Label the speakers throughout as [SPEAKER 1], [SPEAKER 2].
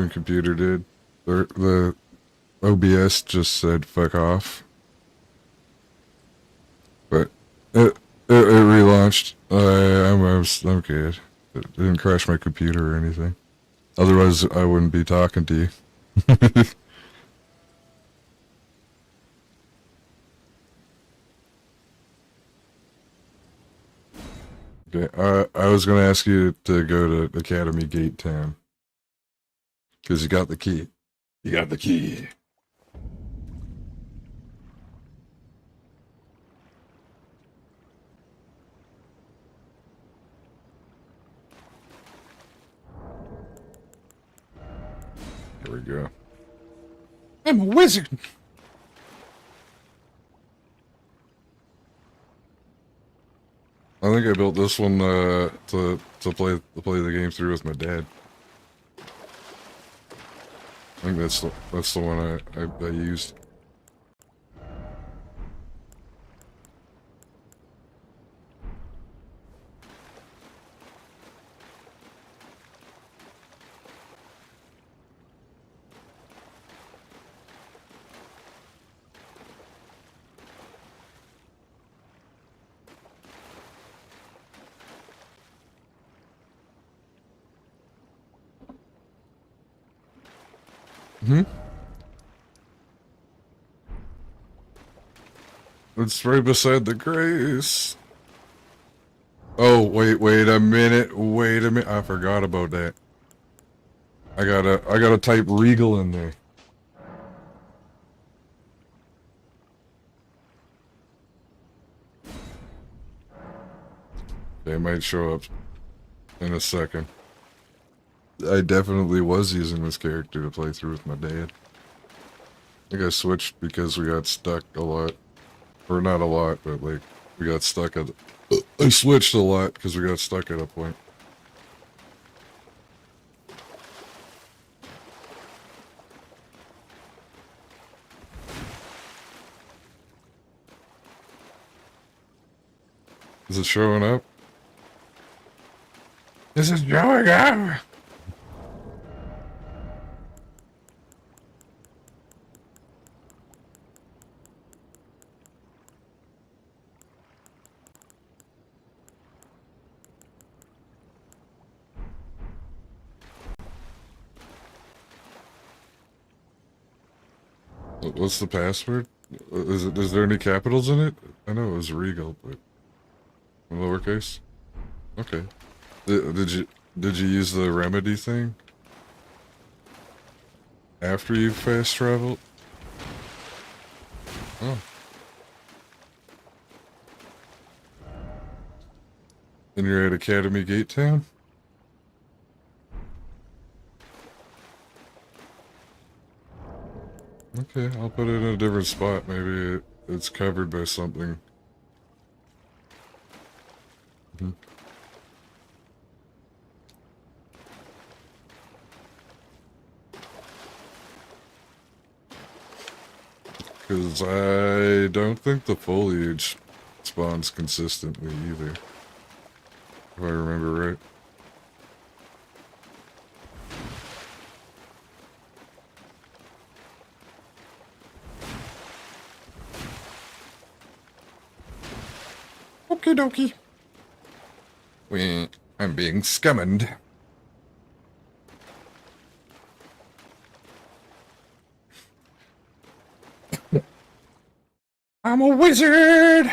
[SPEAKER 1] Gaming computer did. The OBS just said fuck off. But it relaunched. I'm good. It didn't crash my computer or anything. Otherwise, I wouldn't be talking to you. Okay, I was gonna ask you to go to Academy Gate Town. Because you got the key. You got the key. Here we go. I'm a wizard! I think I built this one to play the game through with my dad. I think that's the one I used. Hmm? It's right beside the Grace. Oh, wait a minute. I forgot about that. I gotta type Regal in there. They might show up in a second. I definitely was using this character to play through with my dad. I think I switched because we got stuck a lot. Or not a lot, but like, we got stuck at... I switched a lot because we got stuck at a point. Is it showing up? Is it showing up? What's the password? Is there any capitals in it? I know it was Regal, but lowercase. Okay. Did you use the remedy thing after you fast traveled? Oh. And you're at Academy Gate Town? Okay, I'll put it in a different spot. Maybe it's covered by something. Because I don't think the foliage spawns consistently either. If I remember right. Okie dokie. I'm being scummed. I'm a wizard!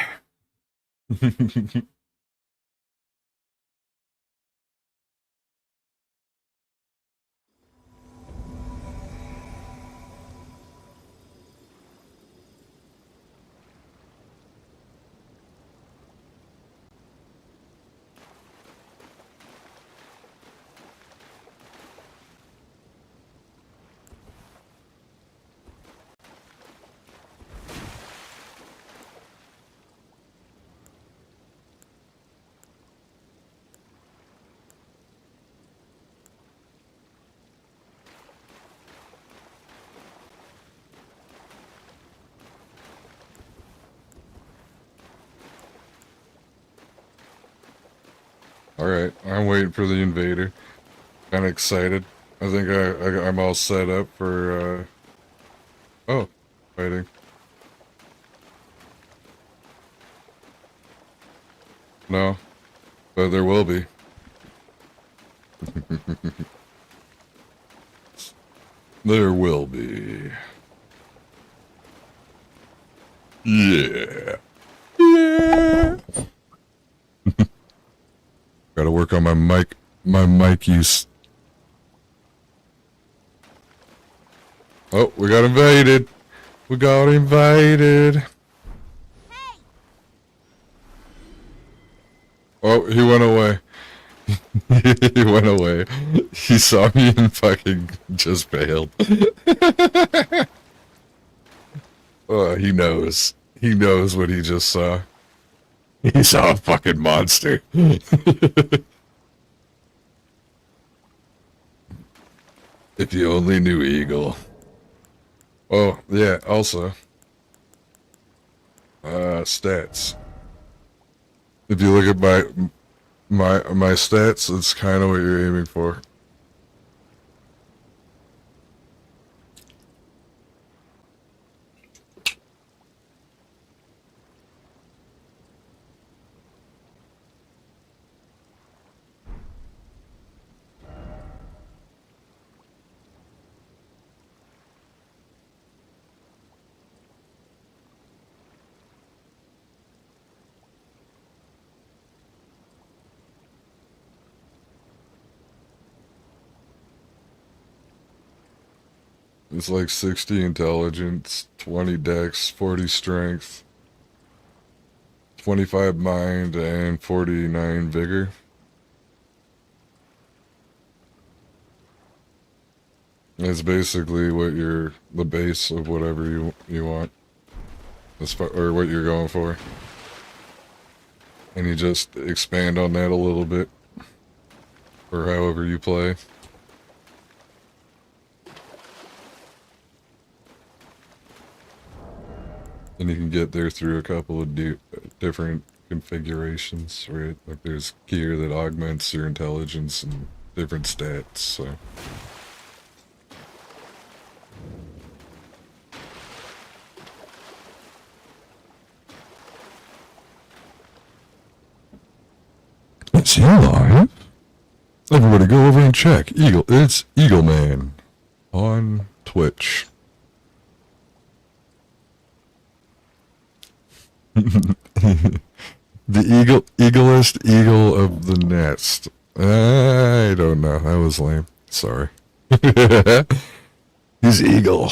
[SPEAKER 1] Alright, I'm waiting for the invader. Kinda excited. I think I'm all set up for, oh, fighting. No, but there will be. There will be. Yeah. Yeah. Gotta work on my mic use. Oh, we got invaded. We got invited.
[SPEAKER 2] Hey!
[SPEAKER 1] Oh, he went away. He went away. He saw me and fucking just bailed. Oh, he knows. He knows what he just saw. He saw a fucking monster. If you only knew Eagle. Oh, yeah, also. Stats. If you look at my stats, it's kind of what you're aiming for. It's like 60 intelligence, 20 dex, 40 strength, 25 mind, and 49 vigor. It's basically what the base of whatever you want, or what you're going for. And you just expand on that a little bit, or however you play. And you can get there through a couple of different configurations, right? Like there's gear that augments your intelligence and different stats, so. Is he alive? Everybody go over and check. It's Eagle Man on Twitch. The eaglest eagle of the nest. I don't know. That was lame. Sorry. He's Eagle.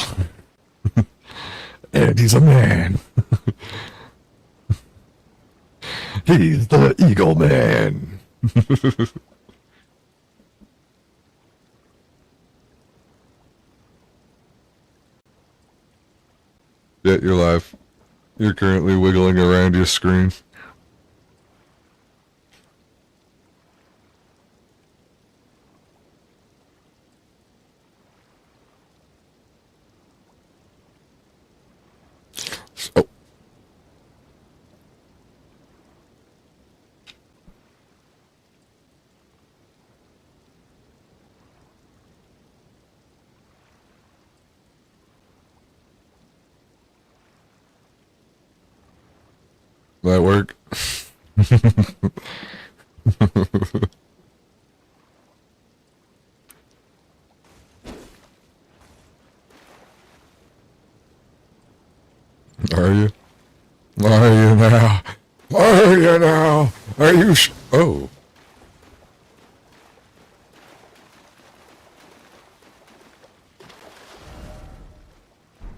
[SPEAKER 1] And he's a man. He's the Eagle Man. Yeah, you're live. You're currently wiggling around your screen. Oh. That work? Are you? Are you now? Are you now? Are you oh.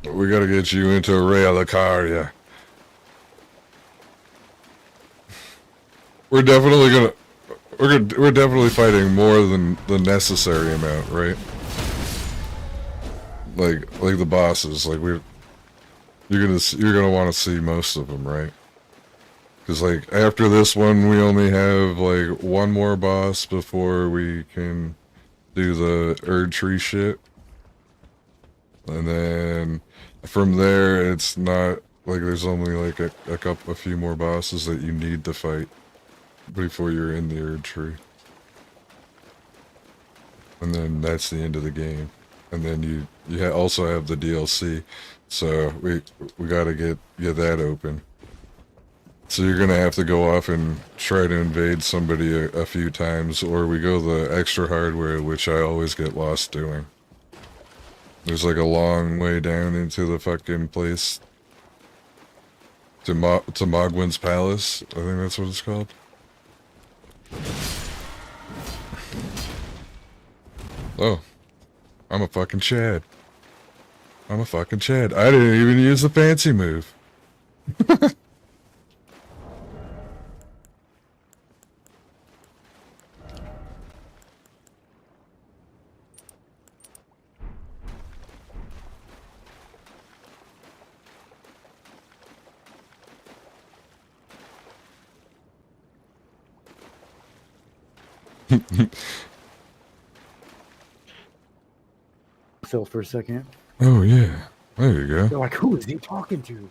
[SPEAKER 1] We gotta get you into Realicaria. We're definitely fighting more than the necessary amount, right? Like the bosses, like you're gonna want to see most of them, right? Because like after this one, we only have like one more boss before we can do the Erd Tree shit, and then from there, it's not like there's only like a few more bosses that you need to fight before you're in the Erd Tree. and then that's the end of the game. And then you also have the DLC, so we gotta get that open. So you're gonna have to go off and try to invade somebody a few times, or we go the extra hardware, which I always get lost doing. There's like a long way down into the fucking place to Mogwin's Palace. I think that's what it's called. Oh, I'm a fucking Chad. I'm a fucking Chad. I didn't even use the fancy move.
[SPEAKER 2] Phil for a second.
[SPEAKER 1] Oh yeah, there you go.
[SPEAKER 2] They're like, who is he talking to?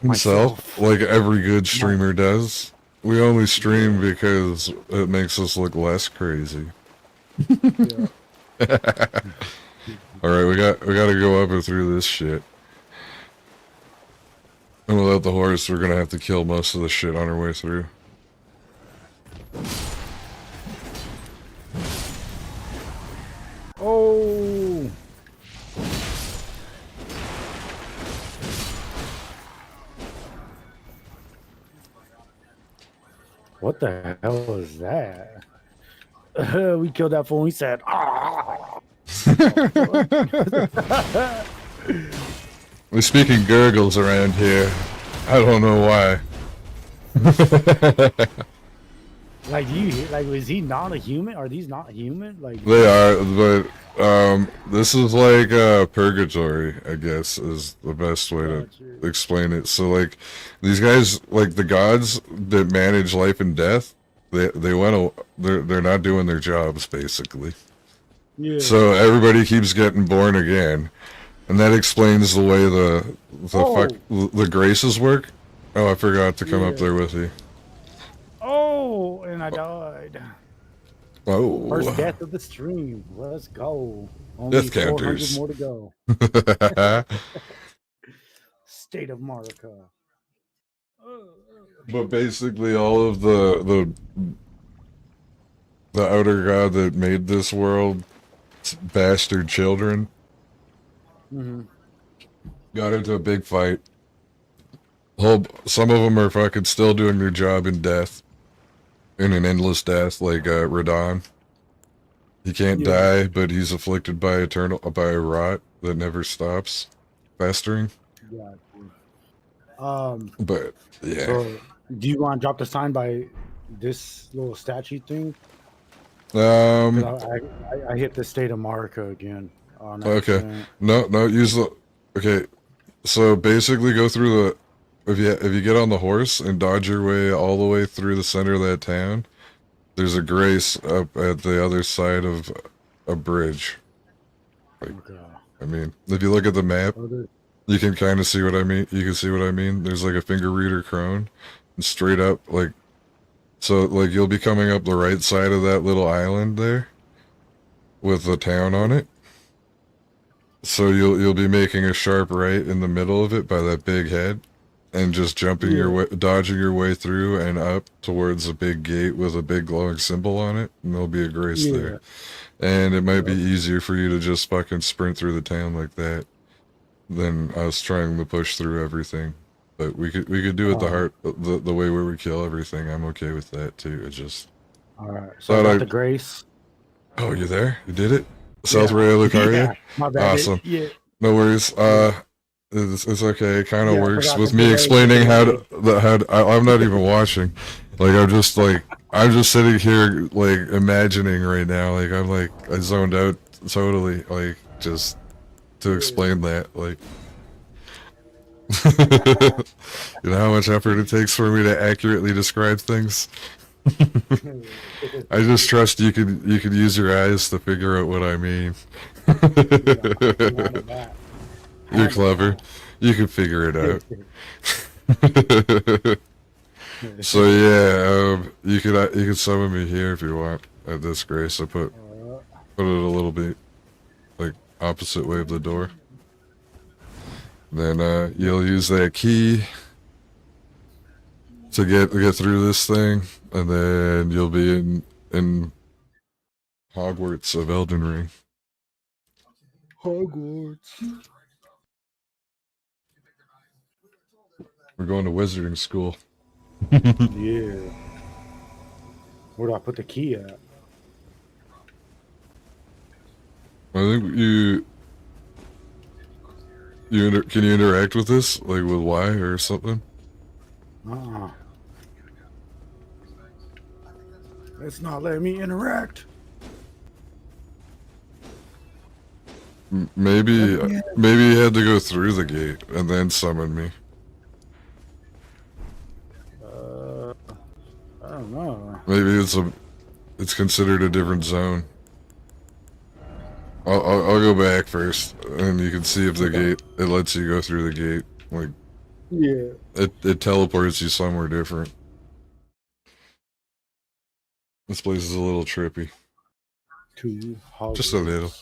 [SPEAKER 1] Himself, like every good streamer does. We only stream because it makes us look less crazy.
[SPEAKER 2] Yeah.
[SPEAKER 1] All right, we gotta go up and through this shit. And without the horse, we're gonna have to kill most of the shit on our way through.
[SPEAKER 2] Oh. What the hell is that? We killed that fool and we said, ah.
[SPEAKER 1] We're speaking gurgles around here. I don't know why.
[SPEAKER 2] Like, was he not a human? Are these not human? Like,
[SPEAKER 1] They are, but this is like purgatory, I guess, is the best way to explain it. So like these guys, like the gods that manage life and death, they're not doing their jobs basically.
[SPEAKER 2] yeah.
[SPEAKER 1] So everybody keeps getting born again, and that explains the way the graces work. Oh, I forgot to come up there with you.
[SPEAKER 2] Oh, and I died.
[SPEAKER 1] Oh.
[SPEAKER 2] First death of the stream. Let's go. Only
[SPEAKER 1] Death counters.
[SPEAKER 2] 400 more to go. State of Marika.
[SPEAKER 1] But basically, all of the outer god that made this world, bastard children, got into a big fight. Some of them are fucking still doing their job in death, in an endless death, like Radon. He can't die, but he's afflicted by a rot that never stops festering.
[SPEAKER 2] Yeah.
[SPEAKER 1] But yeah.
[SPEAKER 2] So, do you want to drop the sign by this little statue thing? I hit the state of Marika again.
[SPEAKER 1] Okay.
[SPEAKER 2] Accident.
[SPEAKER 1] No, use the. Okay, so basically go through the. If you get on the horse and dodge your way all the way through the center of that town, there's a grace up at the other side of a bridge. Like,
[SPEAKER 2] Okay.
[SPEAKER 1] I mean, if you look at the map, you can kind of see what I mean. You can see what I mean. There's like a finger reader crone, and straight up, like, so like you'll be coming up the right side of that little island there, with the town on it. So you'll be making a sharp right in the middle of it by that big head, and just jumping your way, dodging your way through and up towards a big gate with a big glowing symbol on it, and there'll be a grace there. And it might be easier for you to just fucking sprint through the town like that than us trying to push through everything. But we could do it the way where we kill everything. I'm okay with that too. It just.
[SPEAKER 2] All right. So I got the grace.
[SPEAKER 1] Oh, you there? You did it. South Ray Lucaria?
[SPEAKER 2] Yeah, my bad.
[SPEAKER 1] Awesome.
[SPEAKER 2] Yeah.
[SPEAKER 1] No worries. It's okay. It kind of works with me explaining I'm not even watching. Like I'm just sitting here like imagining right now. Like I zoned out totally. Like just to explain that. Like you know how much effort it takes for me to accurately describe things. I just trust you could use your eyes to figure out what I mean. You're clever. You can figure it out. So yeah, you could summon me here if you want at this grace. I put put it a little bit like opposite way of the door. Then you'll use that key to get through this thing, and then you'll be in Hogwarts of Elden Ring.
[SPEAKER 2] Hogwarts.
[SPEAKER 1] We're going to wizarding school.
[SPEAKER 2] Yeah. Where do I put the key at?
[SPEAKER 1] I think can you interact with this like with Y or something?
[SPEAKER 2] It's not letting me interact.
[SPEAKER 1] Maybe you had to go through the gate and then summon me.
[SPEAKER 2] I don't know.
[SPEAKER 1] Maybe it's considered a different zone. I'll go back first, and you can see if the gate it lets you go through the gate. Like,
[SPEAKER 2] Yeah.
[SPEAKER 1] it teleports you somewhere different. This place is a little trippy.
[SPEAKER 2] To Hogwarts.
[SPEAKER 1] Just a little.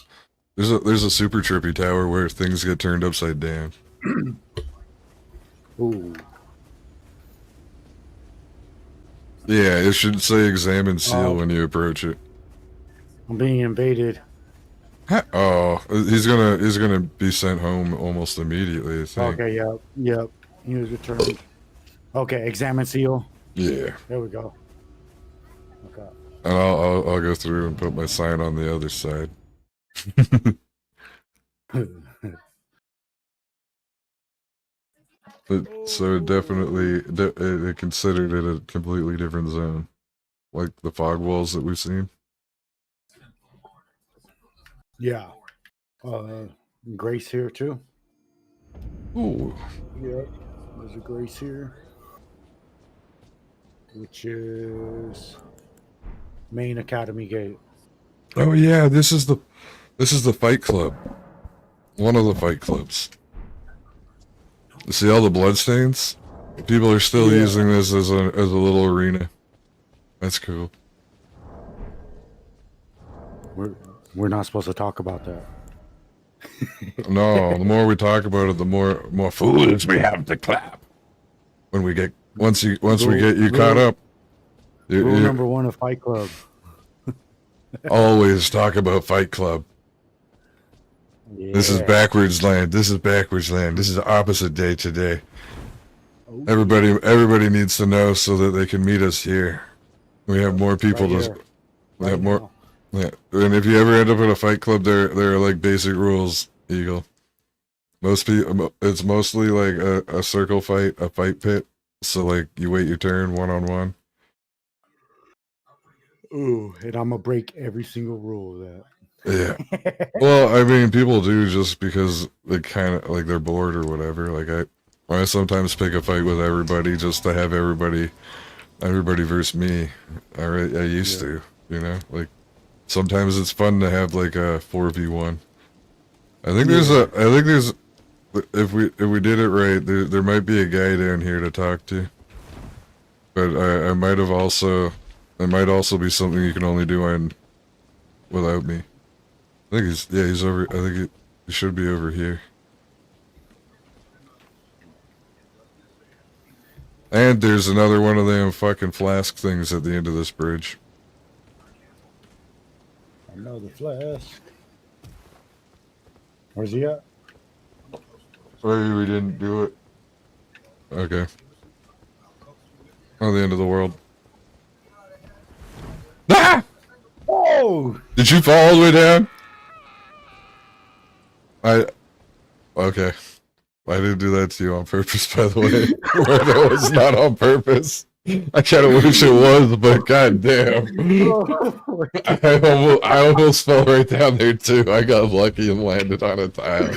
[SPEAKER 1] There's a super trippy tower where things get turned upside down.
[SPEAKER 2] Ooh.
[SPEAKER 1] Yeah, it should say examine seal when you approach it.
[SPEAKER 2] I'm being invaded.
[SPEAKER 1] Oh, he's gonna be sent home almost immediately, I think.
[SPEAKER 2] Okay, yep. He was returned. Okay, examine seal.
[SPEAKER 1] Yeah.
[SPEAKER 2] There we go. Okay.
[SPEAKER 1] And I'll go through and put my sign on the other side. So it definitely it considered it a completely different zone, like the fog walls that we've seen.
[SPEAKER 2] Yeah. Grace here too.
[SPEAKER 1] Ooh.
[SPEAKER 2] Yep. There's a Grace here, which is main academy gate.
[SPEAKER 1] Oh yeah, this is the fight club. One of the fight clubs. You see all the bloodstains? People are still using this as a little arena. That's cool.
[SPEAKER 2] We're not supposed to talk about that.
[SPEAKER 1] No, the more we talk about it, the more fools we have to clap. When we get once we get you caught up.
[SPEAKER 2] Rule number 1 of Fight Club.
[SPEAKER 1] Always talk about Fight Club. Yeah. This is backwards land. This is backwards land. This is opposite day today. Oh. Everybody needs to know so that they can meet us here. We have more people we have more. Yeah, and if you ever end up in a fight club, there are like basic rules, Eagle. Most people, it's mostly like a circle fight, a fight pit. So like you wait your turn 1-on-1.
[SPEAKER 2] Ooh, and I'm gonna break every single rule of that.
[SPEAKER 1] Yeah. Well, I mean, people do just because they kind of like they're bored or whatever. Like I sometimes pick a fight with everybody just to have everybody versus me. I used to, you know, like. Sometimes it's fun to have like a 4v1. I think there's if we did it right, there might be a guy down here to talk to. But it might also be something you can only do without me. I think he's over. I think he should be over here. And there's another one of them fucking flask things at the end of this bridge.
[SPEAKER 2] Another flask. Where's he at?
[SPEAKER 1] Maybe we didn't do it. Okay. On the end of the world. Ah!
[SPEAKER 2] Oh!
[SPEAKER 1] Did you fall all the way down? Okay. I didn't do that to you on purpose, by the way. That was not on purpose. I kind of wish it was, but goddamn, I almost fell right down there too. I got lucky and landed on a tile.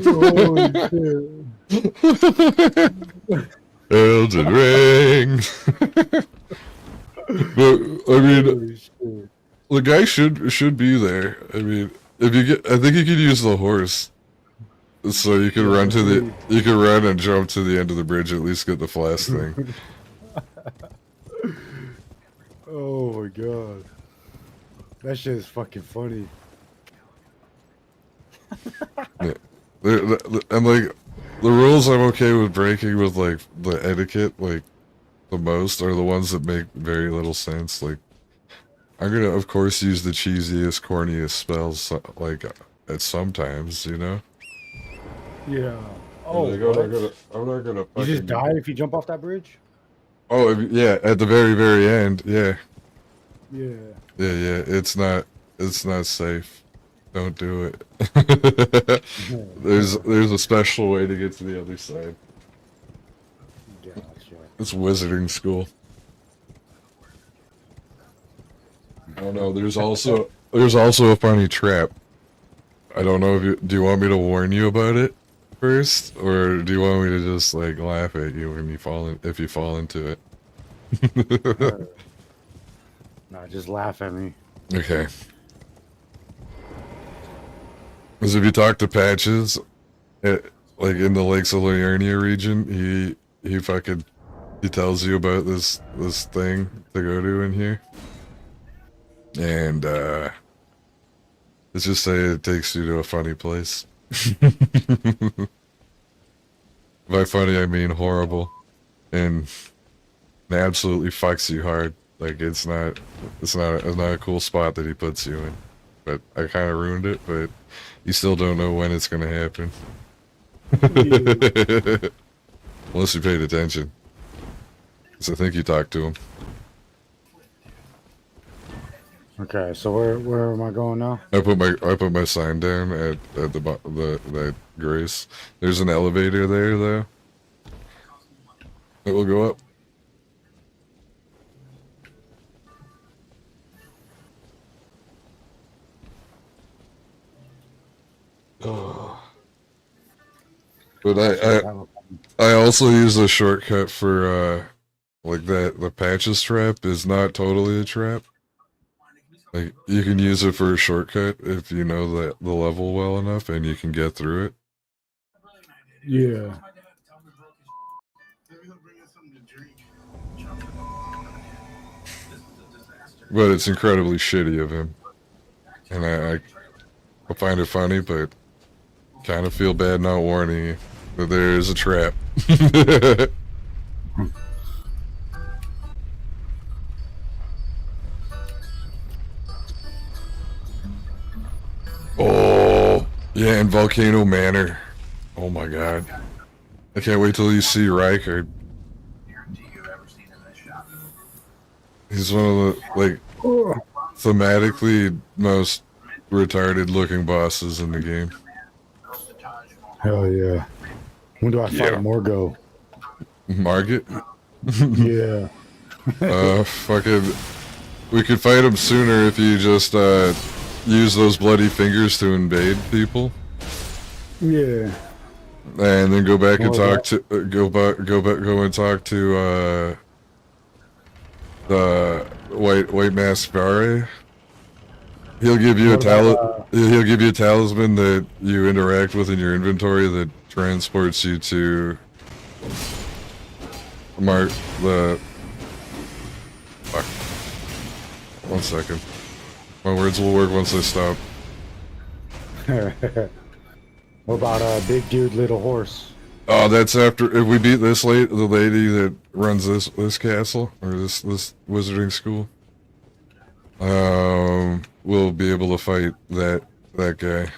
[SPEAKER 2] Holy shit!
[SPEAKER 1] Elden Ring. But I mean, the guy should be there. I mean, I think you could use the horse, so you can run and jump to the end of the bridge. At least get the flask thing.
[SPEAKER 2] Oh my god. That shit is fucking funny.
[SPEAKER 1] Yeah. And like the rules I'm okay with breaking with like the etiquette, like the most are the ones that make very little sense. Like I'm gonna of course use the cheesiest, corniest spells like at sometimes, you know?
[SPEAKER 2] Yeah.
[SPEAKER 1] I'm
[SPEAKER 2] Oh,
[SPEAKER 1] like,
[SPEAKER 2] what?
[SPEAKER 1] I'm not gonna
[SPEAKER 2] You just
[SPEAKER 1] fucking.
[SPEAKER 2] die if you jump off that bridge?
[SPEAKER 1] Oh, yeah, at the very, very end, yeah,
[SPEAKER 2] Yeah.
[SPEAKER 1] yeah. It's not safe. Don't do it. There's a special way to get to the other side.
[SPEAKER 2] Gotcha.
[SPEAKER 1] It's wizarding school. I don't know. There's also a funny trap. I don't know if you do you want me to warn you about it first, or do you want me to just like laugh at you when you fall in if you fall into it?
[SPEAKER 2] Nah, just laugh at me.
[SPEAKER 1] Okay. Because if you talk to Patches, like in the Lakes of Liurnia region, he tells you about this thing to go to in here, and let's just say it takes you to a funny place. By funny, I mean horrible, and it absolutely fucks you hard. Like it's not a cool spot that he puts you in. But I kind of ruined it. But you still don't know when it's gonna happen.
[SPEAKER 2] Yeah.
[SPEAKER 1] Unless you paid attention. So I think you talked to him.
[SPEAKER 2] Okay, so where am I going now?
[SPEAKER 1] I put my sign down at the Grace. There's an elevator there though. It will go up. Oh. But I also use a shortcut for like the patches trap is not totally a trap. Like you can use it for a shortcut if you know the level well enough and you can get through it.
[SPEAKER 2] Yeah.
[SPEAKER 1] But it's incredibly shitty of him. And I find it funny, but kind of feel bad not warning you that there is a trap. Oh, yeah, and Volcano Manor. Oh my god. I can't wait till you see Riker. He's one of the, like, thematically most retarded looking bosses in the game.
[SPEAKER 2] Hell yeah. When do I fight Morgo?
[SPEAKER 1] Margit?
[SPEAKER 2] Yeah.
[SPEAKER 1] Fucking. We could fight him sooner if you just, use those bloody fingers to invade people.
[SPEAKER 2] Yeah.
[SPEAKER 1] And then go back and talk to, go and talk to, the white mask Vare. He'll give you he'll give you a talisman that you interact with in your inventory that transports you to fuck. 1 second. My words will work once I stop.
[SPEAKER 2] What about Big Dude Little Horse?
[SPEAKER 1] Oh, that's after if we beat the lady that runs this castle or this wizarding school. We'll be able to fight that guy.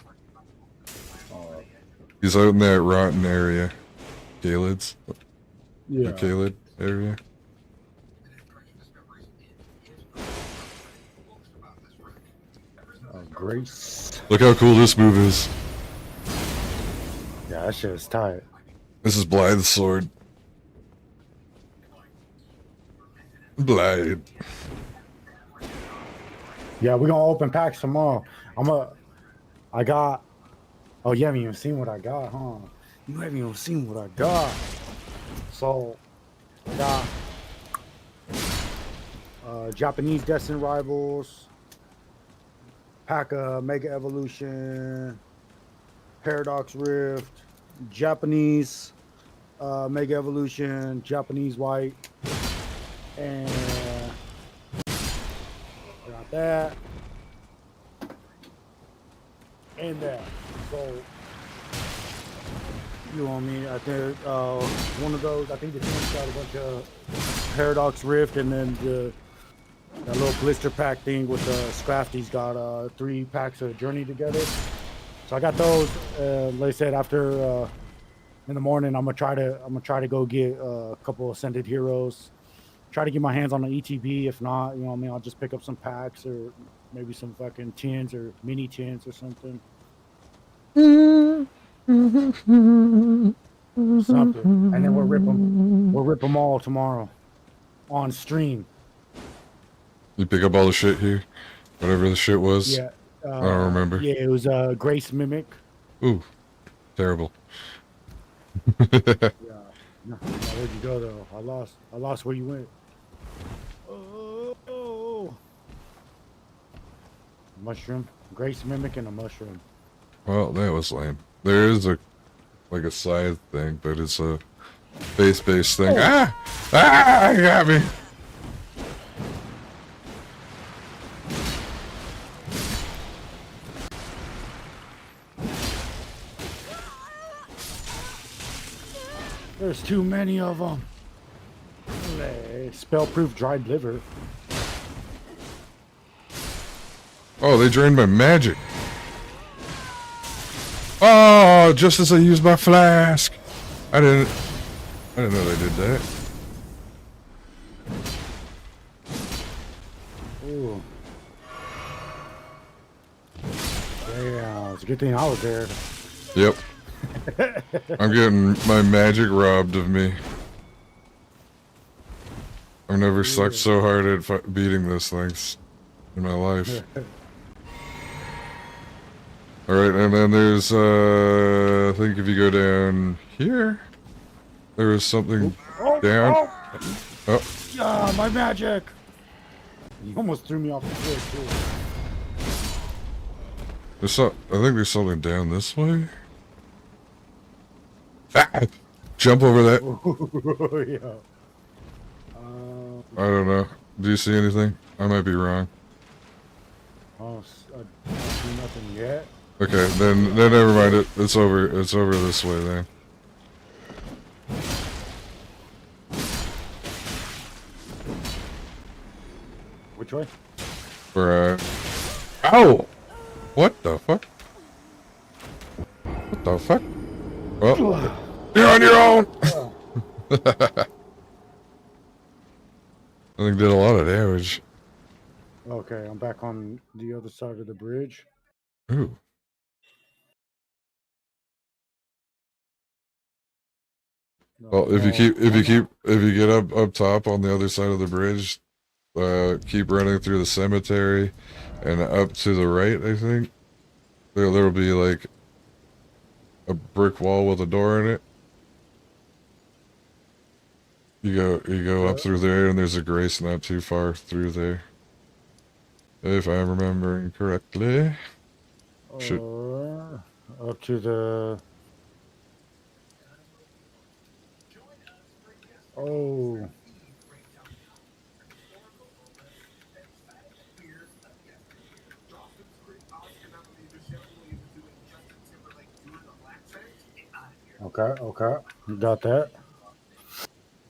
[SPEAKER 1] He's out in that rotten area. Caelid's.
[SPEAKER 2] Yeah.
[SPEAKER 1] The Caelid area.
[SPEAKER 2] Grace.
[SPEAKER 1] Look how cool this move is.
[SPEAKER 2] Yeah, that shit is tight.
[SPEAKER 1] This is Blythe's sword. Blythe.
[SPEAKER 2] Yeah, we're gonna open packs tomorrow. I got. Oh, you haven't even seen what I got, huh? You haven't even seen what I got. So, I got Japanese Destined Rivals, pack of Mega Evolution, Paradox Rift, Japanese Mega Evolution, Japanese White, and got that and that. So you know what I mean? I think one of those. I think the team's got a bunch of Paradox Rift, and then that little blister pack thing with the Scrafty's got 3 packs of Journey together. So I got those. Like I said, after in the morning, I'm gonna try to go get a couple Ascended Heroes. Try to get my hands on the ETB. If not, you know what I mean, I'll just pick up some packs or maybe some fucking tins or mini tins or something. Something, and then we'll rip them. We'll rip them all tomorrow on stream.
[SPEAKER 1] You pick up all the shit here? Whatever the shit was?
[SPEAKER 2] Yeah,
[SPEAKER 1] I don't remember.
[SPEAKER 2] yeah, it was Grace Mimic.
[SPEAKER 1] Ooh, terrible.
[SPEAKER 2] Yeah, no, where'd you go though? I lost where you went. Oh, mushroom, Grace Mimic, and a mushroom.
[SPEAKER 1] Well, that was lame. There is a scythe thing, but it's a base-based thing.
[SPEAKER 2] Oh.
[SPEAKER 1] Ah! You got me!
[SPEAKER 2] There's too many of them. Spell-proof dried liver.
[SPEAKER 1] Oh, they drained my magic. Oh, just as I used my flask. I didn't know they did that.
[SPEAKER 2] Ooh. Yeah, it's a good thing I was there.
[SPEAKER 1] Yep. I'm getting my magic robbed of me. I've never sucked so hard at beating this things in my life. Alright, and then there's, I think if you go down here, there was something down. Oh.
[SPEAKER 2] Yeah, my magic! You almost threw me off the cliff, too.
[SPEAKER 1] I think there's something down this way. Ah! Jump over that.
[SPEAKER 2] Yeah.
[SPEAKER 1] I don't know. Do you see anything? I might be wrong.
[SPEAKER 2] Oh, I see nothing yet.
[SPEAKER 1] Okay, then never mind it. It's over this way then.
[SPEAKER 2] Which way?
[SPEAKER 1] For ow! What the fuck? What the fuck? Well, you're on your own! I think did a lot of damage.
[SPEAKER 2] Okay, I'm back on the other side of the bridge.
[SPEAKER 1] Ooh. Well, if you get up top on the other side of the bridge, keep running through the cemetery, and up to the right, I think there'll be like a brick wall with a door in it. You go up through there, and there's a grace not too far through there, if I'm remembering correctly.
[SPEAKER 2] Up to the. Oh. Okay. You got that.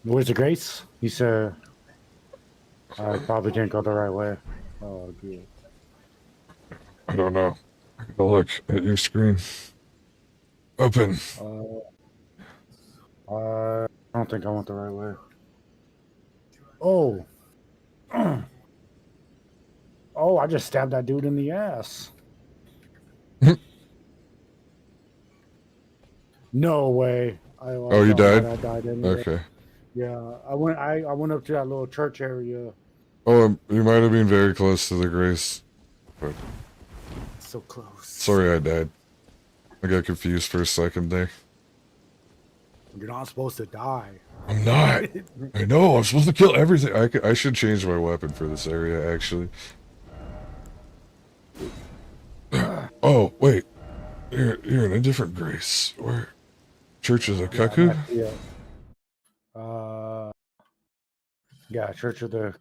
[SPEAKER 2] Where's the grace? He said, I probably didn't go the right way. Oh, good.
[SPEAKER 1] I don't know. I gotta look at your screen. Open.
[SPEAKER 2] I don't think I went the right way. Oh. Oh, I just stabbed that dude in the ass. No way.
[SPEAKER 1] Oh, you died?
[SPEAKER 2] I died anyway.
[SPEAKER 1] Okay.
[SPEAKER 2] Yeah, I went up to that little church area.
[SPEAKER 1] Oh, you might have been very close to the grace. But
[SPEAKER 2] So close.
[SPEAKER 1] sorry I died. I got confused for a second there.
[SPEAKER 2] You're not supposed to die.
[SPEAKER 1] I'm not. I know. I'm supposed to kill everything. I should change my weapon for this area, actually. Oh, wait. You're in a different grace. Where? Church of the Cuckoo?
[SPEAKER 2] Yeah, Church of the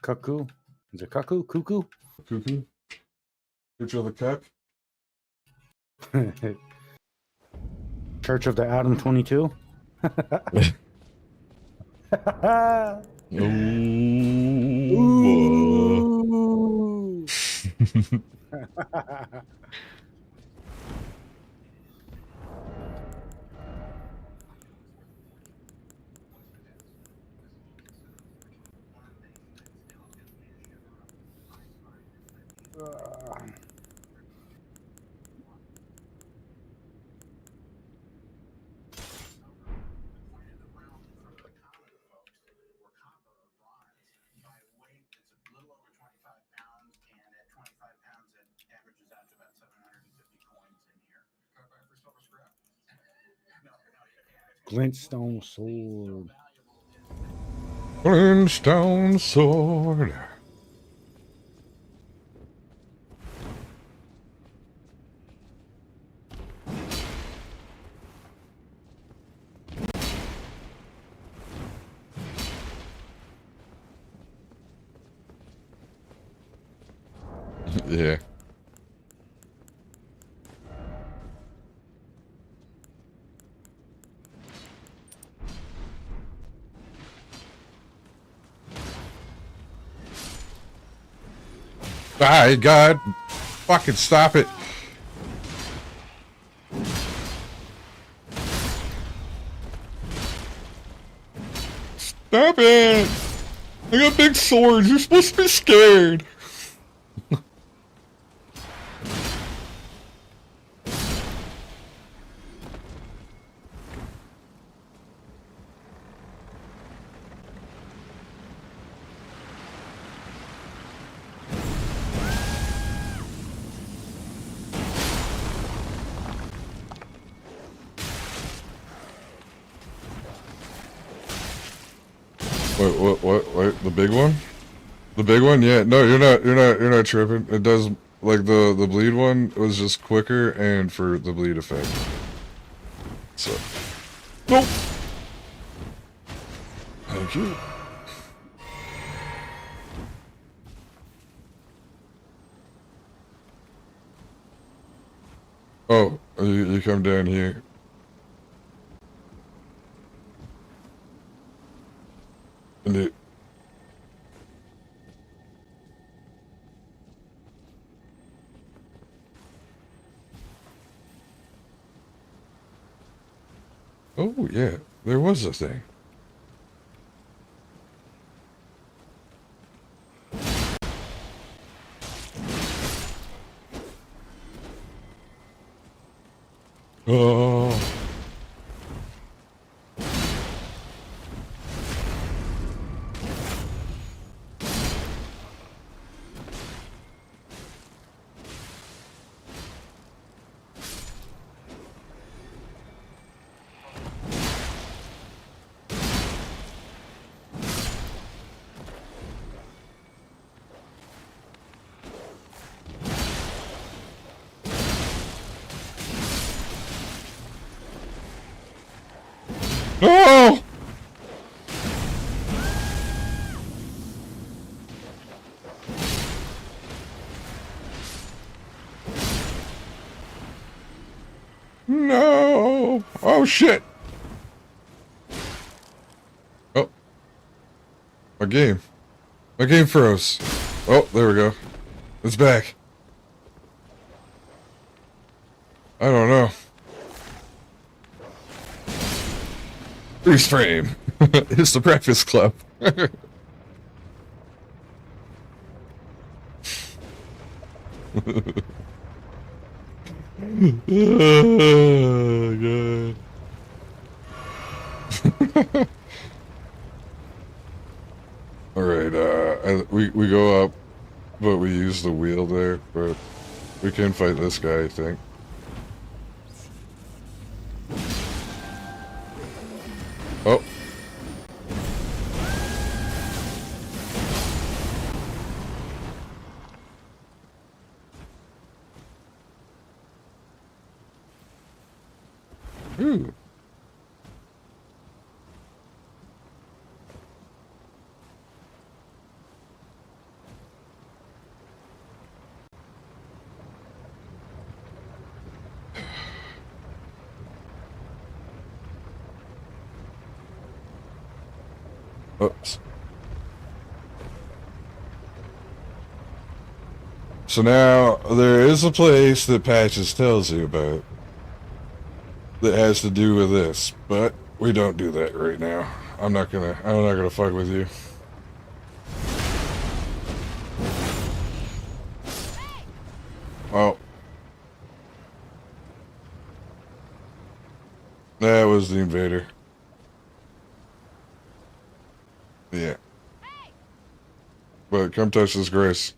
[SPEAKER 2] Cuckoo. Is it Cuckoo? Cuckoo?
[SPEAKER 1] Cuckoo? Church of the Cuck?
[SPEAKER 2] Church of the Atom 22.
[SPEAKER 1] Oh,
[SPEAKER 2] Ooh. Glintstone sword.
[SPEAKER 1] Flintstone sword. Yeah. My God. Fucking stop it. Stop it. I got big swords. You're supposed to be scared. Wait, the big one? The big one? Yeah, no, you're not tripping. It does, like, the bleed one was just quicker and for the bleed effect. So. Nope. Thank you. Oh, you come down here. And it... Oh, yeah, there was a thing. Oh. No! No! Oh, shit! Oh. My game. My game froze. Oh, there we go. It's back. I don't know. Freeze frame. It's the Breakfast Club. Oh, God. Alright, we go up, but we use the wheel there, but we can fight this guy, I think. Oh. Ooh. Oops. So now, there is a place that Patches tells you about that has to do with this, but we don't do that right now. I'm not gonna fuck with you. Oh. That was the invader. Yeah. But come touch this grace.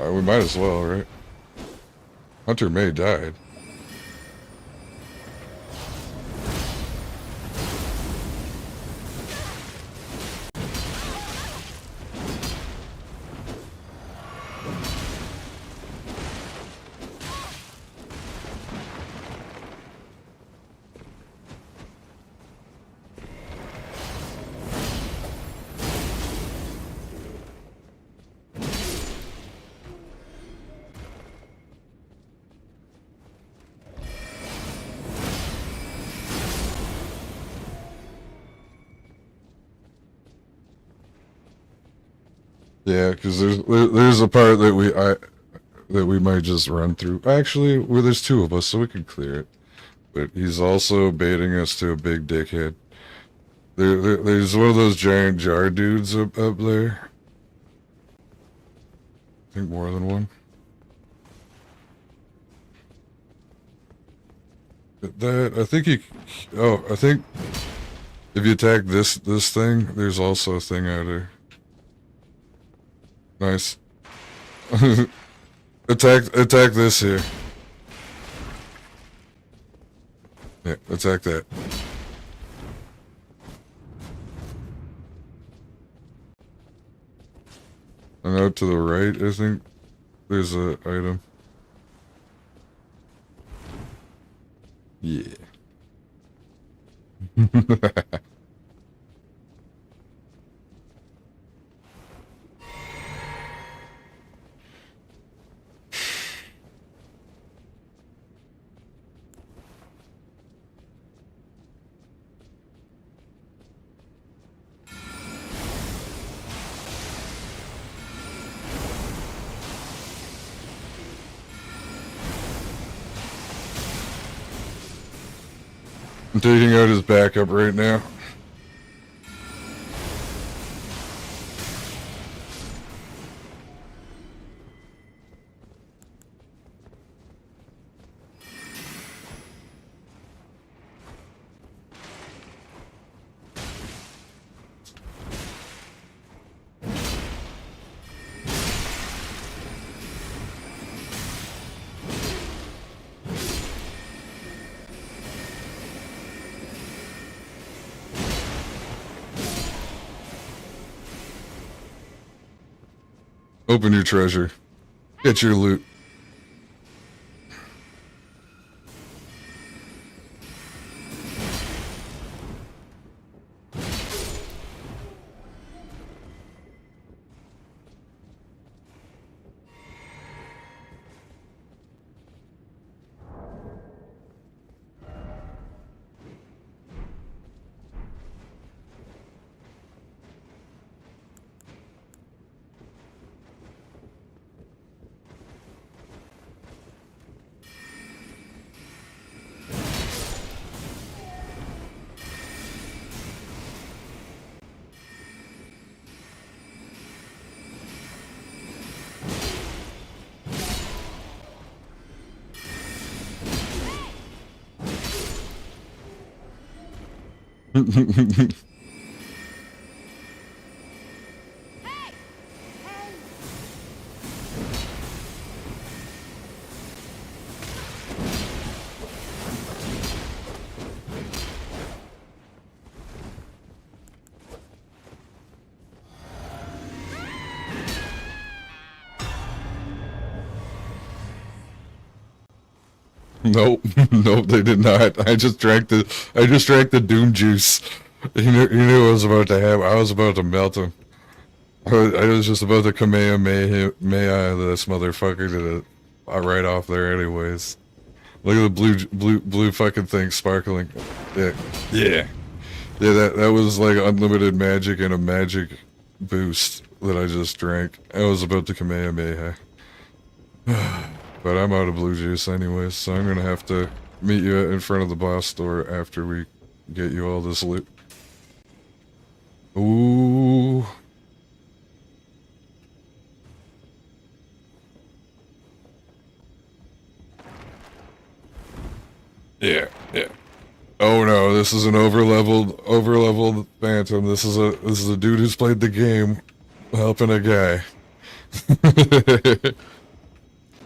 [SPEAKER 1] We might as well, right? Hunter May died. Yeah, because there's a part that we might just run through. Actually, well, there's two of us, so we can clear it. But he's also baiting us to a big dickhead. There's one of those giant jar dudes up there. I think more than one. I think I think if you attack this thing, there's also a thing out there. Nice. Attack this here. Yeah, attack that. And out to the right, I think there's a item. Yeah. I'm taking out his backup right now. Open your treasure. Get your loot. Nope. Nope, they did not. I just drank the doom juice. He knew what was about to happen. I was about to melt him. I was just about to Kamehameha this motherfucker to the, right off there anyways. Look at the blue fucking thing sparkling. Yeah. Yeah. Yeah, that was like unlimited magic and a magic boost that I just drank. I was about to Kamehameha. But I'm out of blue juice anyways, so I'm gonna have to meet you in front of the boss store after we get you all this loot. Ooh. Yeah, yeah. Oh no, this is an overleveled phantom. This is a dude who's played the game helping a guy.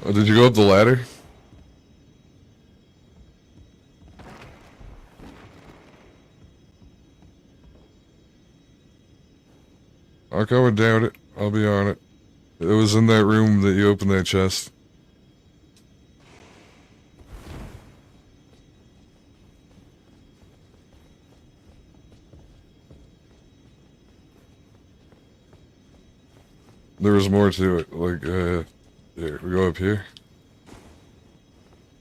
[SPEAKER 1] Oh, did you go up the ladder? I'll go and doubt it. I'll be on it. It was in that room that you opened that chest. There was more to it. Like, here, we go up here.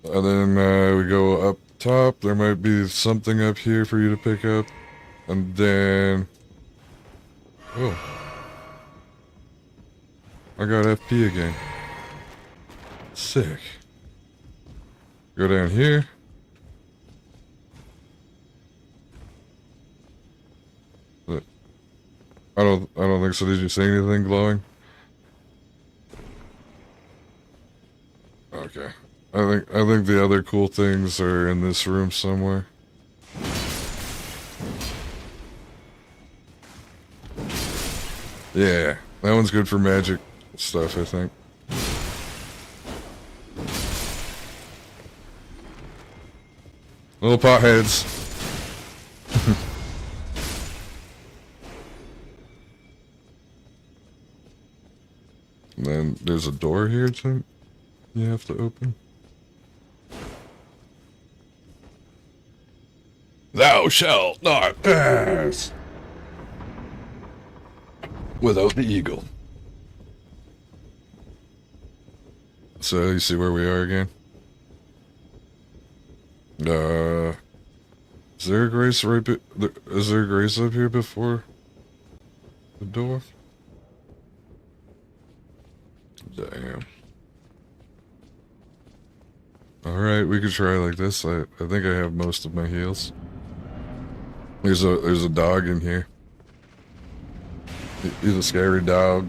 [SPEAKER 1] And then, we go up top. There might be something up here for you to pick up. And then... Oh. I got FP again. Sick. Go down here. I don't think so. Did you see anything glowing? Okay. I think the other cool things are in this room somewhere. Yeah, that one's good for magic stuff, I think. Little potheads. And then there's a door here too. You have to open. Thou shalt not pass without the eagle. So you see where we are again? Is there a grace is there a grace up here before the door? Damn. Alright, we could try like this. I think I have most of my heals. There's a dog in here. He's a scary dog.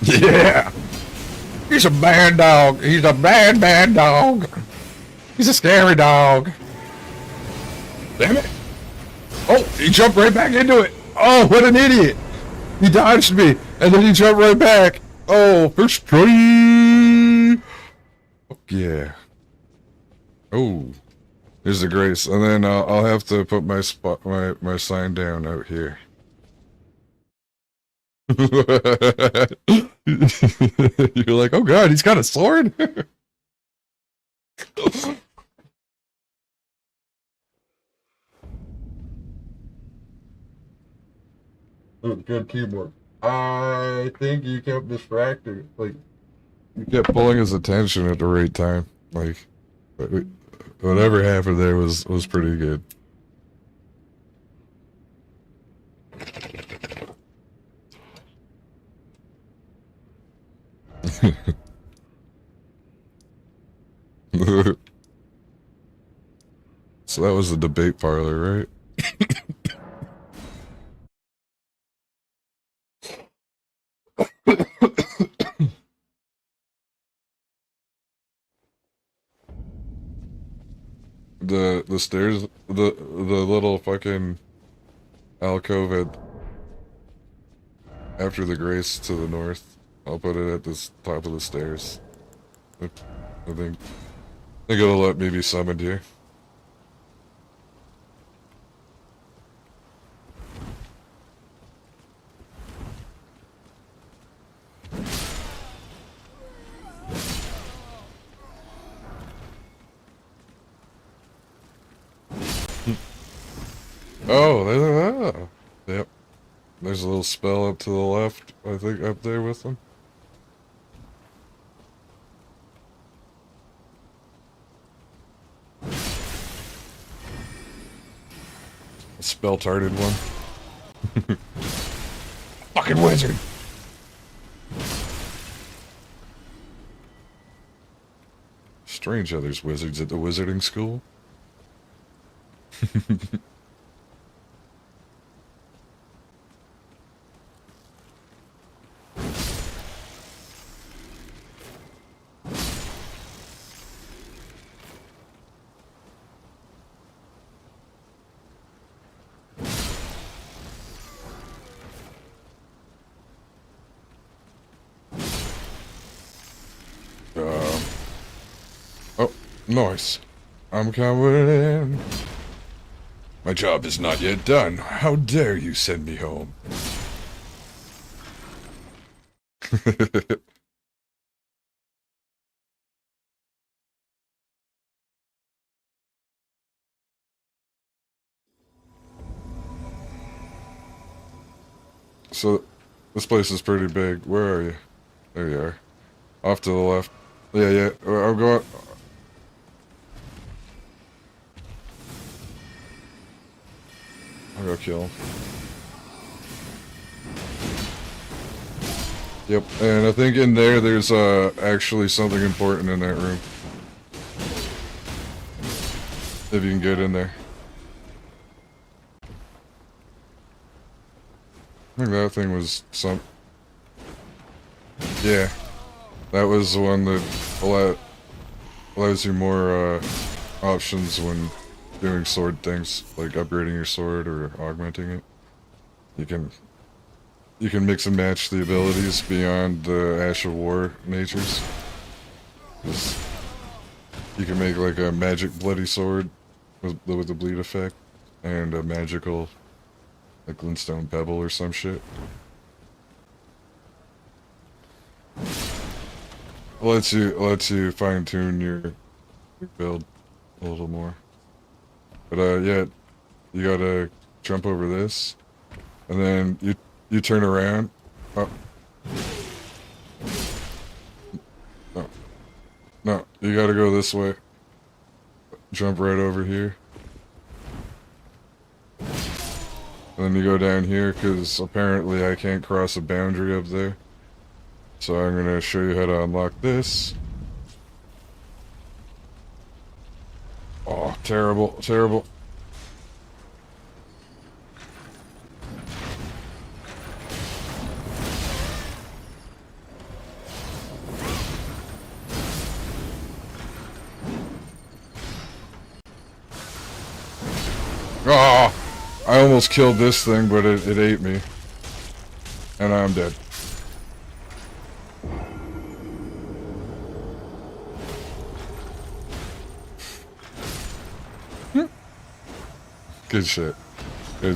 [SPEAKER 1] Yeah! He's a bad dog. He's a bad dog. He's a scary dog. Damn it. Oh, he jumped right back into it. Oh, what an idiot. He dodged me, and then he jumped right back. Oh, first try. Fuck yeah. Oh, here's the grace. And then I'll have to put my sign down out here. You're like, oh god, he's got a sword? Oh, good teamwork. I think you kept distracting. Like, you kept pulling his attention at the right time. Like, whatever happened there was pretty good. So that was the debate parlor, right? The stairs, the little fucking alcove after the grace to the north. I'll put it at this top of the stairs. I think it'll let me be summoned here. Oh, yep. There's a little spell up to the left, I think, up there with them. A spell-tarded one. Fucking wizard! Strange how there's wizards at the wizarding school. Oh, nice. I'm coming in. My job is not yet done. How dare you send me home? So, this place is pretty big. Where are you? There you are. Off to the left. Yeah. I'll go. I'll go kill him. Yep, and I think in there's actually something important in that room. If you can get in there. I think that thing was some... Yeah. That was the one that allows you more options when doing sword things, like upgrading your sword or augmenting it. You can mix and match the abilities beyond the Ash of War natures. You can make like a magic bloody sword with the bleed effect, and a magical like glintstone pebble or some shit. Lets you fine tune your build a little more. But yeah, you gotta jump over this, and then you turn around. Oh. No, you gotta go this way. Jump right over here. And then you go down here, because apparently I can't cross a boundary up there. So I'm gonna show you how to unlock this. Oh, terrible. Oh, I almost killed this thing, but it ate me. And I'm dead. Good shit. I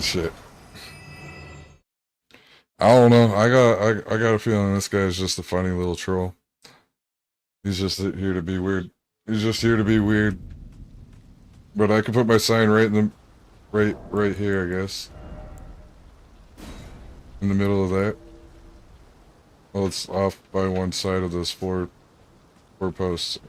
[SPEAKER 1] don't know. I got a feeling this guy's just a funny little troll. He's just here to be weird. But I can put my sign right in the right here, I guess. In the middle of that. Well, it's off by one side of those four posts.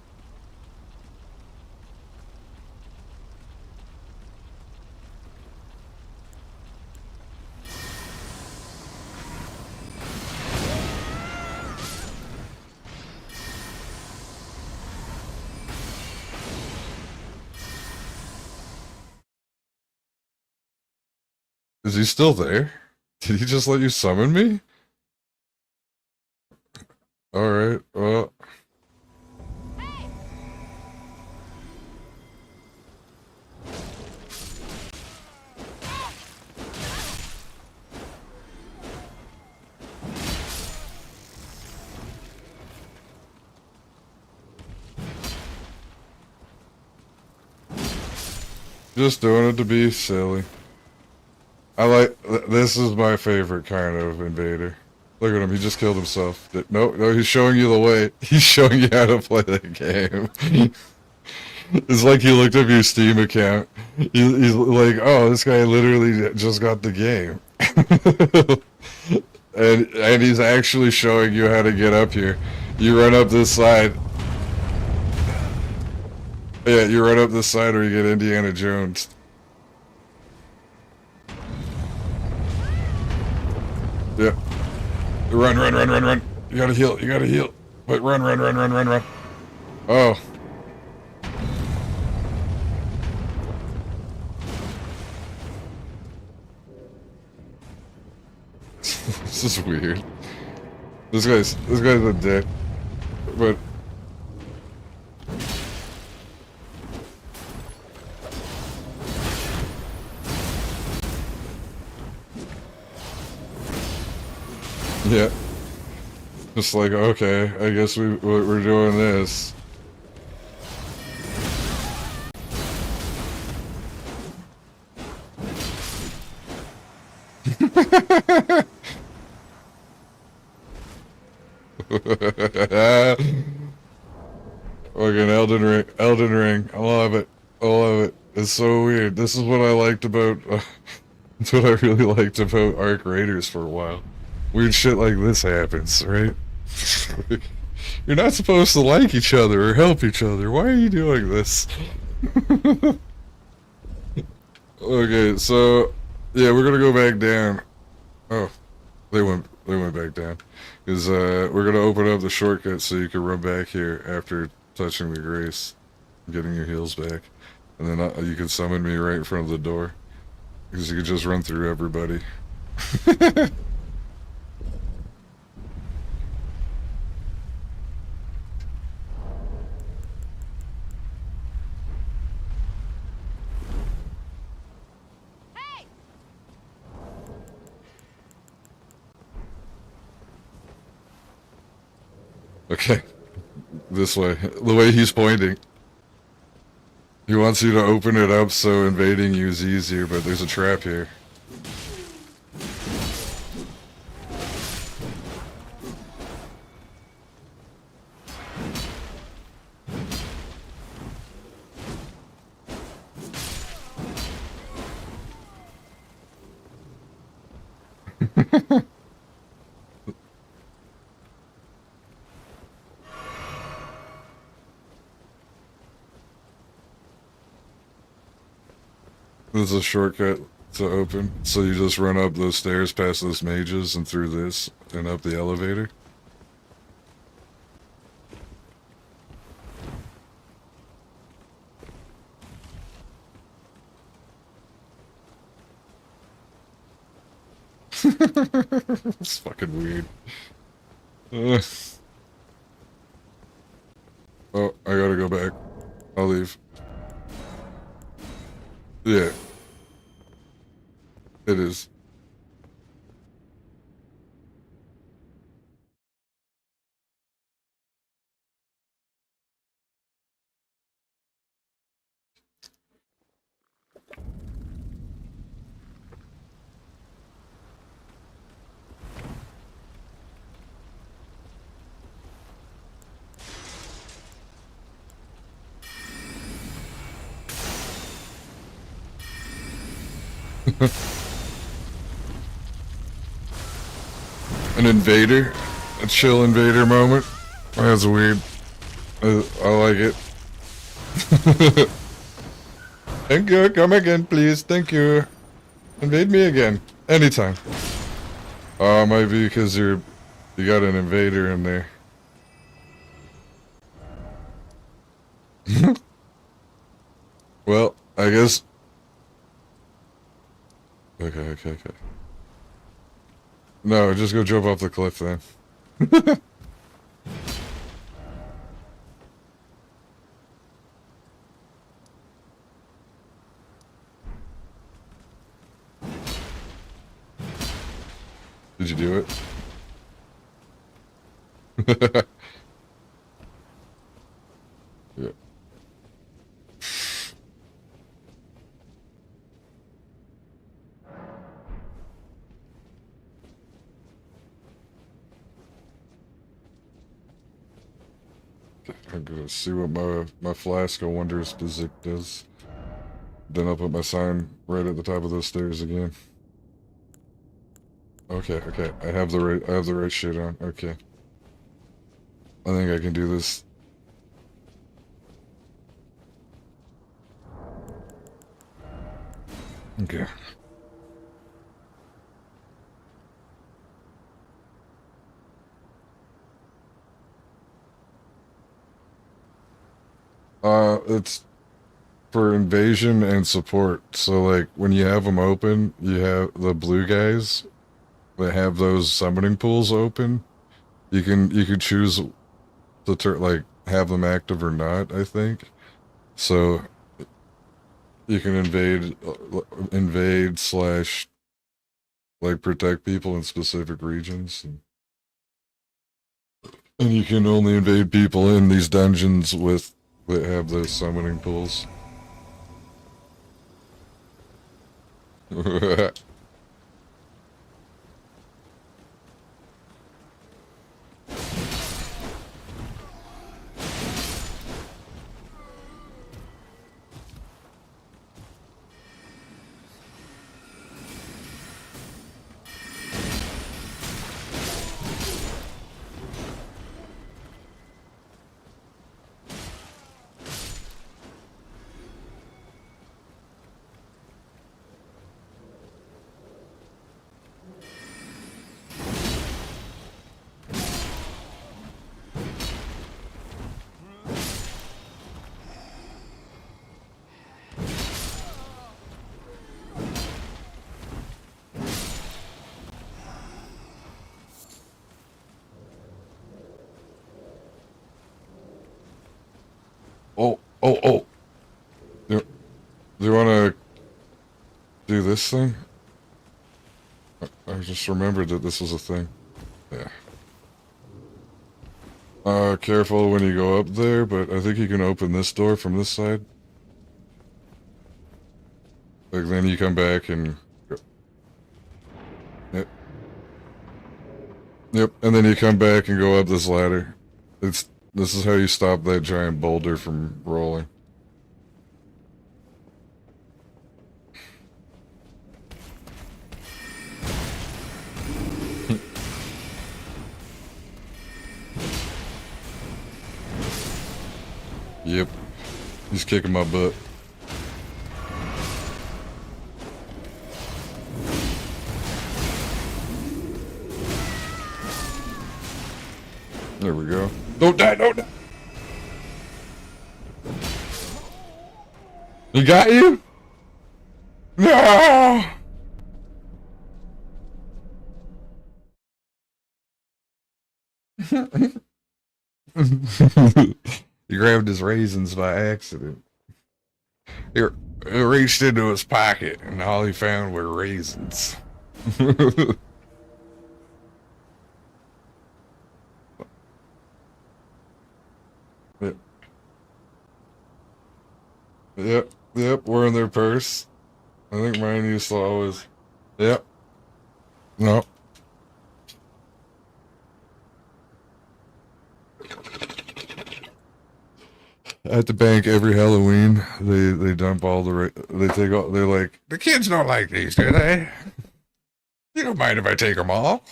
[SPEAKER 1] Is he still there? Did he just let you summon me? Alright, well... Just doing it to be silly. I like, this is my favorite kind of invader. Look at him, he just killed himself. No, no, he's showing you the way. He's showing you how to play the game. It's like he looked up your Steam account. He's like, oh, this guy literally just got the game. And he's actually showing you how to get up here. You run up this side. Yeah, you run up this side or you get Indiana Jones. Yeah. Run, run, run, run, run. You gotta heal, you gotta heal. But run, run, run, run, run, run. Oh. This is weird. This guy's a dick. But yeah. Just like, okay, I guess we're doing this. Fucking Elden Ring. I love it. I love it. It's so weird. This is what I liked about. It's what I really liked about Arc Raiders for a while. Weird shit like this happens, right? You're not supposed to like each other or help each other. Why are you doing this? Okay, so yeah, we're gonna go back down. Oh, they went back down. Because we're gonna open up the shortcut so you can run back here after touching the grace, getting your heals back, and then you can summon me right in front of the door. Because you can just run through everybody. Okay, this way. The way he's pointing. He wants you to open it up so invading you is easier, but there's a trap here. There's a shortcut to open, so you just run up those stairs past those mages and through this and up the elevator. It's fucking weird. Uh, oh, I gotta go back. I'll leave. Yeah, it is. An invader? A chill invader moment? That's weird. I like it. Thank you, come again, please. Thank you. Invade me again. Anytime. Might be because you got an invader in there. Well, I guess. Okay. No, just go jump off the cliff then. Did you do it? Yeah. I'm gonna see what my flask of wondrous physic does. Then I'll put my sign right at the top of those stairs again. Okay, okay. I have the right shit on. Okay. I think I can do this. Okay. It's for invasion and support. So like when you have them open, you have the blue guys that have those summoning pools open. You can choose to like have them active or not, I think. So you can invade slash like protect people in specific regions, and you can only invade people in these dungeons with that have those summoning pools. Oh, oh, oh. Do, do you want to do this thing? I just remembered that this was a thing. Yeah. Careful when you go up there, but I think you can open this door from this side. Like, then you come back and... Yep. Yep, and then you come back and go up this ladder. This is how you stop that giant boulder from rolling. Yep. He's kicking my butt. There we go. Don't die, don't die! He got you? No! He grabbed his raisins by accident. He reached into his pocket, and all he found were raisins. Yep. Yep, yep, we're in their purse. I think mine used to always... Yep. No. At the bank every Halloween, they dump all the... They take all... They're like, the kids don't like these, do they? You don't mind if I take them all?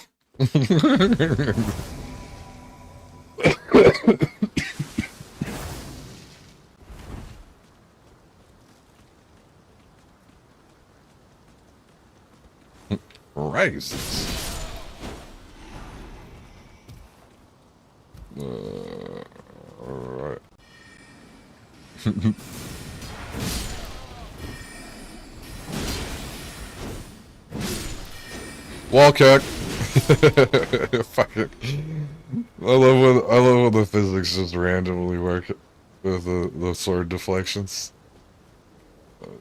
[SPEAKER 1] Raisins. Alright. Wall kick. Fuck it. I love when the physics just randomly work with the sword deflections.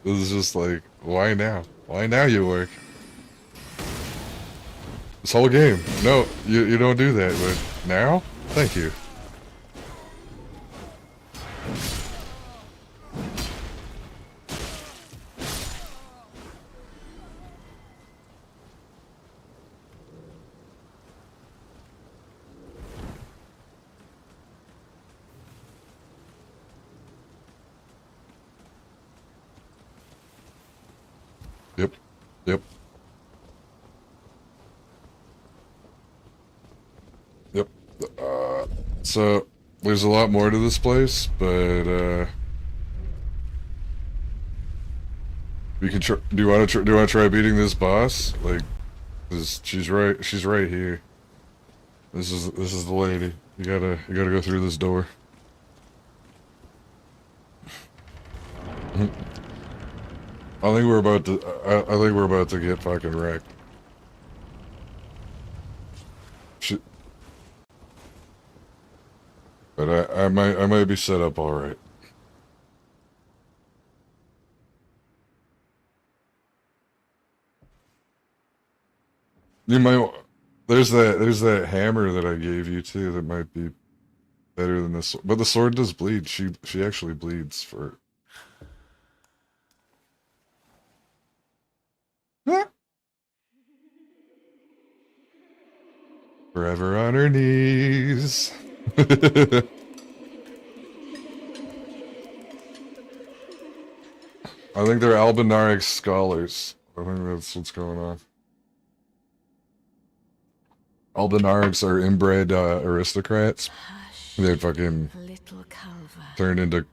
[SPEAKER 1] It's just like, why now? Why now you work? This whole game. No, you don't do that, but now? Thank you. Yep. Yep. Yep. So there's a lot more to this place, but we can try. Do you want to? Do you want to try beating this boss? Like, she's right. She's right here. This is the lady. You gotta go through this door. I think we're about to. I think we're about to get fucking wrecked. Shit. But I might be set up all right. You might. There's that hammer that I gave you too. That might be better than this. But the sword does bleed. She actually bleeds for. Forever on her knees. I think they're Albinaric scholars. I think that's what's going on. Albinarics are inbred aristocrats. They fucking
[SPEAKER 3] little Calva.
[SPEAKER 1] turned into.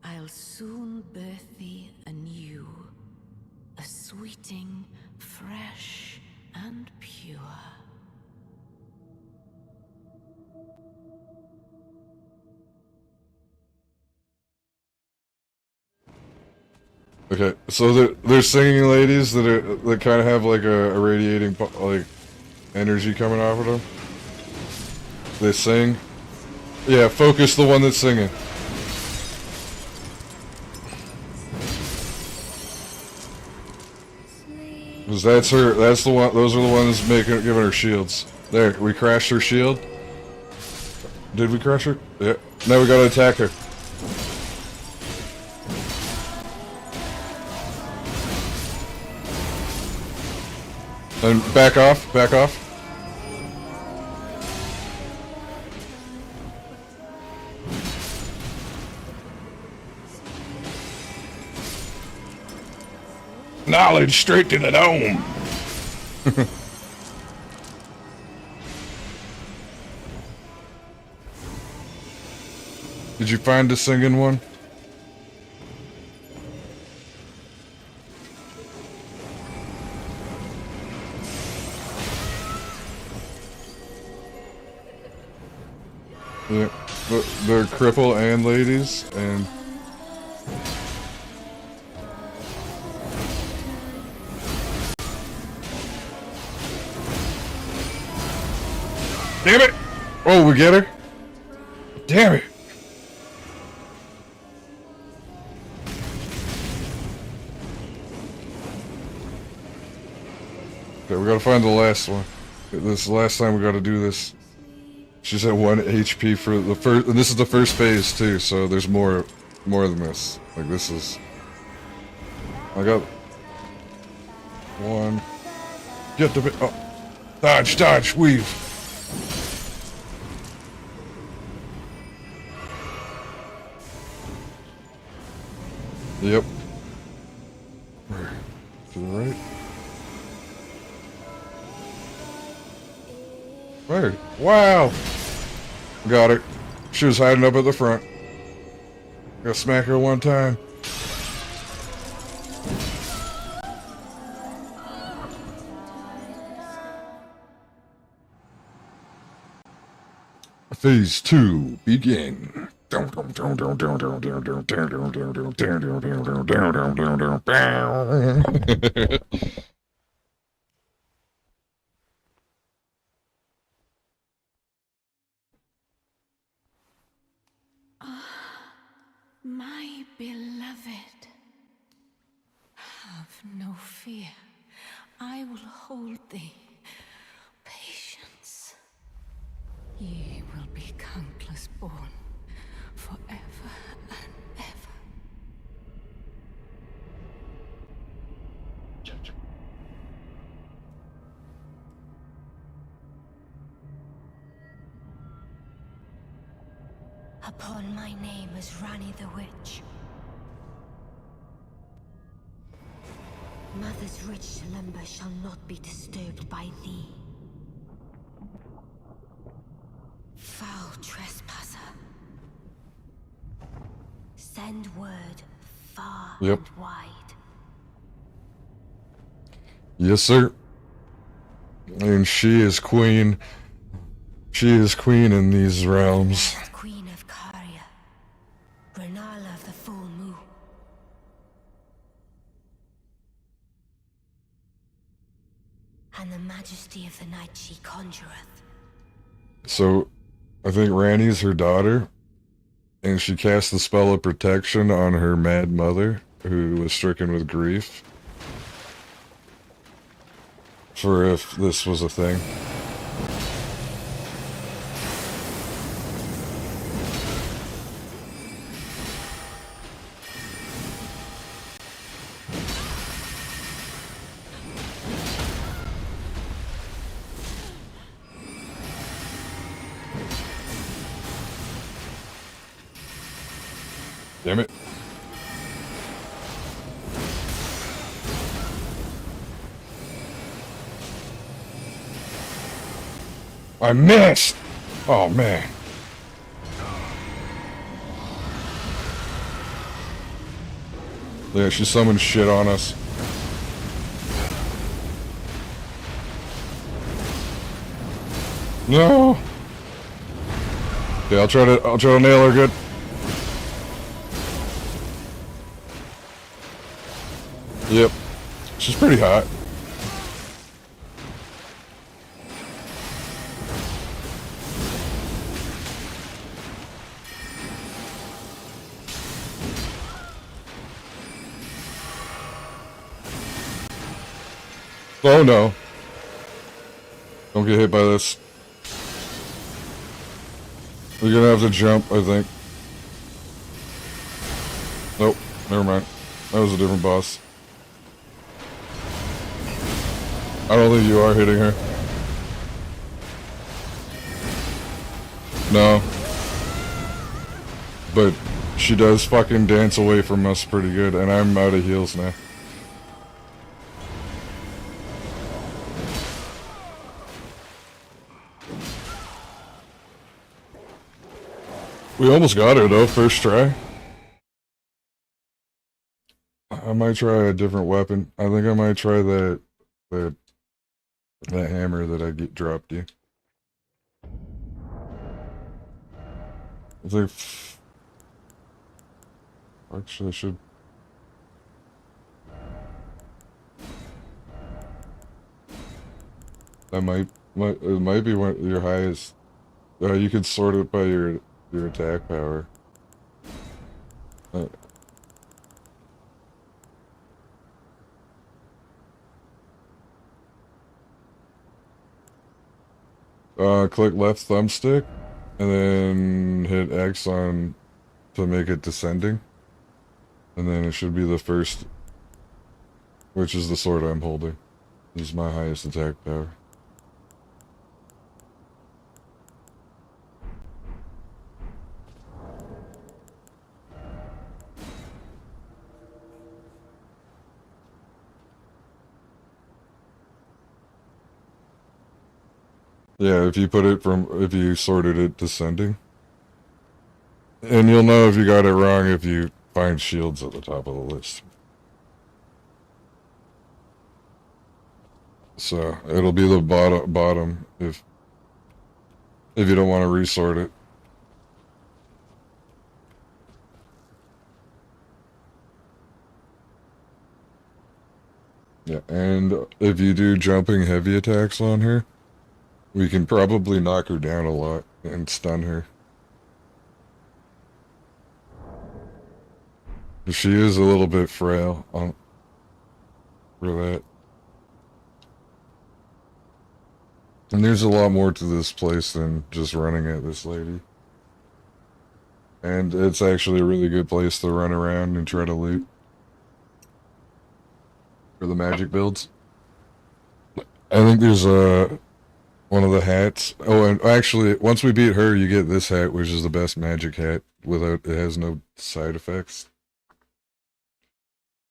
[SPEAKER 3] I'll soon birth thee anew, a sweeting, fresh and pure.
[SPEAKER 1] Okay, so they're singing ladies that kind of have like a radiating like energy coming off of them. They sing. Yeah, focus the one that's singing. Cause that's her. That's the one. Those are the ones giving her shields. There, we crashed her shield. Did we crash her? Yeah. Now we gotta attack her. And back off, back off. Knowledge straight to the dome. Did you find the singing one? Yeah, they're cripple and ladies, and damn it! Oh, we get her. Damn it! Okay, we gotta find the last one. This is the last time we gotta do this. She's at 1 HP for the first, and this is the first phase too, so there's more than this. Like this is. I got one. Get the oh, dodge, weave. Yep. To the right. Right. Wow. Got her. She was hiding up at the front. Gotta smack her one time. Phase 2 begin.
[SPEAKER 3] My beloved, have no fear. I will hold thee. Patience. Ye will be countless born, forever and ever.
[SPEAKER 4] Upon my name as Rani the Witch, Mother's rich slumber shall not be disturbed by thee. Foul trespasser. Send word far
[SPEAKER 1] Yep.
[SPEAKER 4] and wide.
[SPEAKER 1] Yes, sir. And she is queen. She is queen in these realms.
[SPEAKER 4] Last queen of Caria, Renala of the full moon. And the majesty of the night she conjureth.
[SPEAKER 1] So, I think Ranni's her daughter, and she cast the spell of protection on her mad mother, who was stricken with grief. For if this was a thing. Damn it. I missed! Oh, man. Yeah, she summoned shit on us. No! Okay, I'll try to nail her good. Yep. She's pretty hot. Oh no. Don't get hit by this. We're gonna have to jump, I think. Nope, never mind. That was a different boss. I don't think you are hitting her. No. But she does fucking dance away from us pretty good, and I'm out of heals now. We almost got her though, first try. I might try a different weapon. I think I might try that hammer that I dropped you. I think. Actually, I should. That it might be one your highest. You can sort it by your attack power. Click left thumbstick, and then hit X on to make it descending, and then it should be the first, which is the sword I'm holding. This is my highest attack power. Yeah, if you sorted it descending. And you'll know if you got it wrong if you find shields at the top of the list. So, it'll be the bottom if you don't want to resort it. Yeah, and if you do jumping heavy attacks on her, we can probably knock her down a lot and stun her. She is a little bit frail for that. And there's a lot more to this place than just running at this lady. And it's actually a really good place to run around and try to loot. For the magic builds. I think there's one of the hats. Oh, and actually, once we beat her, you get this hat, which is the best magic hat. It has no side effects.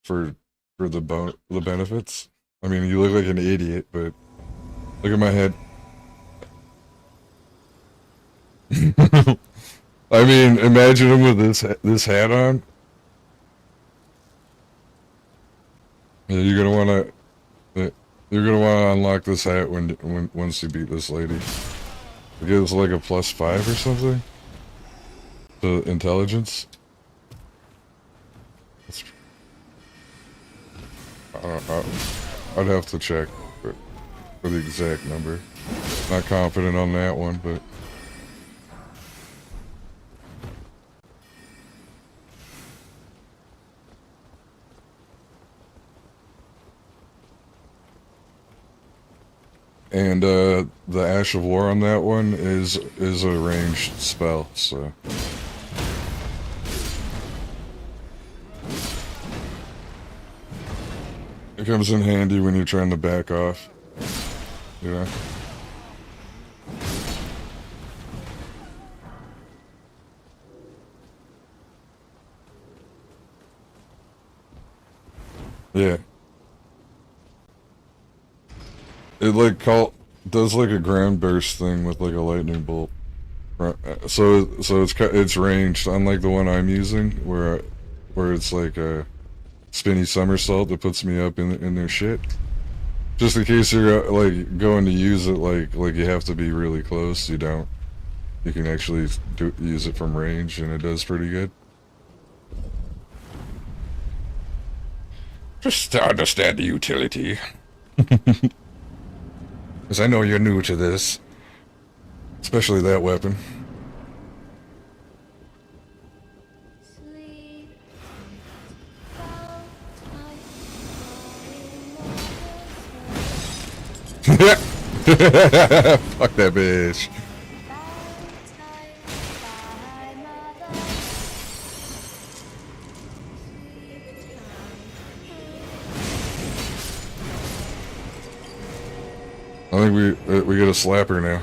[SPEAKER 1] For for the benefits. I mean, you look like an idiot, but look at my head. I mean, imagine him with this hat on. Yeah, you're gonna wanna unlock this hat once you beat this lady. It gives like a +5 or something to intelligence. I'd have to check for the exact number. Not confident on that one, but. And the Ash of War on that one is a ranged spell, so. It comes in handy when you're trying to back off, you know? Yeah. It like does like a ground burst thing with like a lightning bolt. So it's ranged, unlike the one I'm using, where it's like a spinny somersault that puts me up in their shit. Just in case you're like going to use it, like you have to be really close. You don't. You can actually use it from range, and it does pretty good. Just to understand the utility. Because I know you're new to this. Especially that weapon. Fuck that bitch. I think we get a slapper now.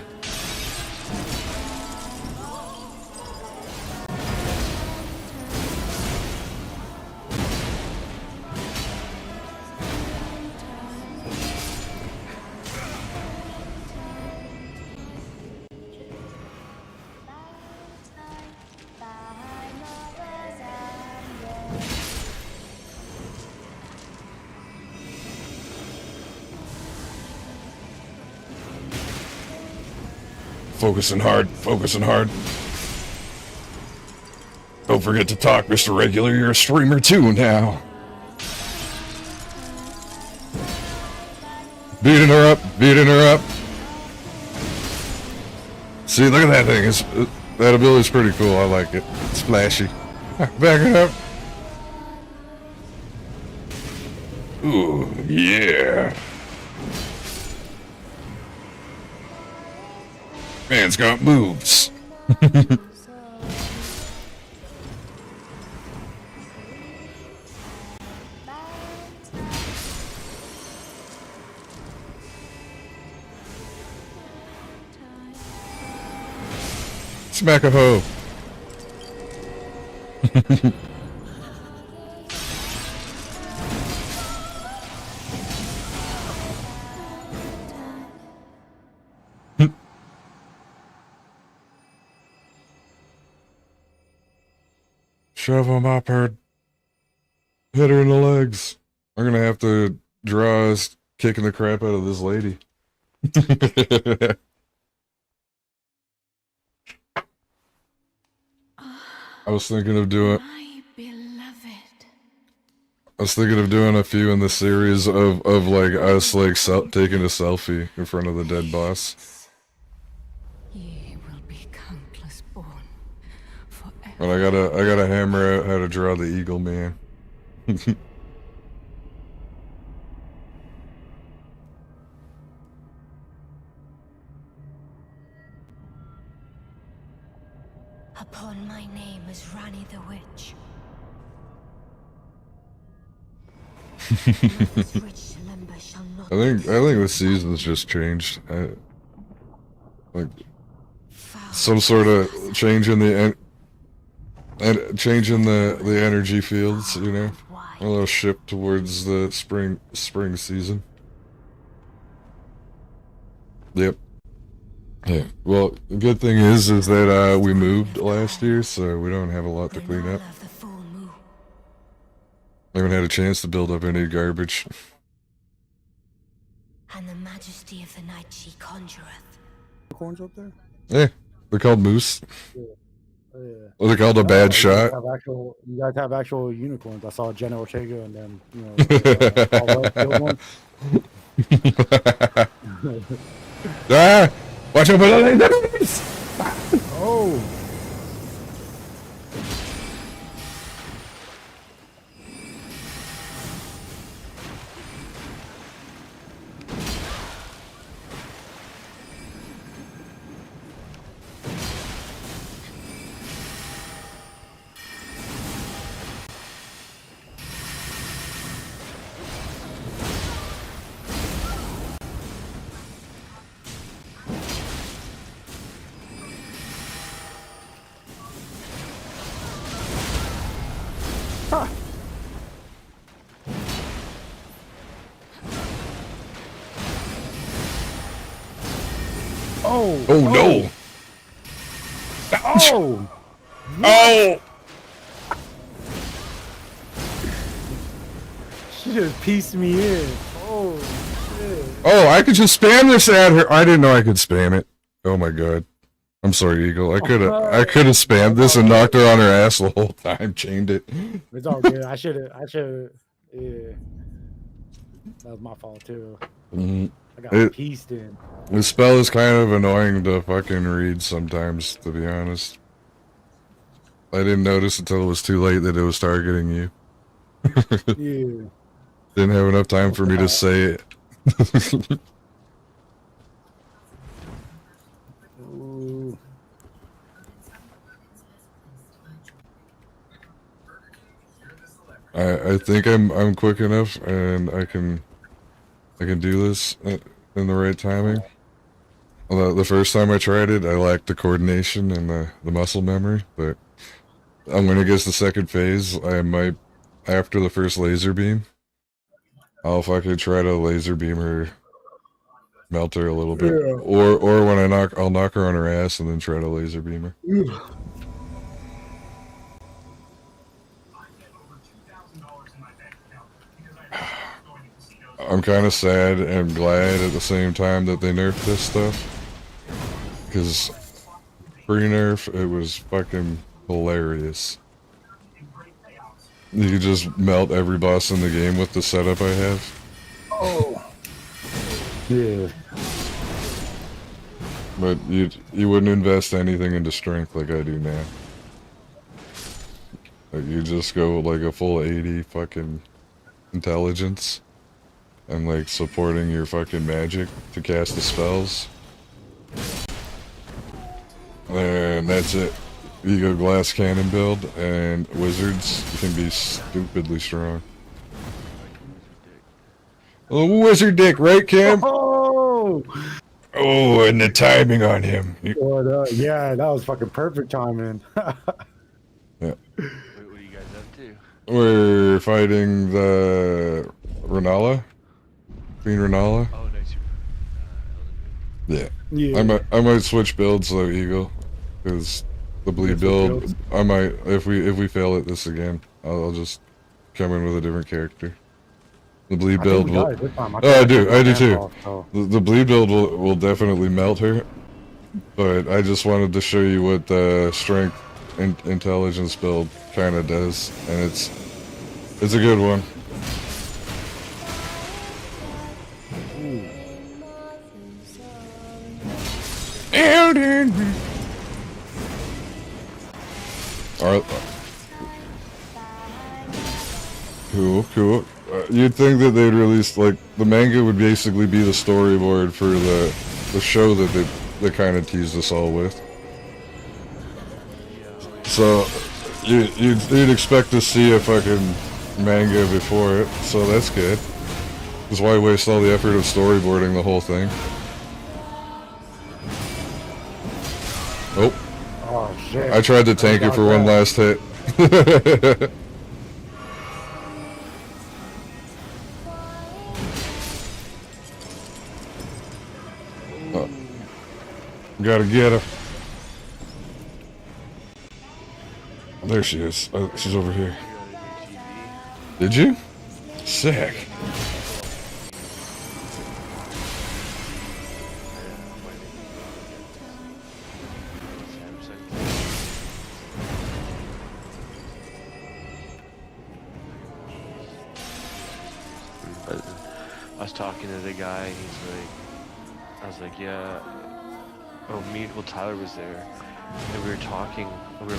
[SPEAKER 1] Focusing hard, focusing hard. Don't forget to talk, Mr. Regular. You're a streamer too now. Beating her up, beating her up. See, look at that thing. That ability's pretty cool. I like it. It's flashy. Back it up. Ooh, yeah. Man's got moves. Smack a hoe. Shove him up her. Hit her in the legs. I'm gonna have to draw us kicking the crap out of this lady. I was thinking of doing.
[SPEAKER 3] My beloved.
[SPEAKER 1] I was thinking of doing a few in the series of like us like taking a selfie in front of the dead boss.
[SPEAKER 3] Ye will be countless born forever.
[SPEAKER 1] But I gotta hammer out how to draw the eagle man.
[SPEAKER 4] Upon my name as Rani the Witch. Mother's rich slumber shall not
[SPEAKER 1] I think the season's just changed. Like some sort of change in the And changing the energy fields, you know,
[SPEAKER 4] Why?
[SPEAKER 1] a little shift towards the spring season. Yep. Yeah. Well, the good thing is that we moved last year, so we don't have a lot to clean up.
[SPEAKER 4] Renala of the full moon.
[SPEAKER 1] I haven't had a chance to build up any garbage.
[SPEAKER 4] And the majesty of the night she conjureth.
[SPEAKER 2] Unicorns up there?
[SPEAKER 1] Yeah, they're called moose.
[SPEAKER 2] Yeah.
[SPEAKER 1] Or they're called a bad shot.
[SPEAKER 2] You guys have actual unicorns. I saw Jenna Ortega and then, you know, all West killed one.
[SPEAKER 1] Ah! Watch out for the lasers!
[SPEAKER 2] Oh! Ha! Oh!
[SPEAKER 1] Oh no!
[SPEAKER 2] Oh!
[SPEAKER 1] Oh!
[SPEAKER 2] She just pieced me in. Oh, shit.
[SPEAKER 1] Oh, I could just spam this at her. I didn't know I could spam it. Oh my god. I'm sorry, Eagle. I could have spammed this and knocked her on her ass the whole time, chained it.
[SPEAKER 2] It's all good. I should have, yeah. That was my fault, too.
[SPEAKER 1] Mhm.
[SPEAKER 2] I got
[SPEAKER 1] It-
[SPEAKER 2] pieced in.
[SPEAKER 1] The spell is kind of annoying to fucking read sometimes, to be honest. I didn't notice until it was too late that it was targeting you.
[SPEAKER 2] Yeah.
[SPEAKER 1] Didn't have enough time for me to say it.
[SPEAKER 2] Ooh.
[SPEAKER 1] I think I'm quick enough and I can do this in the right timing. Although the first time I tried it, I lacked the coordination and the muscle memory, but when it gets the second phase, I might, after the first laser beam, I'll fucking try to laser beam her, melt her a little bit.
[SPEAKER 2] Yeah.
[SPEAKER 1] Or when I'll knock her on her ass and then try to laser beam her. I'm kind of sad and glad at the same time that they nerfed this stuff. Because pre-nerf, it was fucking hilarious. You could just melt every boss in the game with the setup I have.
[SPEAKER 2] Oh. Yeah.
[SPEAKER 1] But you wouldn't invest anything into strength like I do now. Like you just go like a full 80 fucking intelligence. And like supporting your fucking magic to cast the spells. And that's it. You go glass cannon build, and wizards can be stupidly strong. Oh, wizard dick, right, Cam?
[SPEAKER 2] Oh!
[SPEAKER 1] Oh, and the timing on him.
[SPEAKER 2] Yeah, that was fucking perfect timing.
[SPEAKER 1] Yeah.
[SPEAKER 5] What are you guys up to?
[SPEAKER 1] We're fighting the Renala. Queen Renala.
[SPEAKER 5] Oh, nice.
[SPEAKER 1] Yeah.
[SPEAKER 2] Yeah.
[SPEAKER 1] I might switch builds though, Eagle, because the bleed build.
[SPEAKER 2] builds?
[SPEAKER 1] I might if we fail at this again, I'll just come in with a different character. The bleed
[SPEAKER 2] I think
[SPEAKER 1] build
[SPEAKER 2] we
[SPEAKER 1] will.
[SPEAKER 2] got it this time.
[SPEAKER 1] Oh, I do too.
[SPEAKER 2] Off, so.
[SPEAKER 1] The bleed build will definitely melt her, but I just wanted to show you what the strength and intelligence build kind of does, and it's a good one. Alright. Cool. You'd think that they'd release, like, the manga would basically be the storyboard for the show that they kind of teased us all with. So, you'd expect to see a fucking manga before it, so that's good. Because why waste all the effort of storyboarding the whole thing? Oh.
[SPEAKER 2] Oh, Oh shit!
[SPEAKER 1] I tried to tank it for one last hit. Oh, gotta get her. There she is. She's over here. Did you? Sick.
[SPEAKER 5] But I was talking to the guy, he's like, I was like, yeah. Oh, Tyler was there, and we were talking, we were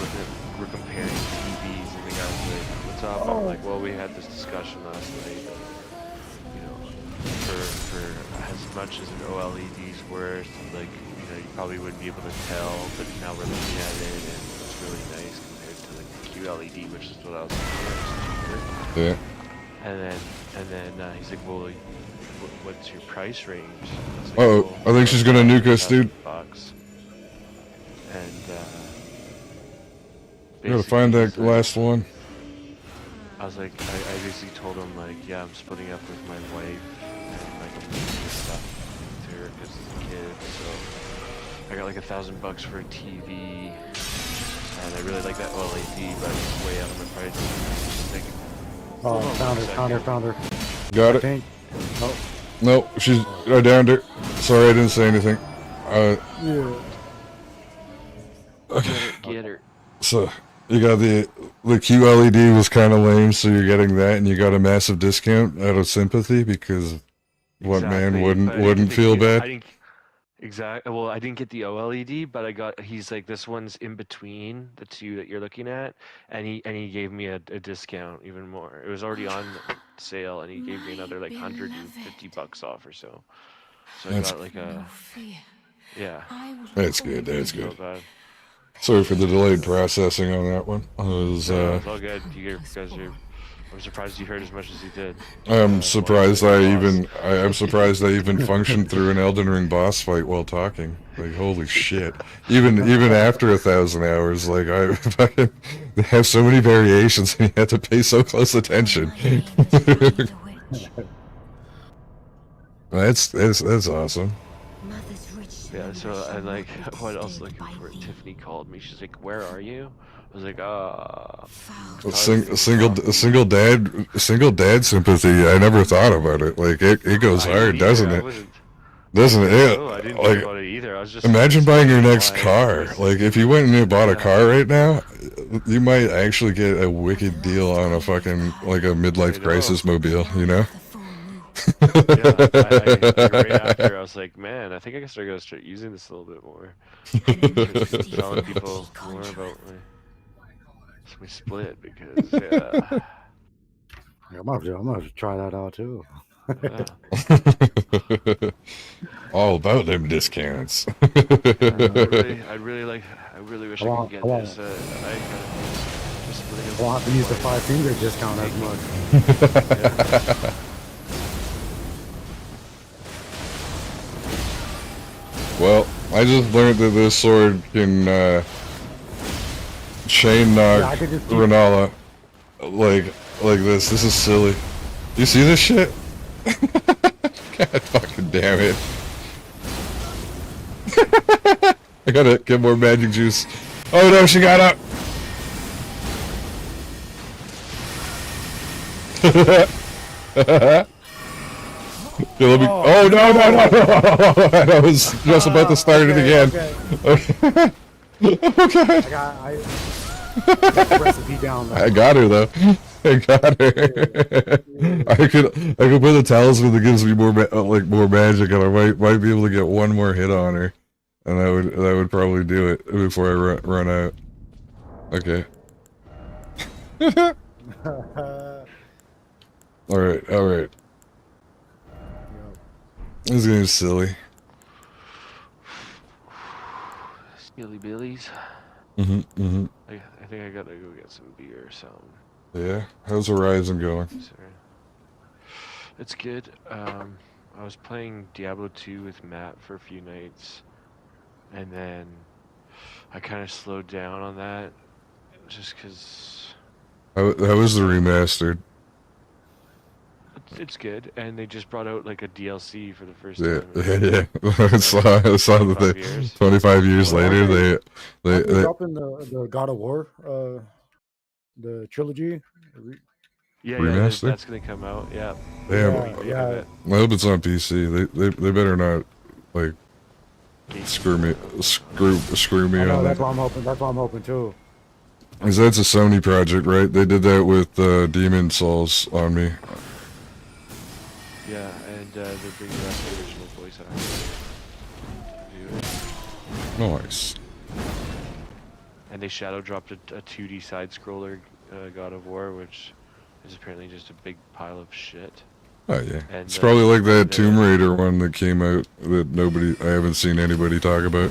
[SPEAKER 5] comparing TVs, and the guy was like, what's up? I'm like, well, we had this discussion last night, you know, for as much as an OLED's worth, like, you know, you probably wouldn't be able to tell, but now we're looking at it, and it's really nice compared to like the QLED, which is what I was looking at, it's cheaper.
[SPEAKER 1] Yeah.
[SPEAKER 5] And then he's like, well, what's your price range?
[SPEAKER 1] Uh oh, I think she's gonna nuke us, dude.
[SPEAKER 5] Bucks. And
[SPEAKER 1] We gotta find that last one.
[SPEAKER 5] I was like, I basically told him like, yeah, I'm splitting up with my wife, and like I'm leaving this stuff to her because she's a kid. So I got like $1,000 for a TV, and I really like that OLED, but it's way out of my price. She's like,
[SPEAKER 2] oh, found her.
[SPEAKER 1] Got it.
[SPEAKER 2] Nope.
[SPEAKER 1] Nope, I downed her. Sorry, I didn't say anything.
[SPEAKER 2] Yeah.
[SPEAKER 1] Okay.
[SPEAKER 5] Get her.
[SPEAKER 1] So you got the QLED was kind of lame, so you're getting that, and you got a massive discount out of sympathy because what man wouldn't feel bad?
[SPEAKER 5] Exactly. Well, I didn't get the OLED, but he's like, this one's in between the two that you're looking at, and he gave me a discount even more. It was already on sale, and he gave me another like $150 off or so. So I got like a, yeah.
[SPEAKER 1] That's good. That's good. Sorry for the delayed processing on that one.
[SPEAKER 5] It's all good. I'm surprised you heard as much as you did.
[SPEAKER 1] I'm surprised I'm surprised I even functioned through an Elden Ring boss fight while talking. Like, holy shit. Even after 1,000 hours, like, I fucking have so many variations and you have to pay so close attention. That's awesome.
[SPEAKER 5] Yeah, so I like, what else looking for? Tiffany called me. She's like, where are you? I was like,
[SPEAKER 1] single dad sympathy. I never thought about it. Like it goes hard, doesn't it? Doesn't it?
[SPEAKER 5] I didn't
[SPEAKER 1] like,
[SPEAKER 5] think about it either. I was just
[SPEAKER 1] imagine buying your next car. Like if you went and you bought a car right now, you might actually get a wicked deal on a fucking like a midlife crisis mobile. You know?
[SPEAKER 5] Right after I was like, man, I think I gotta start using this a little bit more. Telling people more about my split because yeah.
[SPEAKER 2] I'm gonna have to try that out too.
[SPEAKER 1] All about them discounts.
[SPEAKER 5] I really wish I could get this.
[SPEAKER 2] I won't have to use the 5-finger discount as much.
[SPEAKER 1] Well, I just learned that this sword can chain knock Renala like this. This is silly. You see this shit? God fucking damn it. I gotta get more magic juice. Oh no, she got up! Yeah, let me, oh no! I was just about to start it again. Okay. Okay.
[SPEAKER 2] I got the recipe down there.
[SPEAKER 1] I got her though. I got her. I could put the talisman that gives me more more magic, and I might be able to get one more hit on her, and that would probably do it before I run out. Okay. All right. This game's silly.
[SPEAKER 5] Silly Billies. I think I gotta go get some beer or something.
[SPEAKER 1] Yeah? How's Horizon going?
[SPEAKER 5] Sorry. It's good. I was playing Diablo 2 with Matt for a few nights, and then I kind of slowed down on that, just because
[SPEAKER 1] How was the remastered?
[SPEAKER 5] it's good, and they just brought out like a DLC for the first
[SPEAKER 1] Yeah,
[SPEAKER 5] time.
[SPEAKER 1] yeah. I saw that
[SPEAKER 5] 25
[SPEAKER 1] they
[SPEAKER 5] years.
[SPEAKER 1] 25 years
[SPEAKER 2] Well,
[SPEAKER 1] later
[SPEAKER 2] aren't they
[SPEAKER 1] they
[SPEAKER 2] dropping the God of War, the trilogy?
[SPEAKER 5] Yeah,
[SPEAKER 1] remaster.
[SPEAKER 5] that's gonna come out. Yeah, there's a
[SPEAKER 1] Damn.
[SPEAKER 2] Yeah,
[SPEAKER 5] remake of
[SPEAKER 2] yeah.
[SPEAKER 5] it.
[SPEAKER 1] I hope it's on PC. They better not like
[SPEAKER 5] Gatekeep
[SPEAKER 1] screw me
[SPEAKER 5] it.
[SPEAKER 1] screw me
[SPEAKER 2] I know
[SPEAKER 1] on
[SPEAKER 2] that's
[SPEAKER 1] that.
[SPEAKER 2] what I'm hoping. That's what I'm hoping too.
[SPEAKER 1] Cause that's a Sony project, right? They did that with Demon Souls on me.
[SPEAKER 5] Yeah, and they're bringing back the original voice actor to do it.
[SPEAKER 1] Nice.
[SPEAKER 5] And they shadow dropped a 2D side scroller God of War, which is apparently just a big pile of shit.
[SPEAKER 1] Oh yeah.
[SPEAKER 5] And,
[SPEAKER 1] It's probably like that
[SPEAKER 5] and,
[SPEAKER 1] Tomb Raider one that came out that I haven't seen anybody talk about.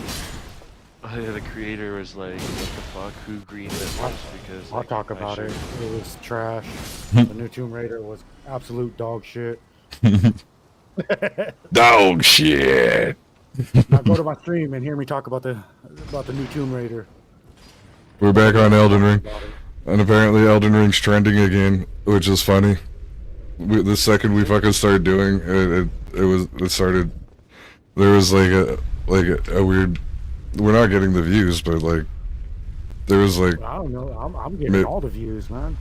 [SPEAKER 5] The creator was like, "What the fuck? Who greenlit this?" Because
[SPEAKER 2] I'll
[SPEAKER 5] like,
[SPEAKER 2] talk
[SPEAKER 5] I
[SPEAKER 2] about it.
[SPEAKER 5] should-
[SPEAKER 2] It was trash. The new Tomb Raider was absolute dog shit.
[SPEAKER 1] Dog shit.
[SPEAKER 2] Now go to my stream and hear me talk about the new Tomb Raider.
[SPEAKER 1] We're back on Elden Ring,
[SPEAKER 2] About it.
[SPEAKER 1] and apparently Elden Ring's trending again, which is funny. The second we fucking started doing it, it started. There was like a weird. We're not getting the views, but like there was like,
[SPEAKER 2] I don't know. I'm getting all the views, man.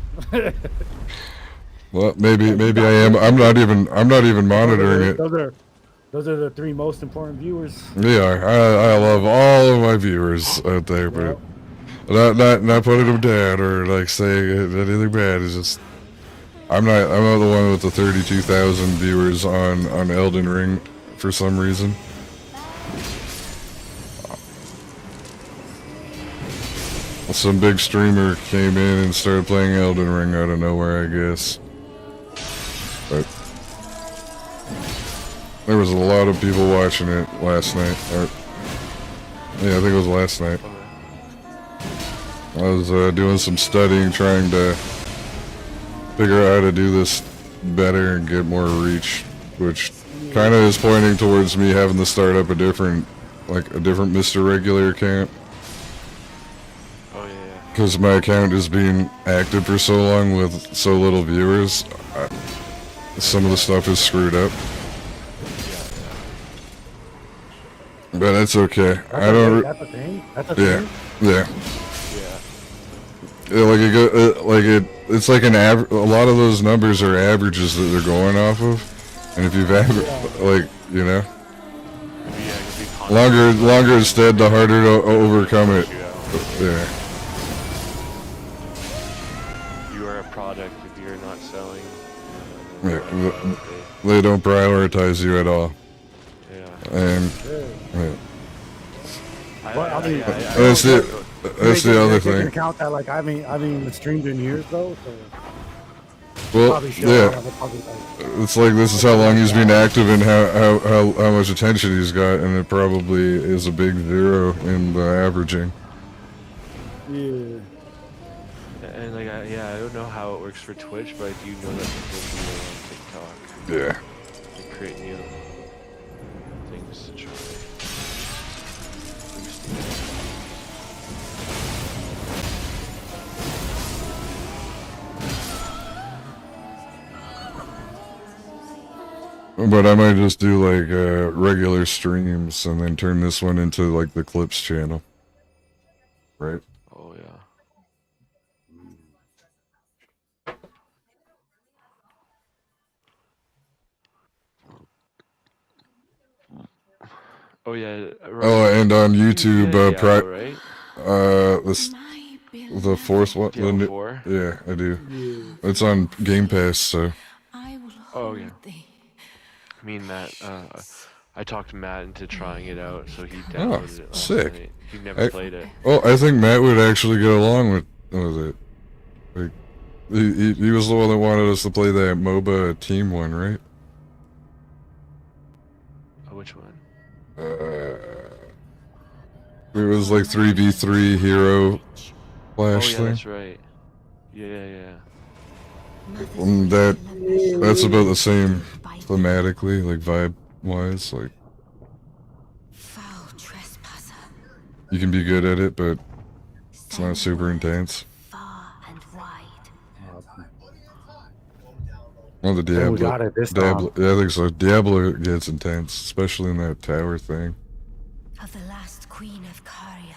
[SPEAKER 1] well, maybe I am. I'm not even monitoring it.
[SPEAKER 2] Those are the 3 most important viewers.
[SPEAKER 1] Yeah, I love all of my viewers out there, but not putting them down or like saying anything bad. It's just I'm not the one with the 32,000 viewers on Elden Ring for some reason. Some big streamer came in and started playing Elden Ring out of nowhere, I guess. But there was a lot of people watching it last night. Yeah, I think it was last night. I was doing some studying, trying to figure out how to do this better and get more reach, which kind of is pointing towards me having to start up a different Mr. Regular account.
[SPEAKER 5] Oh yeah.
[SPEAKER 1] Because my account is being active for so long with so little viewers, some of the stuff is screwed up. But that's okay. I don't.
[SPEAKER 2] That's a thing. That's a
[SPEAKER 1] Yeah,
[SPEAKER 2] thing.
[SPEAKER 1] yeah.
[SPEAKER 5] Yeah.
[SPEAKER 1] Like it's like a lot of those numbers are averages that they're going off of, and if you've like you know, longer instead, the harder to overcome it. Yeah.
[SPEAKER 5] You are a product if you're not selling.
[SPEAKER 1] Yeah. They don't prioritize you at all,
[SPEAKER 5] Yeah.
[SPEAKER 1] and yeah.
[SPEAKER 2] Well, I mean,
[SPEAKER 1] That's the other
[SPEAKER 2] Taking
[SPEAKER 1] thing.
[SPEAKER 2] account that like I haven't even streamed in years though, so
[SPEAKER 1] Well,
[SPEAKER 2] probably should.
[SPEAKER 1] yeah.
[SPEAKER 2] Probably like,
[SPEAKER 1] It's like this is how long he's been active and how much attention he's got, and it probably is a big 0 in the averaging.
[SPEAKER 2] yeah.
[SPEAKER 5] And like, I don't know how it works for Twitch, but I do know that people do it on TikTok.
[SPEAKER 1] Yeah.
[SPEAKER 5] They create new things to try.
[SPEAKER 1] But I might just do like regular streams and then turn this one into like the clips channel. Right?
[SPEAKER 5] Oh yeah. Oh yeah. Right.
[SPEAKER 1] Oh, and on YouTube,
[SPEAKER 5] right?
[SPEAKER 1] the fourth one.
[SPEAKER 5] Diablo 4?
[SPEAKER 1] Yeah, I do. It's on Game Pass, so.
[SPEAKER 3] I will
[SPEAKER 5] Oh,
[SPEAKER 3] hold
[SPEAKER 5] yeah.
[SPEAKER 3] thee.
[SPEAKER 5] Me and Matt, I talked Matt into trying it out, so he downloaded it last
[SPEAKER 1] sick.
[SPEAKER 5] night. He never played it.
[SPEAKER 1] Well, I think Matt would actually get along with it. Like, he was the one that wanted us to play that MOBA team one, right?
[SPEAKER 5] Oh, which one?
[SPEAKER 1] It was like 3v3 hero flash
[SPEAKER 5] Oh yeah,
[SPEAKER 1] thing.
[SPEAKER 5] that's right. Yeah.
[SPEAKER 1] That's about the same thematically, like vibe wise. Like
[SPEAKER 4] Foul trespasser.
[SPEAKER 1] You can be good at it, but it's not super intense.
[SPEAKER 4] Far and wide.
[SPEAKER 1] Well, the
[SPEAKER 2] Hey,
[SPEAKER 1] Diablo.
[SPEAKER 2] we got it this
[SPEAKER 1] Diablo,
[SPEAKER 2] time.
[SPEAKER 1] yeah, I think so. Diablo gets intense, especially in that tower thing.
[SPEAKER 4] Of the last queen of Caria.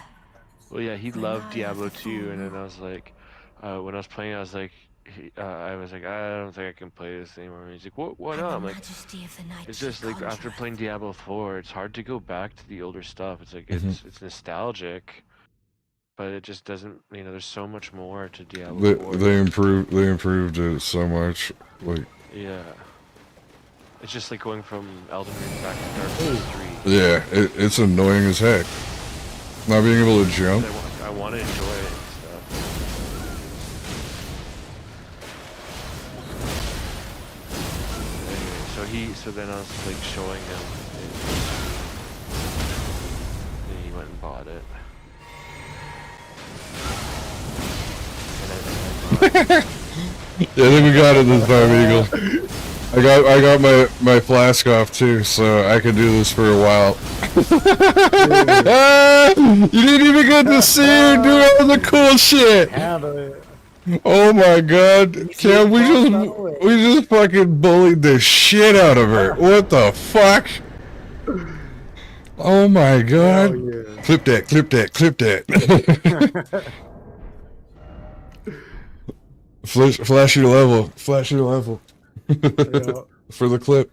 [SPEAKER 5] Well, yeah, he loved
[SPEAKER 4] Renala
[SPEAKER 5] Diablo
[SPEAKER 4] the
[SPEAKER 5] 2, and then
[SPEAKER 4] full
[SPEAKER 5] I was like, when I was playing, I was like, I don't think I can play this anymore. And he's like, why
[SPEAKER 4] and
[SPEAKER 5] not?
[SPEAKER 4] the
[SPEAKER 5] I'm like,
[SPEAKER 4] majesty of the night
[SPEAKER 5] it's
[SPEAKER 4] she
[SPEAKER 5] just like after
[SPEAKER 4] conjureth.
[SPEAKER 5] playing Diablo 4, it's hard to go back to the older stuff. It's like
[SPEAKER 1] Mhm.
[SPEAKER 5] it's nostalgic, but it just doesn't. You know, there's so much more to Diablo
[SPEAKER 1] They
[SPEAKER 5] 4.
[SPEAKER 1] they improved it so much. Like,
[SPEAKER 5] Yeah, it's just like going from Elden Ring back to Dark Souls 3.
[SPEAKER 1] yeah, it's annoying as heck. Not being able to jump.
[SPEAKER 5] I want to enjoy it and stuff. Anyway, so then I was like showing him, and he went and bought it.
[SPEAKER 1] Yeah, I think we got it this time, Eagle. I got my flask off too, so I can do this for a while. You didn't even get to see her do all the cool shit.
[SPEAKER 2] Handle it.
[SPEAKER 1] Oh my god, Cam, we just fucking bullied the shit out of her. What the fuck? Oh my god.
[SPEAKER 2] Hell yeah.
[SPEAKER 1] Clip that, clip that, clip that. Flash your level. Flash your level. For the clip.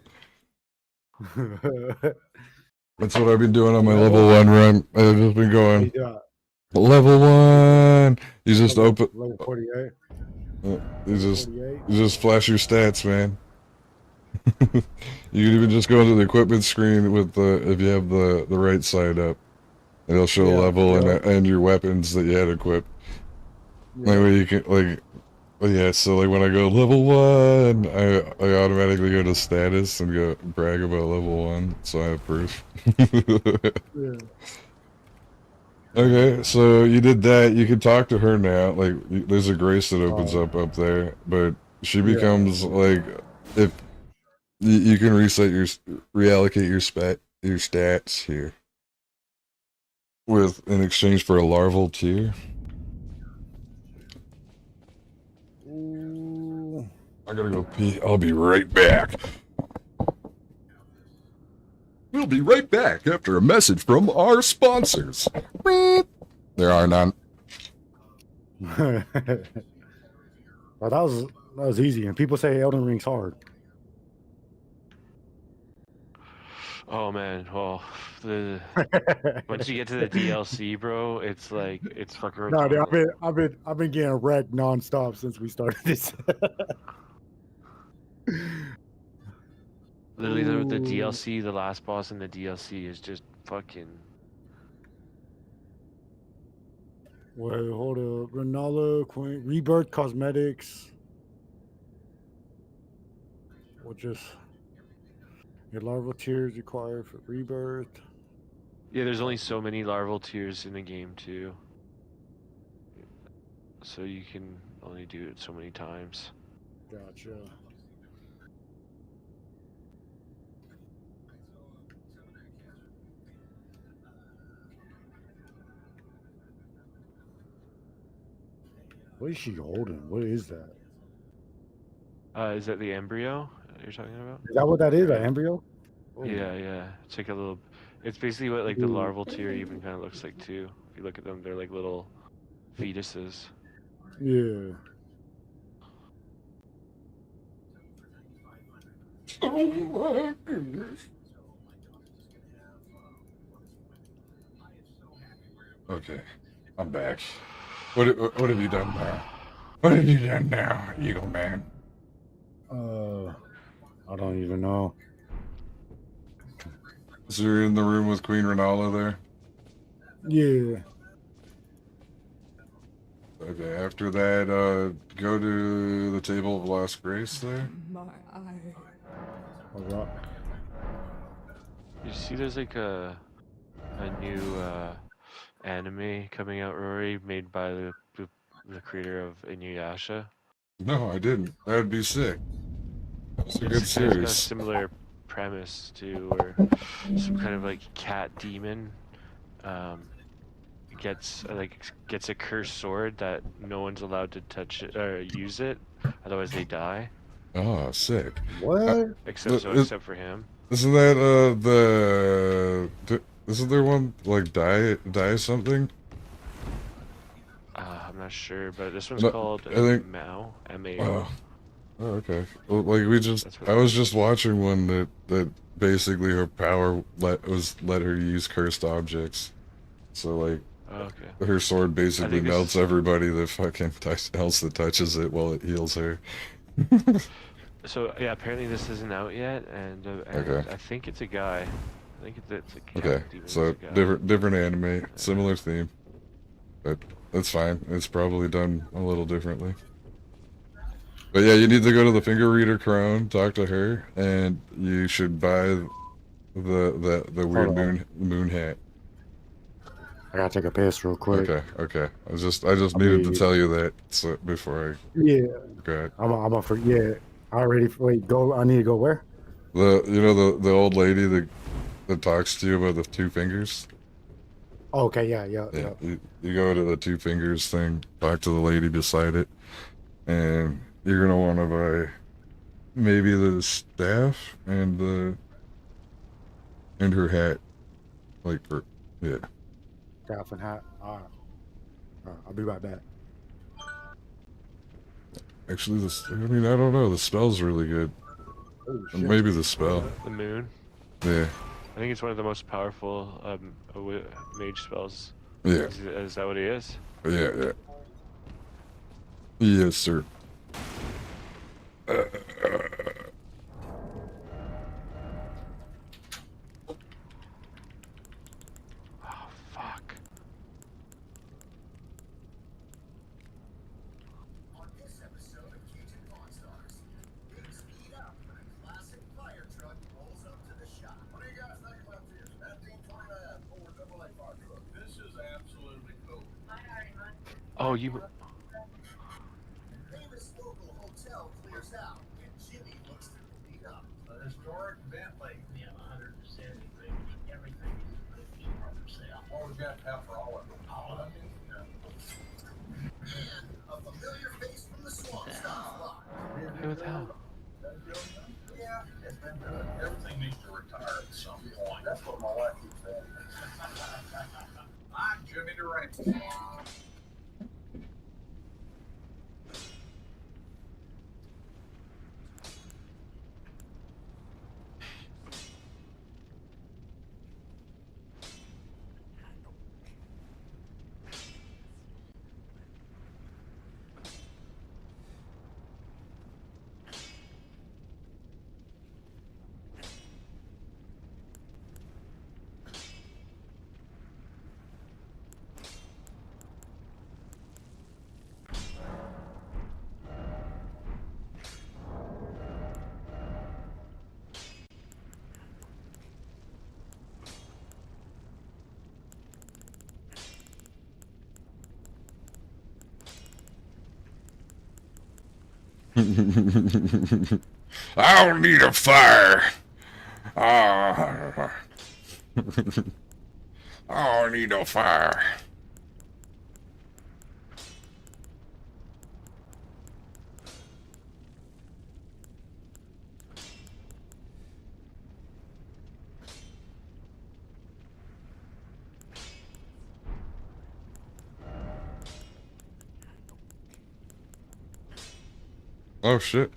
[SPEAKER 1] That's what I've been doing on my level 1 run. I've just been going, level 1. You just open.
[SPEAKER 2] Level 48.
[SPEAKER 1] You just flash your stats, man. You can even just go into the equipment screen with the, if you have the right side up. It'll show level and your weapons that you had equipped. That way you can, like, yeah, so like when I go level 1, I automatically go to status and go brag about level 1, so I have proof. Okay, so you did that. You can talk to her now. Like, there's a grace that opens up there, but she becomes like, if you can reallocate your stats here with in exchange for a larval tier. I gotta go pee. I'll be right back. We'll be right back after a message from our sponsors. There are none.
[SPEAKER 2] Well, that was easy, and people say Elden Ring's hard.
[SPEAKER 5] Oh man, well, once you get to the DLC, bro, it's like it's fucking.
[SPEAKER 2] No, dude, I've been getting wrecked nonstop since we started this.
[SPEAKER 5] Literally, the DLC, the last boss in the DLC is just fucking.
[SPEAKER 2] Wait, hold up. Renala, Queen, Rebirth Cosmetics. Or just your larval tiers required for Rebirth.
[SPEAKER 5] Yeah, there's only so many larval tiers in the game too, so you can only do it so many times.
[SPEAKER 2] Gotcha. What is she holding? What is that?
[SPEAKER 5] Is that the embryo you're talking about?
[SPEAKER 2] Is that what that is? An embryo? Oh.
[SPEAKER 5] Yeah. It's like a little. It's basically what like the larval tier even kind of looks like too. If you look at them, they're like little fetuses.
[SPEAKER 2] Yeah.
[SPEAKER 1] Oh my goodness. Okay, I'm back. What have you done now? What have you done now, Eagle Man?
[SPEAKER 2] I don't even know.
[SPEAKER 1] So you're in the room with Queen Renala there?
[SPEAKER 2] Yeah.
[SPEAKER 1] Okay, after that, go to the Table of Lost Grace there.
[SPEAKER 3] My eye.
[SPEAKER 2] Hold up.
[SPEAKER 5] You see, there's like a new anime coming out, Rory, made by the creator of Inuyasha.
[SPEAKER 1] No, I didn't. That would be sick. It's a good
[SPEAKER 5] It's kind of got a
[SPEAKER 1] series.
[SPEAKER 5] similar premise to, where some kind of like cat demon gets a cursed sword that no one's allowed to touch it or use it, otherwise they die.
[SPEAKER 1] Oh, sick.
[SPEAKER 2] What?
[SPEAKER 5] Except for him.
[SPEAKER 1] Isn't that isn't there one like die something?
[SPEAKER 5] I'm not sure, but this one's
[SPEAKER 1] No,
[SPEAKER 5] called
[SPEAKER 1] I think.
[SPEAKER 5] Mao, M-A-O.
[SPEAKER 1] Oh, oh, okay. Well, like
[SPEAKER 5] That's what
[SPEAKER 1] I
[SPEAKER 5] it
[SPEAKER 1] was
[SPEAKER 5] is.
[SPEAKER 1] just watching one that basically her power let her use cursed objects. So like
[SPEAKER 5] Okay.
[SPEAKER 1] her sword
[SPEAKER 5] I
[SPEAKER 1] basically
[SPEAKER 5] think this
[SPEAKER 1] melts
[SPEAKER 5] is
[SPEAKER 1] everybody that fucking else that touches it while it heals her.
[SPEAKER 5] so yeah. Apparently this isn't out yet,
[SPEAKER 1] Okay.
[SPEAKER 5] and I think it's a guy. I think it's a
[SPEAKER 1] Okay.
[SPEAKER 5] Captain Demon. It's
[SPEAKER 1] So
[SPEAKER 5] a guy.
[SPEAKER 1] different anime, similar theme, but that's fine. It's probably done a little differently. But yeah, you need to go to the finger reader crone, talk to her, and you should buy the weird
[SPEAKER 2] Hold on.
[SPEAKER 1] moon hat.
[SPEAKER 2] I gotta take a piss real quick.
[SPEAKER 1] Okay. I just
[SPEAKER 2] I'll
[SPEAKER 1] needed to
[SPEAKER 2] be.
[SPEAKER 1] tell you that so before
[SPEAKER 2] Yeah.
[SPEAKER 1] I forgot.
[SPEAKER 2] I'm a forget. I already. Wait. Go. I need to go where?
[SPEAKER 1] The old lady that talks to you about the two fingers.
[SPEAKER 2] Oh, okay. Yeah. Yeah.
[SPEAKER 1] Yeah,
[SPEAKER 2] Yeah.
[SPEAKER 1] you go to the two fingers thing, talk to the lady beside it, and you're gonna want to buy maybe the staff and her hat, like for yeah.
[SPEAKER 2] Staff and hat. All right. I'll be right back.
[SPEAKER 1] Actually, this I mean I don't know. The spell's really good.
[SPEAKER 2] Oh
[SPEAKER 1] Or
[SPEAKER 2] shit.
[SPEAKER 1] maybe the spell.
[SPEAKER 5] The moon.
[SPEAKER 1] Yeah,
[SPEAKER 5] I think it's one of the most powerful mage spells.
[SPEAKER 1] yeah,
[SPEAKER 5] Is that what it is?
[SPEAKER 1] yeah. Yes, sir.
[SPEAKER 5] Oh fuck.
[SPEAKER 6] On this episode of Cajun Monstars, things speed up when a classic fire truck rolls up to the shop. What do you guys think about this? 1929 Ford AA fire truck. This is absolutely cool.
[SPEAKER 5] Oh, you.
[SPEAKER 6] Famous local hotel clears out, and Jimmy looks to clean up. A historic Bentley. Yeah, 100% everything is for sale. What would you have to have for all of it? All of it? And a familiar face from the swamp stops by.
[SPEAKER 5] Who the hell?
[SPEAKER 6] Yeah, it's been good. Everything needs to retire at some point. That's what my wife keeps saying. I'm Jimmy Durant.
[SPEAKER 1] I don't need a fire. Ah. I don't need no fire. Oh shit.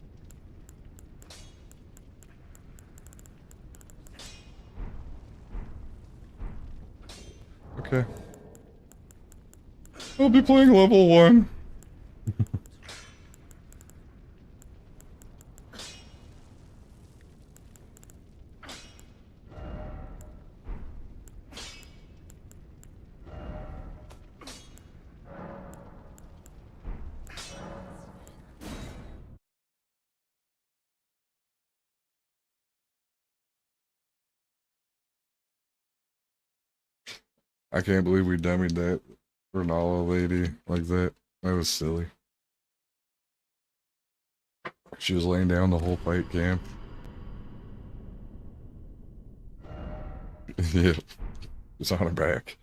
[SPEAKER 1] Okay. I'll be playing level 1. I can't believe we dummied that Renala lady like that. That was silly. She was laying down the whole fight, Cam. Yeah, it's on her back.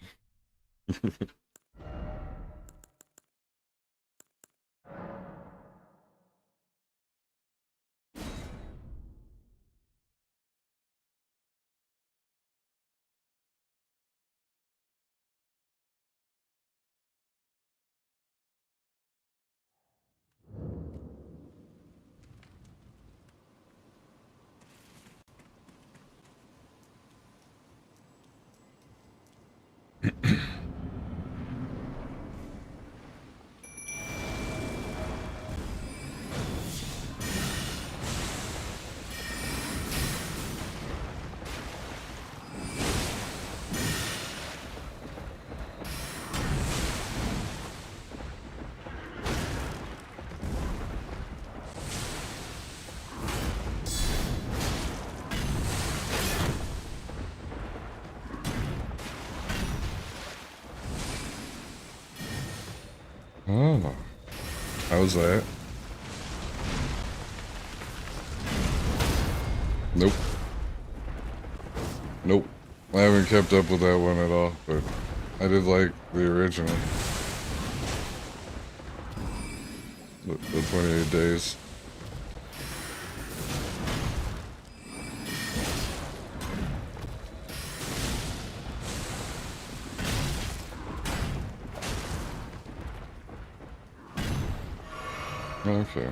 [SPEAKER 1] Oh. How's that? Nope. Nope. I haven't kept up with that one at all, but I did like the original. The 28 days. Okay.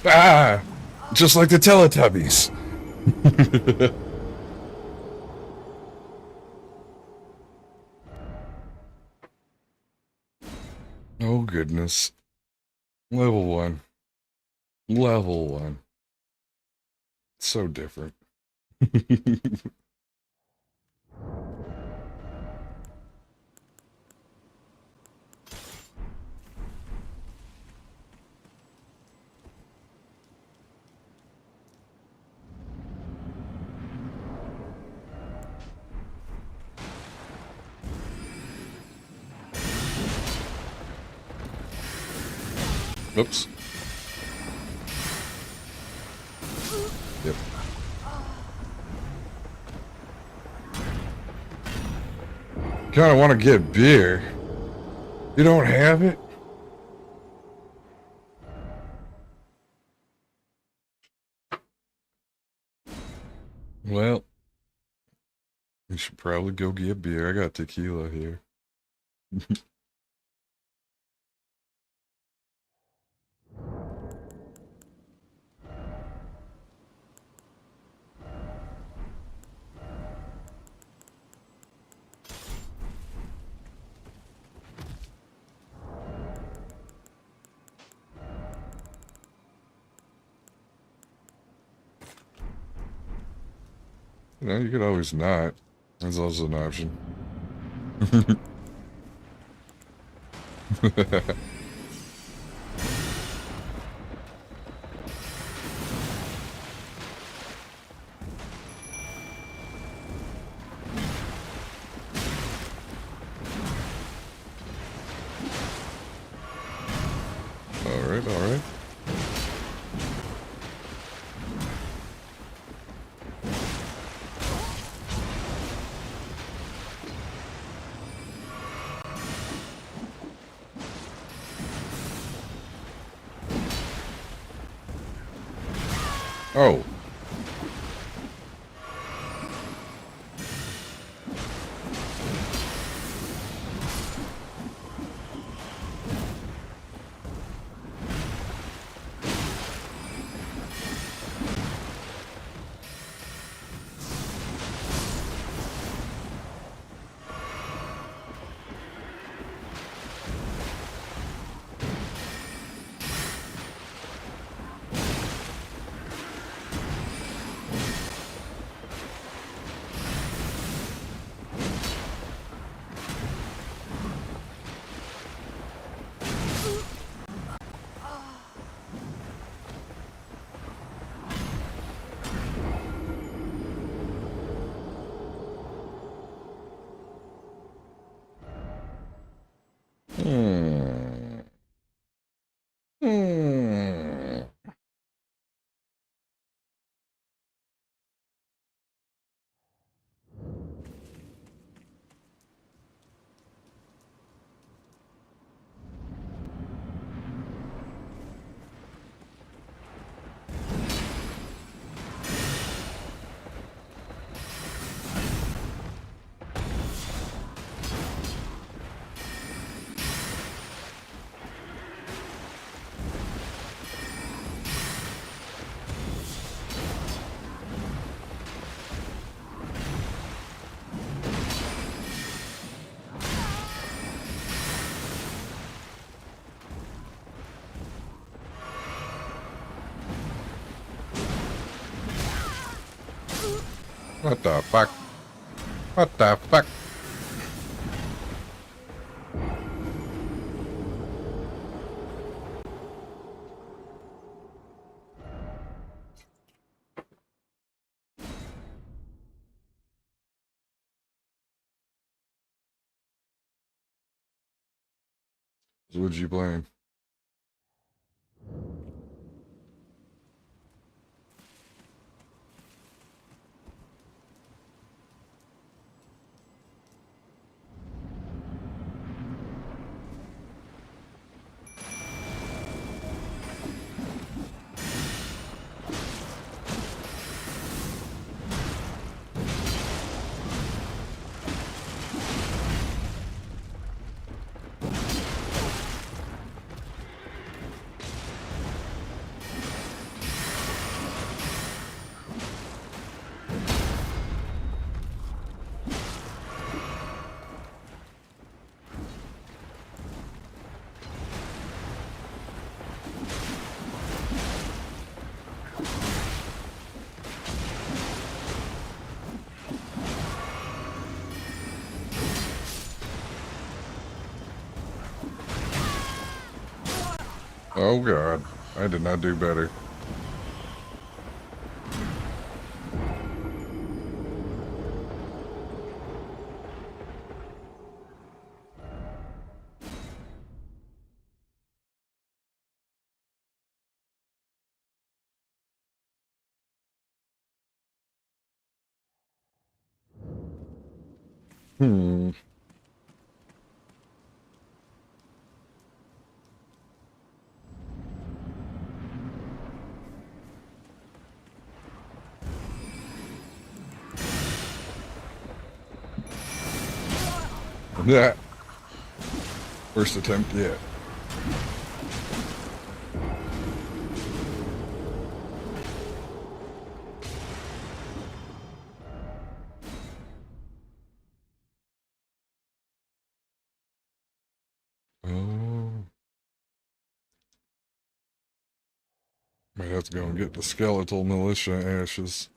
[SPEAKER 1] Ah! Just like the Teletubbies. Oh goodness. Level 1. Level 1. So different. Oops. Yep. Kinda wanna get beer. You don't have it? Well, we should probably go get beer. I got tequila here. You know, you could always not. That's also an option. Alright, alright. Oh. What the fuck? What the fuck? What'd you playing? Oh god, I did not do better. Hmm. Yeah. First attempt yet. Oh. Might have to go and get the skeletal militia ashes.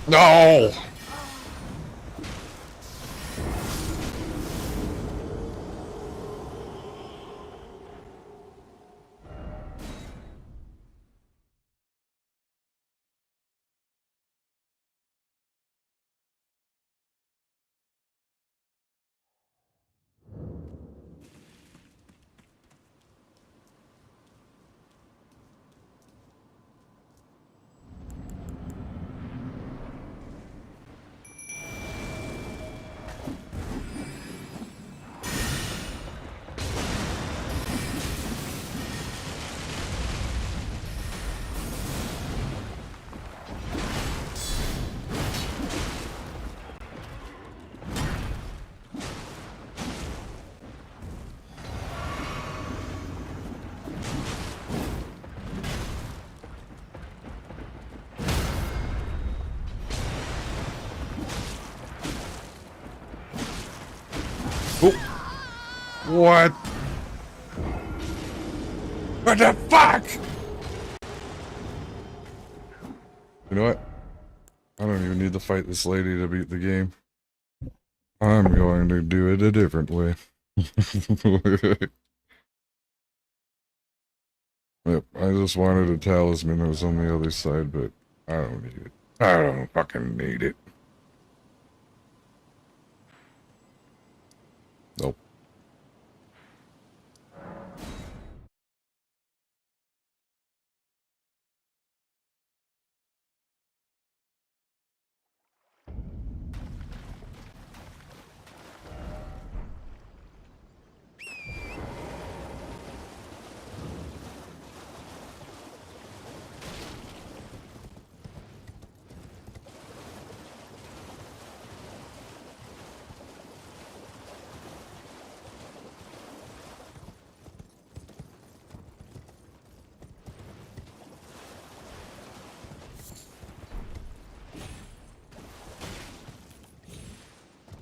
[SPEAKER 1] No! Oh. What? What the fuck? You know what? I don't even need to fight this lady to beat the game. I'm going to do it a different way. Yep, I just wanted a talisman that was on the other side, but I don't need it. I don't fucking need it. Nope.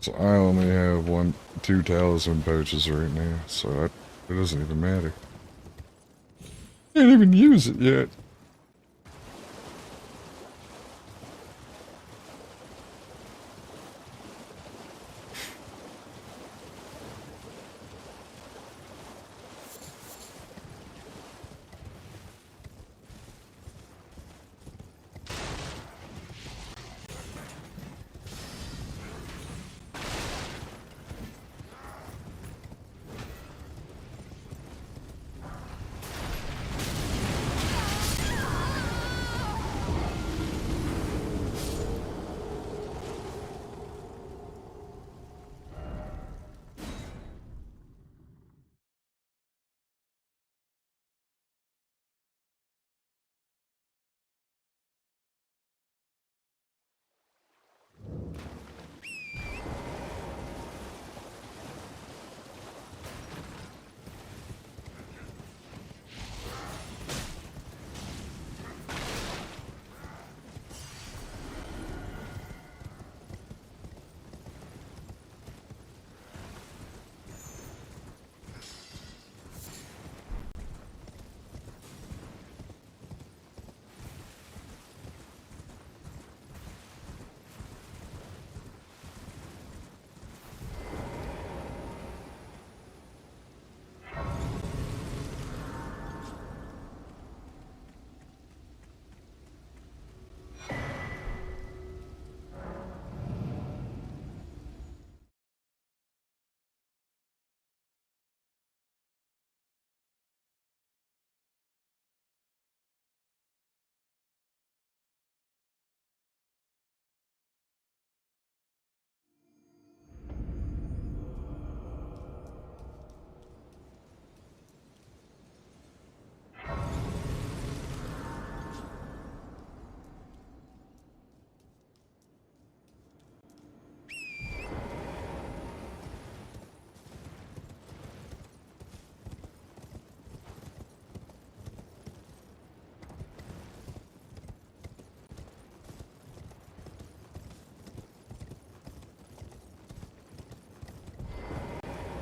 [SPEAKER 1] So I only have two talisman pouches right now, so it doesn't even matter. Can't even use it yet.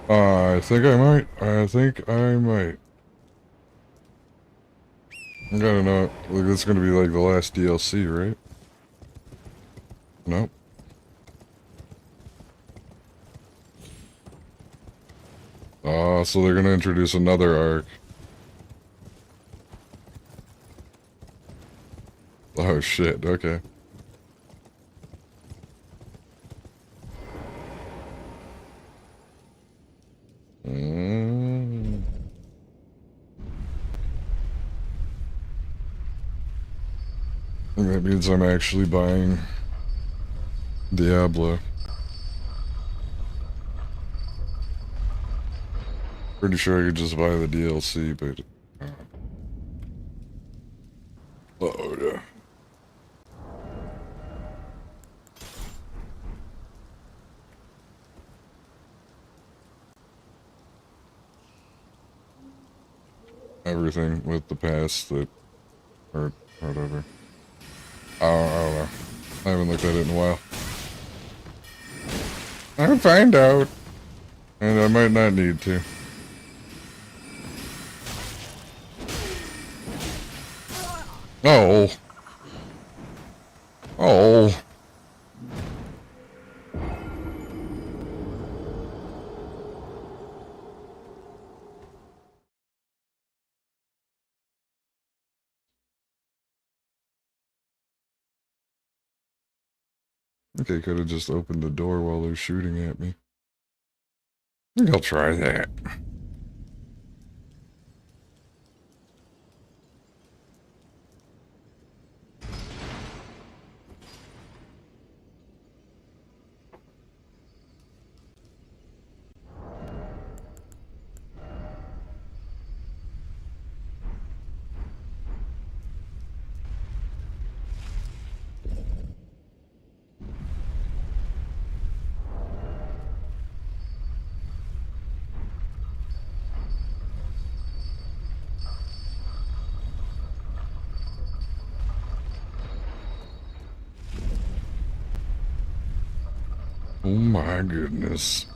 [SPEAKER 1] I think I might. I think I might. I gotta know. Like, this is gonna be like the last DLC, right? Nope. So they're gonna introduce another arc. Oh shit, okay. Mm. That means I'm actually buying Diablo. Pretty sure I could just buy the DLC, but... oh, yeah. Everything with the past that... or whatever. I don't know. I haven't looked at it in a while. I'll find out. And I might not need to. Oh. Oh. Okay, could have just opened the door while they're shooting at me. I think I'll try that. Oh my goodness.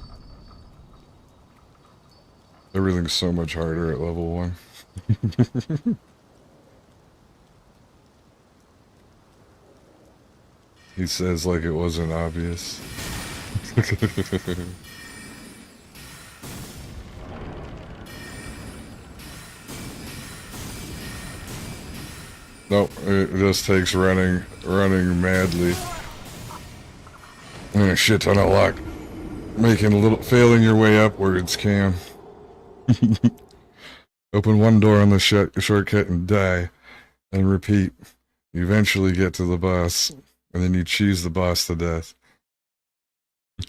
[SPEAKER 1] Everything's so much harder at level 1. He says like it wasn't obvious. Nope, it just takes running madly. And a shit ton of luck. Failing your way upwards, Cam. Open one door on the shortcut and die. And repeat. You eventually get to the boss. And then you cheese the boss to death. I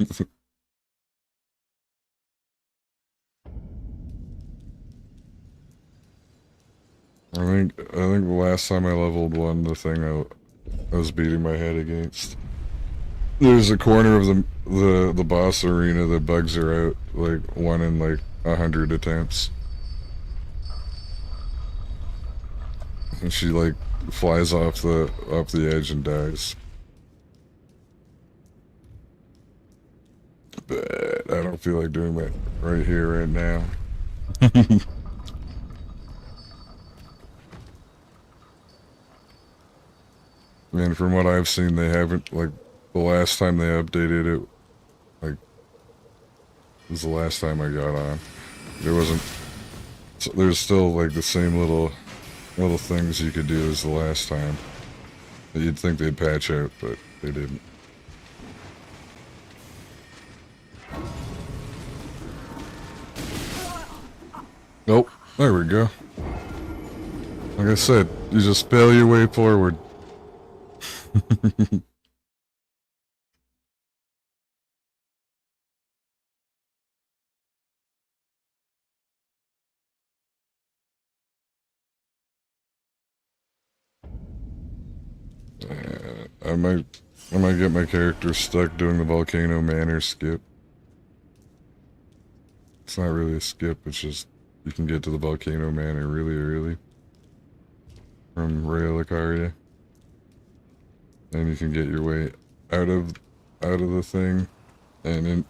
[SPEAKER 1] think the last time I leveled one, the thing I was beating my head against. There's a corner of the boss arena that bugs her out, like 1 in like 100 attempts. And she like flies off the edge and dies. But I don't feel like doing that right here, right now. And from what I've seen, they haven't, like, the last time they updated it, like, was the last time I got on. There wasn't, there's still, like, the same little things you could do as the last time. That you'd think they'd patch out, but they didn't. Nope, there we go. Like I said, you just spell your way forward. I might get my character stuck doing the Volcano Manor skip. It's not really a skip, it's just you can get to the Volcano Manor really early from Relicaria. And you can get your way out of the thing, and then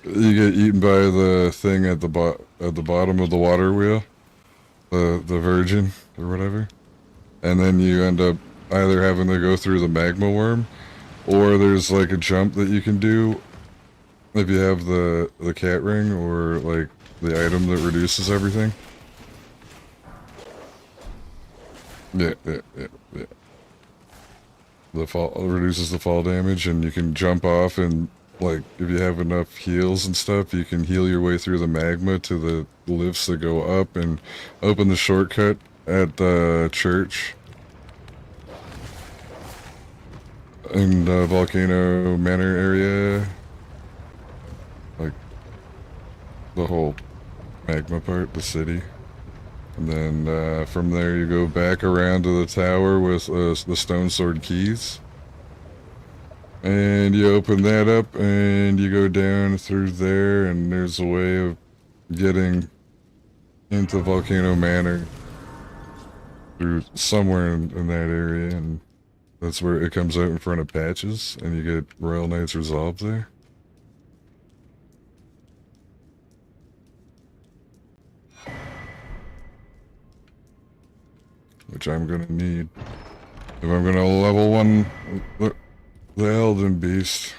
[SPEAKER 1] you get eaten by the thing at the bottom of the water wheel, the Virgin or whatever, and then you end up either having to go through the magma worm, or there's like a jump that you can do if you have the cat ring or like the item that reduces everything. Yeah. The fall reduces the fall damage, and you can jump off, and like if you have enough heals and stuff, you can heal your way through the magma to the lifts that go up and open the shortcut at the church in the Volcano Manor area, like the whole magma part, the city. And then from there you go back around to the tower with the stone sword keys. And you open that up and you go down through there, and there's a way of getting into Volcano Manor through somewhere in that area, and that's where it comes out in front of Patches, and you get Royal Knights Resolve there. Which I'm gonna need if I'm gonna level 1 the Elden Beast.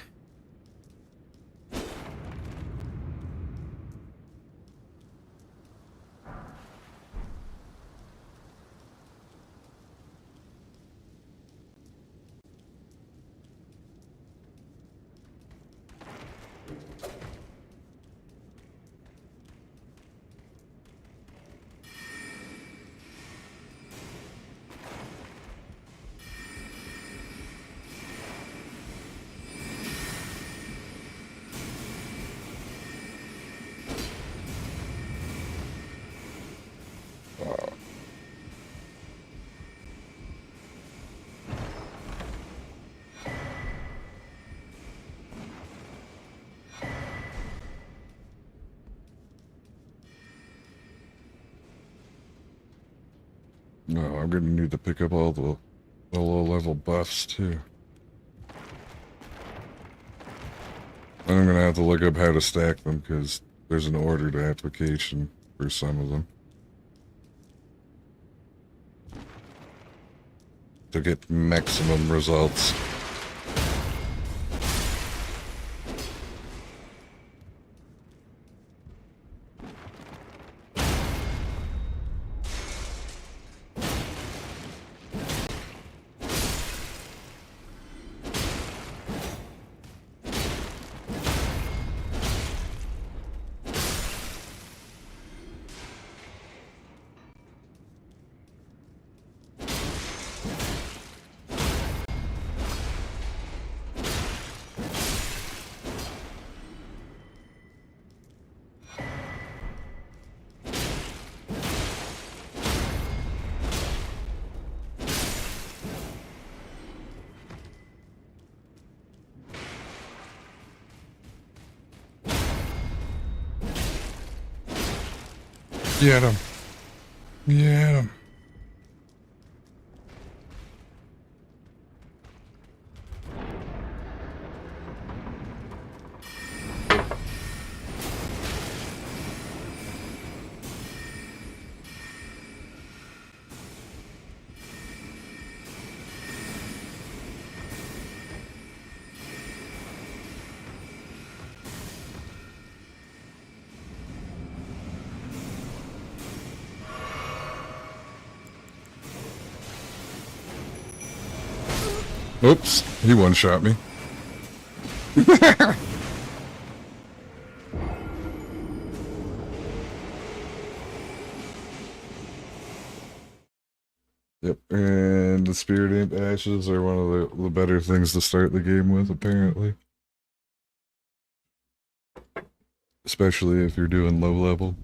[SPEAKER 1] No, I'm gonna need to pick up all the low level buffs too. I'm gonna have to look up how to stack them because there's an ordered application for some of them to get maximum results. Get him. Get him. Oops, he one-shot me. Yep, and the Spirit Imp Ashes are one of the better things to start the game with, apparently. Especially if you're doing low level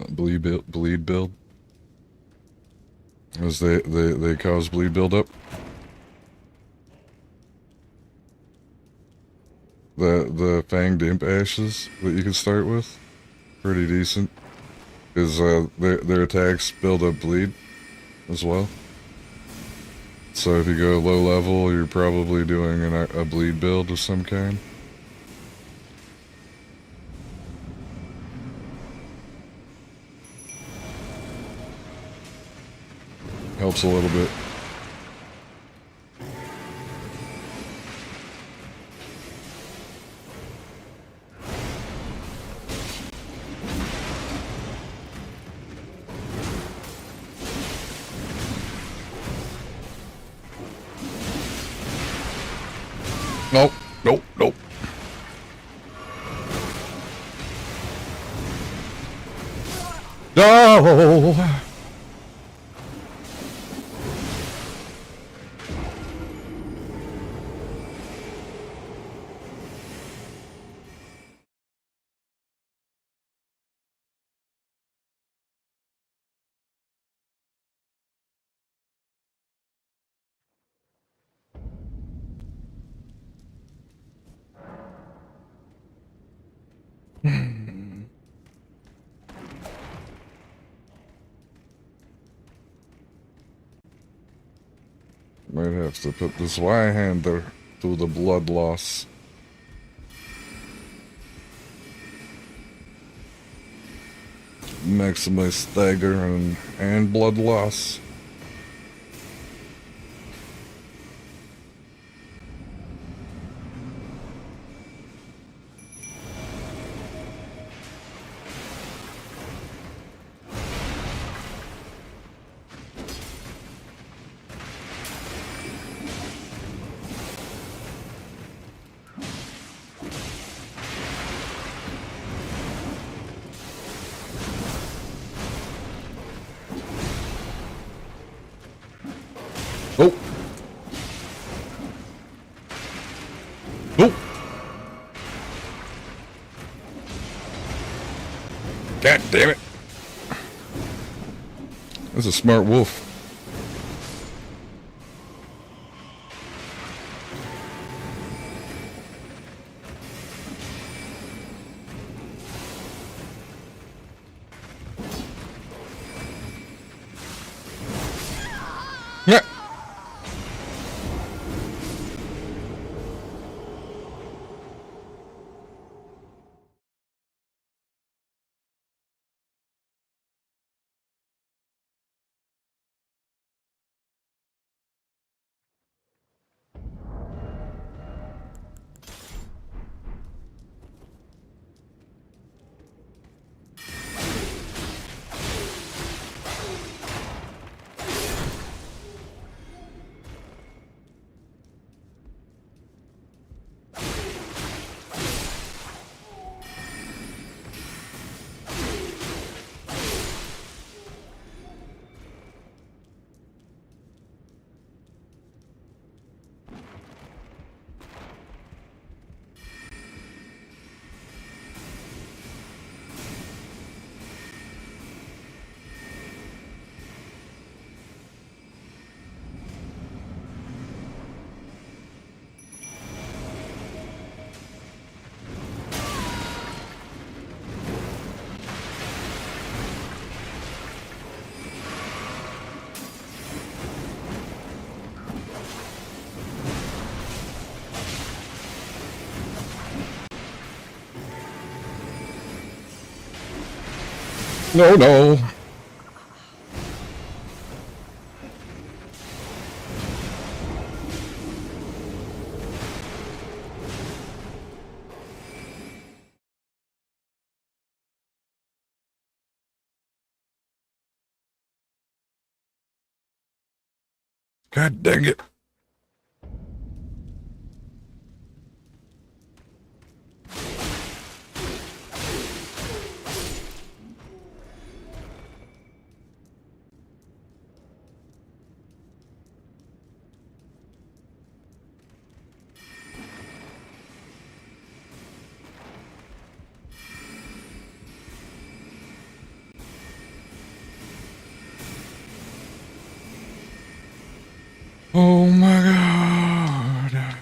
[SPEAKER 1] bleed build. As they cause bleed buildup. The Fanged Imp Ashes that you can start with, pretty decent. Because their attacks build up bleed as well. So if you go low level, you're probably doing a bleed build of some kind. Helps a little bit. Nope, nope, nope. No! Might have to put this Y-hander through the blood loss. Maximize stagger and blood loss. Oh! Oh! God damn it! That's a smart wolf. Yeah. No, no. God dang it. Oh my god.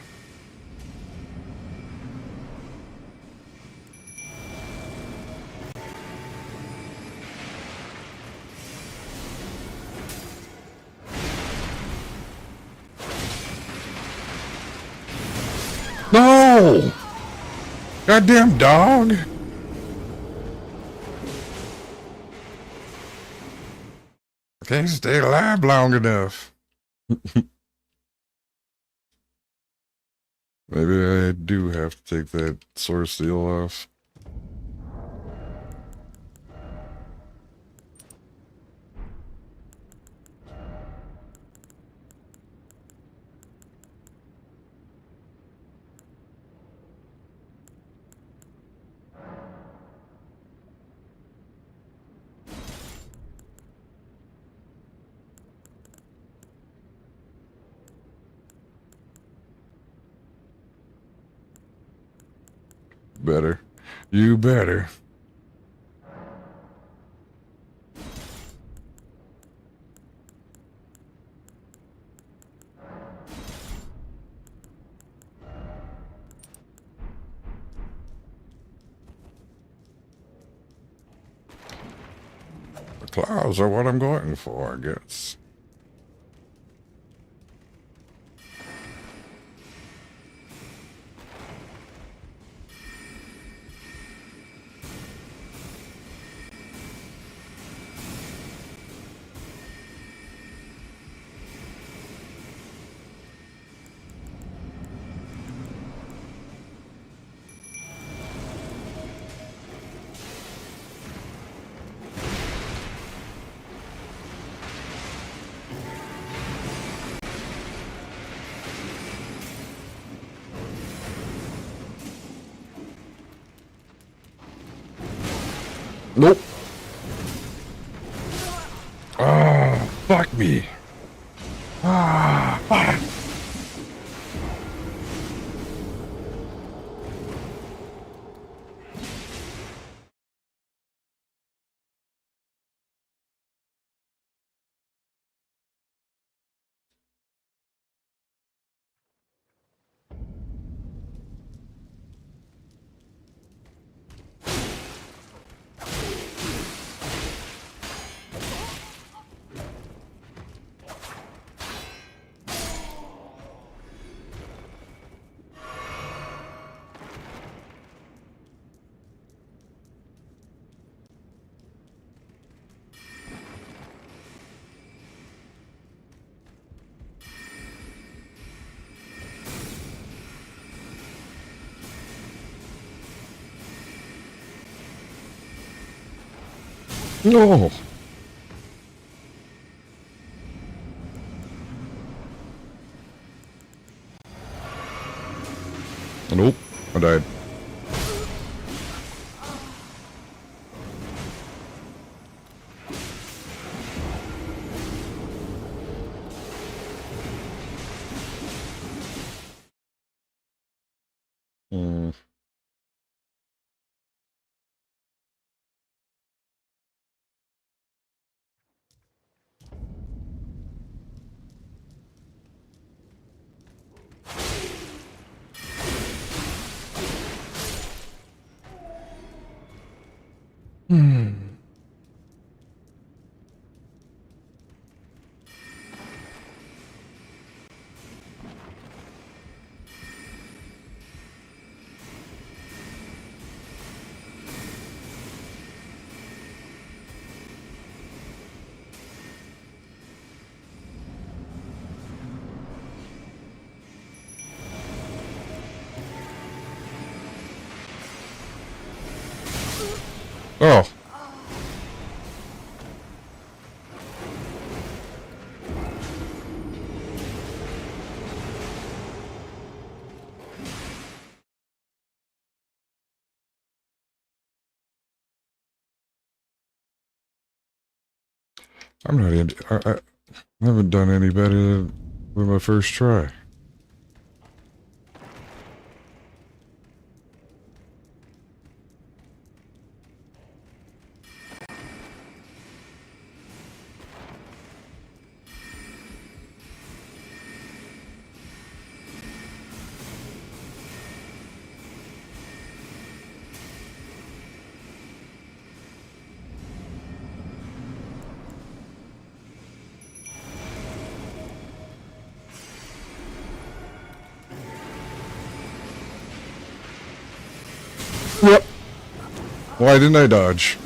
[SPEAKER 1] No! Goddamn dog! I can't stay alive long enough. Maybe I do have to take that source seal off. Better. You better. The clouds are what I'm going for, I guess. Nope. Ah, fuck me. Ah, fuck. No. Nope. I died. Hmm. Oh. I'm not in. I haven't done any better with my first try. Yep. Why didn't I dodge?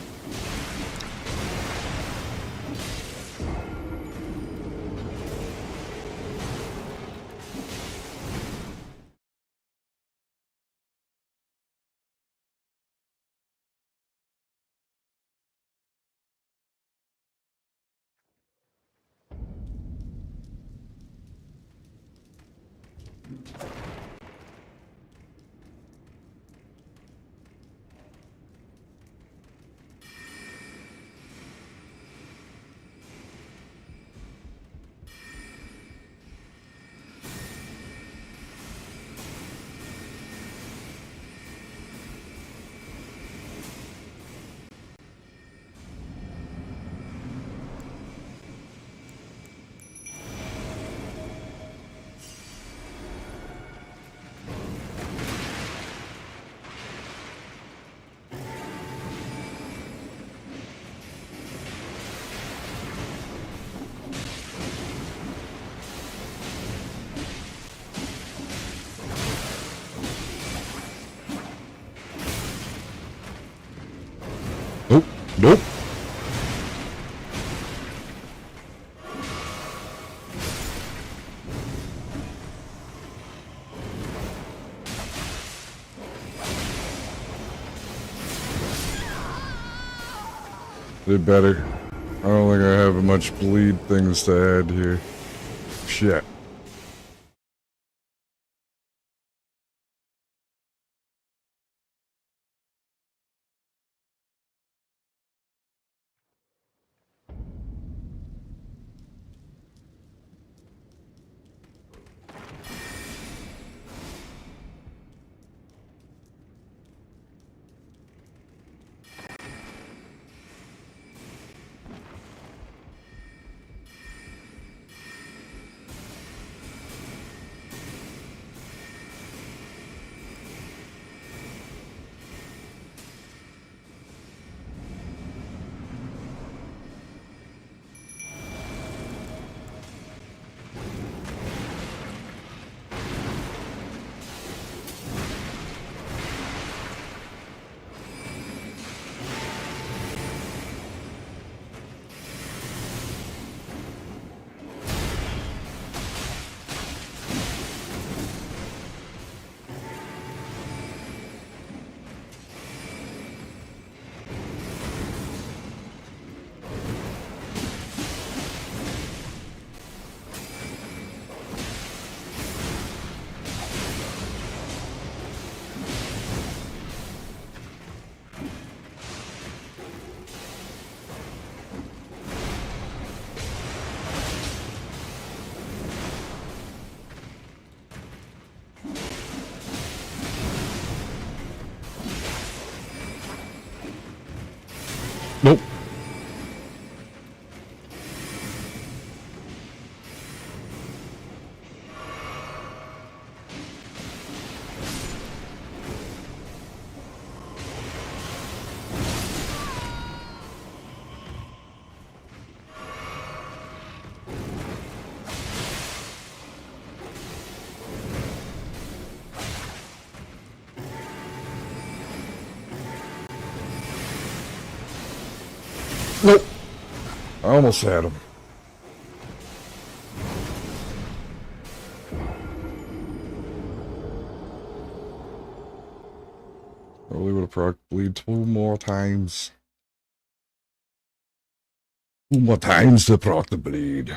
[SPEAKER 1] Nope. Nope. Did better. I don't think I have much bleed things to add here. Shit. Nope. Nope. I almost had him. Probably would have proc bleed 2 more times. What times to brought the bleed?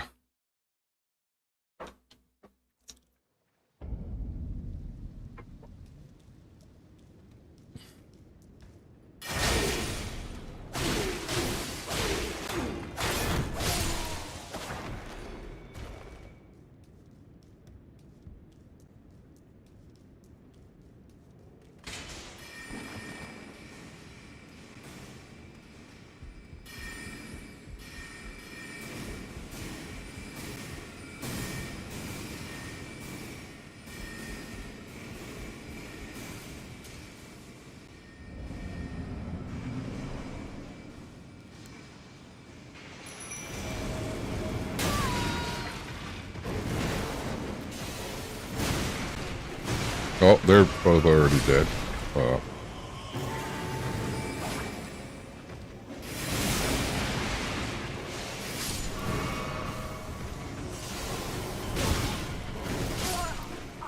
[SPEAKER 1] Oh, they're both already dead.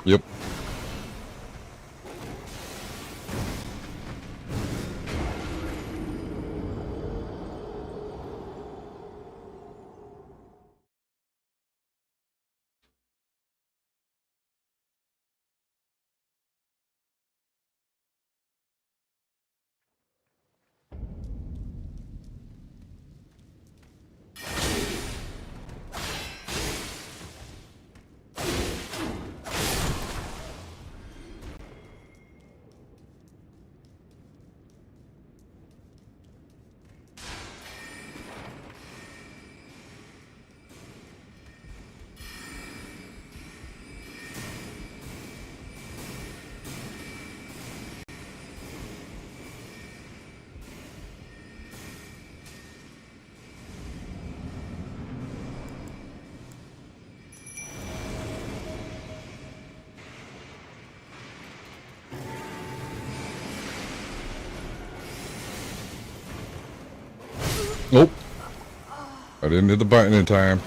[SPEAKER 1] Yep. Nope. I didn't hit the button in time.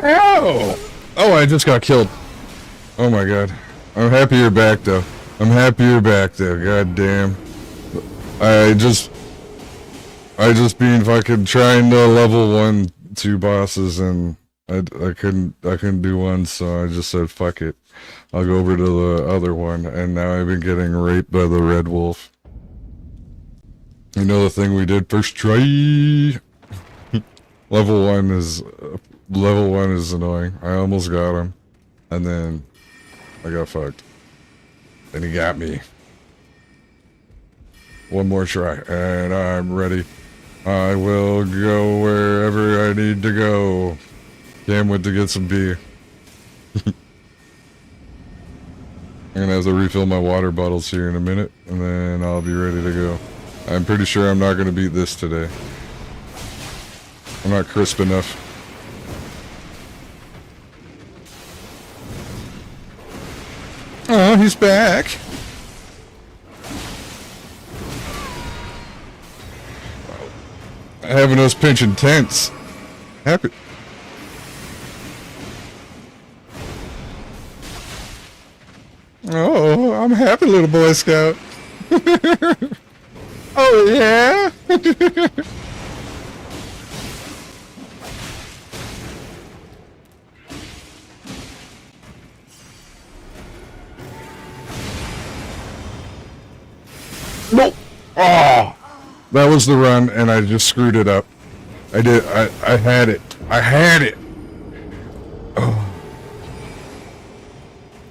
[SPEAKER 1] Ow! Oh, I just got killed. Oh my god. I'm happy you're back though. I'm happy you're back though. God damn. I just been fucking trying to level 2 bosses and I couldn't do one, so I just said fuck it. I'll go over to the other one, and now I've been getting raped by the red wolf. You know the thing we did first try? Level 1 is annoying. I almost got him, and then I got fucked. Then he got me. One more try, and I'm ready. I will go wherever I need to go. Can't wait to get some beer. I'm gonna have to refill my water bottles here in a minute, and then I'll be ready to go. I'm pretty sure I'm not gonna beat this today. I'm not crisp enough. Oh, he's back. Having us pinching tents. Happy. Oh, I'm happy, little Boy Scout. Oh, yeah? Nope. Oh. That was the run, and I just screwed it up. I did. I had it. I had it. Oh.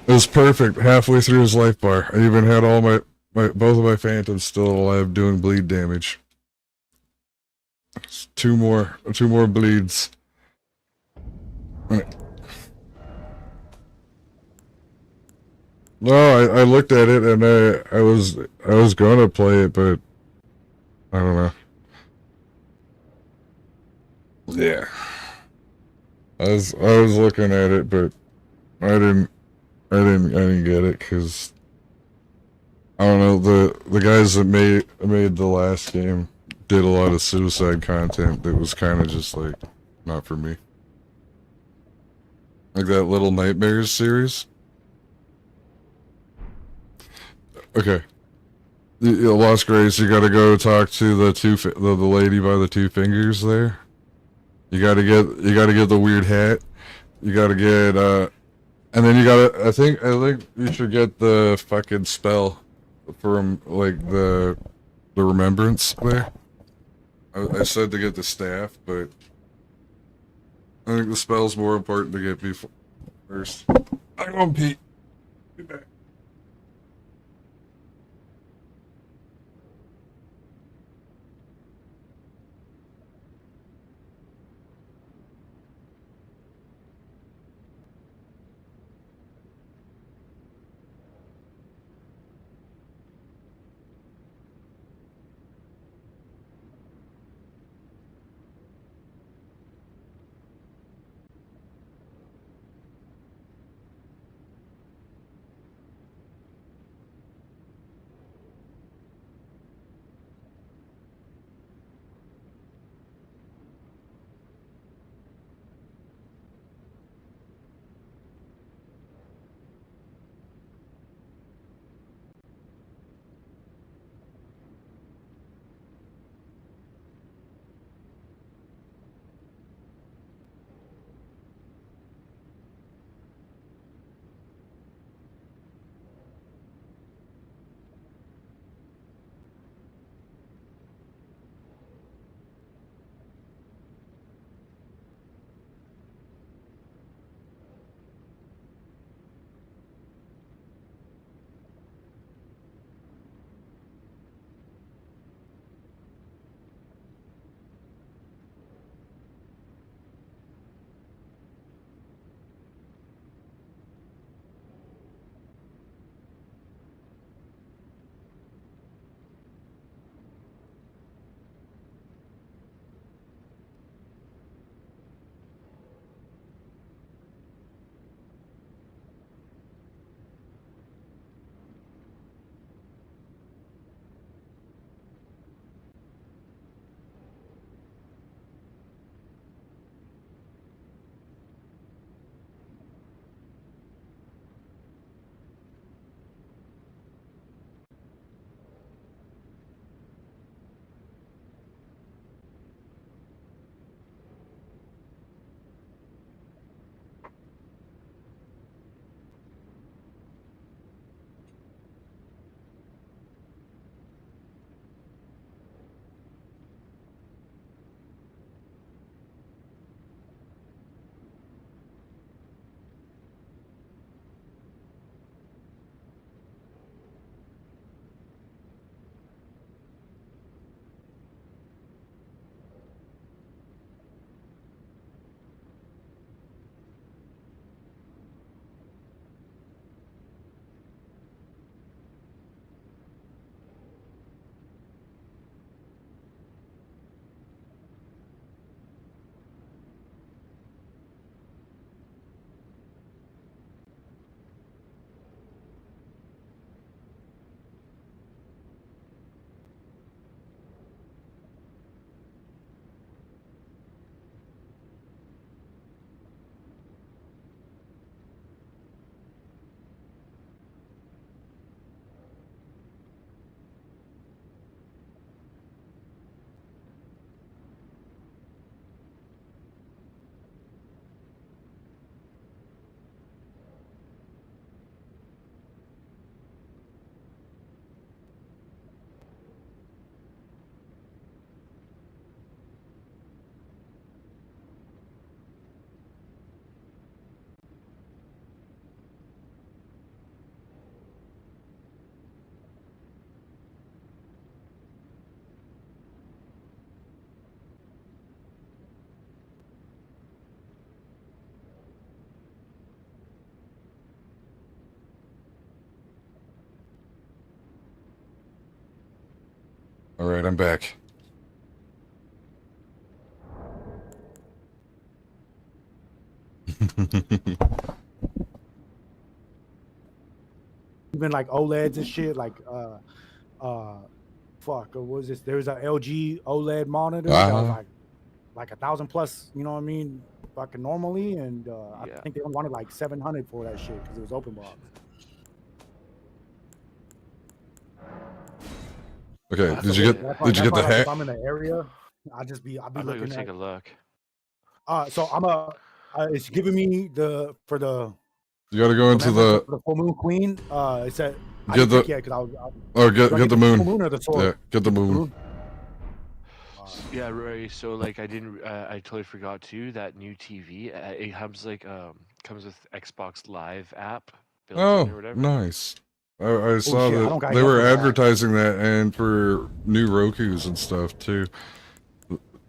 [SPEAKER 1] It was perfect. Halfway through his life bar, I even had all my both of my phantoms still alive, doing bleed damage. Two more bleeds. No, I looked at it and I was gonna play it, but I don't know. Yeah, I was looking at it, but I didn't get it because I don't know, the guys that made the last game did a lot of suicide content that was kind of just like not for me. Like that Little Nightmares series. Okay. Lost Grace, you gotta go talk to the lady by the two fingers there. You gotta get the weird hat. You gotta get and then you gotta I think you should get the fucking spell from like the remembrance there. I said to get the staff, but I think the spell's more important to get before first. I'm going Pete. Be back. All right, I'm back.
[SPEAKER 2] Even like OLEDs and shit, like fuck, what was this? There was a LG OLED monitor that was
[SPEAKER 1] Uh-huh.
[SPEAKER 2] like 1,000 plus, you know what I mean? Fucking normally, and I
[SPEAKER 5] Yeah.
[SPEAKER 2] think they only wanted like 700 for that shit because it was open box.
[SPEAKER 1] Okay,
[SPEAKER 5] That's
[SPEAKER 1] did
[SPEAKER 5] a
[SPEAKER 1] you
[SPEAKER 5] bit.
[SPEAKER 1] get did you
[SPEAKER 2] That's
[SPEAKER 1] get
[SPEAKER 2] why,
[SPEAKER 1] the
[SPEAKER 2] like, if
[SPEAKER 1] hat?
[SPEAKER 2] I'm in the area, I'll be
[SPEAKER 5] I might go
[SPEAKER 2] looking
[SPEAKER 5] take
[SPEAKER 2] at.
[SPEAKER 5] a look.
[SPEAKER 2] So it's giving me for the
[SPEAKER 1] You got to go into
[SPEAKER 2] remembrance of
[SPEAKER 1] the
[SPEAKER 2] the full moon queen. It said I
[SPEAKER 1] get
[SPEAKER 2] didn't pick
[SPEAKER 1] the
[SPEAKER 2] yet because
[SPEAKER 1] or
[SPEAKER 2] do I
[SPEAKER 1] get
[SPEAKER 2] get
[SPEAKER 1] the
[SPEAKER 2] the full
[SPEAKER 1] moon.
[SPEAKER 2] moon or the sword?
[SPEAKER 1] Yeah, get the
[SPEAKER 2] Get the
[SPEAKER 1] moon.
[SPEAKER 2] moon.
[SPEAKER 5] Yeah, right. So like I totally forgot too. That new TV, it comes with Xbox Live app built in or
[SPEAKER 1] Oh,
[SPEAKER 5] whatever.
[SPEAKER 1] nice. I
[SPEAKER 2] Oh
[SPEAKER 1] saw
[SPEAKER 2] shit, I
[SPEAKER 1] that
[SPEAKER 2] don't got
[SPEAKER 1] they
[SPEAKER 2] yet
[SPEAKER 1] were
[SPEAKER 2] for that.
[SPEAKER 1] advertising that, and for new Rokus and stuff too.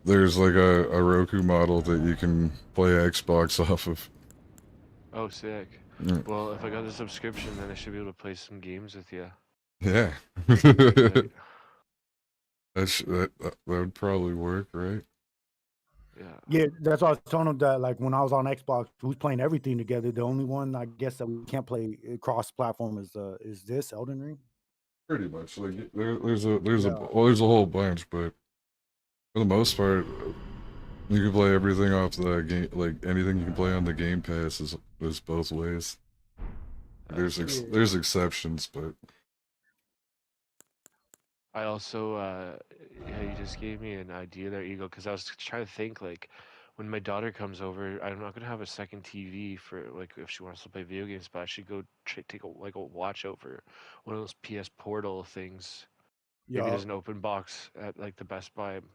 [SPEAKER 1] There's like a Roku model that you can play Xbox off of.
[SPEAKER 5] Oh, sick.
[SPEAKER 1] Yeah.
[SPEAKER 5] Well, if I got the subscription, then I should be able to play some games with you.
[SPEAKER 1] Yeah.
[SPEAKER 5] Right?
[SPEAKER 1] That would probably work, right?
[SPEAKER 5] Yeah.
[SPEAKER 2] Yeah, that's why I was telling him that like when I was on Xbox, we was playing everything together. The only one I guess that we can't play cross platform is this Elden Ring.
[SPEAKER 1] Pretty much. Like
[SPEAKER 2] Yeah.
[SPEAKER 1] there's a whole bunch, but for the most part, you can play everything off the game. Like anything you can play on the Game Pass is both ways.
[SPEAKER 5] That's sick.
[SPEAKER 2] Yeah.
[SPEAKER 1] There's exceptions, but
[SPEAKER 5] I also, yeah, you just gave me an idea there, Eagle, because I was trying to think, like, when my daughter comes over, I'm not gonna have a second TV for, like, if she wants to play video games, but I should go take a watch out for one of those PS Portal things. Maybe
[SPEAKER 2] Yeah.
[SPEAKER 5] there's an open box at, like, the Best Buy over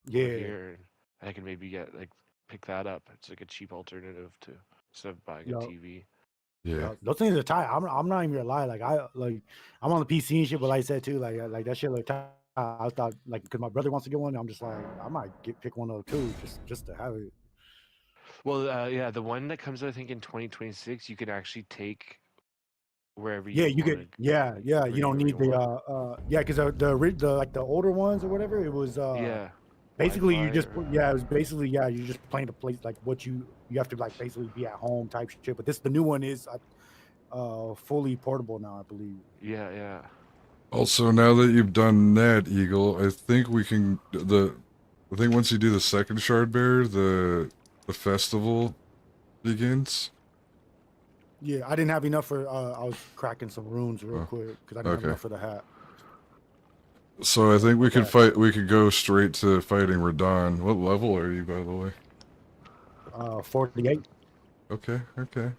[SPEAKER 2] Yeah.
[SPEAKER 5] here, and I can maybe pick that up. It's like a cheap alternative to instead of buying a
[SPEAKER 2] Yeah.
[SPEAKER 5] TV.
[SPEAKER 1] yeah.
[SPEAKER 2] Those things are tight. I'm not even gonna lie. Like I'm on the PC and shit, but like I said too, like that shit look tight. I thought like because my brother wants to get one, I'm just like I might pick one of those too, just to have it.
[SPEAKER 5] Well, yeah, the one that comes out, I think, in 2026, you can actually take wherever
[SPEAKER 2] Yeah,
[SPEAKER 5] you
[SPEAKER 2] you
[SPEAKER 5] want
[SPEAKER 2] could. Yeah, yeah. You don't
[SPEAKER 5] wherever
[SPEAKER 2] need
[SPEAKER 5] you want.
[SPEAKER 2] yeah, because the like the older ones or whatever, it was
[SPEAKER 5] Yeah.
[SPEAKER 2] basically you
[SPEAKER 5] Wi-Fi
[SPEAKER 2] just
[SPEAKER 5] or
[SPEAKER 2] yeah, it was basically yeah, you're just playing the place like what you have to like basically be at home type shit. But the new one is fully portable now, I believe.
[SPEAKER 5] yeah.
[SPEAKER 1] Also, now that you've done that, Eagle, I think we can I think once you do the second shard bearer, the festival begins.
[SPEAKER 2] Yeah, I didn't have enough for I was cracking some runes real
[SPEAKER 1] Oh,
[SPEAKER 2] quick because I didn't have
[SPEAKER 1] okay.
[SPEAKER 2] enough for the hat.
[SPEAKER 1] So I think we could
[SPEAKER 2] Okay.
[SPEAKER 1] fight. We could go straight to fighting Radon. What level are you, by the way?
[SPEAKER 2] 48.
[SPEAKER 1] Okay, okay,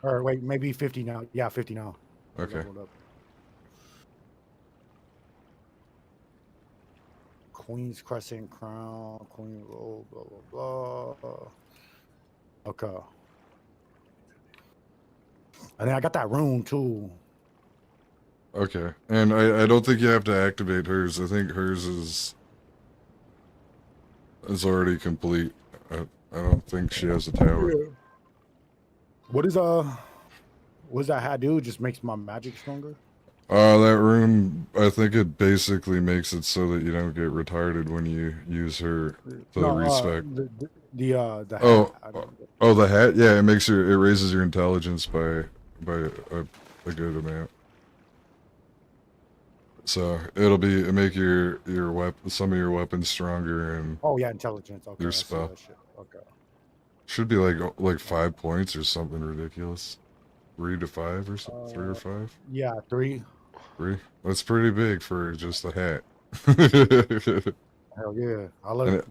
[SPEAKER 2] Or wait, maybe 50 now. Yeah, 50 now. I
[SPEAKER 1] okay.
[SPEAKER 2] leveled up. Queen's Crescent Crown, Queen Roll, blah blah blah. Okay. And then I got that rune too.
[SPEAKER 1] Okay, and I don't think you have to activate hers. I think hers is already complete. I don't think she has a tower.
[SPEAKER 2] Yeah. What does that hat do? Just makes my magic stronger?
[SPEAKER 1] That rune, I think it basically makes it so that you don't get retarded when you use her to
[SPEAKER 2] No,
[SPEAKER 1] respec.
[SPEAKER 2] the
[SPEAKER 1] Oh,
[SPEAKER 2] hat. I don't,
[SPEAKER 1] oh, the hat. Yeah, it raises your intelligence by a good amount. So it make your weapon some of your weapons stronger and
[SPEAKER 2] oh yeah, intelligence. Okay,
[SPEAKER 1] your
[SPEAKER 2] I see
[SPEAKER 1] spell.
[SPEAKER 2] that shit. Okay.
[SPEAKER 1] Should be like 5 points or something ridiculous. 3 to 5 or something. 3 or 5.
[SPEAKER 2] Yeah, 3.
[SPEAKER 1] 3. That's pretty big for just a hat.
[SPEAKER 2] Hell yeah.
[SPEAKER 1] And
[SPEAKER 2] I look ridiculous.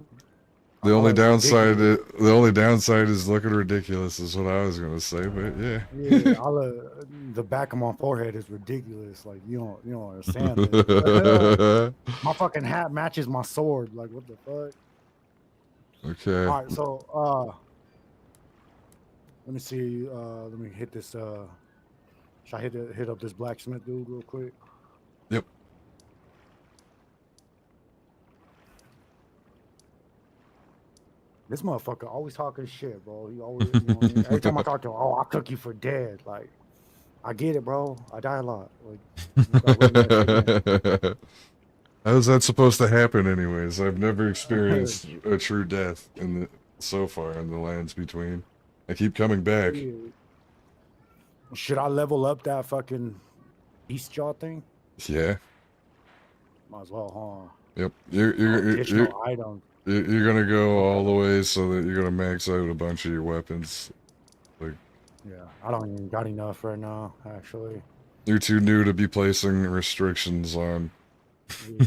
[SPEAKER 1] the only downside is looking ridiculous is what I was gonna say, but yeah.
[SPEAKER 2] Yeah, the back of my forehead is ridiculous. Like you don't understand it. My fucking hat matches my sword. Like what the fuck?
[SPEAKER 1] Okay.
[SPEAKER 2] All right, so let me see. Let me hit this. Should I hit up this blacksmith dude real quick?
[SPEAKER 1] Yep.
[SPEAKER 2] This motherfucker always talking shit, bro. He always, you know what I mean? Every time I talk to him, oh, I took you for dead. Like, I get it, bro. I die a lot. Like, you gotta run that shit in.
[SPEAKER 1] How's that supposed to happen, anyways? I've never experienced a true death in the so far in the lands between. I keep coming back.
[SPEAKER 2] Yeah. Should I level up that fucking beast jaw thing?
[SPEAKER 1] Yeah.
[SPEAKER 2] Might as well,
[SPEAKER 1] Yep.
[SPEAKER 2] huh? Additional items.
[SPEAKER 1] You're gonna go all the way so that you're gonna max out a bunch of your weapons. Like,
[SPEAKER 2] Yeah, I don't even got enough right now, actually.
[SPEAKER 1] you're too new to be placing restrictions on.
[SPEAKER 2] Yeah.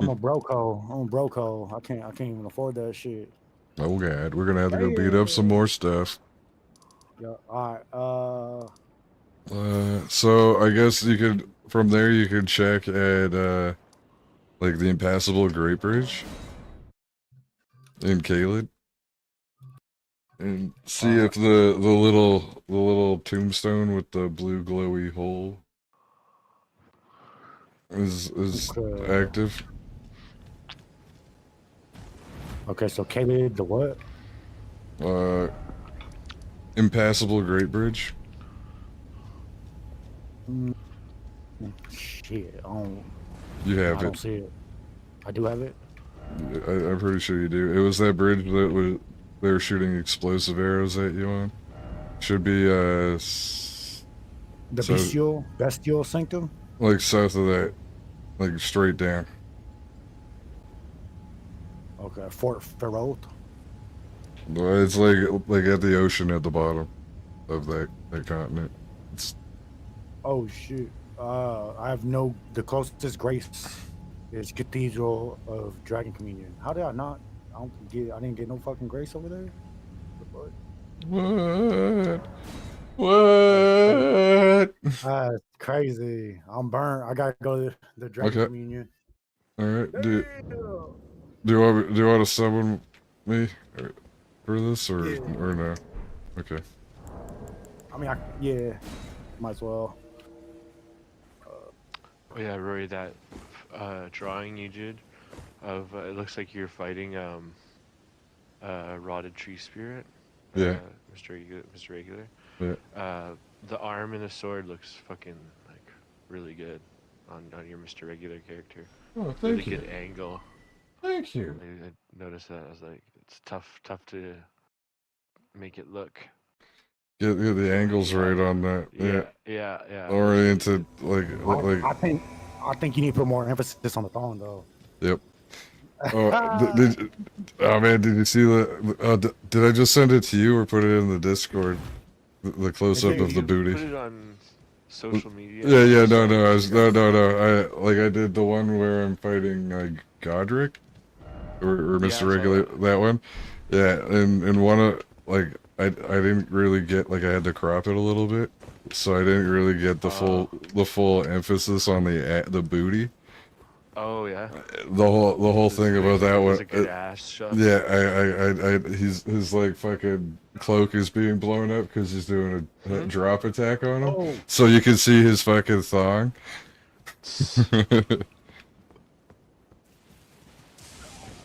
[SPEAKER 2] I'm a broco. I'm a broco. I can't even afford that shit.
[SPEAKER 1] Oh god, we're gonna have to go beat up some more stuff.
[SPEAKER 2] Yeah. All right.
[SPEAKER 1] So I guess you could from there you could check at like the impassable Great Bridge in Caelid and see if the little tombstone with the blue glowy hole is
[SPEAKER 2] Okay.
[SPEAKER 1] active.
[SPEAKER 2] Okay. So Caleb, the what?
[SPEAKER 1] Uh, impassable Great Bridge.
[SPEAKER 2] Mm, shit.
[SPEAKER 1] You
[SPEAKER 2] I
[SPEAKER 1] have
[SPEAKER 2] don't
[SPEAKER 1] it.
[SPEAKER 2] see it. I do have it.
[SPEAKER 1] I'm pretty sure you do. It was that bridge that was they were shooting explosive arrows at you on. Should be
[SPEAKER 2] The
[SPEAKER 1] so
[SPEAKER 2] bestial sanctum.
[SPEAKER 1] like south of that, like straight down.
[SPEAKER 2] Okay. Fort Ferroth.
[SPEAKER 1] It's like at the ocean at the bottom of that continent. It's
[SPEAKER 2] Oh shit. I have no. The closest grace is Cathedral of Dragon Communion. How did I not? I didn't get no fucking grace over there. What?
[SPEAKER 1] what?
[SPEAKER 2] That's crazy. I'm burnt. I gotta go to the Dragon
[SPEAKER 1] Okay.
[SPEAKER 2] Communion.
[SPEAKER 1] All right.
[SPEAKER 2] Yeah.
[SPEAKER 1] Do you want to summon me for this or
[SPEAKER 2] Yeah.
[SPEAKER 1] no? Okay.
[SPEAKER 2] I mean, yeah, might as well.
[SPEAKER 5] Oh yeah, Rory, that drawing you did of it looks like you're fighting rotted tree spirit.
[SPEAKER 1] Yeah.
[SPEAKER 5] Mr. Regular.
[SPEAKER 1] Yeah.
[SPEAKER 5] The arm and the sword looks fucking like really good on your Mr. Regular character.
[SPEAKER 1] Oh,
[SPEAKER 5] Really
[SPEAKER 1] thank you.
[SPEAKER 5] good angle.
[SPEAKER 1] Thank you.
[SPEAKER 5] I noticed that. I was like, it's tough to make it look.
[SPEAKER 1] Get the angles right on that. Yeah.
[SPEAKER 5] Yeah.
[SPEAKER 1] Oriented
[SPEAKER 2] I think you need to put more emphasis on the thong, though.
[SPEAKER 1] Yep. Oh man, did you see did I just send it to you or put it in the Discord? The close up of the booty.
[SPEAKER 5] Put it on social media.
[SPEAKER 1] Yeah. No. I did the one where I'm fighting like Godric or Mr. Regular. That one. Yeah, and one of like I didn't really get I had to crop it a little bit, so I didn't really get the full emphasis on the booty.
[SPEAKER 5] Oh yeah.
[SPEAKER 1] The whole thing about that one.
[SPEAKER 5] A good ass shot.
[SPEAKER 1] Yeah, his like fucking cloak is being blown up because he's doing a drop attack on him.
[SPEAKER 2] Oh.
[SPEAKER 1] So you can see his fucking thong.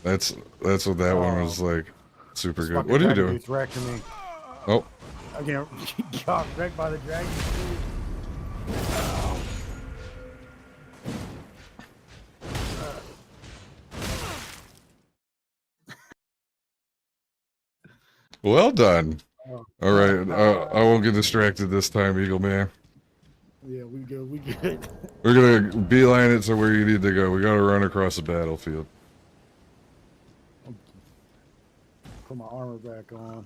[SPEAKER 1] That's what that one was like. Super good. What are you doing?
[SPEAKER 2] Dude's wrecking me.
[SPEAKER 1] Oh.
[SPEAKER 2] I got wrecked by the dragon.
[SPEAKER 1] Well done. All right, I won't get distracted this time, Eagle Man.
[SPEAKER 2] Yeah, we good. We good.
[SPEAKER 1] We're gonna beeline it to where you need to go. We gotta run across the battlefield.
[SPEAKER 2] Put my armor back on.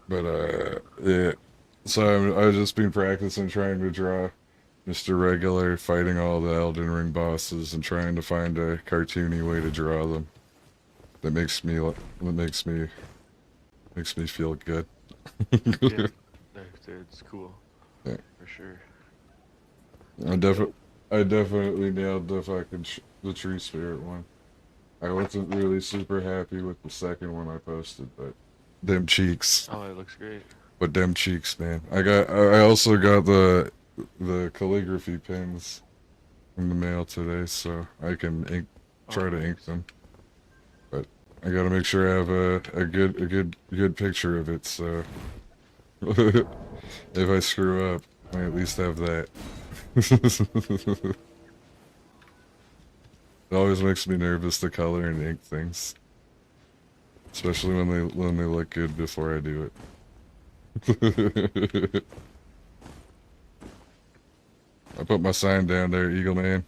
[SPEAKER 1] But yeah. So I've just been practicing trying to draw Mr. Regular fighting all the Elden Ring bosses and trying to find a cartoony way to draw them. That makes me feel good.
[SPEAKER 5] Yeah, it's cool.
[SPEAKER 1] Yeah.
[SPEAKER 5] For sure.
[SPEAKER 1] I definitely nailed the fucking the tree spirit one. I wasn't really super happy with the second one I posted, but them cheeks.
[SPEAKER 5] Oh, it looks great.
[SPEAKER 1] But them cheeks, man. I also got the calligraphy pins in the mail today, so I can try to ink them. But I gotta make sure I have a good picture of it, so if I screw up, I at least have that. It always makes me nervous to color and ink things, especially when they look good before I do it. I put my sign down there, Eagle Man.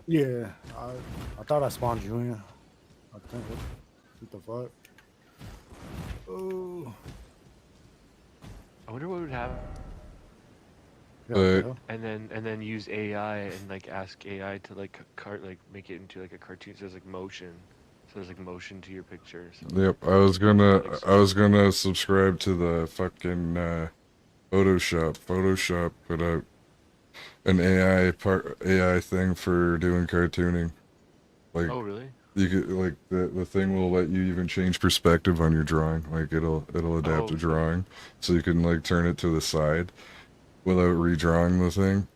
[SPEAKER 2] Yeah, I thought I spawned you in. I think what the fuck? Oh,
[SPEAKER 5] I wonder what would happen.
[SPEAKER 2] yeah, what the hell?
[SPEAKER 5] And then use AI and like ask AI to like make it into like a cartoon. So there's like motion. So there's like motion to your picture. So
[SPEAKER 1] Yep,
[SPEAKER 5] like,
[SPEAKER 1] I was gonna subscribe to the fucking Photoshop. Photoshop put out an AI thing for doing cartooning. Like
[SPEAKER 5] oh really?
[SPEAKER 1] you could like the thing will let you even change perspective on your drawing. Like it'll adapt
[SPEAKER 5] Oh,
[SPEAKER 1] to drawing, so you can like turn it to the side without redrawing the thing.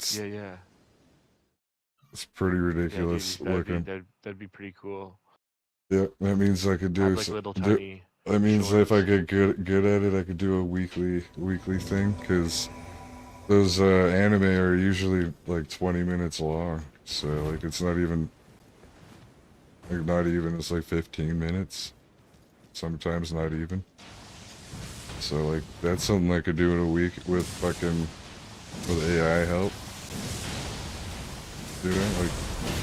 [SPEAKER 5] yeah, yeah.
[SPEAKER 1] It's pretty
[SPEAKER 5] Yeah, dude,
[SPEAKER 1] ridiculous looking.
[SPEAKER 5] that'd be pretty cool.
[SPEAKER 1] Yeah, that means I could
[SPEAKER 5] Have like little tiny
[SPEAKER 1] that means if I
[SPEAKER 5] shorts.
[SPEAKER 1] get good at it, I could do a weekly thing. Cause those anime are usually like 20 minutes long, so like it's not even it's like 15 minutes. Sometimes not even. So like that's something I could do in a week with AI help. You know, like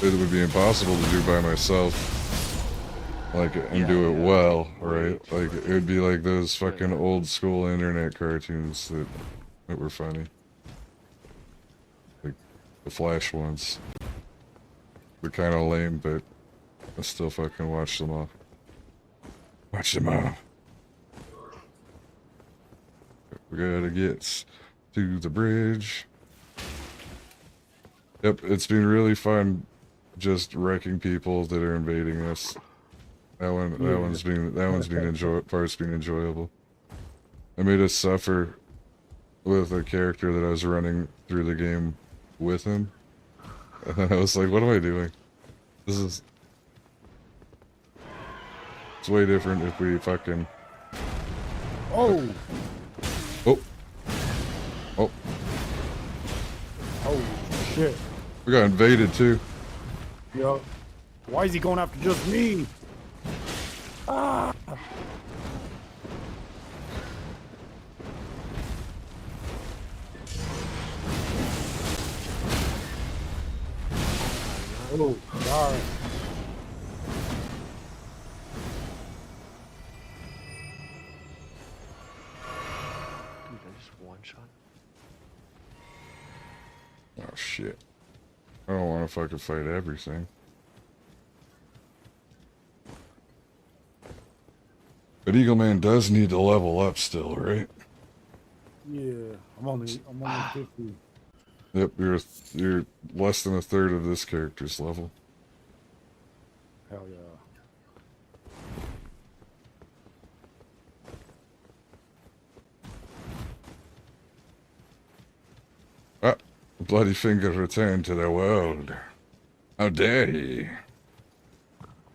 [SPEAKER 1] it would be impossible to do by myself. Like and
[SPEAKER 5] Yeah,
[SPEAKER 1] do it
[SPEAKER 5] yeah,
[SPEAKER 1] well,
[SPEAKER 5] way
[SPEAKER 1] right? Like it would be like those fucking
[SPEAKER 5] Yeah.
[SPEAKER 1] old school internet cartoons that were funny. Like the Flash ones. They're kind of lame, but I still fucking watch them all. Watch them all. We gotta get to the bridge. Yep, it's been really fun just wrecking people that are invading us. That one's been part's been enjoyable. I made us suffer with a character that I was running through the game with him. And I was like, what am I doing? It's way different if we fucking...
[SPEAKER 2] Oh,
[SPEAKER 1] Oh! Oh,
[SPEAKER 2] oh shit!
[SPEAKER 1] we got invaded too.
[SPEAKER 2] Yo, why is he going after just me? Ah! Oh, sorry.
[SPEAKER 5] Dude, I just one shot.
[SPEAKER 1] Oh shit. I don't want to fucking fight everything. But Eagle Man does need to level up still, right?
[SPEAKER 2] Yeah, I'm only 50.
[SPEAKER 1] Yep, you're less than a third of this character's level.
[SPEAKER 2] Hell yeah.
[SPEAKER 1] Ah, Bloody Finger returned to the world. How dare he?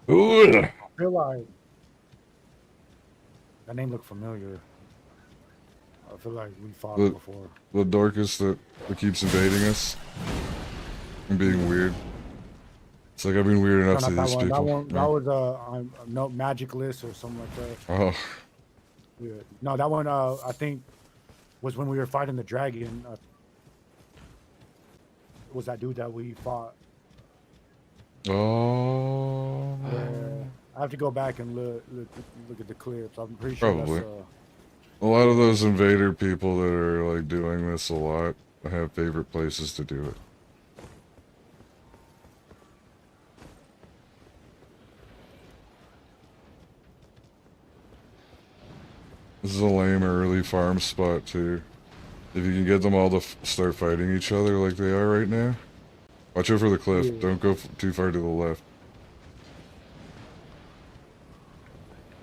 [SPEAKER 1] Ooh.
[SPEAKER 2] I feel like that name looked familiar. I feel like we fought him before.
[SPEAKER 1] The Dorcas that keeps invading us and being weird. It's like I've been weird enough
[SPEAKER 2] No,
[SPEAKER 1] to
[SPEAKER 2] not
[SPEAKER 1] these
[SPEAKER 2] that one. That
[SPEAKER 1] people.
[SPEAKER 2] one. That was no Magicless or something like that.
[SPEAKER 1] Oh,
[SPEAKER 2] Yeah. No, that one. I think was when we were fighting the dragon. Was that dude that we fought?
[SPEAKER 1] oh,
[SPEAKER 2] Yeah. I have to go back and look at the clips. I'm pretty sure
[SPEAKER 1] Probably.
[SPEAKER 2] that's.
[SPEAKER 1] A lot of those invader people that are like doing this a lot have favorite places to do it. This is a lame early farm spot too. If you can get them all to start fighting each other like they are right now. Watch out for the cliff.
[SPEAKER 2] Yeah.
[SPEAKER 1] Don't go too far to the left.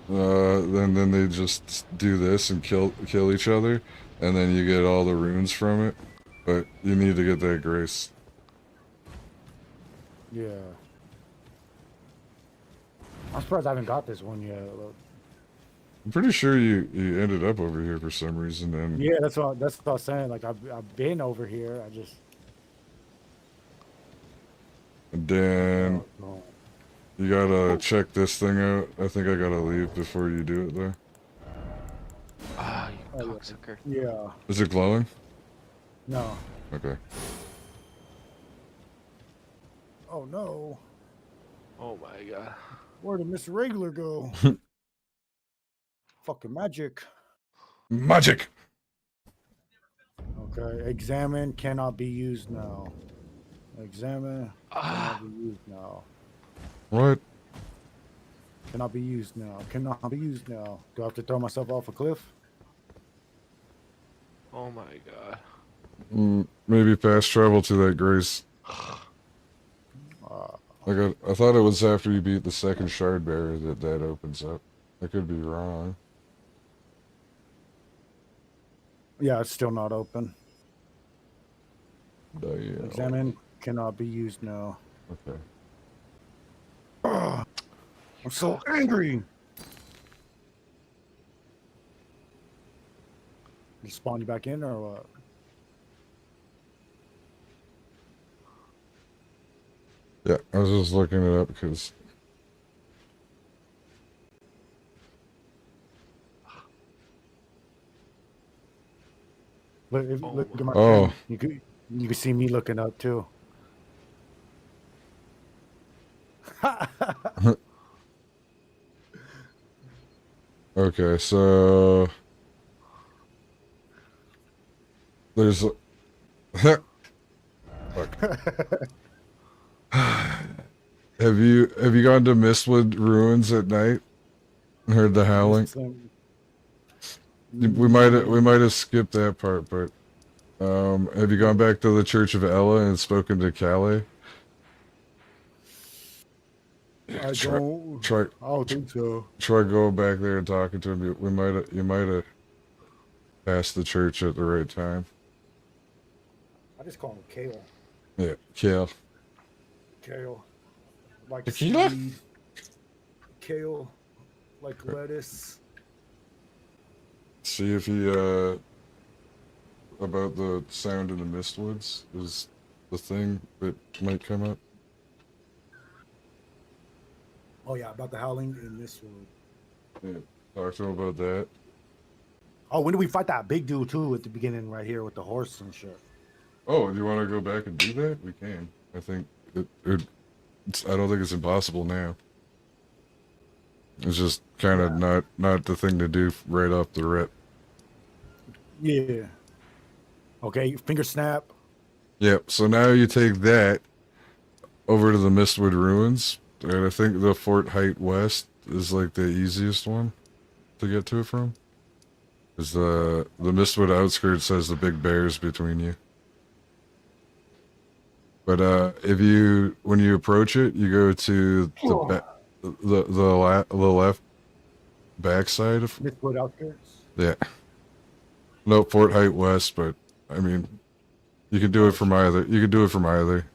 [SPEAKER 1] Then they just do this and kill each other, and then you get all the runes from it. But you need to get that grace.
[SPEAKER 2] Yeah. I'm surprised I haven't got this one yet.
[SPEAKER 1] I'm pretty sure you ended up over here for some reason, and
[SPEAKER 2] Yeah, that's what I was saying. Like I've been over here. I just
[SPEAKER 1] And then
[SPEAKER 2] No.
[SPEAKER 1] you gotta check this thing out. I think I gotta leave before you do it though.
[SPEAKER 5] Ah, you
[SPEAKER 2] Oh, yeah.
[SPEAKER 5] cocksucker.
[SPEAKER 2] Yeah.
[SPEAKER 1] Is it glowing?
[SPEAKER 2] No.
[SPEAKER 1] Okay.
[SPEAKER 2] Oh no.
[SPEAKER 5] Oh my god.
[SPEAKER 2] Where did Mr. Regular go? Fucking magic.
[SPEAKER 1] Magic!
[SPEAKER 2] Okay. Examine cannot be used now. Examine
[SPEAKER 5] Ah,
[SPEAKER 2] cannot be used now.
[SPEAKER 1] What?
[SPEAKER 2] Cannot be used now. Cannot be used now. Do I have to throw myself off a cliff?
[SPEAKER 5] oh my god.
[SPEAKER 1] Maybe fast travel to that grace.
[SPEAKER 2] Uh,
[SPEAKER 1] I thought it was after you beat the second shard barrier that opens up. I could be wrong.
[SPEAKER 2] yeah, it's still not open.
[SPEAKER 1] Yeah.
[SPEAKER 2] Examine cannot be used now.
[SPEAKER 1] Okay.
[SPEAKER 2] I'm so angry. You spawn you back in or what?
[SPEAKER 1] Yeah, I was just looking it up because
[SPEAKER 2] Look, if,
[SPEAKER 5] Oh
[SPEAKER 2] look
[SPEAKER 5] my-
[SPEAKER 2] at my
[SPEAKER 1] Oh.
[SPEAKER 2] screen. You could see me looking up too.
[SPEAKER 1] okay, so there's Fuck. Have you gone to Mistwood Ruins at night and heard the howling? We might have skipped that part, but have you gone back to the Church of Ella and spoken to Calais?
[SPEAKER 2] I
[SPEAKER 1] Try,
[SPEAKER 2] don't.
[SPEAKER 1] try,
[SPEAKER 2] I don't think so.
[SPEAKER 1] try going back there and talking to him. You might have passed the church at the right time.
[SPEAKER 2] I just call him Kale.
[SPEAKER 1] Yeah, Cal.
[SPEAKER 2] Kale. Like
[SPEAKER 1] Tequila?
[SPEAKER 2] seaweed. Kale. Like lettuce.
[SPEAKER 1] See if he about the sound in the Mistwoods is the thing that might come up.
[SPEAKER 2] Oh yeah, about the howling in this one.
[SPEAKER 1] Yeah, talk to him about that.
[SPEAKER 2] Oh, when did we fight that big dude too at the beginning right here with the horse and shit?
[SPEAKER 1] Oh, do you want to go back and do that? We can. I think I don't think it's impossible now. It's just kind of not the thing to do right off the rip.
[SPEAKER 2] Yeah. Okay, finger snap.
[SPEAKER 1] Yep. So now you take that over to the Mistwood Ruins, and I think the Fort Height West is like the easiest one to get to it from. Is the Mistwood outskirts has the big bears between you. But when you approach it, you go to the left backside of
[SPEAKER 2] Mistwood outskirts.
[SPEAKER 1] yeah. No, Fort Height West, but I mean, you can do it from either. You can do it from either.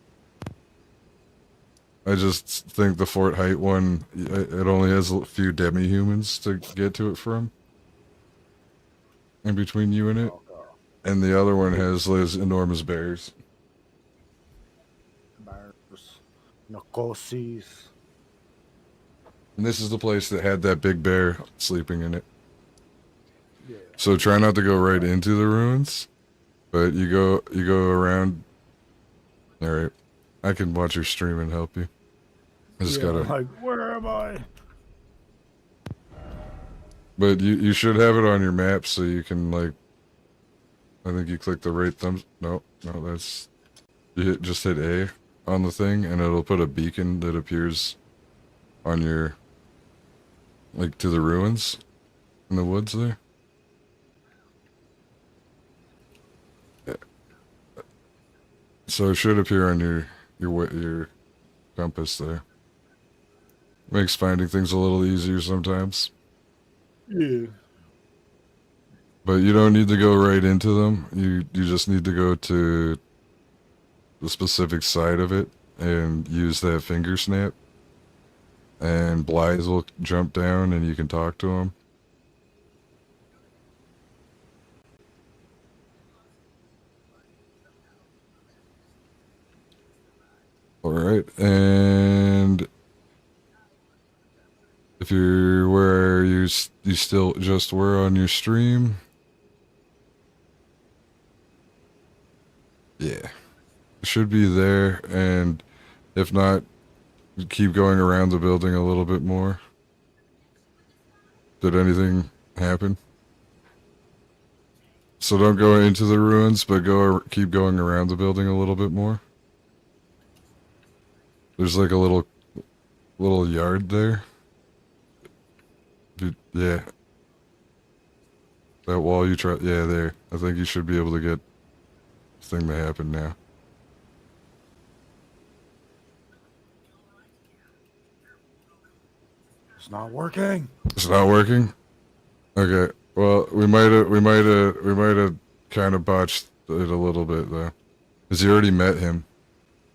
[SPEAKER 1] I just think the Fort Height one, it only has a few demi-humans to get to it from. In between you and it.
[SPEAKER 2] Oh, God.
[SPEAKER 1] And the other one has those enormous bears.
[SPEAKER 2] Bears. Nokosis.
[SPEAKER 1] And this is the place that had that big bear sleeping in it.
[SPEAKER 2] Yeah.
[SPEAKER 1] So try not to go right into the ruins, but you go around. All right, I can watch your stream and help you. I just gotta.
[SPEAKER 2] Like, where am I?
[SPEAKER 1] But you should have it on your map so you can like. I think you click the right thumbs. No, that's. Just hit A on the thing and it'll put a beacon that appears on your. Like to the ruins, in the woods there. So it should appear on your compass there. Makes finding things a little easier sometimes.
[SPEAKER 2] Yeah.
[SPEAKER 1] But you don't need to go right into them. You just need to go to the specific side of it and use that finger snap. And Blythe will jump down and you can talk to him. Alright. right, and if you're where you still just were on your stream, yeah, it should be there, and if not, keep going around the building a little bit more. Did anything happen? So don't go into the ruins, but keep going around the building a little bit more. There's like a little yard there. Yeah. That wall you try, yeah, there. I think you should be able to get this thing to happen now.
[SPEAKER 2] It's not working.
[SPEAKER 1] It's not working? Okay. Well, we might have kind of botched it a little bit though. Cause you already met him.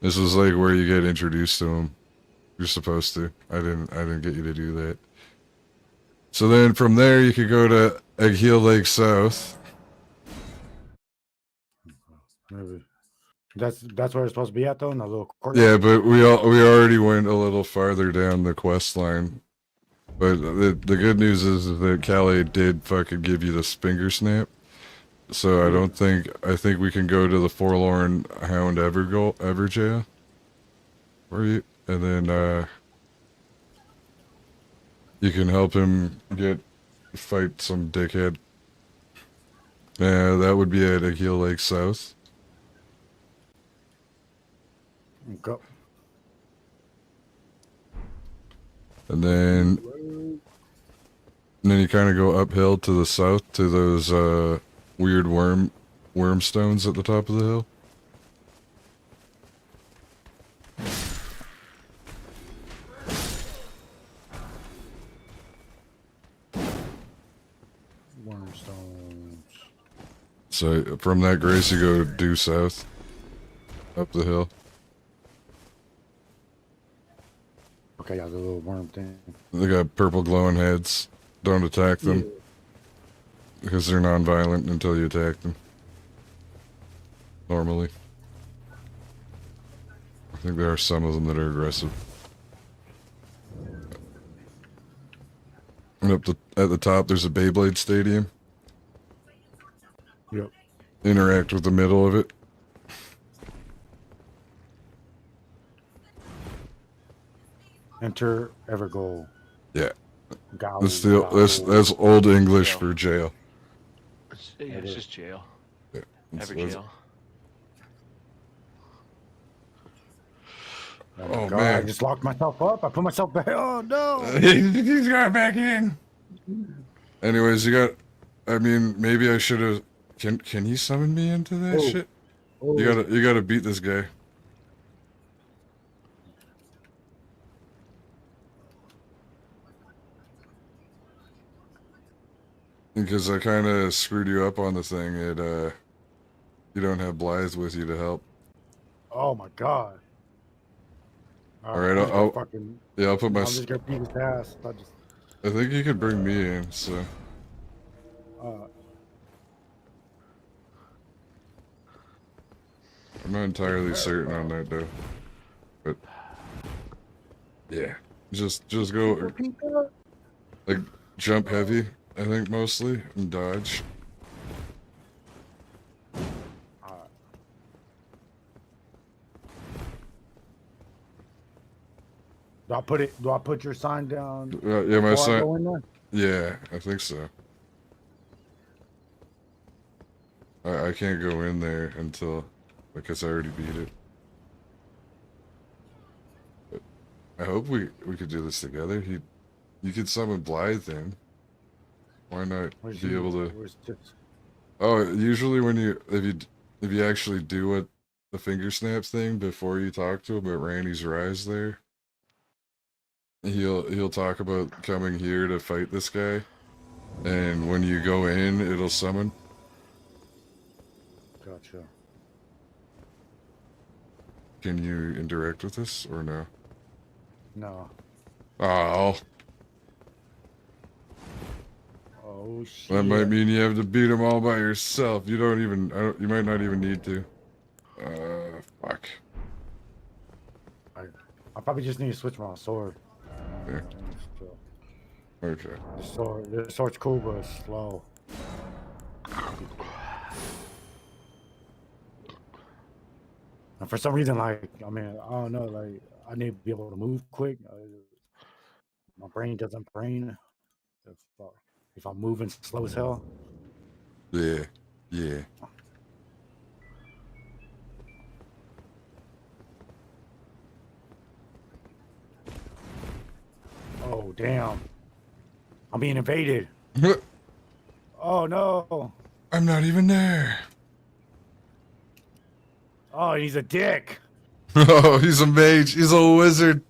[SPEAKER 1] This was like where you get introduced to him. You're supposed to. I didn't get you to do that. So then from there you could go to Egg Heel Lake South.
[SPEAKER 2] Maybe. That's where it's supposed to be at though, in the little court.
[SPEAKER 1] Yeah, but we already went a little farther down the quest line. But the good news is that Callie did fucking give you the finger snap. So I think we can go to the Forlorn Hound Everjail. Where you? And then you can help him fight some dickhead. Yeah, that would be at Heel Lake South.
[SPEAKER 2] Go.
[SPEAKER 1] And then you kind of go uphill to the south to those weird worm stones at the top of the hill.
[SPEAKER 2] Wormstones.
[SPEAKER 1] So from that grace you go due south up the hill.
[SPEAKER 2] Okay, yeah, the little worm thing.
[SPEAKER 1] They got purple glowing heads. Don't attack them because they're non-violent until you attack them. Normally. I think there are some of them that are aggressive. And at the top there's a Beyblade Stadium.
[SPEAKER 2] Yep.
[SPEAKER 1] Interact with the middle of it.
[SPEAKER 2] Enter Evergoal.
[SPEAKER 1] Yeah.
[SPEAKER 2] Goal.
[SPEAKER 1] That's old English for jail.
[SPEAKER 5] It's just jail.
[SPEAKER 1] Yeah.
[SPEAKER 5] Ever
[SPEAKER 1] That's-
[SPEAKER 5] jail.
[SPEAKER 2] Oh,
[SPEAKER 1] man.
[SPEAKER 2] I just locked myself up. I put myself back. Oh no!
[SPEAKER 1] He's got back in. Anyways, I mean, maybe I should have. Can you summon me into that shit?
[SPEAKER 2] Oh.
[SPEAKER 1] You gotta beat this guy. Because I kind of screwed you up on the thing. You don't have Blythe with you to help.
[SPEAKER 2] Oh my god!
[SPEAKER 1] All right, I'll put my.
[SPEAKER 2] I'm just gonna beat his ass.
[SPEAKER 1] I think you could bring me in. So. I'm not entirely certain on that though, but yeah, just go like jump heavy. I think mostly and dodge.
[SPEAKER 2] Do I put your sign down?
[SPEAKER 1] Yeah, my
[SPEAKER 2] before I
[SPEAKER 1] sign.
[SPEAKER 2] go in there?
[SPEAKER 1] Yeah, I think so. I can't go in there until, because I already beat it. But I hope we could do this together. You could summon Blythe in. Why not be able to? Oh, usually when if you actually do what the finger snap thing before you talk to him at Randy's Rise there, he'll talk about coming here to fight this guy, and when you go in, it'll summon.
[SPEAKER 2] Gotcha.
[SPEAKER 1] Can you interact with this or no?
[SPEAKER 2] No.
[SPEAKER 1] Oh,
[SPEAKER 2] Oh shit.
[SPEAKER 1] that might mean you have to beat them all by yourself. You don't even. You might not even need to. Fuck.
[SPEAKER 2] I probably just need to switch my sword.
[SPEAKER 1] Yeah.
[SPEAKER 2] So,
[SPEAKER 1] Okay.
[SPEAKER 2] the sword's cool, but it's slow. And for some reason, like, I mean, I don't know, like, I need to be able to move quick. My brain doesn't brain if, uh, if I'm moving slow as hell.
[SPEAKER 1] Yeah. Yeah.
[SPEAKER 2] Oh, damn. I'm being invaded. Oh, no.
[SPEAKER 1] I'm not even there.
[SPEAKER 2] Oh, he's a dick.
[SPEAKER 1] Oh, he's a mage. He's a wizard.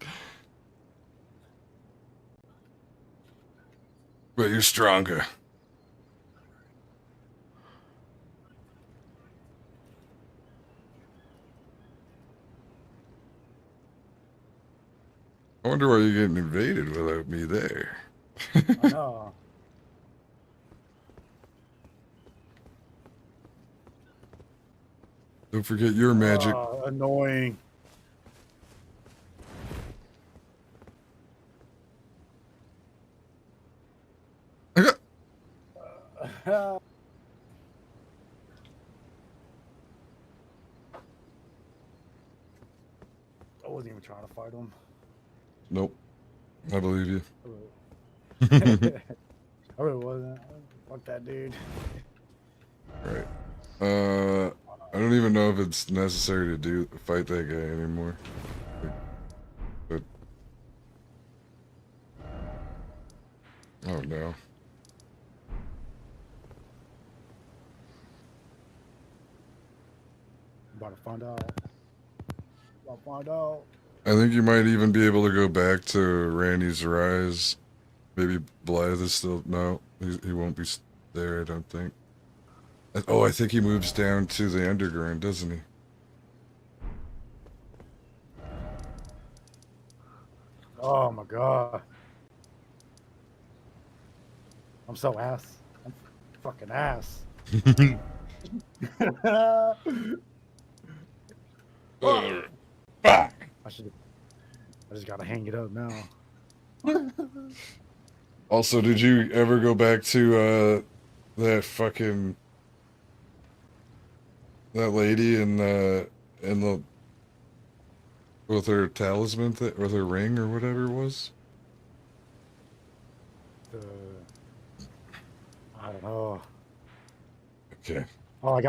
[SPEAKER 1] But you're stronger. I wonder why you're getting invaded without me there.
[SPEAKER 2] I know.
[SPEAKER 1] Don't forget your magic.
[SPEAKER 2] Annoying. I wasn't even trying to fight him.
[SPEAKER 1] Nope. I believe you.
[SPEAKER 2] I really wasn't. Fuck that dude.
[SPEAKER 1] Right. I don't even know if it's necessary to fight that guy anymore. But oh no.
[SPEAKER 2] About to find out. About to find out.
[SPEAKER 1] I think you might even be able to go back to Randy's Rise. Maybe Blythe is still no. He won't be there. I don't think. Oh, I think he moves down to the underground, doesn't he?
[SPEAKER 2] Oh my god. I'm so ass. I'm fucking ass. I just gotta hang it up now.
[SPEAKER 1] Also, did you ever go back to that fucking that lady in the with her talisman with her ring or whatever it was?
[SPEAKER 2] I don't know.
[SPEAKER 1] Okay.
[SPEAKER 2] Oh, I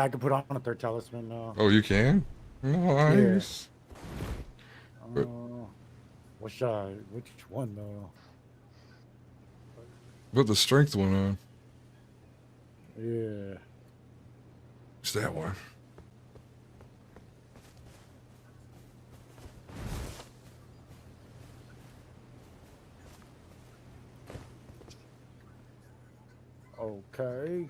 [SPEAKER 2] can put on a third talisman now.
[SPEAKER 1] Oh, you can? Nice.
[SPEAKER 2] Yeah. Which one though?
[SPEAKER 1] Put the strength one on.
[SPEAKER 2] Yeah.
[SPEAKER 1] It's that one.
[SPEAKER 2] Okay.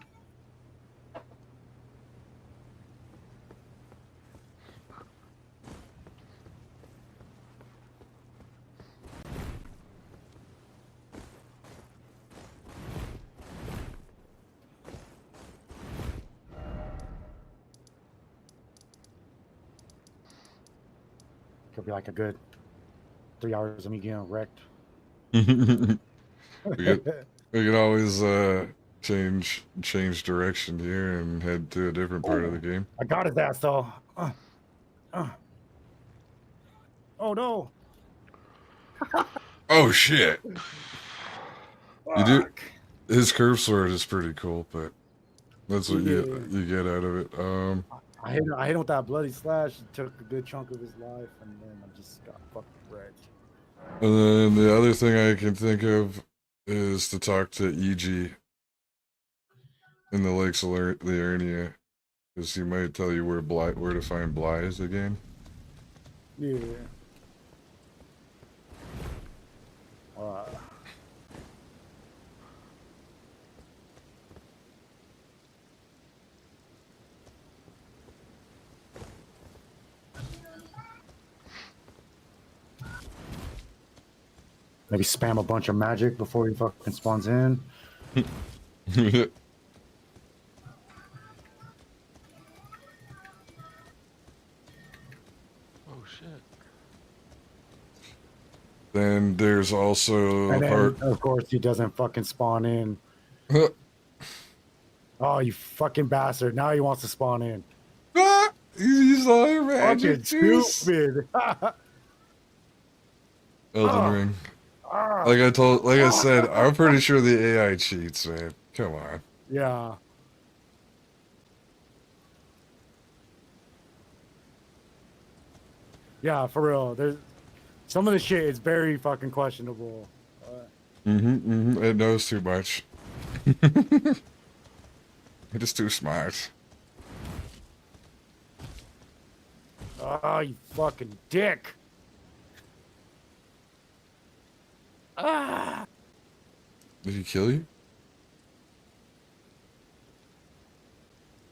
[SPEAKER 2] Could be like a good 3 hours of me getting wrecked.
[SPEAKER 1] We can always change direction here and head to a different part of the game.
[SPEAKER 2] I got his ass though. Oh no.
[SPEAKER 1] Oh shit. You do. His curve sword is pretty cool, but that's what you get out of it.
[SPEAKER 2] I hit him with that bloody slash. It took a good chunk of his life, and then I just got fucking wrecked.
[SPEAKER 1] And then the other thing I can think of is to talk to EG in the Lakes of Liurnia, because he might tell you where to find Blythe again.
[SPEAKER 2] Yeah. Maybe spam a bunch of magic before he fucking spawns in.
[SPEAKER 5] Oh shit.
[SPEAKER 1] Then there's also
[SPEAKER 2] And
[SPEAKER 1] a
[SPEAKER 2] then,
[SPEAKER 1] part.
[SPEAKER 2] of course, he doesn't fucking spawn in. Oh, you fucking bastard. Now he wants to spawn in.
[SPEAKER 1] Ah! He's all your magic
[SPEAKER 2] Fucking
[SPEAKER 1] juice.
[SPEAKER 2] stupid.
[SPEAKER 1] Elden Ring.
[SPEAKER 2] Ah,
[SPEAKER 1] Like I said, I'm pretty sure the AI cheats, man. Come on.
[SPEAKER 2] yeah. Yeah, for real. There's some of the shit is very fucking questionable.
[SPEAKER 1] It knows too much. It is too smart.
[SPEAKER 2] Oh, you fucking dick. Ah.
[SPEAKER 1] Did he kill you?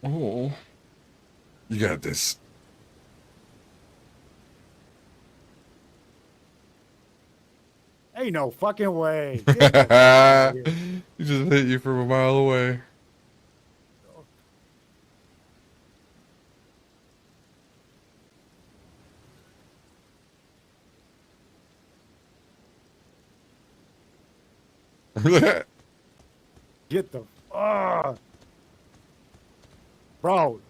[SPEAKER 1] Oh. You got this.
[SPEAKER 2] Ain't no fucking way.
[SPEAKER 1] He
[SPEAKER 2] Get the fuck out of here.
[SPEAKER 1] just hit you from a mile away.
[SPEAKER 2] Get the bro.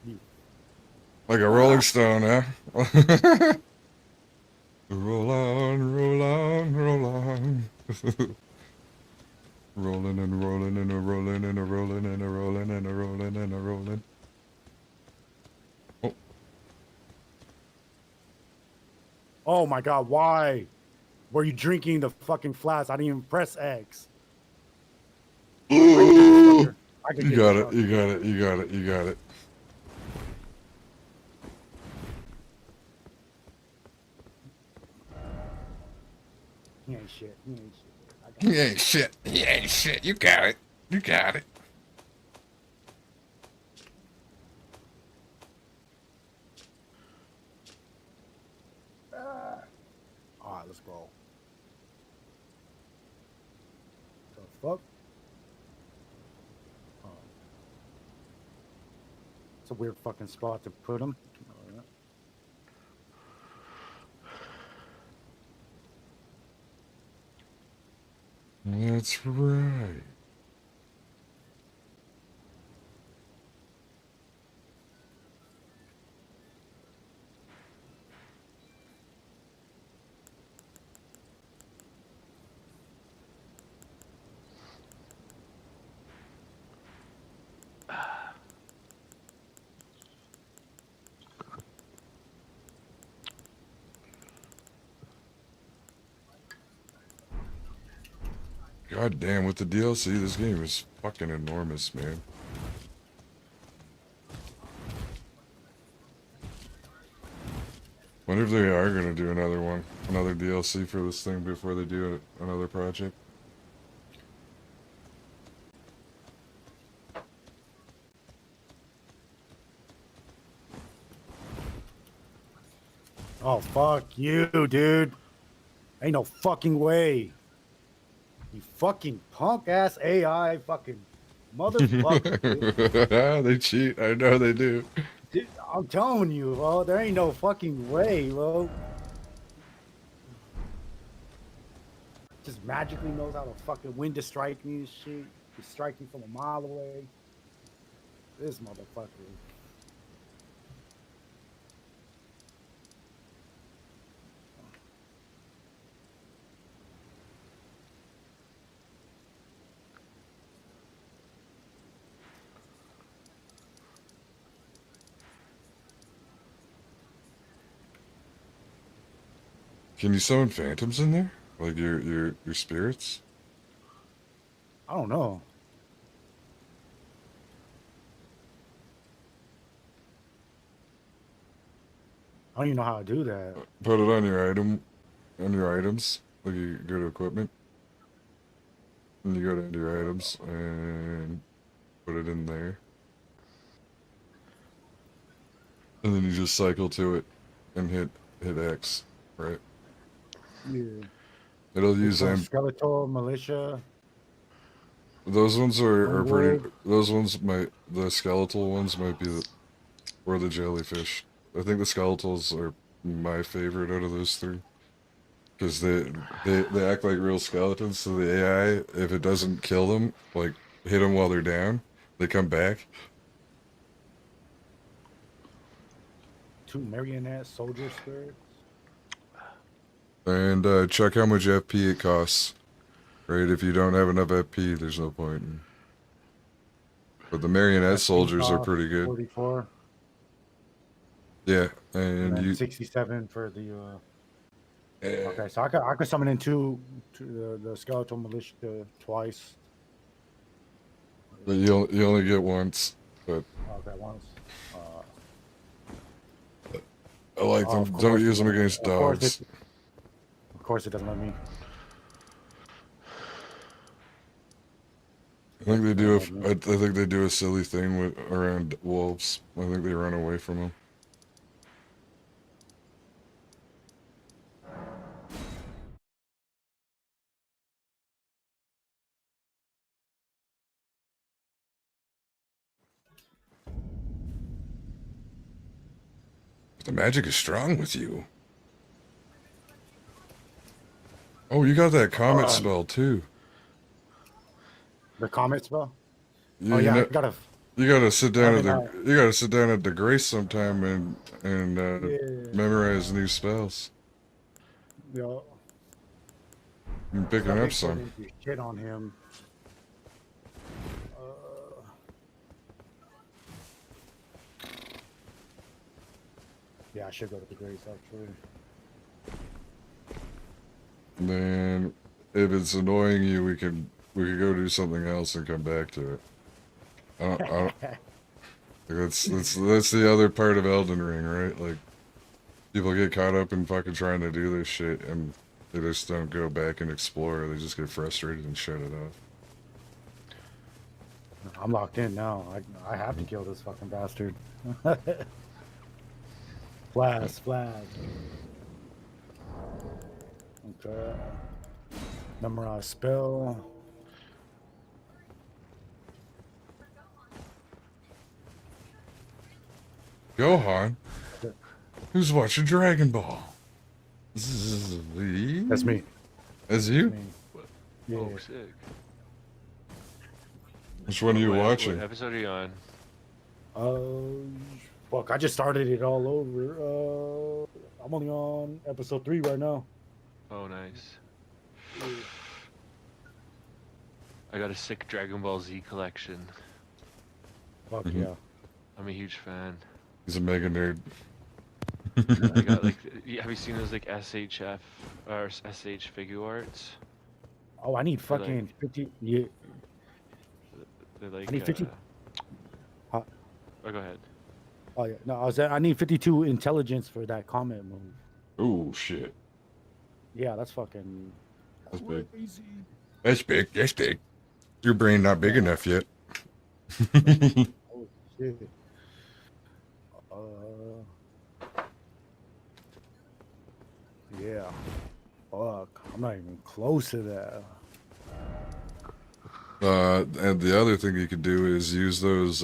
[SPEAKER 1] Like a Rolling Stone, huh? Roll on, roll on, roll on. Rolling and rolling and a rolling and a rolling and a rolling and a rolling and a rolling. Oh.
[SPEAKER 2] Oh my god, why were you drinking the fucking flask? I didn't even press X.
[SPEAKER 1] You
[SPEAKER 2] I could get
[SPEAKER 1] got
[SPEAKER 2] this
[SPEAKER 1] it, you got it, you got it, you got it.
[SPEAKER 2] He ain't shit. He ain't shit.
[SPEAKER 1] He ain't shit. He ain't shit. You got it. You got it.
[SPEAKER 2] All right, let's go. The fuck? Oh. It's a weird fucking spot to put him. All right.
[SPEAKER 1] That's right. God damn, with the DLC, this game is fucking enormous, man. Wonder if they are gonna do another DLC for this thing before they do another project.
[SPEAKER 2] Oh, fuck you, dude. Ain't no fucking way. You fucking punk ass AI fucking motherfucker. Dude.
[SPEAKER 1] They cheat. I know they do.
[SPEAKER 2] Dude, I'm telling you, bro, there ain't no fucking way, bro. Just magically knows how to fucking when to strike me and shit. To strike me from a mile away. This motherfucker.
[SPEAKER 1] Can you summon phantoms in there? Like your spirits?
[SPEAKER 2] I don't know. I don't even know how to do that.
[SPEAKER 1] Put it on your items. Like you go to equipment. And you go to your items and put it in there. And then you just cycle to it and hit X, right?
[SPEAKER 2] Yeah.
[SPEAKER 1] It'll use them.
[SPEAKER 2] Skeletal militia.
[SPEAKER 1] Those ones are pretty.
[SPEAKER 2] Wood.
[SPEAKER 1] The skeletal ones might be or the jellyfish. I think the skeletals are my favorite out of those three. because they act like real skeletons. So the AI, if it doesn't kill them, like hit them while they're down, they come back.
[SPEAKER 2] 2 marionette soldier spirits.
[SPEAKER 1] And check how much FP it costs. Right, if you don't have enough FP, there's no point. But the marionette soldiers are pretty good.
[SPEAKER 2] 44.
[SPEAKER 1] Yeah,
[SPEAKER 2] And
[SPEAKER 1] and
[SPEAKER 2] then
[SPEAKER 1] you.
[SPEAKER 2] 67 for the.
[SPEAKER 1] eh,
[SPEAKER 2] Okay, so I could summon in the skeletal militia twice.
[SPEAKER 1] But you only get once. But
[SPEAKER 2] Okay, once.
[SPEAKER 1] I like
[SPEAKER 2] Oh,
[SPEAKER 1] them. Don't use them against dogs.
[SPEAKER 2] Of course, it doesn't let me.
[SPEAKER 1] I think they do. I think they do a silly thing with around wolves. I think they run away from them. The magic is strong with you. Oh, you got that comet spell too.
[SPEAKER 2] The comet spell.
[SPEAKER 1] You,
[SPEAKER 2] Oh
[SPEAKER 1] you
[SPEAKER 2] yeah,
[SPEAKER 1] know,
[SPEAKER 2] I gotta.
[SPEAKER 1] you gotta sit down at
[SPEAKER 2] haven't,
[SPEAKER 1] the you gotta sit down at the grace sometime and
[SPEAKER 2] Yeah.
[SPEAKER 1] memorize new spells.
[SPEAKER 2] You know,
[SPEAKER 1] I'm picking
[SPEAKER 2] stop
[SPEAKER 1] up some.
[SPEAKER 2] into shit on him. Yeah, I should go to the grace actually.
[SPEAKER 1] And then if it's annoying you, we could go do something else and come back to it. I don't, that's the other part of Elden Ring, right? Like people get caught up in fucking trying to do this shit and they just don't go back and explore. They just get frustrated and shut it off.
[SPEAKER 2] I'm locked in now. I have to kill this fucking bastard. Flag. Okay. Memorize spell.
[SPEAKER 1] Gohan, who's watching Dragon Ball?
[SPEAKER 2] That's me.
[SPEAKER 1] That's you?
[SPEAKER 2] Yeah.
[SPEAKER 5] Oh, sick.
[SPEAKER 1] Which one are you watching?
[SPEAKER 5] What episode are you on?
[SPEAKER 2] Fuck, I just started it all over. I'm only on episode 3 right now.
[SPEAKER 5] Oh, nice. I got a sick Dragon Ball Z collection.
[SPEAKER 2] Fuck
[SPEAKER 1] Mhm.
[SPEAKER 2] yeah.
[SPEAKER 5] I'm a huge fan.
[SPEAKER 1] He's a mega nerd.
[SPEAKER 5] I got like, have you seen those like SHF or SH figure arts?
[SPEAKER 2] Oh, I need
[SPEAKER 5] They're
[SPEAKER 2] fucking 50. Yeah.
[SPEAKER 5] They're like.
[SPEAKER 2] I need 50. Huh?
[SPEAKER 5] Oh, go ahead.
[SPEAKER 2] Oh yeah. No, I need 52 intelligence for that comment move.
[SPEAKER 1] Oh shit.
[SPEAKER 2] Yeah, that's fucking.
[SPEAKER 1] That's big.
[SPEAKER 2] crazy.
[SPEAKER 1] That's big. That's big. Your brain not big enough yet.
[SPEAKER 2] Oh shit. Yeah. Fuck. I'm not even close to that.
[SPEAKER 1] And the other thing you could do is use those,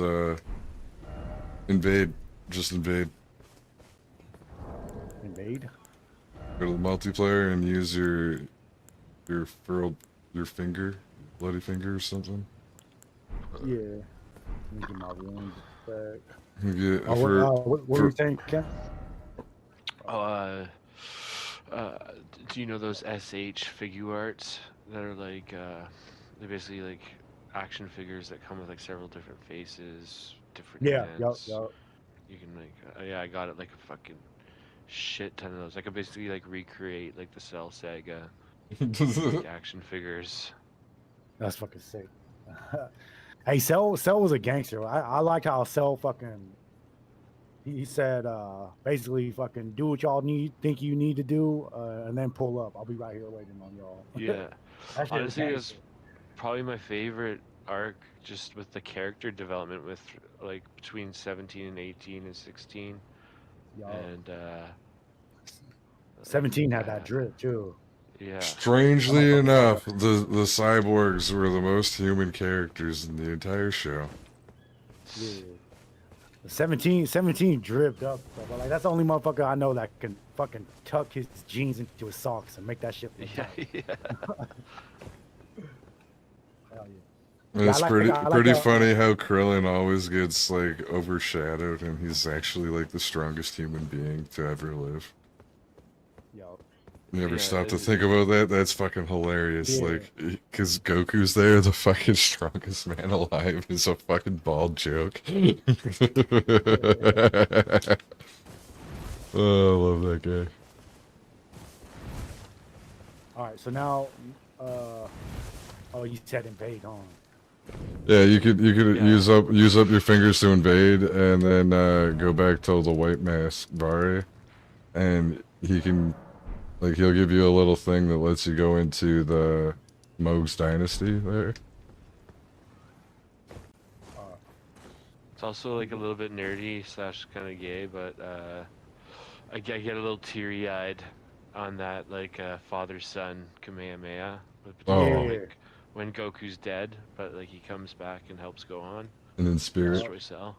[SPEAKER 1] invade. Just invade.
[SPEAKER 2] Invade?
[SPEAKER 1] Go to the multiplayer and use your finger, bloody finger or something.
[SPEAKER 2] Yeah. Let me get my wounds back.
[SPEAKER 1] Yeah,
[SPEAKER 2] What were you saying, Ken?
[SPEAKER 5] Oh, do you know those SH figure arts that are like, they're basically like action figures that come with like several different faces, different
[SPEAKER 2] Yeah,
[SPEAKER 5] hands.
[SPEAKER 2] yup.
[SPEAKER 5] You can like, yeah, I got it like a fucking shit ton of those. I could basically like recreate like the Cell Saga like, action figures.
[SPEAKER 2] That's fucking sick. Hey, Cell was a gangster. I like how Cell fucking. He said, basically, fucking do what y'all think you need to do, and then pull up. I'll be right here waiting on y'all.
[SPEAKER 5] Yeah,
[SPEAKER 2] That shit
[SPEAKER 5] honestly,
[SPEAKER 2] is
[SPEAKER 5] it's probably my favorite arc, just with the character development with like between 17 and 18 and 16,
[SPEAKER 2] Yo,
[SPEAKER 5] and
[SPEAKER 2] 17 had that drip too.
[SPEAKER 5] yeah.
[SPEAKER 1] Strangely enough, the cyborgs were the most human characters in the entire show.
[SPEAKER 2] Yeah. 17 dripped up. But like that's the only motherfucker I know that can fucking tuck his jeans into his socks and make that shit look
[SPEAKER 5] Yeah,
[SPEAKER 2] tight.
[SPEAKER 5] yeah.
[SPEAKER 2] Hell yeah.
[SPEAKER 1] And
[SPEAKER 2] Yeah,
[SPEAKER 1] it's
[SPEAKER 2] I like
[SPEAKER 1] pretty funny how Krillin always gets like overshadowed, and he's actually like the strongest human being to ever live.
[SPEAKER 2] yo.
[SPEAKER 1] You ever
[SPEAKER 5] Yeah,
[SPEAKER 1] stop to think about that? That's fucking hilarious.
[SPEAKER 2] Yeah.
[SPEAKER 1] Like, because Goku's there, the fucking strongest man alive, is a fucking bald joke. Oh, I love that guy.
[SPEAKER 2] All right, so now, oh, you said invade, huh?
[SPEAKER 1] Yeah, you could
[SPEAKER 5] Yeah.
[SPEAKER 1] use up your fingers to invade, and then go back to the white mask Vari, and he can like he'll give you a little thing that lets you go into the Moog's dynasty there.
[SPEAKER 5] It's also like a little bit nerdy slash kind of gay, but I get a little teary-eyed on that like father-son Kamehameha, with particularly
[SPEAKER 1] Oh,
[SPEAKER 2] Yeah.
[SPEAKER 5] like when Goku's dead, but like he comes back and helps go on,
[SPEAKER 1] and in spirit.
[SPEAKER 5] destroy Cell.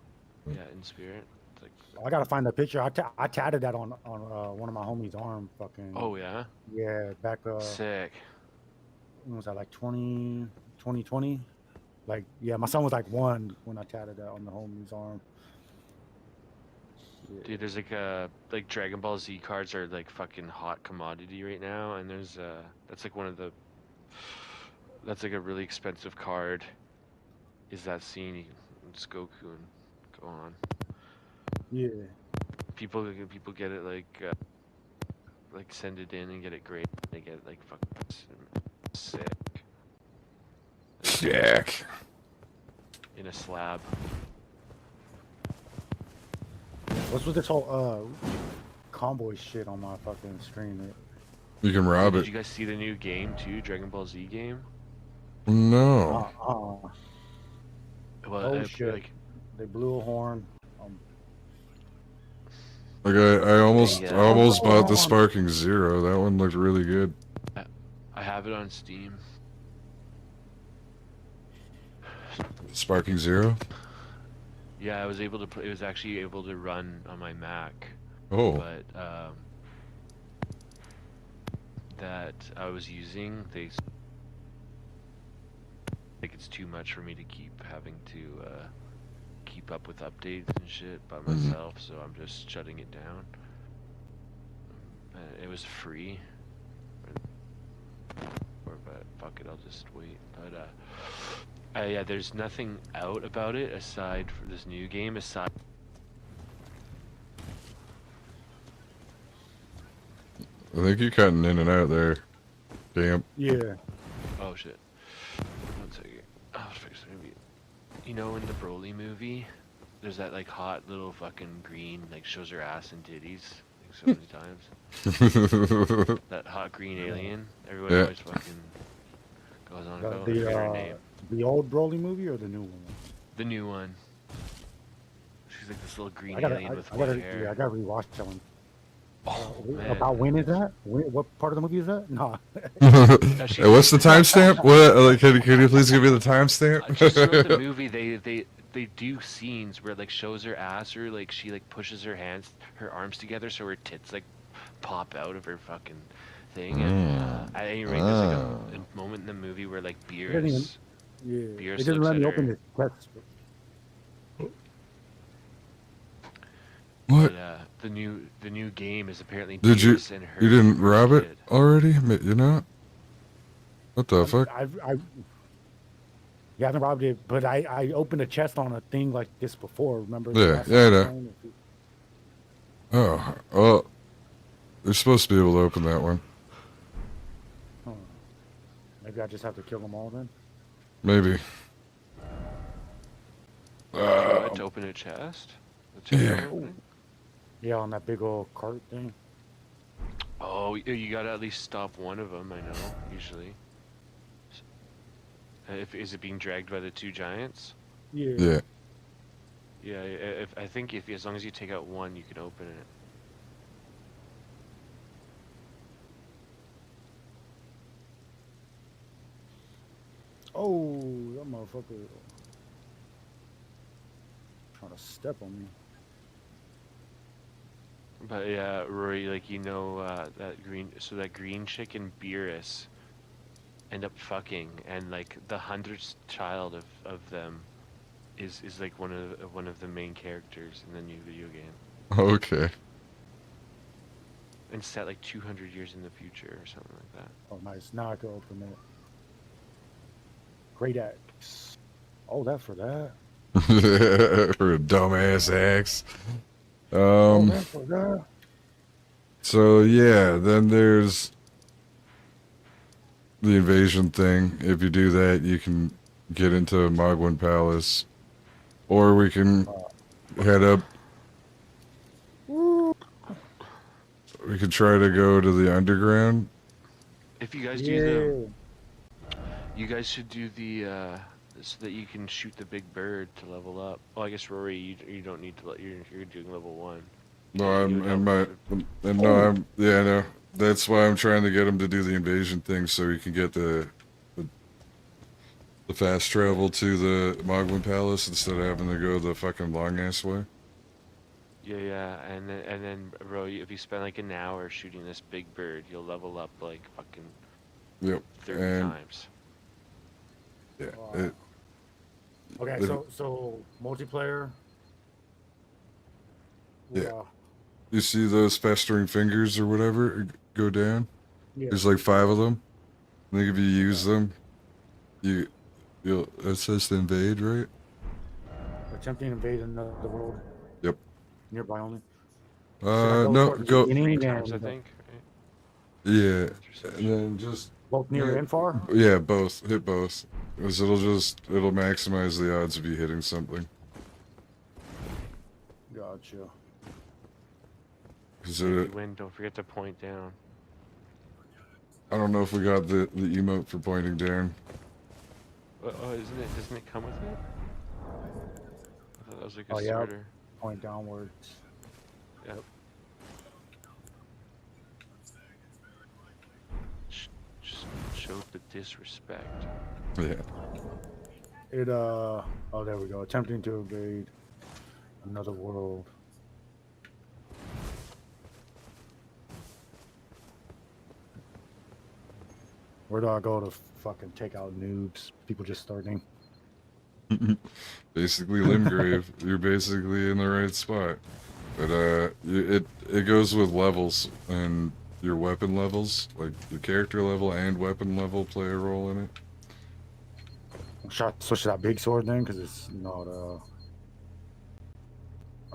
[SPEAKER 5] Yeah, in spirit. It's like,
[SPEAKER 2] I gotta find that picture. I tatted that on one of my homies' arm. Fucking.
[SPEAKER 5] oh yeah,
[SPEAKER 2] Yeah, back
[SPEAKER 5] sick.
[SPEAKER 2] when was that, like 2020? Like, yeah, my son was like 1 when I tatted that on the homie's arm. Yeah.
[SPEAKER 5] Dude, there's like Dragon Ball Z cards are like fucking hot commodity right now, and there's that's like one of the that's like a really expensive card. Is that scene? It's Goku and go on.
[SPEAKER 2] Yeah.
[SPEAKER 5] People get it like send it in and get it great. They get it like fucking sick.
[SPEAKER 1] Jack.
[SPEAKER 5] In a slab.
[SPEAKER 2] What's with this whole convoy shit on my fucking screen?
[SPEAKER 1] You can rob
[SPEAKER 5] Did
[SPEAKER 1] it.
[SPEAKER 5] you guys see the new game too? Dragon Ball Z game.
[SPEAKER 1] No.
[SPEAKER 5] Well,
[SPEAKER 2] Oh shit!
[SPEAKER 5] like
[SPEAKER 2] They blew a horn.
[SPEAKER 1] Like I almost
[SPEAKER 5] Yeah.
[SPEAKER 1] I almost bought the Sparking Zero. That one looked really good.
[SPEAKER 5] I have it on Steam.
[SPEAKER 1] Sparking Zero?
[SPEAKER 5] Yeah, I was able to play. It was actually able to run on my Mac,
[SPEAKER 1] Oh.
[SPEAKER 5] but that I was using, they think it's too much for me to keep having to keep up with updates and shit by myself, so I'm just shutting it down. It was free, but fuck it, I'll just wait. But yeah, there's nothing out about it aside for this new game. Aside,
[SPEAKER 1] I think you're cutting in and out there. Damn.
[SPEAKER 2] Yeah.
[SPEAKER 5] oh shit. One second. I'll fix it. Maybe. You know, in the Broly movie, there's that like hot little fucking green, like shows her ass and titties like so many times. That hot green alien. Everyone
[SPEAKER 1] Yeah.
[SPEAKER 5] always fucking goes on about. I
[SPEAKER 2] The
[SPEAKER 5] forget her name.
[SPEAKER 2] the old Broly movie or the new one?
[SPEAKER 5] The new one. She's like this little green
[SPEAKER 2] I gotta,
[SPEAKER 5] alien with
[SPEAKER 2] I
[SPEAKER 5] white
[SPEAKER 2] gotta,
[SPEAKER 5] hair.
[SPEAKER 2] yeah, I gotta rewatch that one.
[SPEAKER 5] Oh man.
[SPEAKER 2] About when is that? What part of the movie is that? No.
[SPEAKER 1] Hey, what's the timestamp? What? Can you please give me the timestamp?
[SPEAKER 5] Just throughout the movie, they do scenes where like shows her ass or like she like pushes her arms together so her tits like pop out of her fucking thing. And at any rate, there's like a moment in the movie where like
[SPEAKER 2] It doesn't even-
[SPEAKER 5] Beerus,
[SPEAKER 2] Yeah.
[SPEAKER 5] Beerus
[SPEAKER 2] It doesn't
[SPEAKER 5] looks
[SPEAKER 2] let
[SPEAKER 5] at
[SPEAKER 2] me open
[SPEAKER 5] her.
[SPEAKER 2] this text.
[SPEAKER 1] What?
[SPEAKER 5] But, the new game is apparently
[SPEAKER 1] Did you
[SPEAKER 5] Beerus and her.
[SPEAKER 1] you didn't rob it
[SPEAKER 5] kid.
[SPEAKER 1] already? You not? What the fuck?
[SPEAKER 2] Yeah, I haven't robbed it, but I opened a chest on a thing like this before. Remember?
[SPEAKER 1] Yeah,
[SPEAKER 2] last
[SPEAKER 1] yeah, I
[SPEAKER 2] time
[SPEAKER 1] know.
[SPEAKER 2] I played it?
[SPEAKER 1] Oh, well, you're supposed to be able to open that one.
[SPEAKER 2] Huh. Maybe I just have to kill them all then.
[SPEAKER 1] Maybe.
[SPEAKER 5] You want to open a chest? The chest
[SPEAKER 1] Yeah.
[SPEAKER 5] opening?
[SPEAKER 2] Yeah, on that big old cart thing.
[SPEAKER 5] Oh, you gotta at least stop one of them. I know usually. If is it being dragged by the two giants?
[SPEAKER 2] Yeah.
[SPEAKER 1] Yeah.
[SPEAKER 5] Yeah, I think if as long as you take out one, you can open it.
[SPEAKER 2] Oh, that motherfucker trying to step on me.
[SPEAKER 5] But yeah, Rory, like that green, so that green chick and Beerus end up fucking, and like the 100th child of them is like one of the main characters in the new video game,
[SPEAKER 1] Okay.
[SPEAKER 5] and set like 200 years in the future or something like that.
[SPEAKER 2] Oh, nice. Now I can open it. Great axe. Oh, that for that.
[SPEAKER 1] For a dumbass axe.
[SPEAKER 2] Oh, that for that.
[SPEAKER 1] So yeah, then there's the invasion thing. If you do that, you can get into Mogwin Palace, or we can head up. We could try to go to the underground.
[SPEAKER 5] If you guys
[SPEAKER 2] Yeah.
[SPEAKER 5] do you guys should do the so that you can shoot the big bird to level up. Well, I guess Rory, you don't need to. You're doing level 1.
[SPEAKER 1] No,
[SPEAKER 5] You would
[SPEAKER 1] yeah, I know. That's why I'm trying to get him to do the invasion thing so he can get the fast travel to the Mogwin Palace instead of having to go the fucking long ass way.
[SPEAKER 5] Yeah, and then bro, if you spend like an hour shooting this big bird, you'll level up like fucking
[SPEAKER 1] Yep.
[SPEAKER 5] 30
[SPEAKER 1] And
[SPEAKER 5] times.
[SPEAKER 1] yeah,
[SPEAKER 2] Okay, so multiplayer.
[SPEAKER 1] Yeah. You see those festering fingers or whatever go down?
[SPEAKER 2] Yeah.
[SPEAKER 1] There's like 5 of them. I think if you use them, you'll it says to invade, right?
[SPEAKER 2] Attempting to invade another world.
[SPEAKER 1] Yep.
[SPEAKER 2] Nearby only.
[SPEAKER 1] No, go.
[SPEAKER 5] 3 times, I think. Right?
[SPEAKER 1] Yeah, and then just
[SPEAKER 2] Both near and far.
[SPEAKER 1] yeah, both hit both, because it'll maximize the odds of you hitting something.
[SPEAKER 2] Gotcha.
[SPEAKER 5] If you win, don't forget to point down.
[SPEAKER 1] I don't know if we got the emote for pointing down.
[SPEAKER 5] Oh, doesn't it come with it? I thought that was like a
[SPEAKER 2] Oh, yeah.
[SPEAKER 5] starter.
[SPEAKER 2] Point downwards.
[SPEAKER 5] Yep. Just showed the disrespect.
[SPEAKER 1] Yeah.
[SPEAKER 2] Oh, there we go. Attempting to invade another world. Where do I go to fucking take out noobs? People just starting.
[SPEAKER 1] Basically Limgrave. You're basically in the right spot. But it goes with levels, and your weapon levels, like your character level and weapon level, play a role in it.
[SPEAKER 2] Should I switch to that big sword then? Because it's not I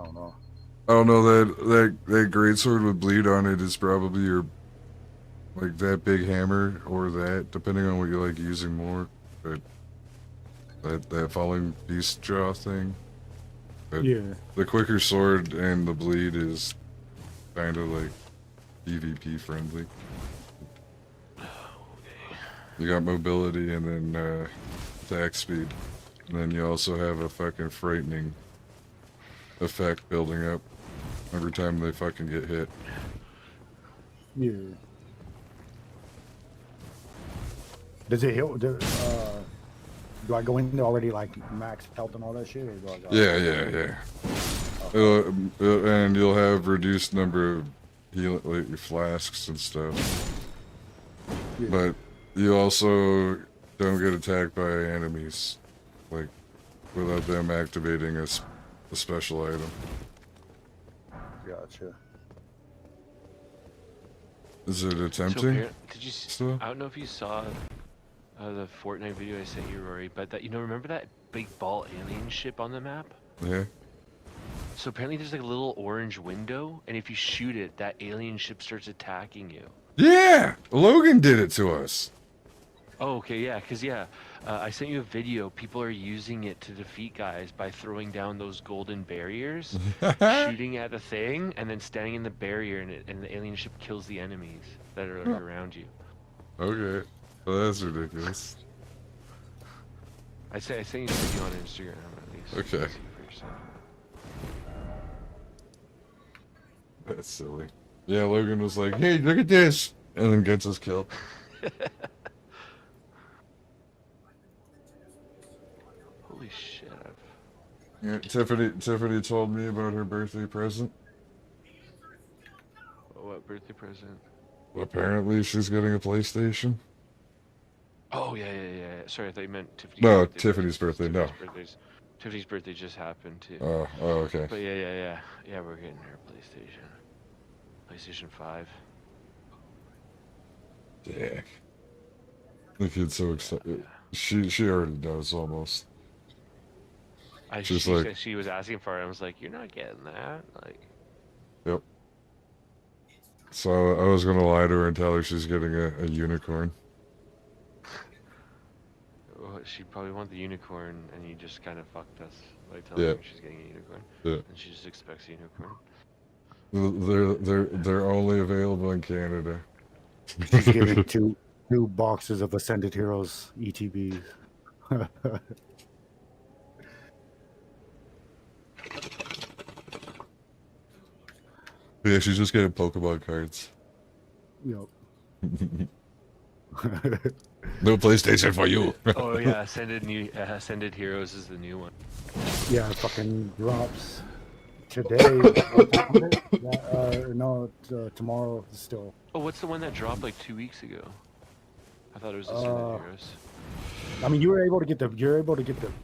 [SPEAKER 2] don't know.
[SPEAKER 1] Oh no, that greatsword with bleed on it is probably your, like, that big hammer or that, depending on what you like using more. But that falling beast jaw thing. But
[SPEAKER 2] Yeah.
[SPEAKER 1] the quicker sword and the bleed is kind of like PvP friendly. You got mobility and then attack speed, and then you also have a fucking frightening effect building up every time they fucking get hit.
[SPEAKER 2] Yeah. Does it heal? Do I go in there already like max health and all that shit, or do I go?
[SPEAKER 1] Yeah. And you'll have reduced number of healing, like your flasks and stuff.
[SPEAKER 2] Yeah.
[SPEAKER 1] But you also don't get attacked by enemies, like, without them activating a special item.
[SPEAKER 2] Gotcha.
[SPEAKER 1] Is it
[SPEAKER 5] So
[SPEAKER 1] attempting?
[SPEAKER 5] did you?
[SPEAKER 1] Still?
[SPEAKER 5] I don't know if you saw the Fortnite video I sent you, Rory, but that remember that big ball alien ship on the map?
[SPEAKER 1] Yeah.
[SPEAKER 5] So apparently there's like a little orange window, and if you shoot it, that alien ship starts attacking you.
[SPEAKER 1] Yeah! Logan did it to us.
[SPEAKER 5] Oh, okay, yeah, because I sent you a video. People are using it to defeat guys by throwing down those golden barriers, shooting at the thing, and then standing in the barrier, and the alien ship kills the enemies that are like, around you.
[SPEAKER 1] Okay. Well, that's ridiculous.
[SPEAKER 5] I sent you a video on Instagram at least.
[SPEAKER 1] Okay.
[SPEAKER 5] See for yourself.
[SPEAKER 1] That's silly. Yeah, Logan was like, hey, look at this! And then gets us killed.
[SPEAKER 5] Holy shit!
[SPEAKER 1] Yeah, Tiffany told me about her birthday present.
[SPEAKER 5] What birthday present?
[SPEAKER 1] Apparently, she's getting a PlayStation.
[SPEAKER 5] Oh yeah. Sorry, I thought you meant Tiffany's
[SPEAKER 1] No,
[SPEAKER 5] birthday.
[SPEAKER 1] Tiffany's birthday. No.
[SPEAKER 5] Tiffany's birthday just happened too.
[SPEAKER 1] Oh, okay.
[SPEAKER 5] But yeah. We're getting her PlayStation 5.
[SPEAKER 1] Yeah. The kid's so excited. She already knows almost. She's
[SPEAKER 5] She
[SPEAKER 1] like,
[SPEAKER 5] said she was asking for it. I was like, you're not getting that. Like,
[SPEAKER 1] yep. So I was gonna lie to her and tell her she's getting a unicorn.
[SPEAKER 5] well, she probably wanted the unicorn, and you just kind of fucked us by telling her she's getting a unicorn.
[SPEAKER 1] Yeah.
[SPEAKER 5] And she just expects a unicorn.
[SPEAKER 1] They're only available in Canada.
[SPEAKER 2] She's giving two boxes of Ascended Heroes ETBs.
[SPEAKER 1] Yeah, she's just getting Pokemon cards.
[SPEAKER 2] Yep.
[SPEAKER 1] No PlayStation for you.
[SPEAKER 5] Oh yeah, Ascended Heroes is the new one.
[SPEAKER 2] Yeah, it fucking drops today. Tomorrow still.
[SPEAKER 5] Oh, what's the one that dropped like 2 weeks ago? I thought it was Ascended Heroes.
[SPEAKER 2] I mean, you're able to get the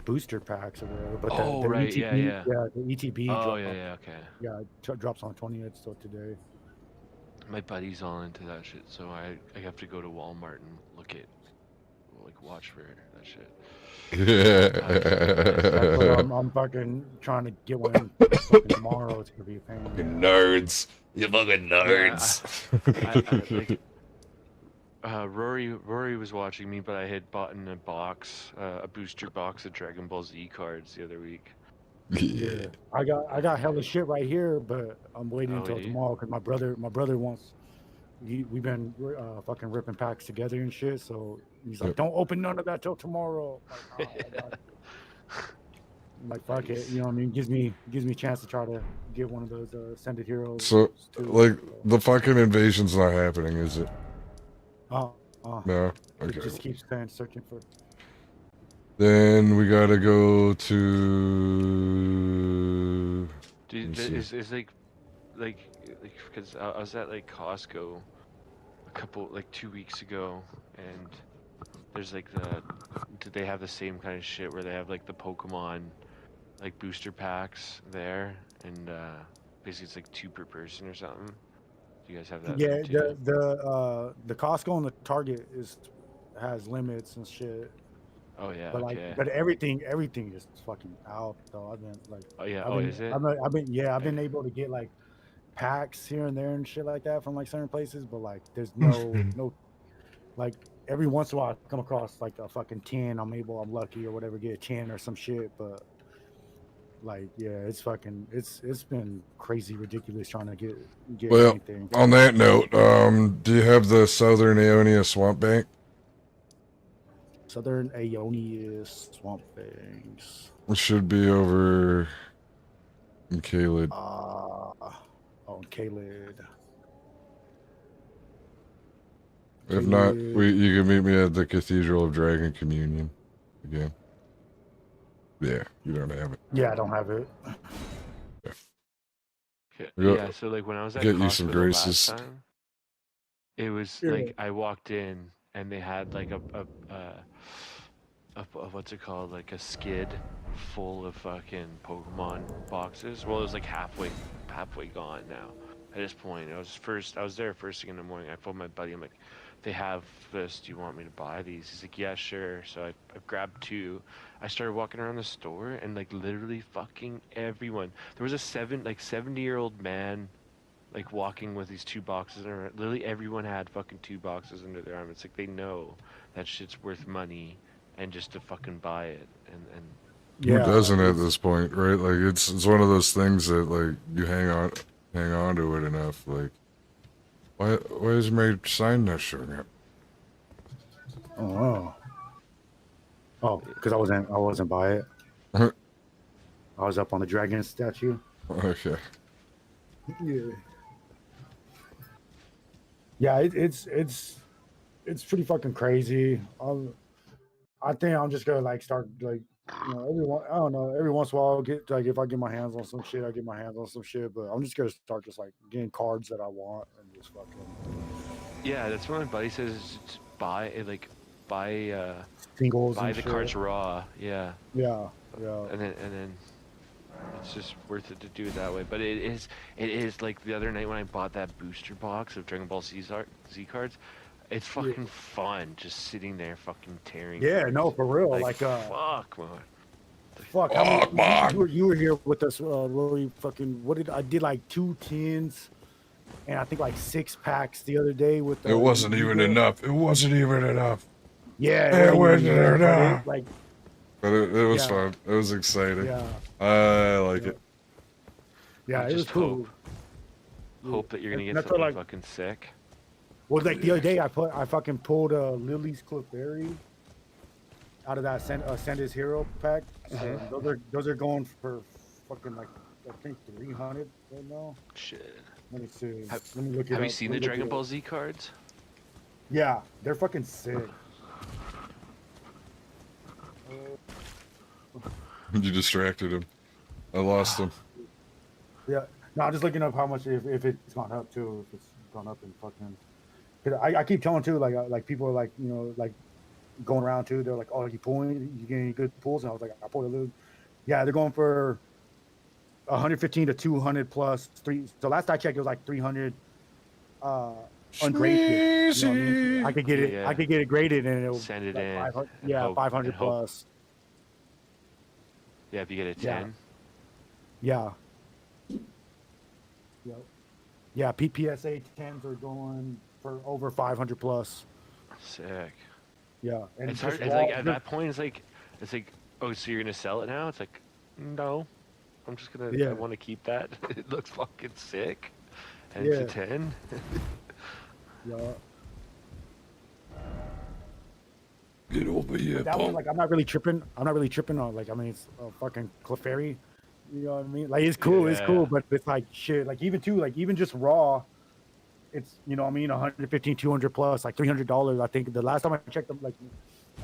[SPEAKER 2] booster packs or whatever, but the
[SPEAKER 5] right,
[SPEAKER 2] ETB,
[SPEAKER 5] yeah.
[SPEAKER 2] the ETB.
[SPEAKER 5] Oh yeah, okay.
[SPEAKER 2] Yeah, it drops on 20th, so today.
[SPEAKER 5] My buddy's all into that shit, so I have to go to Walmart and watch for that shit.
[SPEAKER 2] That's what I'm fucking trying to get one tomorrow. It's gonna be a pain.
[SPEAKER 1] Fucking nerds. You fucking nerds.
[SPEAKER 5] Rory was watching me, but I had bought in a box, a booster box of Dragon Ball Z cards the other week.
[SPEAKER 2] Yeah, I got hella shit right here, but I'm waiting until tomorrow because my brother wants. We've been fucking ripping packs together and shit, so he's like, "Don't open none of that till tomorrow." I'm like, fuck it, you know what I mean? Gives me a chance to try to get one of those Ascended Heroes.
[SPEAKER 1] So, like, the fucking invasion's not happening, is it?
[SPEAKER 2] No.
[SPEAKER 1] Okay.
[SPEAKER 2] It just keeps searching for.
[SPEAKER 1] Then we gotta go to.
[SPEAKER 5] Dude, is because I was at like Costco a 2 weeks ago, and there's like they have the same kind of shit where they have like the Pokemon like booster packs there, and basically it's like 2 per person or something. Do you guys have that?
[SPEAKER 2] Yeah, the Costco and the Target has limits and shit.
[SPEAKER 5] Oh yeah,
[SPEAKER 2] but
[SPEAKER 5] okay.
[SPEAKER 2] But everything is fucking out though. I've been like.
[SPEAKER 5] Oh yeah.
[SPEAKER 2] Is it? I've been able to get like packs here and there and shit like that from like certain places, but like there's no like every once in a while I come across like a fucking 10. I'm lucky or whatever, get a 10 or some shit, but like it's been crazy ridiculous trying to get anything.
[SPEAKER 1] On that note, do you have the Southern Aeonia Swamp Bank?
[SPEAKER 2] Southern Aeonia Swamp Banks.
[SPEAKER 1] It should be over in Kaled.
[SPEAKER 2] Kaled.
[SPEAKER 1] If not, you can meet me at the Cathedral of Dragon Communion again. Yeah, you don't have it.
[SPEAKER 2] Yeah, I don't have it.
[SPEAKER 5] Yeah, so like when I was at
[SPEAKER 1] get
[SPEAKER 5] Costco
[SPEAKER 1] you some graces.
[SPEAKER 5] last time, it was like I walked in and they had like a what's it called, like a skid full of fucking Pokemon boxes. Well, it was like halfway gone now. At this point, I was there first thing in the morning. I phoned my buddy. I'm like, they have this. Do you want me to buy these? He's like, yeah, sure. So I grabbed 2. I started walking around the store and like literally fucking everyone. There was a 70-year-old man like walking with these 2 boxes. And literally everyone had fucking 2 boxes under their arm. It's like they know that shit's worth money and just to fucking buy it. And
[SPEAKER 1] who doesn't at this point, right? Like it's one of those things that like you hang on to it enough. Like, why is my sign not showing up?
[SPEAKER 2] Because I wasn't by it. I was up on the dragon statue.
[SPEAKER 1] Okay.
[SPEAKER 2] Yeah, it's pretty fucking crazy. I think I'm just gonna like start like every once in a while I'll get like if I get my hands on some shit, I get my hands on some shit. But I'm just gonna start just like getting cards that I want and was fucking
[SPEAKER 5] Yeah, that's what my buddy says. Is just buy
[SPEAKER 2] singles
[SPEAKER 5] buy
[SPEAKER 2] and
[SPEAKER 5] the
[SPEAKER 2] shit.
[SPEAKER 5] cards raw. Yeah,
[SPEAKER 2] Yeah, yeah.
[SPEAKER 5] and then it's just worth it to do it that way. But it is like the other night when I bought that booster box of Dragon Ball Z cards. It's
[SPEAKER 2] Yeah.
[SPEAKER 5] fucking fun just sitting there fucking tearing.
[SPEAKER 2] Yeah,
[SPEAKER 5] cards.
[SPEAKER 2] no, for real.
[SPEAKER 5] Like,
[SPEAKER 2] Like,
[SPEAKER 5] fuck, man.
[SPEAKER 2] fuck. How many,
[SPEAKER 1] Fuck, man.
[SPEAKER 2] you were here with us, Rory? Fucking, what did I did like 2 tins and I think like 6 packs the other day with.
[SPEAKER 1] It wasn't even enough. It wasn't even enough.
[SPEAKER 2] Yeah,
[SPEAKER 1] It wasn't
[SPEAKER 2] but
[SPEAKER 1] enough.
[SPEAKER 2] like,
[SPEAKER 1] But it was
[SPEAKER 2] Yeah.
[SPEAKER 1] fun. It was exciting.
[SPEAKER 2] yeah,
[SPEAKER 1] I like
[SPEAKER 2] Yeah.
[SPEAKER 1] it.
[SPEAKER 2] yeah,
[SPEAKER 5] I
[SPEAKER 2] it was
[SPEAKER 5] just
[SPEAKER 2] cool.
[SPEAKER 5] hope that you're gonna get
[SPEAKER 2] That's
[SPEAKER 5] something
[SPEAKER 2] what, like,
[SPEAKER 5] fucking sick.
[SPEAKER 2] Well, like the other day, I fucking pulled Lily's Clefairy out of that Send His Hero pack. Those are going for fucking like I think 300 right now.
[SPEAKER 5] Shit.
[SPEAKER 2] Let me see.
[SPEAKER 5] Have-
[SPEAKER 2] Let me look it
[SPEAKER 5] Have you
[SPEAKER 2] up.
[SPEAKER 5] seen
[SPEAKER 2] Let
[SPEAKER 5] the
[SPEAKER 2] me look
[SPEAKER 5] Dragon
[SPEAKER 2] it
[SPEAKER 5] Ball
[SPEAKER 2] up.
[SPEAKER 5] Z cards?
[SPEAKER 2] Yeah, they're fucking sick.
[SPEAKER 1] You distracted him. I lost him.
[SPEAKER 2] Yeah, no, I'm just looking up how much if it's gone up too. If it's gone up in fucking. 'Cause I keep telling too, like people are like like going around too. They're like, oh, you pulling? You getting any good pulls? And I was like, I pulled a little. Yeah, they're going for 115 to 200 plus three. So last I checked, it was like 300. Ungraded. You know what I mean? I could get it.
[SPEAKER 5] Yeah.
[SPEAKER 2] I could get it graded, and it was
[SPEAKER 5] Send it
[SPEAKER 2] like
[SPEAKER 5] in.
[SPEAKER 2] 500,
[SPEAKER 5] and
[SPEAKER 2] yeah,
[SPEAKER 5] hope-
[SPEAKER 2] 500
[SPEAKER 5] and hope-
[SPEAKER 2] plus.
[SPEAKER 5] Yeah, if you get a
[SPEAKER 2] Yeah.
[SPEAKER 5] 10.
[SPEAKER 2] Yeah. Yep. Yeah, PPSA 10s are going for over 500 plus.
[SPEAKER 5] Sick.
[SPEAKER 2] Yeah, and
[SPEAKER 5] It's hard.
[SPEAKER 2] just
[SPEAKER 5] It's
[SPEAKER 2] raw-
[SPEAKER 5] like at that point, it's like, oh, so you're gonna sell it now? It's like, no, I'm just gonna.
[SPEAKER 2] Yeah.
[SPEAKER 5] I want to keep that. It looks fucking sick, and
[SPEAKER 2] Yeah.
[SPEAKER 5] it's a 10.
[SPEAKER 2] Yeah.
[SPEAKER 1] Get over here,
[SPEAKER 2] That one,
[SPEAKER 1] punk.
[SPEAKER 2] like, I'm not really tripping. I'm not really tripping on, like, I mean, it's a fucking Clefairy. You know what I mean? Like, it's cool. It's cool,
[SPEAKER 5] Yeah.
[SPEAKER 2] but it's like shit. Like, even too, like, even just raw, it's, you know what I mean, 115, 200 plus, like $300. I think the last time I checked them, like,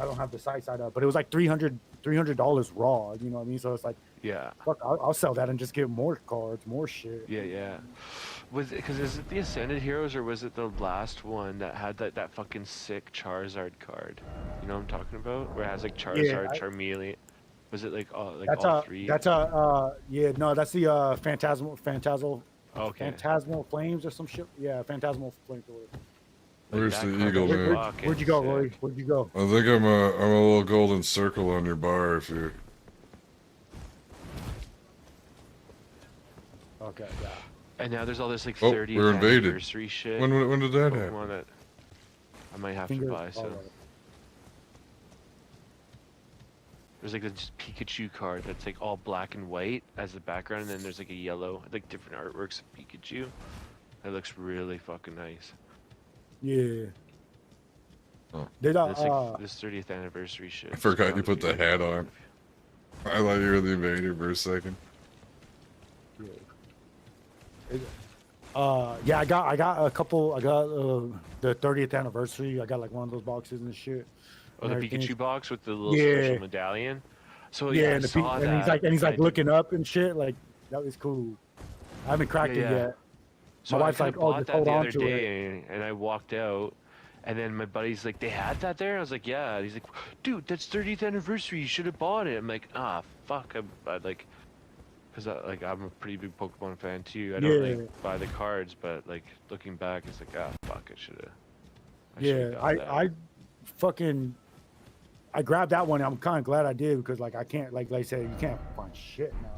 [SPEAKER 2] I don't have the site side up, but it was like $300 raw. You know what I mean? So it's like,
[SPEAKER 5] Yeah.
[SPEAKER 2] fuck, I'll sell that and just get more cards, more shit.
[SPEAKER 5] Yeah, yeah. Was it because is it the Ascended Heroes or was it the last one that had that fucking sick Charizard card? You know what I'm talking about? Where it has like Charizard,
[SPEAKER 2] I-
[SPEAKER 5] Charmeleon. Was it like all
[SPEAKER 2] That's
[SPEAKER 5] all
[SPEAKER 2] a,
[SPEAKER 5] three?
[SPEAKER 2] that's a, yeah, no, that's the Phantasmal
[SPEAKER 5] Okay.
[SPEAKER 2] Phantasmal Flames or some shit. Yeah, Phantasmal Flames. Or whatever.
[SPEAKER 1] Where's
[SPEAKER 5] that
[SPEAKER 1] the
[SPEAKER 5] card
[SPEAKER 1] eagle,
[SPEAKER 5] was
[SPEAKER 1] man?
[SPEAKER 5] fucking
[SPEAKER 2] Where'd you go,
[SPEAKER 5] sick.
[SPEAKER 2] Roy? Where'd you go?
[SPEAKER 1] I think I'm a little golden circle on your bar if you.
[SPEAKER 2] Okay, yeah.
[SPEAKER 5] And now there's all this like
[SPEAKER 1] Oh,
[SPEAKER 5] 30th
[SPEAKER 1] we're invaded.
[SPEAKER 5] anniversary shit.
[SPEAKER 1] When did that happen?
[SPEAKER 5] Pokemon that I might have
[SPEAKER 2] Finger-
[SPEAKER 5] to buy. So
[SPEAKER 2] alright.
[SPEAKER 5] there's like this Pikachu card that's like all black and white as the background, and then there's like a yellow, like different artworks of Pikachu. It looks really fucking nice.
[SPEAKER 2] Yeah.
[SPEAKER 1] Oh.
[SPEAKER 2] Did
[SPEAKER 5] And it's like this 30th anniversary shit.
[SPEAKER 1] I forgot you put the hat on. I thought you were the invader for a second.
[SPEAKER 2] Yeah, I got a couple. I got the 30th anniversary. I got like one of those boxes and shit.
[SPEAKER 5] Oh, the
[SPEAKER 2] and everything.
[SPEAKER 5] Pikachu box with the little
[SPEAKER 2] Yeah.
[SPEAKER 5] special medallion. So
[SPEAKER 2] Yeah,
[SPEAKER 5] yeah, I
[SPEAKER 2] and,
[SPEAKER 5] saw that.
[SPEAKER 2] and he's
[SPEAKER 5] I
[SPEAKER 2] like
[SPEAKER 5] did-
[SPEAKER 2] looking up and shit. Like that was cool. I haven't cracked
[SPEAKER 5] Yeah,
[SPEAKER 2] it
[SPEAKER 5] yeah.
[SPEAKER 2] yet.
[SPEAKER 5] So
[SPEAKER 2] My
[SPEAKER 5] I
[SPEAKER 2] wife's
[SPEAKER 5] kinda
[SPEAKER 2] like, "Oh,
[SPEAKER 5] bought
[SPEAKER 2] just
[SPEAKER 5] that
[SPEAKER 2] hold
[SPEAKER 5] the
[SPEAKER 2] on
[SPEAKER 5] other
[SPEAKER 2] to
[SPEAKER 5] day, and I walked out, and then my buddy's like, "They had that there." I was like, "Yeah." He's like, "Dude, that's 30th anniversary. You should have bought it." I'm like, "Ah, fuck." I like, cause I'm a pretty big Pokemon fan too. I don't
[SPEAKER 2] Yeah.
[SPEAKER 5] like buy the cards, but like looking back, it's like, ah, fuck, I should have.
[SPEAKER 2] Yeah, I fucking I grabbed that one. I'm kind of glad I did because like I can't like I said you can't find shit now.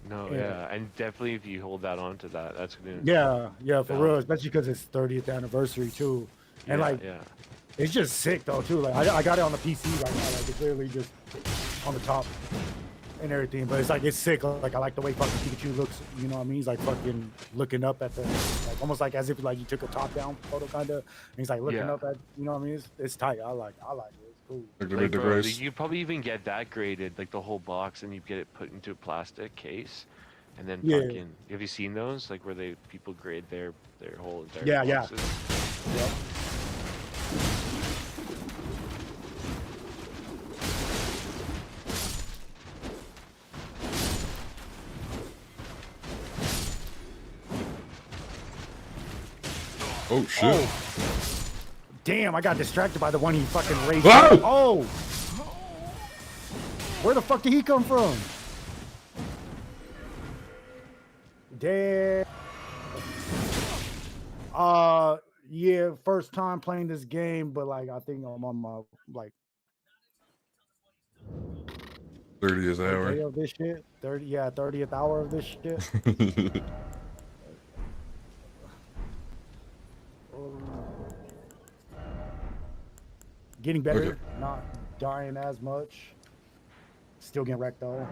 [SPEAKER 5] No,
[SPEAKER 2] yeah.
[SPEAKER 5] yeah, and definitely if you hold that on to that, that's gonna.
[SPEAKER 2] Yeah, for
[SPEAKER 5] Yeah.
[SPEAKER 2] real, especially because it's 30th anniversary too, and
[SPEAKER 5] yeah,
[SPEAKER 2] like
[SPEAKER 5] yeah.
[SPEAKER 2] it's just sick though too. Like I got it on the PC right now. Like it's literally just on the top and everything. But it's like it's sick. Like I like the way fucking Pikachu looks. You know what I mean? He's like fucking looking up at the like almost like as if like you took a top down photo kind of. And he's like looking
[SPEAKER 5] Yeah.
[SPEAKER 2] up at you know what I mean? It's tight. I like it. It's cool.
[SPEAKER 1] Like the
[SPEAKER 5] Like,
[SPEAKER 1] mid
[SPEAKER 5] bro,
[SPEAKER 1] grace.
[SPEAKER 5] you probably even get that graded, like the whole box, and you get it put into a plastic case, and then
[SPEAKER 2] Yeah.
[SPEAKER 5] fucking. Have you seen those? Like where people grade their whole entire
[SPEAKER 2] Yeah, yeah.
[SPEAKER 5] boxes?
[SPEAKER 2] Yep.
[SPEAKER 1] Oh shit!
[SPEAKER 2] Oh, damn! I got distracted by the one he fucking raised.
[SPEAKER 1] Ah!
[SPEAKER 2] Up. Oh, where the fuck did he come from? Damn. Yeah, first time playing this game, but like I think I'm on my like
[SPEAKER 1] 30th
[SPEAKER 2] day
[SPEAKER 1] hour.
[SPEAKER 2] of this shit. 30th hour of this shit. Getting better,
[SPEAKER 1] Okay.
[SPEAKER 2] not dying as much. Still getting wrecked though.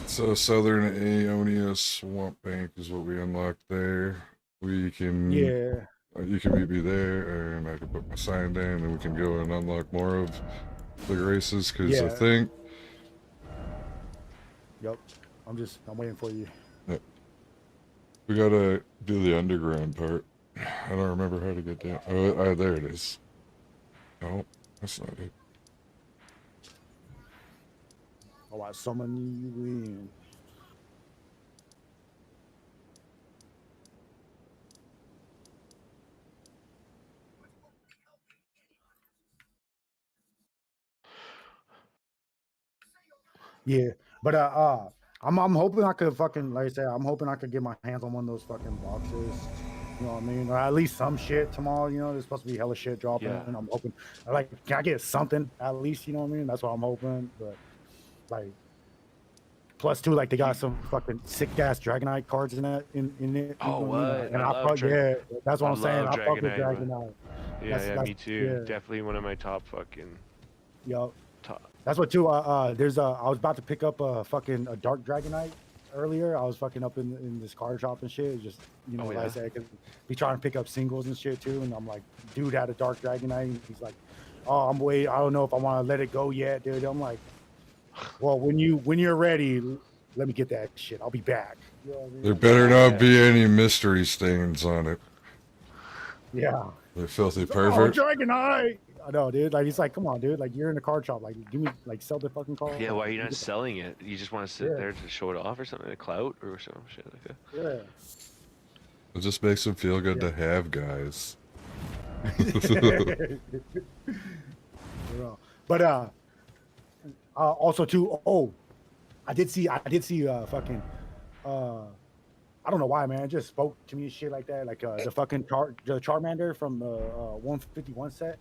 [SPEAKER 1] So Southern Aeonia Swamp Bank is what we unlocked there. We can
[SPEAKER 2] Yeah.
[SPEAKER 1] you can meet me there, and I can put my sign down, and we can go and unlock more of the races. Because I
[SPEAKER 2] Yeah.
[SPEAKER 1] think
[SPEAKER 2] Yep. I'm waiting for you.
[SPEAKER 1] we gotta do the underground part. I don't remember how to get down. Oh, there it is. No, that's not it.
[SPEAKER 2] Oh, I summon you in. Yeah, but I'm hoping I could fucking like I said, I'm hoping I could get my hands on one of those fucking boxes. You know what I mean? Or at least some shit tomorrow. You know, there's supposed to be hella shit dropping,
[SPEAKER 5] Yeah.
[SPEAKER 2] and I'm hoping like can I get something at least? You know what I mean? That's what I'm hoping. But like plus two, like they got some fucking sick ass Dragonite cards in that in it.
[SPEAKER 5] Oh,
[SPEAKER 2] you know what I mean?
[SPEAKER 5] what?
[SPEAKER 2] And
[SPEAKER 5] I love
[SPEAKER 2] yeah, that's what
[SPEAKER 5] I
[SPEAKER 2] I'm saying.
[SPEAKER 5] love
[SPEAKER 2] I fuck with
[SPEAKER 5] Dragonite, but-
[SPEAKER 2] Dragonite.
[SPEAKER 5] Yeah,
[SPEAKER 2] That's-
[SPEAKER 5] me too.
[SPEAKER 2] yeah.
[SPEAKER 5] Definitely one of my top fucking
[SPEAKER 2] Yup.
[SPEAKER 5] top.
[SPEAKER 2] That's what too. There's I was about to pick up a fucking Dark Dragonite earlier. I was fucking up in this card shop and shit. Just you know,
[SPEAKER 5] Oh,
[SPEAKER 2] like
[SPEAKER 5] yeah?
[SPEAKER 2] I said, I could be trying to pick up singles and shit too. And I'm like, dude had a Dark Dragonite. And he's like, oh, I'm waiting. I don't know if I want to let it go yet, dude. I'm like, well, when you're ready, let me get that shit. I'll be back. You know what I mean?
[SPEAKER 1] There better
[SPEAKER 5] Yeah.
[SPEAKER 1] not be any mystery stains on it.
[SPEAKER 2] Yeah.
[SPEAKER 1] The filthy
[SPEAKER 2] Oh,
[SPEAKER 1] pervert.
[SPEAKER 2] Dragonite. I know, dude. Like he's like, come on, dude. Like you're in the card shop. Like give me like sell the fucking card.
[SPEAKER 5] Yeah, why are you not selling it? You just want to sit
[SPEAKER 2] Yeah.
[SPEAKER 5] there to show it off or something, a clout or some shit like that.
[SPEAKER 2] Yeah.
[SPEAKER 1] It just makes him feel good
[SPEAKER 2] Yeah.
[SPEAKER 1] to have guys.
[SPEAKER 2] Yeah. But also too. Oh, I did see fucking I don't know why, man. It just spoke to me and shit like that. Like the fucking the Charmander from the 151 set,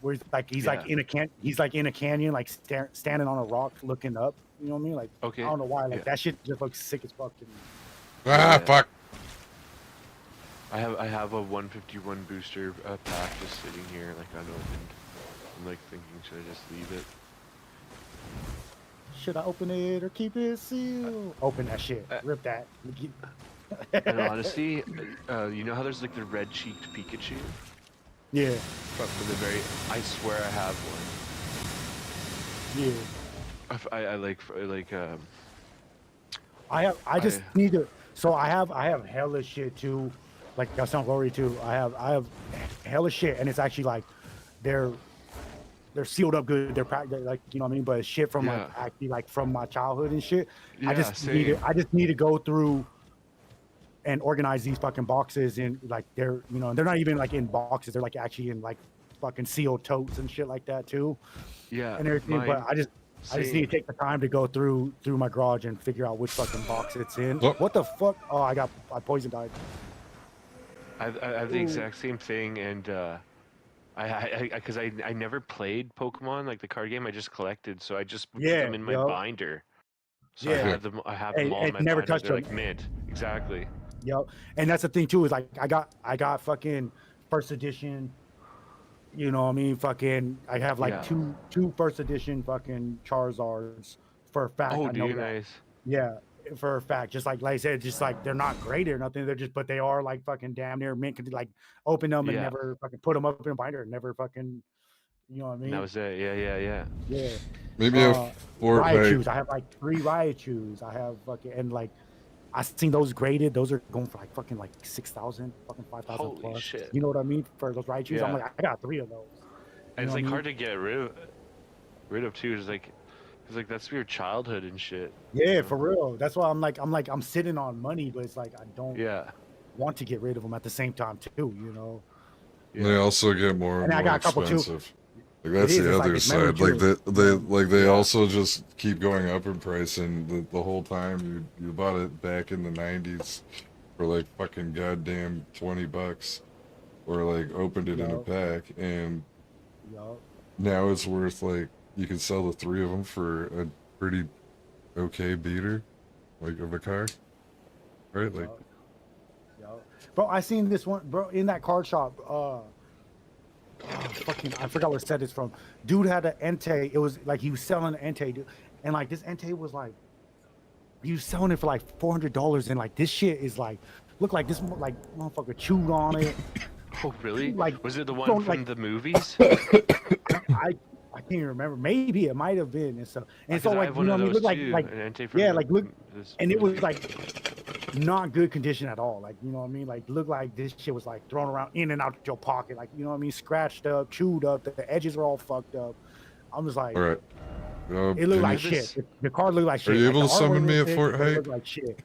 [SPEAKER 2] where he's like he's like in a canyon, like standing on a rock looking up. You know what I mean? Like
[SPEAKER 5] Okay.
[SPEAKER 2] I don't know why. Like
[SPEAKER 5] Yeah.
[SPEAKER 2] that shit just looks sick as fuck to me.
[SPEAKER 1] Ah, fuck.
[SPEAKER 5] I have a 151 booster pack just sitting here, like unopened. I'm like thinking, should I just leave it?
[SPEAKER 2] Should I open it or keep it sealed? Open that shit. Rip that.
[SPEAKER 5] And honestly, you know how there's like the red-cheeked Pikachu?
[SPEAKER 2] Yeah.
[SPEAKER 5] From the very, I swear I have one.
[SPEAKER 2] Yeah. I just need to. So I have hella shit too. Like that's not Rory too. I have hella shit, and it's actually like they're sealed up good. They're like you know what I mean. But it's shit from like
[SPEAKER 5] Yeah.
[SPEAKER 2] actually like from my childhood and shit. I
[SPEAKER 5] Yeah,
[SPEAKER 2] just need to go through and organize these fucking boxes in like they're they're not even like in boxes. They're like actually in like fucking sealed totes and shit like that too.
[SPEAKER 5] Yeah.
[SPEAKER 2] And everything. But I just need to take the time to go through my garage and figure out which fucking box it's in.
[SPEAKER 1] Oh.
[SPEAKER 2] What the fuck? Oh, I poison died.
[SPEAKER 5] I have the exact same thing, and because I never played Pokemon like the card game. I just collected, so I just put
[SPEAKER 2] Yeah,
[SPEAKER 5] them in my
[SPEAKER 2] yup.
[SPEAKER 5] binder. So
[SPEAKER 2] Yeah.
[SPEAKER 5] I have them all in
[SPEAKER 2] And
[SPEAKER 5] my
[SPEAKER 2] never
[SPEAKER 5] binder.
[SPEAKER 2] touched
[SPEAKER 5] They're
[SPEAKER 2] them.
[SPEAKER 5] like mint. Exactly.
[SPEAKER 2] Yep. And that's the thing too, is like I got fucking first edition, you know what I mean? Fucking I have like
[SPEAKER 5] Yeah.
[SPEAKER 2] two first edition fucking Charizards for a fact.
[SPEAKER 5] Oh,
[SPEAKER 2] I know
[SPEAKER 5] dude,
[SPEAKER 2] that.
[SPEAKER 5] nice.
[SPEAKER 2] Yeah, for a fact. Just like I said, just like they're not great or nothing. They're just but they are like fucking damn near mint. Could like open them and
[SPEAKER 5] Yeah.
[SPEAKER 2] never fucking put them up in a binder and never fucking you know what I mean?
[SPEAKER 5] And that was it. Yeah.
[SPEAKER 2] Yeah.
[SPEAKER 1] Maybe a Fortnite.
[SPEAKER 2] Raichus. I have like 3 Raichus. I have fucking and like I seen those graded. Those are going for like fucking like 6,000, fucking 5,000
[SPEAKER 5] Holy
[SPEAKER 2] plus.
[SPEAKER 5] shit.
[SPEAKER 2] You know what I mean? For those Raichus, I'm
[SPEAKER 5] Yeah.
[SPEAKER 2] like I got 3 of those.
[SPEAKER 5] And it's
[SPEAKER 2] know
[SPEAKER 5] like
[SPEAKER 2] what I
[SPEAKER 5] hard to get rid of too. It's like that's your childhood and shit.
[SPEAKER 2] Yeah, for real. That's why I'm sitting on money, but it's like I don't
[SPEAKER 5] Yeah.
[SPEAKER 2] want to get rid of them at the same time too. You know.
[SPEAKER 1] They also get more and
[SPEAKER 2] And I
[SPEAKER 1] more
[SPEAKER 2] got a couple too.
[SPEAKER 1] expensive. Like that's
[SPEAKER 2] is,
[SPEAKER 1] the
[SPEAKER 2] it's like
[SPEAKER 1] other
[SPEAKER 2] it's memory
[SPEAKER 1] side. Like
[SPEAKER 2] too.
[SPEAKER 1] they also just keep going up in price, and the whole time you bought it back in the 90s for like fucking goddamn $20, or like opened it in a
[SPEAKER 2] Yup,
[SPEAKER 1] pack, and
[SPEAKER 2] yup,
[SPEAKER 1] now it's worth like you can sell the three of them for a pretty okay beater, like of a car, right? Like
[SPEAKER 2] yup, yup. Bro, I seen this one, bro, in that card shop. Fucking, I forgot where set it's from. Dude had an Entei. It was like he was selling an Entei, dude, and like this Entei was like he was selling it for like $400, and like this shit is like look like this like motherfucker chewed on it.
[SPEAKER 5] Oh, really?
[SPEAKER 2] Like,
[SPEAKER 5] Was it the one
[SPEAKER 2] don't,
[SPEAKER 5] from
[SPEAKER 2] like-
[SPEAKER 5] the movies?
[SPEAKER 2] I can't even remember. Maybe it might have been and stuff. And so
[SPEAKER 5] Because I
[SPEAKER 2] like
[SPEAKER 5] have
[SPEAKER 2] you
[SPEAKER 5] one
[SPEAKER 2] know
[SPEAKER 5] of
[SPEAKER 2] what I mean?
[SPEAKER 5] those
[SPEAKER 2] Look
[SPEAKER 5] too,
[SPEAKER 2] like
[SPEAKER 5] an Entei from
[SPEAKER 2] yeah,
[SPEAKER 5] the-
[SPEAKER 2] like look,
[SPEAKER 5] this
[SPEAKER 2] and it was
[SPEAKER 5] movie.
[SPEAKER 2] like not good condition at all. Like you know what I mean? Like look like this shit was like thrown around in and out your pocket. Like you know what I mean? Scratched up, chewed up. The edges were all fucked up. I'm just like,
[SPEAKER 1] all right.
[SPEAKER 2] it looked like
[SPEAKER 5] you-
[SPEAKER 2] shit. The card looked like shit.
[SPEAKER 1] Are you
[SPEAKER 2] Like,
[SPEAKER 1] able
[SPEAKER 2] the
[SPEAKER 1] to
[SPEAKER 2] artwork
[SPEAKER 1] summon me
[SPEAKER 2] looked
[SPEAKER 1] at
[SPEAKER 2] sick,
[SPEAKER 1] Fort
[SPEAKER 2] but it
[SPEAKER 1] Height?
[SPEAKER 2] looked like shit.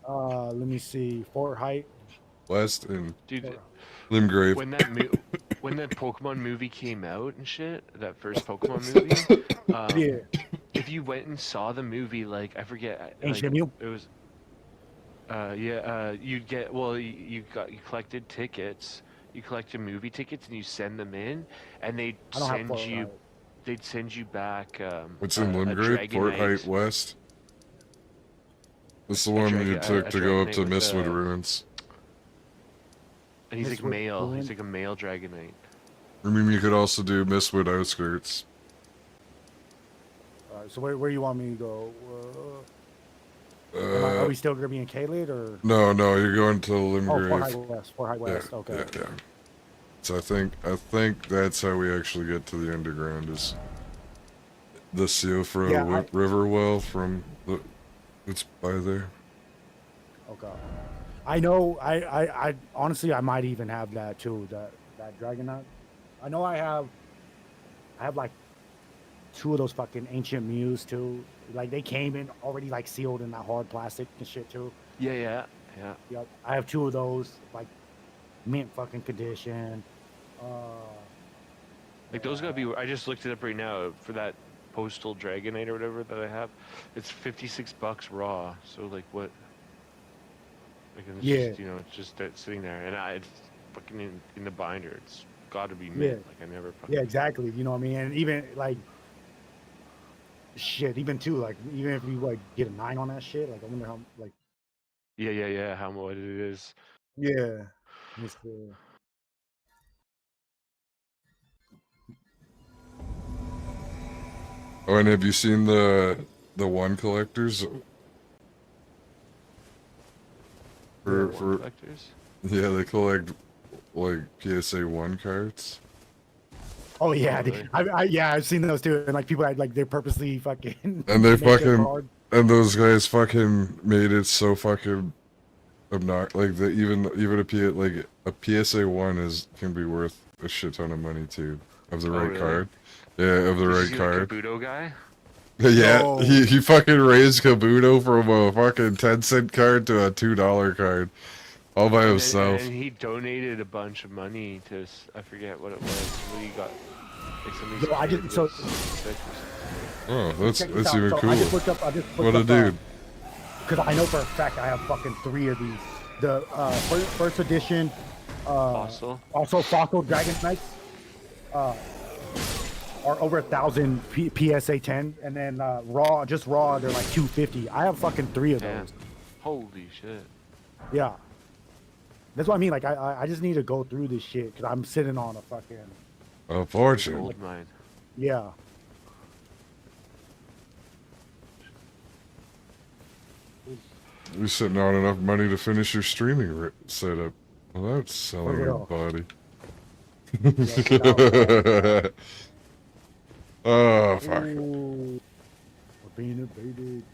[SPEAKER 2] Let me see. Fort Height.
[SPEAKER 1] West and
[SPEAKER 5] Dude,
[SPEAKER 1] Limgrave.
[SPEAKER 5] when that Pokemon movie came out and shit, that first Pokemon movie,
[SPEAKER 2] Yeah.
[SPEAKER 5] if you went and saw the movie, like I forget,
[SPEAKER 2] Ancient
[SPEAKER 5] like,
[SPEAKER 2] Mew?
[SPEAKER 5] it was, you'd get you collected tickets, you collected movie tickets, and you send them in, and
[SPEAKER 2] I don't have Fort Height.
[SPEAKER 5] they'd send you back.
[SPEAKER 1] What's in
[SPEAKER 5] a
[SPEAKER 1] Limgrave? Fort Height
[SPEAKER 5] Dragonite.
[SPEAKER 1] West. This is the one you took
[SPEAKER 5] a
[SPEAKER 1] to go up
[SPEAKER 5] Dragonite
[SPEAKER 1] to
[SPEAKER 5] with
[SPEAKER 1] Mistwood
[SPEAKER 5] a-
[SPEAKER 1] Ruins.
[SPEAKER 5] And he's like
[SPEAKER 2] Mistwood
[SPEAKER 5] male.
[SPEAKER 2] Ruin?
[SPEAKER 5] He's like a male Dragonite.
[SPEAKER 1] I mean, you could also do Mistwood Outskirts.
[SPEAKER 2] All right, so where you want me to go? Are we still gonna be in Kaled or?
[SPEAKER 1] No, you're going to
[SPEAKER 2] Oh, Fort High
[SPEAKER 1] Limgrave.
[SPEAKER 2] West. Fort High West. Okay.
[SPEAKER 1] Yeah. So I think that's how we actually get to the underground is the Siofra
[SPEAKER 2] Yeah,
[SPEAKER 1] River well from the. It's by there.
[SPEAKER 2] Okay. I know. I honestly, I might even have that too. That Dragonite. I know I have like 2 of those fucking ancient Mews too. Like they came in already like sealed in that hard plastic and shit too.
[SPEAKER 5] Yeah.
[SPEAKER 2] Yep. I have 2 of those like mint fucking condition.
[SPEAKER 5] Like those gotta be. I just looked it up right now for that postal Dragonite or whatever that I have. It's $56 raw. So like what? Like it's
[SPEAKER 2] Yeah.
[SPEAKER 5] just, it's just that sitting there, and it's fucking in the binder. It's got to be mint.
[SPEAKER 2] Yeah.
[SPEAKER 5] Like I never. Fucking,
[SPEAKER 2] Yeah, exactly. You know what I mean? And even like shit, even too, like even if you like get a 9 on that shit, like I wonder how like
[SPEAKER 5] Yeah. How much it is?
[SPEAKER 2] yeah. Mr.
[SPEAKER 1] Oh, and have you seen the one collectors? For
[SPEAKER 5] Collectors.
[SPEAKER 1] yeah, they collect like PSA 1 cards.
[SPEAKER 2] Oh yeah,
[SPEAKER 5] Really?
[SPEAKER 2] I've seen those too, and like people had like they purposely fucking
[SPEAKER 1] And they
[SPEAKER 2] make their
[SPEAKER 1] fucking
[SPEAKER 2] card.
[SPEAKER 1] and those guys fucking made it so fucking obnoxious. Like even a PSA 1 can be worth a shit ton of money too of the
[SPEAKER 5] Oh,
[SPEAKER 1] right
[SPEAKER 5] really?
[SPEAKER 1] card. Yeah, of the
[SPEAKER 5] Is
[SPEAKER 1] right
[SPEAKER 5] he
[SPEAKER 1] card.
[SPEAKER 5] Like a Kabuto guy.
[SPEAKER 1] Yeah,
[SPEAKER 2] No.
[SPEAKER 1] he fucking raised Kabuto from a fucking 10-cent card to a $2 card, all by himself.
[SPEAKER 5] And he donated a bunch of money to I forget what it was. What he got. Like something
[SPEAKER 2] No, I just- so-
[SPEAKER 1] Oh, that's
[SPEAKER 2] Check this out.
[SPEAKER 1] even
[SPEAKER 2] So
[SPEAKER 1] cooler.
[SPEAKER 2] I just looked up.
[SPEAKER 1] What a dude.
[SPEAKER 2] Because I know for a fact I have fucking 3 of these. The first edition,
[SPEAKER 5] Fossil.
[SPEAKER 2] also fossil Dragon Knights, are over 1,000 PSA 10, and then raw, they're like 250. I have fucking 3 of
[SPEAKER 5] Damn.
[SPEAKER 2] those.
[SPEAKER 5] Holy shit.
[SPEAKER 2] Yeah. That's what I mean. Like I just need to go through this shit because I'm sitting on a fucking
[SPEAKER 1] A fortune.
[SPEAKER 5] Gold mine.
[SPEAKER 2] yeah.
[SPEAKER 1] You're sitting on enough money to finish your streaming setup. Well, that's selling
[SPEAKER 2] Look at
[SPEAKER 1] your
[SPEAKER 2] all.
[SPEAKER 1] body.
[SPEAKER 2] Yeah,
[SPEAKER 1] Oh, fuck.
[SPEAKER 2] Ooh, we're being invaded.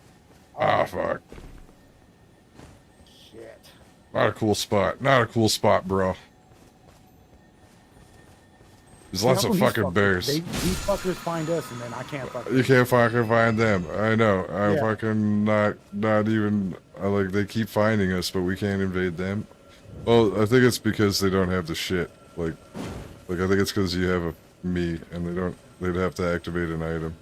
[SPEAKER 1] Ah, fuck.
[SPEAKER 2] Shit.
[SPEAKER 1] Not a cool spot. Not a cool spot, bro. There's lots
[SPEAKER 2] How
[SPEAKER 1] of
[SPEAKER 2] come these
[SPEAKER 1] fucking
[SPEAKER 2] fuckers-
[SPEAKER 1] bears.
[SPEAKER 2] These fuckers find us, and then I can't fucking.
[SPEAKER 1] You can't fucking find them. I know. I'm
[SPEAKER 2] Yeah.
[SPEAKER 1] fucking not even. Like, they keep finding us, but we can't invade them. Well, I think it's because they don't have the shit. Like I think it's because you have a meat, and they'd have to activate an item.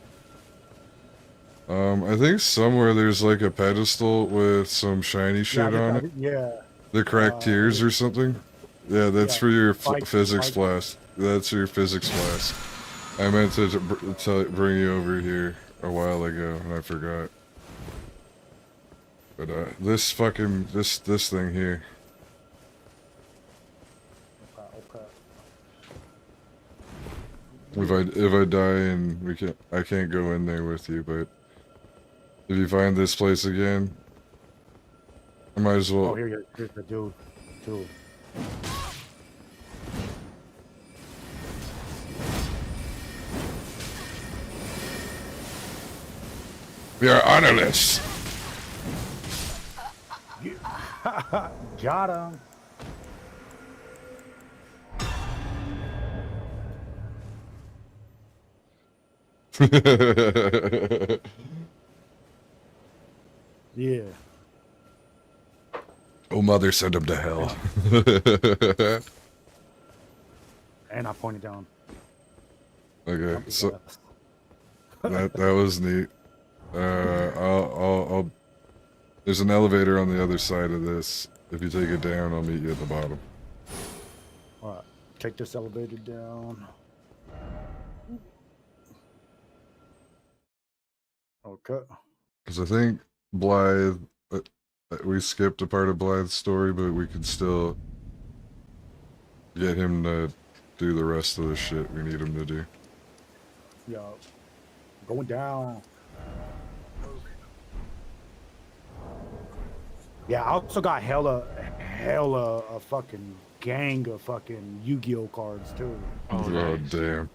[SPEAKER 1] I think somewhere there's like a pedestal with some shiny shit on it.
[SPEAKER 2] Yeah.
[SPEAKER 1] The cracked tears or something. Yeah, that's
[SPEAKER 2] Yeah,
[SPEAKER 1] for your
[SPEAKER 2] spike-
[SPEAKER 1] physics
[SPEAKER 2] spike.
[SPEAKER 1] flask. That's your physics flask. I meant to bring you over here a while ago, and I forgot. But this fucking this thing here.
[SPEAKER 2] Okay.
[SPEAKER 1] If I die and I can't go in there with you, but if you find this place again, I might as well.
[SPEAKER 2] Oh, here's the dude.
[SPEAKER 1] We are honorless.
[SPEAKER 2] Got him. Yeah.
[SPEAKER 1] Oh, mother, send him to hell.
[SPEAKER 2] And I pointed down.
[SPEAKER 1] Okay, so that was neat. I'll there's an elevator on the other side of this. If you take it down, I'll meet you at the bottom.
[SPEAKER 2] All right. Take this elevator down. Okay.
[SPEAKER 1] Because I think Blythe, we skipped a part of Blythe's story, but we could still get him to do the rest of the shit we need him to do.
[SPEAKER 2] Yeah. Going down. Yeah, I also got hella a fucking gang of fucking Yu-Gi-Oh cards too.
[SPEAKER 5] Oh, nice.
[SPEAKER 1] Damn.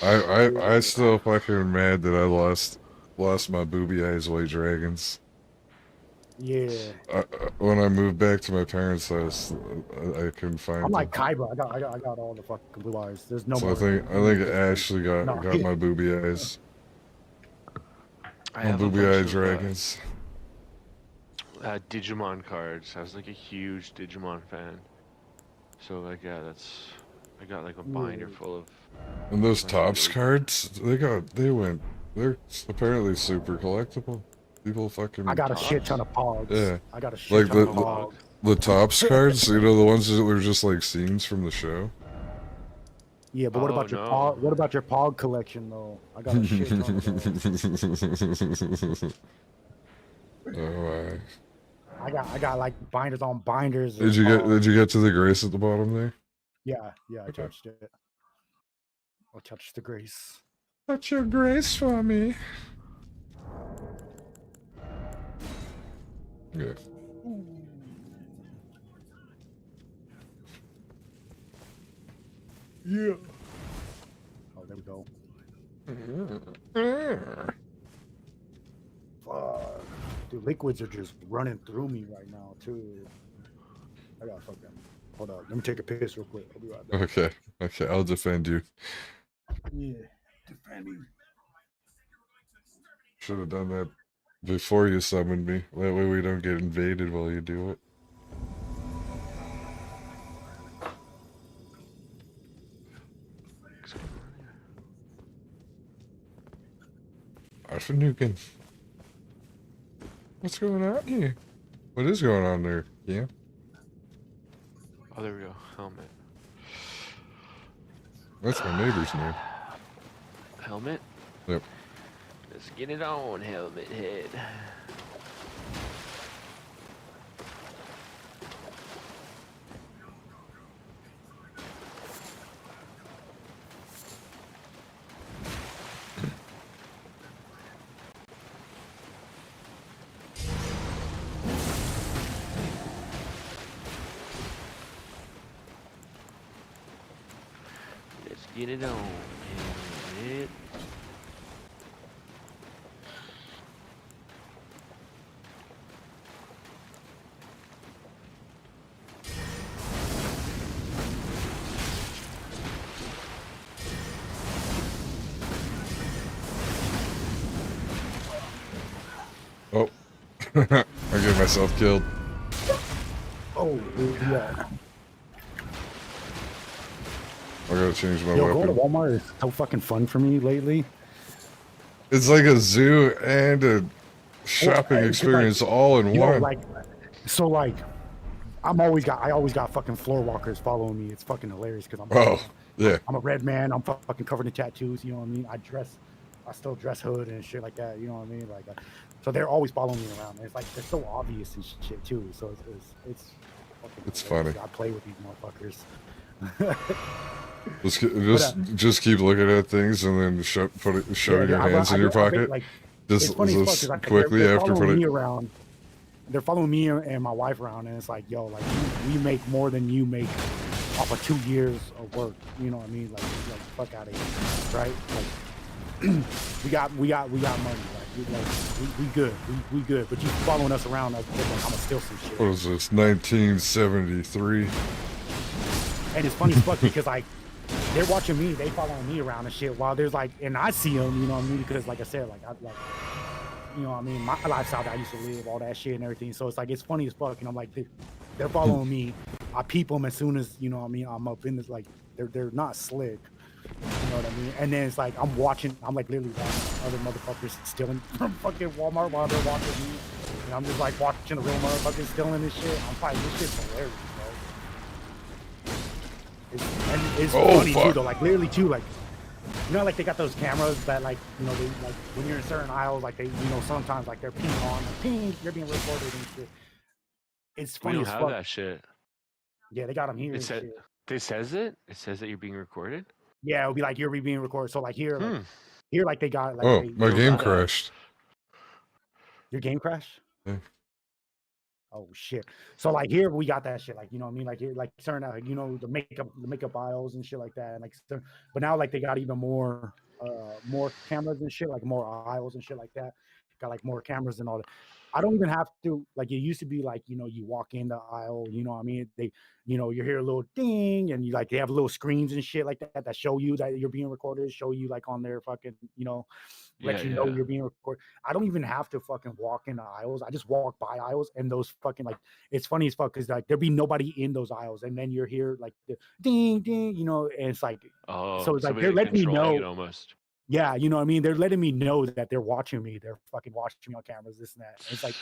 [SPEAKER 1] I still fucking mad that I lost my booby eyes white dragons.
[SPEAKER 2] Yeah.
[SPEAKER 1] When I moved back to my parents' house, I couldn't find
[SPEAKER 2] I'm like
[SPEAKER 1] them.
[SPEAKER 2] Kaiba. I got all the fucking blue eyes. There's no
[SPEAKER 1] So
[SPEAKER 2] more.
[SPEAKER 1] I think Ashley got
[SPEAKER 2] No.
[SPEAKER 1] my booby eyes.
[SPEAKER 5] I
[SPEAKER 1] My
[SPEAKER 5] have a
[SPEAKER 1] booby
[SPEAKER 5] bunch
[SPEAKER 1] eye
[SPEAKER 5] of,
[SPEAKER 1] dragons.
[SPEAKER 5] Digimon cards. I was like a huge Digimon fan. So like yeah, I got like a binder full of.
[SPEAKER 1] And those
[SPEAKER 5] That's
[SPEAKER 1] tops
[SPEAKER 5] really-
[SPEAKER 1] cards, they're apparently super collectible. People fucking
[SPEAKER 2] I got a shit ton of pogs.
[SPEAKER 1] Yeah.
[SPEAKER 2] I got a shit
[SPEAKER 1] Like
[SPEAKER 2] ton of
[SPEAKER 1] the-
[SPEAKER 2] pogs.
[SPEAKER 1] the tops cards, you know, the ones that were just like scenes from the show.
[SPEAKER 2] Yeah, but what
[SPEAKER 5] Oh,
[SPEAKER 2] about your
[SPEAKER 5] no.
[SPEAKER 2] pog? What about your pog collection though? I got a shit ton of those.
[SPEAKER 1] Oh,
[SPEAKER 2] I got like binders on binders.
[SPEAKER 1] did
[SPEAKER 2] of
[SPEAKER 1] you
[SPEAKER 2] pogs.
[SPEAKER 1] get to the grace at the bottom there?
[SPEAKER 2] Yeah, I
[SPEAKER 1] Okay.
[SPEAKER 2] touched it. I touched the grace.
[SPEAKER 1] Touch your grace for me. Yeah.
[SPEAKER 2] Yeah. Oh, there we go. Fuck. Dude, liquids are just running through me right now too. I gotta fucking hold up. Let me take a piss real quick. I'll be right back.
[SPEAKER 1] Okay, I'll defend you.
[SPEAKER 2] Yeah. Defending.
[SPEAKER 1] Should have done that before you summoned me. That way we don't get invaded while you do it. Arfanukin. What's going on here? What is going on there? Yeah.
[SPEAKER 5] Oh, there we go. Helmet.
[SPEAKER 1] That's my neighbor's name.
[SPEAKER 5] Helmet.
[SPEAKER 1] Yep.
[SPEAKER 5] Let's get it on, helmet head. Let's get it on, helmet.
[SPEAKER 1] Oh. I get myself killed.
[SPEAKER 2] Oh, yeah.
[SPEAKER 1] I gotta change my
[SPEAKER 2] Yo, going to
[SPEAKER 1] weapon.
[SPEAKER 2] Walmart is so fucking fun for me lately.
[SPEAKER 1] It's like a zoo and a
[SPEAKER 2] Well,
[SPEAKER 1] shopping
[SPEAKER 2] 'cause,
[SPEAKER 1] experience all in
[SPEAKER 2] yo,
[SPEAKER 1] one.
[SPEAKER 2] so I always got fucking floor walkers following me. It's fucking hilarious because
[SPEAKER 1] Oh, yeah.
[SPEAKER 2] I'm a red man. I'm fucking covered in tattoos. You know what I mean? I still dress hood and shit like that. You know what I mean? So they're always following me around. And it's like they're so obvious and shit too. So it's fucking
[SPEAKER 1] It's
[SPEAKER 2] hilarious.
[SPEAKER 1] funny.
[SPEAKER 2] I play with these motherfuckers.
[SPEAKER 1] Just keep looking at things and then show your hands in your pocket.
[SPEAKER 2] Like
[SPEAKER 1] Just,
[SPEAKER 2] it's funny as fuck
[SPEAKER 1] just
[SPEAKER 2] because like
[SPEAKER 1] quickly
[SPEAKER 2] they're
[SPEAKER 1] after
[SPEAKER 2] following
[SPEAKER 1] put
[SPEAKER 2] me
[SPEAKER 1] it.
[SPEAKER 2] around. They're following me and my wife around, and it's like, yo, like we make more than you make off of 2 years of work. You know what I mean? Like fuck out of here, right? Like we got money. Like we good. We good. But you following us around, like, I'm gonna steal some shit.
[SPEAKER 1] What was this? 1973.
[SPEAKER 2] And it's funny as fuck because like they're watching me, they following me around and shit. While there's like, and I see them, you know what I mean? Because like I said, you know what I mean, my lifestyle that I used to live, all that shit and everything. So it's like it's funny as fuck, and I'm like, they're following me. I peep them as soon as, you know what I mean, I'm up in this, like they're not slick. You know what I mean? And then it's like I'm like literally watching other motherfuckers stealing from fucking Walmart while they're watching me. And I'm just like watching the real motherfuckers stealing this shit. I'm probably, this shit's hilarious, bro. It's
[SPEAKER 1] Oh,
[SPEAKER 2] funny
[SPEAKER 1] fuck.
[SPEAKER 2] too, though. Like literally too, like, you know, like they got those cameras that, like, you know, they like when you're in certain aisles, like they, you know, sometimes like they're ping on, like ping, you're being recorded and shit. It's
[SPEAKER 5] We
[SPEAKER 2] funny
[SPEAKER 5] don't
[SPEAKER 2] as
[SPEAKER 5] have
[SPEAKER 2] fuck.
[SPEAKER 5] that shit.
[SPEAKER 2] Yeah, they got them here.
[SPEAKER 5] It said, it says that you're being recorded.
[SPEAKER 2] Yeah, it'll be like you're being recorded. So like here,
[SPEAKER 5] Hmm.
[SPEAKER 2] like they got like.
[SPEAKER 1] Oh, my game
[SPEAKER 5] got that.
[SPEAKER 1] crashed.
[SPEAKER 2] Your game crashed?
[SPEAKER 1] Yeah.
[SPEAKER 2] Oh shit! So like here we got that shit, like, you know what I mean, like here, like certain, you know, the makeup aisles and shit like that, and like but now like they got even more cameras and shit, like more aisles and shit like that. Got like more cameras and all that. I don't even have to, like, it used to be like, you know, you walk in the aisle, you know what I mean, they, you know, you hear a little ding and you like they have little screens and shit like that show you that you're being recorded, show you like on their fucking, you know, let you know you're being recorded. I don't even have to fucking walk in the aisles. I just walk by aisles, and those fucking, like, it's funny as fuck because like there'd be nobody in those aisles, and then you're here like the ding ding, you know, and it's like,
[SPEAKER 5] Oh,
[SPEAKER 2] so it's like
[SPEAKER 5] somebody
[SPEAKER 2] they're letting me
[SPEAKER 5] controlling
[SPEAKER 2] know.
[SPEAKER 5] it almost.
[SPEAKER 2] Yeah, you know what I mean? They're letting me know that they're watching me. They're fucking watching me on cameras, this and that. And it's like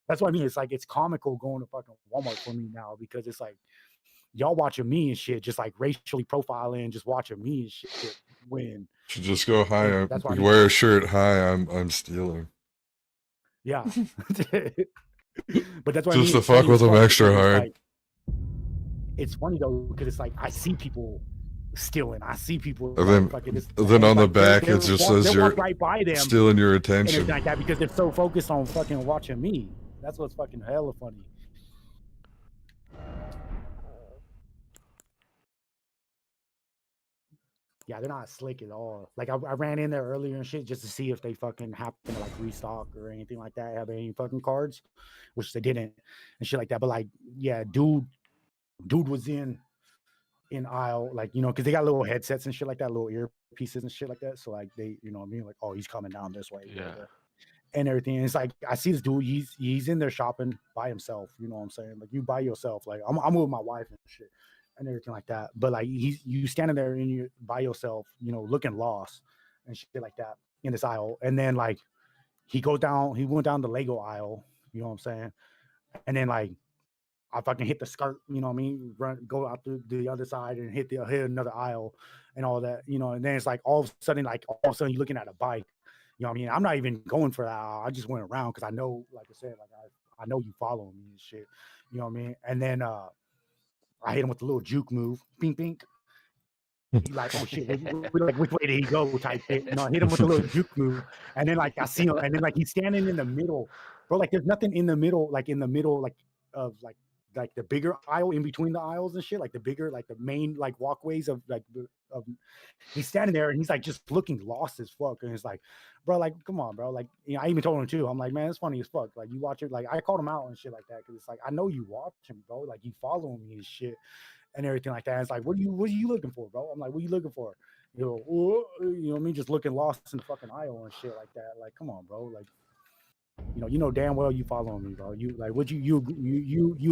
[SPEAKER 2] that's what I mean. It's like it's comical going to fucking Walmart for me now because it's like y'all watching me and shit, just like racially profiling, just watching me and shit. When
[SPEAKER 1] Should just go hi.
[SPEAKER 2] that's why I mean.
[SPEAKER 1] Wear a shirt. Hi, I'm stealing.
[SPEAKER 2] Yeah. But that's what
[SPEAKER 1] Just
[SPEAKER 2] I mean.
[SPEAKER 1] to fuck with them extra hard.
[SPEAKER 2] Like, it's funny though because it's like I see people stealing. I see people.
[SPEAKER 1] And
[SPEAKER 2] like,
[SPEAKER 1] then on the back it just says you're
[SPEAKER 2] right by them,
[SPEAKER 1] stealing your
[SPEAKER 2] and
[SPEAKER 1] attention.
[SPEAKER 2] it's like that because they're so focused on fucking watching me. That's what's fucking hella funny. Yeah, they're not slick at all. Like I ran in there earlier and shit just to see if they fucking happen to like restock or anything like that, have any fucking cards, which they didn't and shit like that. But like, yeah, dude was in aisle, like, you know, because they got little headsets and shit like that, little earpieces and shit like that. So like they, you know what I mean, like, oh, he's coming down this way,
[SPEAKER 5] Yeah.
[SPEAKER 2] and everything. And it's like I see this dude, he's in there shopping by himself. You know what I'm saying? Like you by yourself. Like I'm with my wife and shit and everything like that. But like you standing there by yourself, you know, looking lost and shit like that in this aisle. And then like he went down the Lego aisle. You know what I'm saying? And then like I fucking hit the skirt, you know what I mean? Go out through the other side and hit another aisle and all that, you know. And then it's like all of a sudden you're looking at a bike, you know what I mean? I'm not even going for that. I just went around because I know, like I said, like I know you following me and shit, you know what I mean? And then I hit him with the little juke move, pink pink. He like, oh shit, we're like, which way did he go? Type shit. You know, I hit him with the little juke move, and then like I see him, and then like he's standing in the middle, bro. Like there's nothing in the middle, like of like the bigger aisle in between the aisles and shit, like the bigger, like the main like walkways of he's standing there and he's like just looking lost as fuck. And it's like, bro, like, come on, bro. Like, you know, I even told him too. I'm like, man, it's funny as fuck. Like, you watch it. Like, I called him out and shit like that because it's like, I know you watching, bro. Like, you following me and shit and everything like that. And it's like, what are you looking for, bro? I'm like, what are you looking for? You know what I mean? Just looking lost in the fucking aisle and shit like that. Like, come on, bro. Like, you know damn well you following me, bro. You like, would you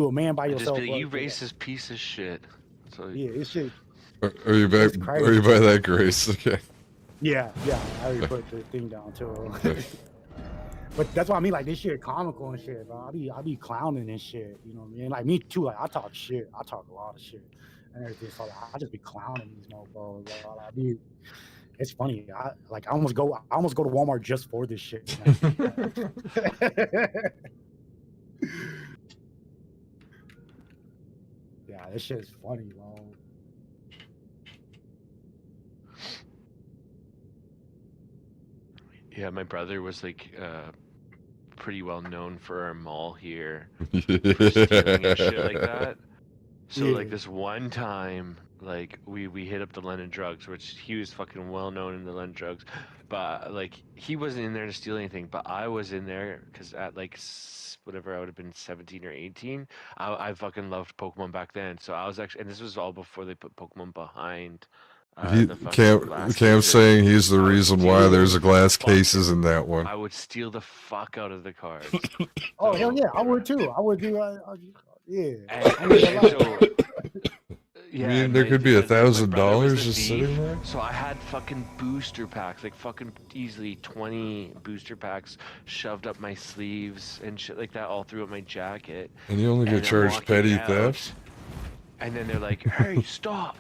[SPEAKER 2] a man by yourself?
[SPEAKER 5] Just be like, you racist piece of shit. So
[SPEAKER 2] yeah, it's shit.
[SPEAKER 1] Are you back?
[SPEAKER 2] It's crazy.
[SPEAKER 1] Are you by that Grace? Okay.
[SPEAKER 2] Yeah, I already put the thing down too. But that's what I mean. Like this shit comical and shit, bro. I be clowning and shit. You know what I mean? Like me too. Like I talk shit. I talk a lot of shit and everything. So like, I just be clowning these mofos. Bro. I be. It's funny. I almost go to Walmart just for this shit. Yeah, this shit is funny, bro.
[SPEAKER 5] Yeah, my brother was like pretty well known for our mall here
[SPEAKER 1] Yeah.
[SPEAKER 5] for stealing and shit like that. So like
[SPEAKER 2] Yeah.
[SPEAKER 5] this one time, like we hit up the London Drugs, which he was fucking well known in the London Drugs, but like he wasn't in there to steal anything, but I was in there because at like whatever I would have been 17 or 18, I fucking loved Pokemon back then. So I was actually, and this was all before they put Pokemon behind the fucking glass
[SPEAKER 1] Cam's
[SPEAKER 5] cases.
[SPEAKER 1] saying he's the
[SPEAKER 5] I would
[SPEAKER 1] reason
[SPEAKER 5] steal
[SPEAKER 1] why
[SPEAKER 5] the
[SPEAKER 1] there's a glass
[SPEAKER 5] fuck-
[SPEAKER 1] cases in that one.
[SPEAKER 5] I would steal the fuck out of the cards.
[SPEAKER 2] Oh hell
[SPEAKER 5] So-
[SPEAKER 2] yeah, I would too. I would do. Yeah.
[SPEAKER 5] And,
[SPEAKER 2] I ain't gonna lie.
[SPEAKER 5] so, yeah,
[SPEAKER 1] I mean,
[SPEAKER 5] and
[SPEAKER 1] there
[SPEAKER 5] my-
[SPEAKER 1] could be
[SPEAKER 5] my brother was
[SPEAKER 1] $1,000
[SPEAKER 5] the
[SPEAKER 1] just
[SPEAKER 5] thief,
[SPEAKER 1] sitting there.
[SPEAKER 5] So I had fucking booster packs, like fucking easily 20 booster packs shoved up my sleeves and shit like that, all throughout my jacket.
[SPEAKER 1] And you only
[SPEAKER 5] And
[SPEAKER 1] get
[SPEAKER 5] I'm
[SPEAKER 1] charged
[SPEAKER 5] walking
[SPEAKER 1] petty
[SPEAKER 5] out,
[SPEAKER 1] theft.
[SPEAKER 5] And then they're like, "Hey, stop!"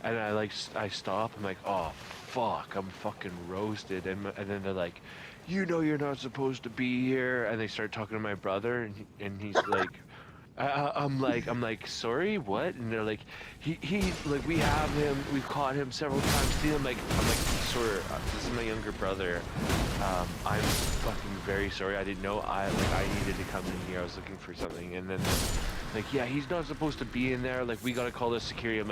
[SPEAKER 5] And I stop. I'm like, "Oh fuck, I'm fucking roasted." And then they're like, "You know you're not supposed to be here." And they start talking to my brother, and he's like. I'm like, sorry, what? And they're like, he, like, we have him, we've caught him several times stealing. I'm like, sorry, this is my younger brother. I'm fucking very sorry. I didn't know I needed to come in here. I was looking for something, and then, like, yeah, he's not supposed to be in there. Like, we gotta call the security.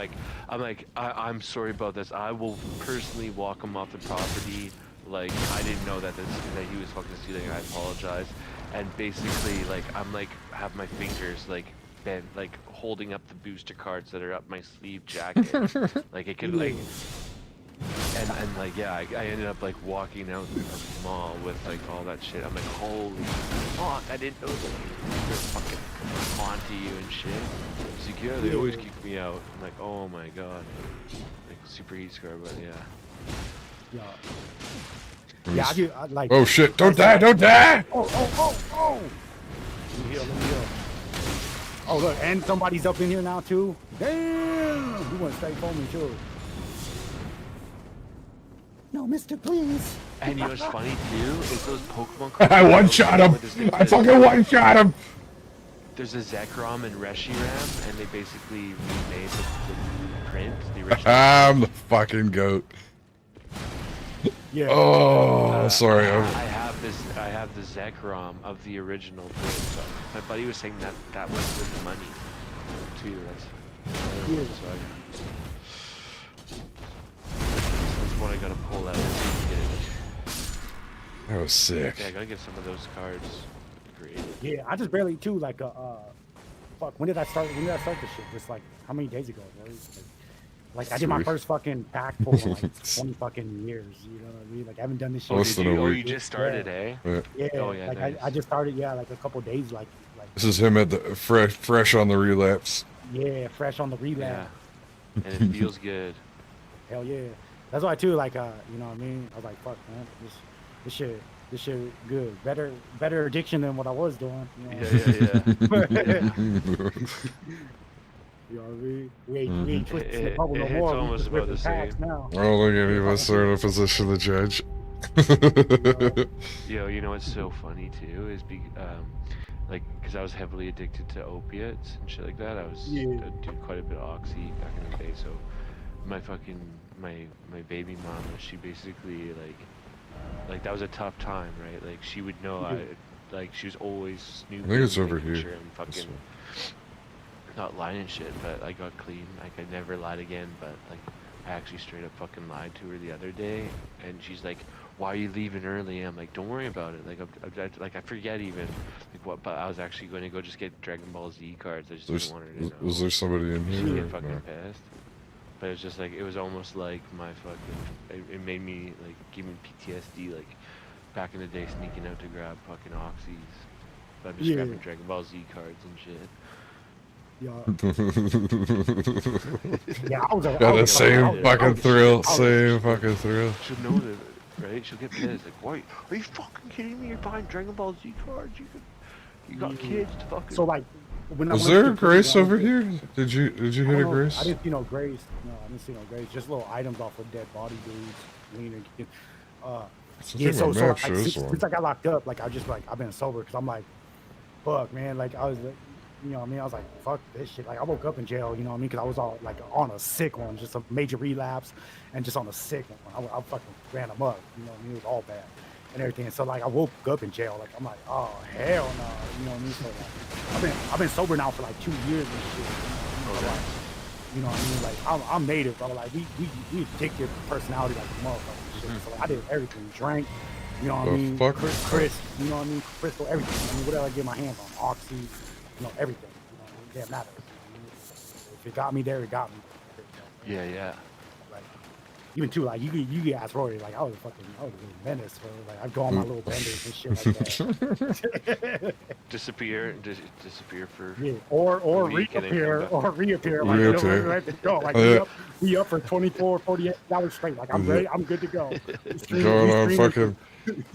[SPEAKER 5] I'm sorry about this. I will personally walk him off the property. Like, I didn't know that he was fucking stealing. I apologize. And basically, like, I'm like, have my fingers like bent, like holding up the booster cards that are up my sleeve jacket. Like it could like, and like, yeah, I ended up like walking out the mall with like all that shit. I'm like, holy fuck, I didn't know that they're fucking onto you and shit. He's like, yeah, they always kick me out. I'm like, oh my god, like super heat scar, but yeah.
[SPEAKER 2] Yeah. Yeah, I like.
[SPEAKER 1] Oh shit! Don't die! Don't die!
[SPEAKER 2] Oh! Let me heal. Oh look, and somebody's up in here now too. Damn! He went straight for me too. No, mister, please.
[SPEAKER 5] And you know what's funny too is those Pokemon cards.
[SPEAKER 1] I one-shot him! I fucking one-shot him!
[SPEAKER 5] There's a Zekrom and Reshiram, and they basically remade the print, the original.
[SPEAKER 1] I'm the fucking goat.
[SPEAKER 2] Yeah.
[SPEAKER 1] Oh, sorry.
[SPEAKER 5] I have the Zekrom of the original print. So my buddy was saying that was worth the money too.
[SPEAKER 2] Yeah.
[SPEAKER 5] That's what I gotta pull out.
[SPEAKER 1] That was sick.
[SPEAKER 5] Yeah, I gotta get some of those cards created.
[SPEAKER 2] Yeah, I just barely too like fuck. When did I start this shit? Just like how many days ago? Right? Like I did my first fucking pack for like 20 fucking years. You know what I mean? Like I haven't done this shit.
[SPEAKER 1] Less than a week.
[SPEAKER 5] You just started, eh?
[SPEAKER 1] Yeah.
[SPEAKER 2] Yeah.
[SPEAKER 5] Oh, yeah,
[SPEAKER 2] like
[SPEAKER 5] nice.
[SPEAKER 2] I just started. Yeah, like a couple days. Like
[SPEAKER 1] This is him at the fresh on the relapse.
[SPEAKER 2] yeah, fresh on the
[SPEAKER 5] Yeah.
[SPEAKER 2] relapse.
[SPEAKER 5] And it feels good.
[SPEAKER 2] Hell yeah. That's why too. Like you know what I mean? I was like, fuck, man, this shit good. Better addiction than what I was doing. You know?
[SPEAKER 5] Yeah.
[SPEAKER 2] You know what I mean? We ain't twisting the bubble no
[SPEAKER 5] It's
[SPEAKER 2] more. We
[SPEAKER 5] almost
[SPEAKER 2] just
[SPEAKER 5] about
[SPEAKER 2] ripping
[SPEAKER 5] the
[SPEAKER 2] packs
[SPEAKER 5] same.
[SPEAKER 2] now.
[SPEAKER 1] I don't think any of us are in a position to judge.
[SPEAKER 5] Yo, you know what's so funny too is like, because I was heavily addicted to opiates and shit like that. I was doing quite a bit of oxy back in the day. So my fucking my baby mama, she basically like that was a tough time, right? Like she would know like she was always snooping.
[SPEAKER 1] I think it's over
[SPEAKER 5] making
[SPEAKER 1] here.
[SPEAKER 5] sure I'm fucking not lying and shit, but I got clean. Like I never lied again, but like I actually straight up fucking lied to her the other day, and she's like, "Why are you leaving early?" I'm like, "Don't worry about it. Like I forget even like what." But I was actually going to go just get Dragon Ball Z cards. I just didn't want her to know.
[SPEAKER 1] Was there somebody in
[SPEAKER 5] She'd
[SPEAKER 1] here?
[SPEAKER 5] get fucking pissed. But it's just like it was almost like my fucking. It made me like give me PTSD. Like back in the day, sneaking out to grab fucking oxys. But I'm just grabbing Dragon Ball Z cards and shit.
[SPEAKER 2] Yeah, yeah. I was. I
[SPEAKER 1] Got the
[SPEAKER 2] was
[SPEAKER 1] same
[SPEAKER 2] I was-
[SPEAKER 1] fucking thrill.
[SPEAKER 2] I was-
[SPEAKER 1] Same fucking thrill.
[SPEAKER 5] She'll know that, right? She'll get pissed. Like, why? Are you fucking kidding me? You're buying Dragon Ball Z cards? You got
[SPEAKER 2] Yeah.
[SPEAKER 5] kids to fucking.
[SPEAKER 2] So like, when
[SPEAKER 1] Is
[SPEAKER 2] I
[SPEAKER 1] there a
[SPEAKER 2] went to prison,
[SPEAKER 1] Grace
[SPEAKER 2] I was
[SPEAKER 1] over
[SPEAKER 2] just-
[SPEAKER 1] here? Did you
[SPEAKER 2] I
[SPEAKER 1] hit
[SPEAKER 2] don't
[SPEAKER 1] a
[SPEAKER 2] know, I
[SPEAKER 1] Grace?
[SPEAKER 2] didn't see no grace. No, I didn't see no grace. Just little items off of dead body dudes. Leaning.
[SPEAKER 1] I
[SPEAKER 2] Yeah.
[SPEAKER 1] think
[SPEAKER 2] So
[SPEAKER 1] my
[SPEAKER 2] so
[SPEAKER 1] map
[SPEAKER 2] like,
[SPEAKER 1] shows
[SPEAKER 2] since
[SPEAKER 1] one.
[SPEAKER 2] I got locked up, like I just like I've been sober because I'm like, fuck, man. Like I was, you know what I mean? I was like, fuck this shit. Like I woke up in jail, you know what I mean? Because I was all like on a sick one, just a major relapse, and just on a sick one. I fucking ran them up, you know what I mean? It was all bad and everything. So like I woke up in jail, like I'm like, oh hell no, you know what I mean? So like I've been sober now for like 2 years and shit. So, like, you know what I mean? Like I'm native, bro. Like we addicted personality like a motherfucker. And shit. So like, I did everything, drank. You know what I
[SPEAKER 1] The
[SPEAKER 2] mean?
[SPEAKER 1] fuck?
[SPEAKER 2] Chris, you know what I mean? Crystal, everything. I mean, whatever I get my hands on, Oxy, you know, everything. You know what I mean? It didn't matter. You know, if it got me there, it got me.
[SPEAKER 5] Yeah, yeah.
[SPEAKER 2] Like, even too, like you get asked Rory, like I was a little menace, bro. Like I'd go on my little benders and shit like that.
[SPEAKER 5] Disappear for.
[SPEAKER 2] Yeah, or
[SPEAKER 5] a week and then come
[SPEAKER 2] reappear,
[SPEAKER 5] back.
[SPEAKER 2] like, you know,
[SPEAKER 1] Reappear.
[SPEAKER 2] ready to go. Like
[SPEAKER 1] Yeah.
[SPEAKER 2] we up for 24, 48 hours straight. Like I'm ready, I'm good to go.
[SPEAKER 1] Going on fucking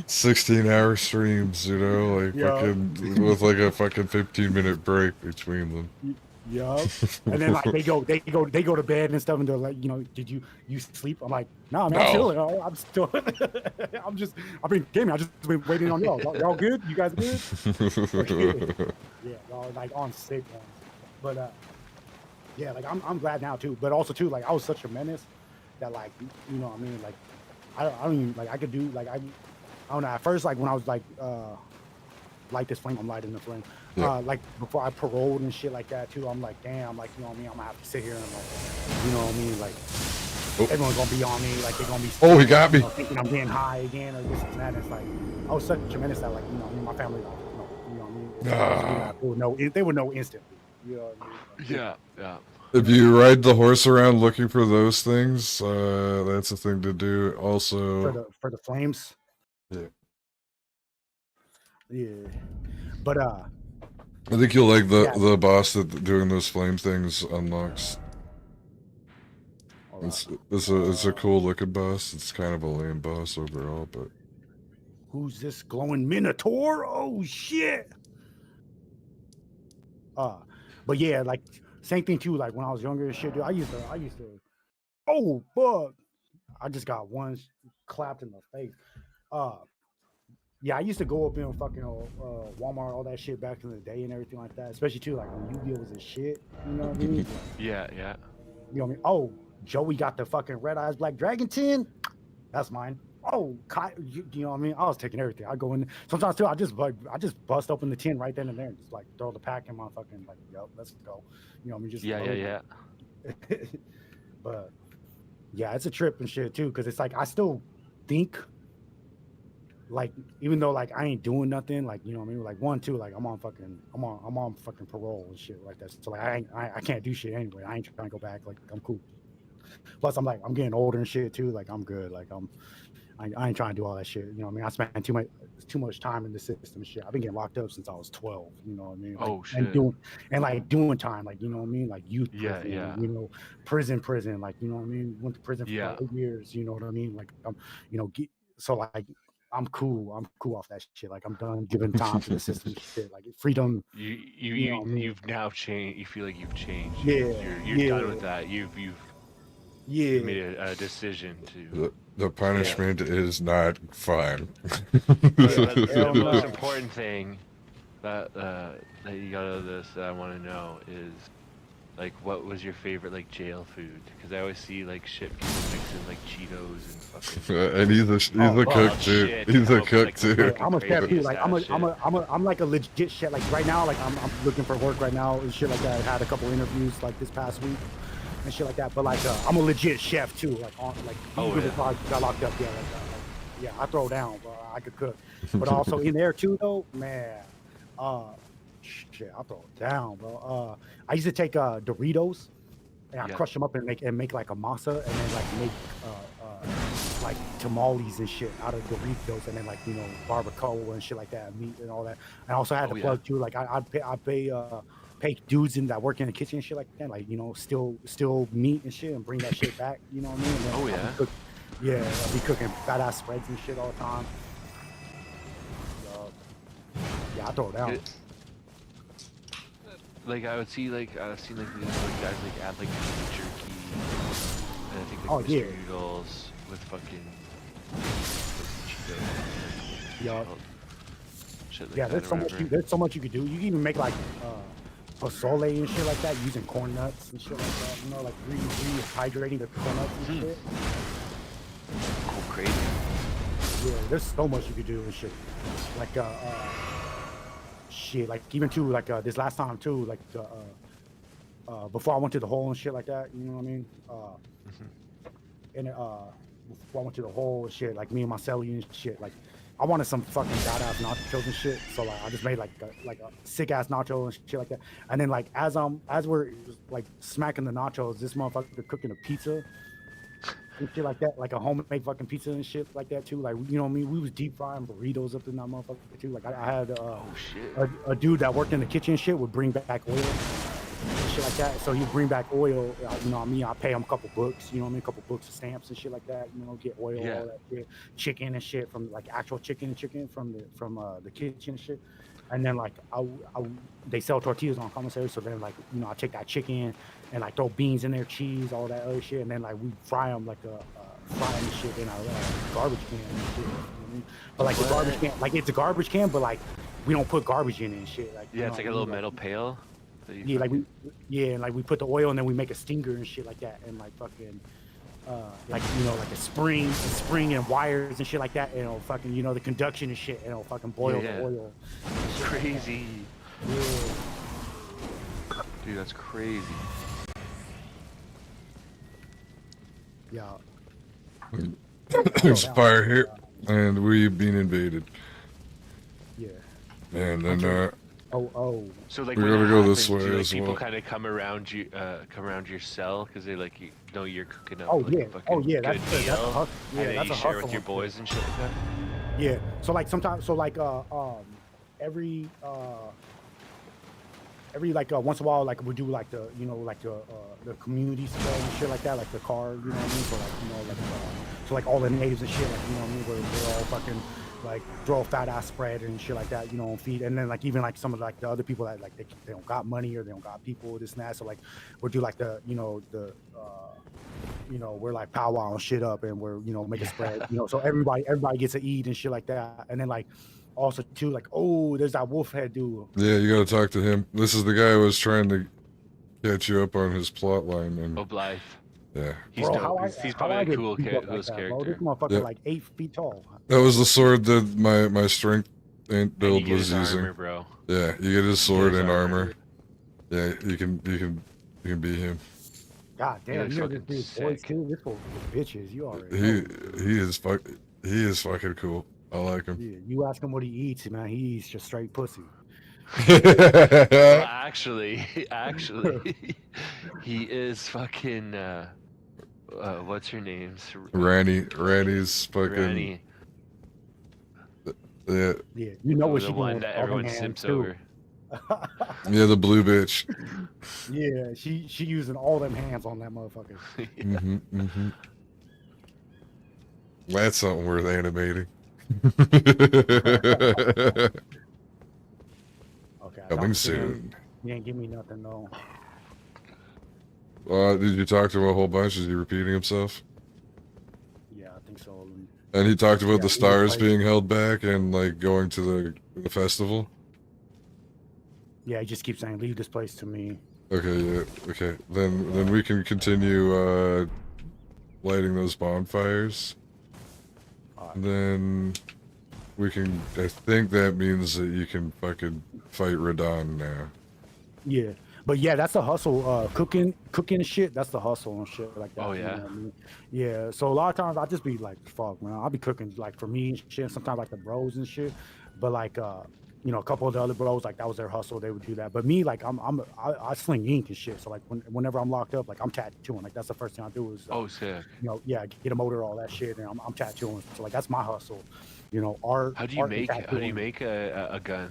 [SPEAKER 1] 16-hour streams, you know, like
[SPEAKER 2] Yeah.
[SPEAKER 1] fucking with like a fucking 15-minute break between them.
[SPEAKER 2] Yup. And then like they go to bed and stuff, and they're like, you know, did you sleep? I'm like, nah, man, I'm
[SPEAKER 1] No.
[SPEAKER 2] chilling. I'm still. I've been gaming. I just been waiting on y'all. Y'all good? You guys good? Yeah, y'all like on sick ones. But yeah, like I'm glad now too. But also too, like I was such a menace that like you know what I mean, like I don't even like I could do like I don't know. At first, like when I was like light this flame, I'm lighting the flame.
[SPEAKER 1] Yeah.
[SPEAKER 2] Like before I paroled and shit like that too, I'm like, damn, like you know what I mean. I'm gonna have to sit here and like, you know what I mean, like everyone's gonna be on me, like they're gonna be.
[SPEAKER 1] Oh, he got me.
[SPEAKER 2] You know, thinking I'm getting high again or this and that. And it's like I was such a menace that like you know, I mean, my family, like, you know what I mean. They would know instantly. You know what I mean?
[SPEAKER 5] Yeah, yeah.
[SPEAKER 1] If you ride the horse around looking for those things, that's a thing to do. Also,
[SPEAKER 2] For the flames.
[SPEAKER 1] yeah.
[SPEAKER 2] Yeah, but
[SPEAKER 1] I think you'll like
[SPEAKER 2] Yeah.
[SPEAKER 1] the boss that doing those flame things unlocks.
[SPEAKER 2] all right.
[SPEAKER 1] It's a cool looking boss. It's kind of a lame boss overall, but
[SPEAKER 2] Who's this glowing minotaur? Oh shit. But yeah, like same thing too. Like when I was younger and shit, dude, I used to. Oh fuck! I just got one clapped in the face. Yeah, I used to go up in fucking Walmart, all that shit back in the day and everything like that. Especially too, like when Yu-Gi-Oh was a shit. You know what I mean?
[SPEAKER 5] Yeah, yeah.
[SPEAKER 2] You know what I mean? Oh, Joey got the fucking Red Eyes Black Dragon tin. That's mine. Oh, you know what I mean? I was taking everything. I go in. Sometimes too, I just bust open the tin right then and there, and just like throw the pack in my fucking like, yo, let's go. You know what I mean? Just
[SPEAKER 5] Yeah,
[SPEAKER 2] load
[SPEAKER 5] yeah,
[SPEAKER 2] it.
[SPEAKER 5] yeah.
[SPEAKER 2] But yeah, it's a trip and shit too, because it's like I still think like even though like I ain't doing nothing, like you know what I mean, like one, two, like I'm on fucking parole and shit like that. So like I can't do shit anyway. I ain't trying to go back. Like I'm cool. Plus I'm getting older and shit too. Like I'm good. Like I ain't trying to do all that shit. You know what I mean? I spent too much time in the system and shit. I've been getting locked up since I was 12. You know what I mean? Like,
[SPEAKER 5] Oh, shit.
[SPEAKER 2] And doing time, like you know what I mean? Like youth
[SPEAKER 5] Yeah,
[SPEAKER 2] prison,
[SPEAKER 5] yeah.
[SPEAKER 2] you know, prison, like you know what I mean? Went to prison for
[SPEAKER 5] Yeah.
[SPEAKER 2] like 8 years. You know what I mean? Like you know, so like I'm cool off that shit. Like I'm done giving time to the system and shit. Like freedom. You know what I mean?
[SPEAKER 5] You've now changed. You feel like you've changed.
[SPEAKER 2] Yeah,
[SPEAKER 5] You're done with that. You've
[SPEAKER 2] Yeah.
[SPEAKER 5] made a decision to.
[SPEAKER 1] the punishment is not fun.
[SPEAKER 5] The
[SPEAKER 2] no.
[SPEAKER 5] most important thing that you got out of this that I want to know is like what was your favorite like jail food? Because I always see like shit people mixing like Cheetos and fucking.
[SPEAKER 1] And he's a cook too.
[SPEAKER 5] shit.
[SPEAKER 1] He's a
[SPEAKER 5] Like,
[SPEAKER 1] cook
[SPEAKER 5] like,
[SPEAKER 1] too.
[SPEAKER 2] I'm a chef too. Like
[SPEAKER 5] Crazy
[SPEAKER 2] I'm like a legit chef. Like right now, like I'm looking for work right now and shit like that. I had a couple interviews like this past week and shit like that. But like I'm a legit chef too. Like
[SPEAKER 5] Oh,
[SPEAKER 2] even
[SPEAKER 5] yeah.
[SPEAKER 2] before I got locked up, yeah, yeah, I throw down, but I could cook. But also in there too, though, man, shit, I throw down, bro. I used to take Doritos and I
[SPEAKER 5] Yeah.
[SPEAKER 2] crush them up and make like a masa and then like make like tamales and shit out of Doritos and then like you know barbacoa and shit like that, meat and all that. And I also had
[SPEAKER 5] Oh,
[SPEAKER 2] to
[SPEAKER 5] yeah.
[SPEAKER 2] plug too. Like I'd pay take dudes in that work in the kitchen and shit like that, like, you know, still meat and shit, and bring that shit back. You know what I mean? And then
[SPEAKER 5] Oh,
[SPEAKER 2] I'll be
[SPEAKER 5] yeah?
[SPEAKER 2] I'll be cooking fat ass spreads and shit all the time. Yeah, I throw it down.
[SPEAKER 5] Like I've seen like these like guys like add like beef jerky and I think like
[SPEAKER 2] Oh,
[SPEAKER 5] Mr.
[SPEAKER 2] yeah.
[SPEAKER 5] Noodles with fucking
[SPEAKER 2] Yeah.
[SPEAKER 5] shit like
[SPEAKER 2] Yeah,
[SPEAKER 5] that
[SPEAKER 2] there's
[SPEAKER 5] or
[SPEAKER 2] so much
[SPEAKER 5] whatever.
[SPEAKER 2] there's so much you could do. You can even make like pozole and shit like that using corn nuts and shit like that. You know, like rehydrating the corn nuts and shit.
[SPEAKER 5] Oh, crazy.
[SPEAKER 2] Yeah, there's so much you could do and shit. Like shit, like even too like this last time too, like before I went to the hole and shit like that, you know what I mean? And before I went to the hole and shit, like me and my celly and shit, like I wanted some fucking badass nachos and shit, so like I just made like a sick ass nacho and shit like that. And then like as we're like smacking the nachos, this motherfucker cooking a pizza and shit like that, like a homemade fucking pizza and shit like that too. Like, you know what I mean? We was deep frying burritos up in that motherfucker too. Like I had
[SPEAKER 5] Oh shit.
[SPEAKER 2] a dude that worked in the kitchen and shit would bring back oil and shit like that. So he'd bring back oil. You know what I mean? I pay him a couple books. You know what I mean? A couple books of stamps and shit like that. You know, get oil,
[SPEAKER 5] Yeah.
[SPEAKER 2] all that shit, chicken and shit from like actual chicken from the kitchen and shit. And then like they sell tortillas on commissary, so then like, you know, I take that chicken and like throw beans in there, cheese, all that other shit, and then like we fry them like frying the shit in our garbage can and shit. You know what I mean? But like the garbage can, like it's a garbage can, but like we don't put garbage in it and shit. Like, you
[SPEAKER 5] Yeah,
[SPEAKER 2] know
[SPEAKER 5] it's like
[SPEAKER 2] what
[SPEAKER 5] a
[SPEAKER 2] I
[SPEAKER 5] little
[SPEAKER 2] mean?
[SPEAKER 5] metal pail. that you
[SPEAKER 2] Yeah, like
[SPEAKER 5] fucking-
[SPEAKER 2] and like we put the oil and then we make a stinger and shit like that, and like fucking like, you know, like a spring and wires and shit like that, and it'll fucking, you know, the conduction and shit, and it'll fucking boil
[SPEAKER 5] Yeah.
[SPEAKER 2] the oil.
[SPEAKER 5] crazy.
[SPEAKER 2] Yeah.
[SPEAKER 5] Dude, that's crazy.
[SPEAKER 2] Yeah.
[SPEAKER 1] There's fire here, and we've been invaded.
[SPEAKER 2] Yeah.
[SPEAKER 1] And then
[SPEAKER 2] Oh.
[SPEAKER 5] So like
[SPEAKER 1] We
[SPEAKER 5] when
[SPEAKER 1] gotta
[SPEAKER 5] it
[SPEAKER 1] go this
[SPEAKER 5] happens, do,
[SPEAKER 1] way
[SPEAKER 5] like,
[SPEAKER 1] as
[SPEAKER 5] people
[SPEAKER 1] well.
[SPEAKER 5] kind of come around your cell because they like know you're cooking up
[SPEAKER 2] Oh,
[SPEAKER 5] like
[SPEAKER 2] yeah.
[SPEAKER 5] a fucking
[SPEAKER 2] Oh, yeah,
[SPEAKER 5] good
[SPEAKER 2] that's a
[SPEAKER 5] meal,
[SPEAKER 2] hustle. Yeah,
[SPEAKER 5] and then
[SPEAKER 2] that's
[SPEAKER 5] you
[SPEAKER 2] a
[SPEAKER 5] share
[SPEAKER 2] hustle
[SPEAKER 5] with your
[SPEAKER 2] and shit.
[SPEAKER 5] boys and shit like that.
[SPEAKER 2] Yeah. So like sometimes, so like every like once in a while, like we do like the, you know, like the community stuff and shit like that, like the car, you know what I mean? So like, you know, like so like all the natives and shit, like, you know what I mean? We're all fucking like throw a fat ass spread and shit like that, you know, and feed. And then like even like some of like the other people that like they don't got money or they don't got people, this and that. So like we'll do like the, you know, you know, we're like powwowing shit up and we're, you know, making spread, you know, so everybody gets to eat and shit like that. And then like also too, like, oh, there's that wolf head dude.
[SPEAKER 1] yeah, you gotta talk to him. This is the guy who was trying to catch you up on his plot line, and
[SPEAKER 5] Oh, Blythe.
[SPEAKER 1] yeah,
[SPEAKER 5] He's
[SPEAKER 2] Bro,
[SPEAKER 5] dope.
[SPEAKER 2] how
[SPEAKER 5] He's
[SPEAKER 2] I
[SPEAKER 5] probably a
[SPEAKER 2] get
[SPEAKER 5] cool
[SPEAKER 2] beat up like
[SPEAKER 5] coolest
[SPEAKER 2] that, bro?
[SPEAKER 5] character.
[SPEAKER 2] This motherfucker
[SPEAKER 1] Yeah.
[SPEAKER 2] like 8 feet tall.
[SPEAKER 1] that was the sword that my strength
[SPEAKER 5] And you
[SPEAKER 1] build
[SPEAKER 5] get
[SPEAKER 1] was
[SPEAKER 5] his
[SPEAKER 1] using.
[SPEAKER 5] armor, bro.
[SPEAKER 1] Yeah, you get his sword
[SPEAKER 5] his
[SPEAKER 1] and
[SPEAKER 5] armor.
[SPEAKER 1] armor. Yeah, you can beat him.
[SPEAKER 2] God damn,
[SPEAKER 5] looks
[SPEAKER 2] you know
[SPEAKER 5] fucking
[SPEAKER 2] this dude's voice
[SPEAKER 5] sick.
[SPEAKER 2] too? This fool is bitches, you already
[SPEAKER 1] He
[SPEAKER 2] know.
[SPEAKER 1] he is fucking cool. I like him.
[SPEAKER 2] Yeah, you ask him what he eats, man, he eats just straight pussy.
[SPEAKER 5] Well, actually, he is fucking. What's her name?
[SPEAKER 1] Ranny's fucking
[SPEAKER 5] Granny.
[SPEAKER 1] yeah
[SPEAKER 2] Yeah, you know what
[SPEAKER 5] the
[SPEAKER 2] she
[SPEAKER 5] one
[SPEAKER 2] doing
[SPEAKER 5] that
[SPEAKER 2] with all them
[SPEAKER 5] everyone
[SPEAKER 2] hands
[SPEAKER 5] simps
[SPEAKER 2] too.
[SPEAKER 5] over.
[SPEAKER 1] yeah the blue bitch.
[SPEAKER 2] Yeah, she using all them hands on that motherfucker.
[SPEAKER 1] That's something worth animating.
[SPEAKER 2] Okay, I
[SPEAKER 1] Coming
[SPEAKER 2] talked to him.
[SPEAKER 1] soon.
[SPEAKER 2] He ain't give me nothing though.
[SPEAKER 1] Did you talk to him a whole bunch? Is he repeating himself?
[SPEAKER 2] Yeah, I think so.
[SPEAKER 1] And he talked about
[SPEAKER 2] Yeah,
[SPEAKER 1] the
[SPEAKER 2] he was
[SPEAKER 1] stars
[SPEAKER 2] like-
[SPEAKER 1] being held back and like going to the festival.
[SPEAKER 2] Yeah, he just keeps saying, "Leave this place to me."
[SPEAKER 1] Okay, yeah, okay. Then we can continue lighting those bonfires.
[SPEAKER 2] Alright.
[SPEAKER 1] Then we can. I think that means that you can fucking fight Radon now.
[SPEAKER 2] Yeah, but yeah, that's the hustle. Cooking shit. That's the hustle and shit like that.
[SPEAKER 5] Oh,
[SPEAKER 2] you
[SPEAKER 5] yeah?
[SPEAKER 2] know what I mean? Yeah. So a lot of times I just be like, "Fuck, man." I'll be cooking like for me and shit. Sometimes like the bros and shit. But like, you know, a couple of the other bros, like that was their hustle. They would do that. But me, like, I sling ink and shit. So like, whenever I'm locked up, like I'm tattooing. Like that's the first thing I do is,
[SPEAKER 5] Oh, sick.
[SPEAKER 2] you know, yeah, get a motor, all that shit, and I'm tattooing. So like that's my hustle. You know, art.
[SPEAKER 5] How do you
[SPEAKER 2] art and
[SPEAKER 5] make
[SPEAKER 2] tattooing.
[SPEAKER 5] a gun?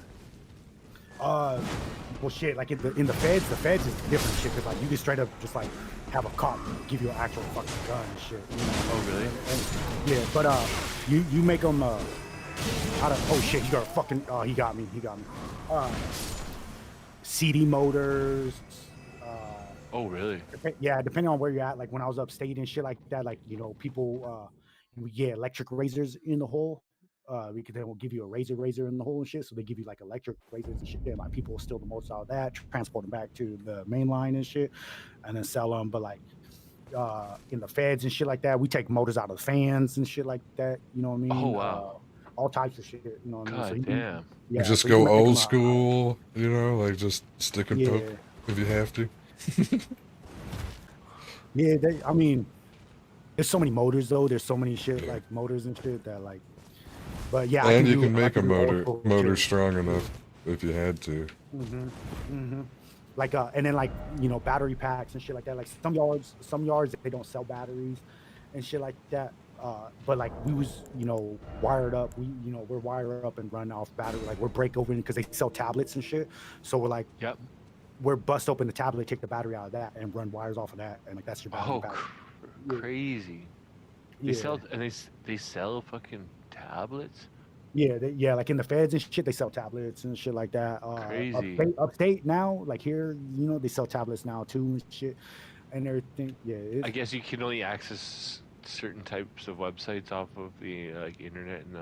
[SPEAKER 2] well, shit, like in the feds is different shit because like you can straight up just like have a cop give you an actual fucking gun and shit. You know?
[SPEAKER 5] Oh, really?
[SPEAKER 2] Yeah, but you make them out of oh shit, he got a fucking he got me. CD motors.
[SPEAKER 5] Oh, really?
[SPEAKER 2] Yeah, depending on where you're at. Like when I was upstate and shit like that, like you know, people we get electric razors in the hole. They will give you a razor in the hole and shit. So they give you like electric razors and shit. And like people will steal the most out of that, transport them back to the main line and shit, and then sell them. But like in the feds and shit like that, we take motors out of the fans and shit like that. You know what I
[SPEAKER 5] Oh,
[SPEAKER 2] mean?
[SPEAKER 5] wow.
[SPEAKER 2] All types of shit. You know what I mean? So
[SPEAKER 5] God
[SPEAKER 2] you can,
[SPEAKER 5] damn.
[SPEAKER 1] You
[SPEAKER 2] yeah,
[SPEAKER 1] just
[SPEAKER 2] so you can
[SPEAKER 1] go
[SPEAKER 2] make 'em
[SPEAKER 1] old
[SPEAKER 2] a-
[SPEAKER 1] school, you know, like just stick and poke
[SPEAKER 2] yeah,
[SPEAKER 1] if you have to.
[SPEAKER 2] yeah. I mean, there's so many motors though. There's so many shit like motors and shit that like. But yeah, I
[SPEAKER 1] And
[SPEAKER 2] can
[SPEAKER 1] you
[SPEAKER 2] do.
[SPEAKER 1] can
[SPEAKER 2] I like
[SPEAKER 1] make
[SPEAKER 2] to
[SPEAKER 1] a
[SPEAKER 2] do old
[SPEAKER 1] motor
[SPEAKER 2] school
[SPEAKER 1] motor
[SPEAKER 2] shit.
[SPEAKER 1] strong enough if you had to.
[SPEAKER 2] Like and then like you know battery packs and shit like that. Like some yards they don't sell batteries and shit like that. But like we was you know wired up. We're wired up and run off battery. Like we're break open because they sell tablets and shit. So we're like
[SPEAKER 5] Yep.
[SPEAKER 2] we're bust open the tablet, take the battery out of that, and run wires off of that, and like that's your battery
[SPEAKER 5] Oh,
[SPEAKER 2] pack. Yeah,
[SPEAKER 5] crazy. They
[SPEAKER 2] yeah.
[SPEAKER 5] sell and they sell fucking tablets.
[SPEAKER 2] Yeah, like in the feds and shit, they sell tablets and shit like that.
[SPEAKER 5] Crazy.
[SPEAKER 2] Upstate now, like here, you know, they sell tablets now too and shit and everything. Yeah,
[SPEAKER 5] I guess you can only access certain types of websites off of the like internet and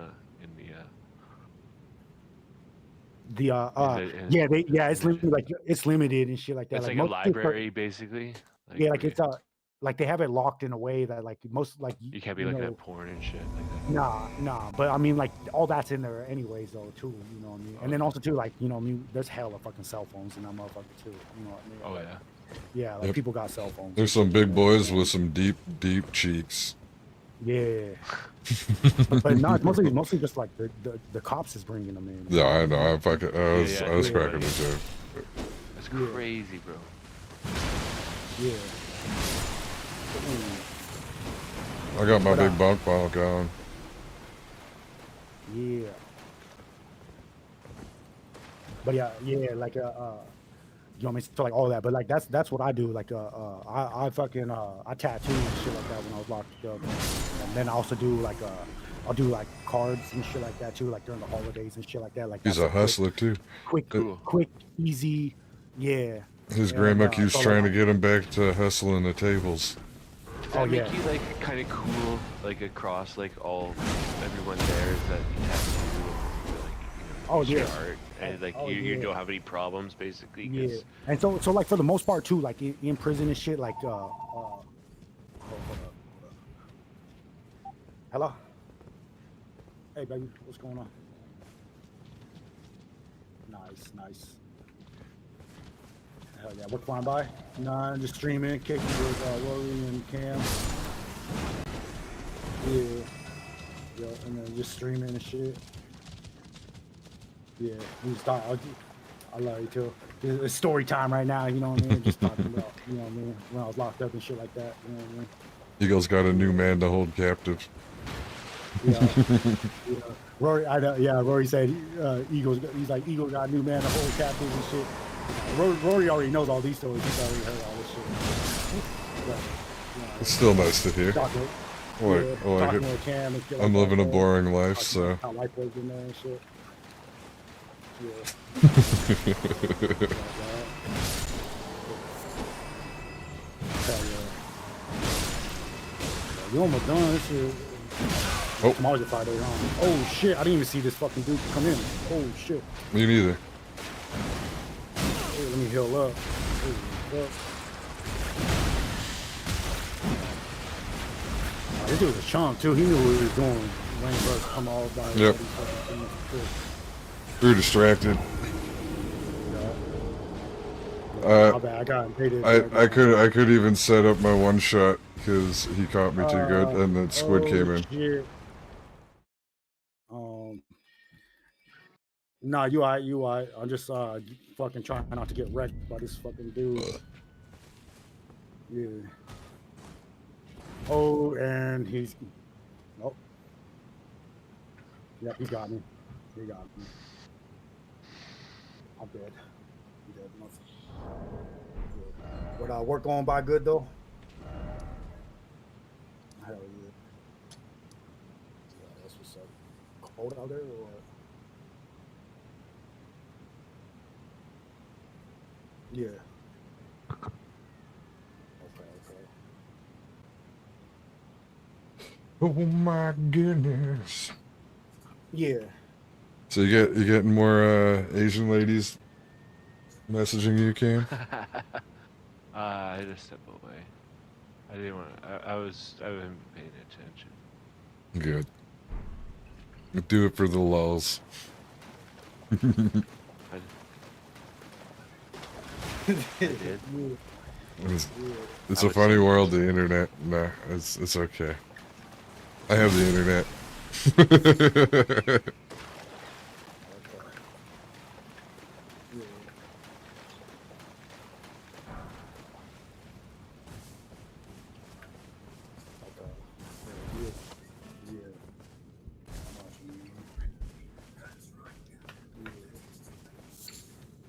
[SPEAKER 2] it's limited, like it's limited and shit like that.
[SPEAKER 5] it's
[SPEAKER 2] Like
[SPEAKER 5] like a
[SPEAKER 2] most
[SPEAKER 5] library basically. Like
[SPEAKER 2] yeah, like
[SPEAKER 5] where
[SPEAKER 2] it's like they have it locked in a way that like most like
[SPEAKER 5] you can't be
[SPEAKER 2] you
[SPEAKER 5] looking
[SPEAKER 2] know
[SPEAKER 5] at porn and shit like that.
[SPEAKER 2] nah, but I mean like all that's in there anyways though too, you know what I mean? And then also too like you know what I mean there's hella fucking cell phones in that motherfucker too, you know what I mean?
[SPEAKER 5] Oh
[SPEAKER 2] Like,
[SPEAKER 5] yeah.
[SPEAKER 2] yeah, like
[SPEAKER 1] Yep.
[SPEAKER 2] people got cell phones.
[SPEAKER 1] There's some big boys with some deep cheeks.
[SPEAKER 2] Yeah, but no, it's mostly just like the cops is bringing them in.
[SPEAKER 1] Yeah, I know. I was
[SPEAKER 5] Yeah,
[SPEAKER 1] cracking
[SPEAKER 5] yeah.
[SPEAKER 1] a joke.
[SPEAKER 5] That's
[SPEAKER 2] Yeah.
[SPEAKER 5] crazy, bro.
[SPEAKER 2] Yeah.
[SPEAKER 1] I got my
[SPEAKER 2] But,
[SPEAKER 1] big bunk on.
[SPEAKER 2] Yeah. But yeah, like you know what I mean? So like all that, but like that's what I do. Like I fucking I tattoo and shit like that when I was locked up, and then I also do like I'll do like cards and shit like that too, like during the holidays and shit like that. Like
[SPEAKER 1] He's
[SPEAKER 2] that's
[SPEAKER 1] a hustler too.
[SPEAKER 5] Cool.
[SPEAKER 2] quick, easy, yeah.
[SPEAKER 1] His
[SPEAKER 2] And,
[SPEAKER 1] grandma keeps
[SPEAKER 2] so, like,
[SPEAKER 1] trying to get him back to hustling the tables.
[SPEAKER 5] Does
[SPEAKER 2] Oh,
[SPEAKER 5] that make
[SPEAKER 2] yeah.
[SPEAKER 5] you like kind of cool, like across like everyone there is that you tattoo, like
[SPEAKER 2] Oh,
[SPEAKER 5] your
[SPEAKER 2] yeah.
[SPEAKER 5] art, and like
[SPEAKER 2] Oh,
[SPEAKER 5] you
[SPEAKER 2] yeah.
[SPEAKER 5] don't have any problems basically.
[SPEAKER 2] Yeah,
[SPEAKER 5] 'Cause
[SPEAKER 2] and so like for the most part too, like in prison and shit, like hold up. Hello. Hey baby, what's going on? Nice. Hell yeah, what's flying by? Nah, just streaming, kicking with Rory and Cam. Yeah, and then just streaming and shit. Yeah, we just thought I love you too. It's story time right now, you know what I mean? Just talking about, you know what I mean, when I was locked up and shit like that, you know what I mean?
[SPEAKER 1] Eagle's got a new man to hold captive.
[SPEAKER 2] Yeah. Rory, Rory said Eagles. He's like Eagle got a new man to hold captive and shit. Rory already knows all these stories. He's already heard all this shit. But,
[SPEAKER 1] It's still nice to hear.
[SPEAKER 2] talking,
[SPEAKER 1] I like
[SPEAKER 2] talking
[SPEAKER 1] it.
[SPEAKER 2] with Cam and shit
[SPEAKER 1] I'm
[SPEAKER 2] like
[SPEAKER 1] living a
[SPEAKER 2] that,
[SPEAKER 1] boring life,
[SPEAKER 2] talking
[SPEAKER 1] so
[SPEAKER 2] about how life was in there and shit. Hell yeah. You almost done this shit.
[SPEAKER 1] Oh.
[SPEAKER 2] Tomorrow's a Friday, huh? Oh shit, I didn't even see this fucking dude come in. Oh shit.
[SPEAKER 1] me neither.
[SPEAKER 2] Hey, let me heal up. Holy fuck. Oh, this dude was a chump too. He knew what he was doing. Wayne Bucks come all by.
[SPEAKER 1] Yep. We were distracted.
[SPEAKER 2] My bad, I got invaded.
[SPEAKER 1] I could even set up my one shot because he caught me too good, and then Squid came in.
[SPEAKER 2] Shit. Nah, you alright. I'm just fucking trying not to get wrecked by this fucking dude. Yeah. Oh, and he's. Oh. Yep, he got me. I'm dead. Yeah, yeah. What work going by good though? Hell yeah. Yeah, that's what's up. Cold out there or what? Yeah. Okay, okay.
[SPEAKER 1] Oh my goodness.
[SPEAKER 2] Yeah.
[SPEAKER 1] So you getting more Asian ladies messaging you, Cam?
[SPEAKER 5] I had to step away. I didn't want. I wasn't paying attention.
[SPEAKER 1] Good. Do it for the lulz.
[SPEAKER 5] I
[SPEAKER 2] Yeah.
[SPEAKER 5] did.
[SPEAKER 1] It's,
[SPEAKER 2] Yeah.
[SPEAKER 1] it's
[SPEAKER 5] I
[SPEAKER 1] a
[SPEAKER 5] would
[SPEAKER 1] funny
[SPEAKER 5] say
[SPEAKER 1] world,
[SPEAKER 5] yes.
[SPEAKER 1] the internet. Nah, it's okay. I have the internet.
[SPEAKER 2] Okay. Yeah. Okay. Yeah. Yeah. Yeah. I know what you mean. Yeah.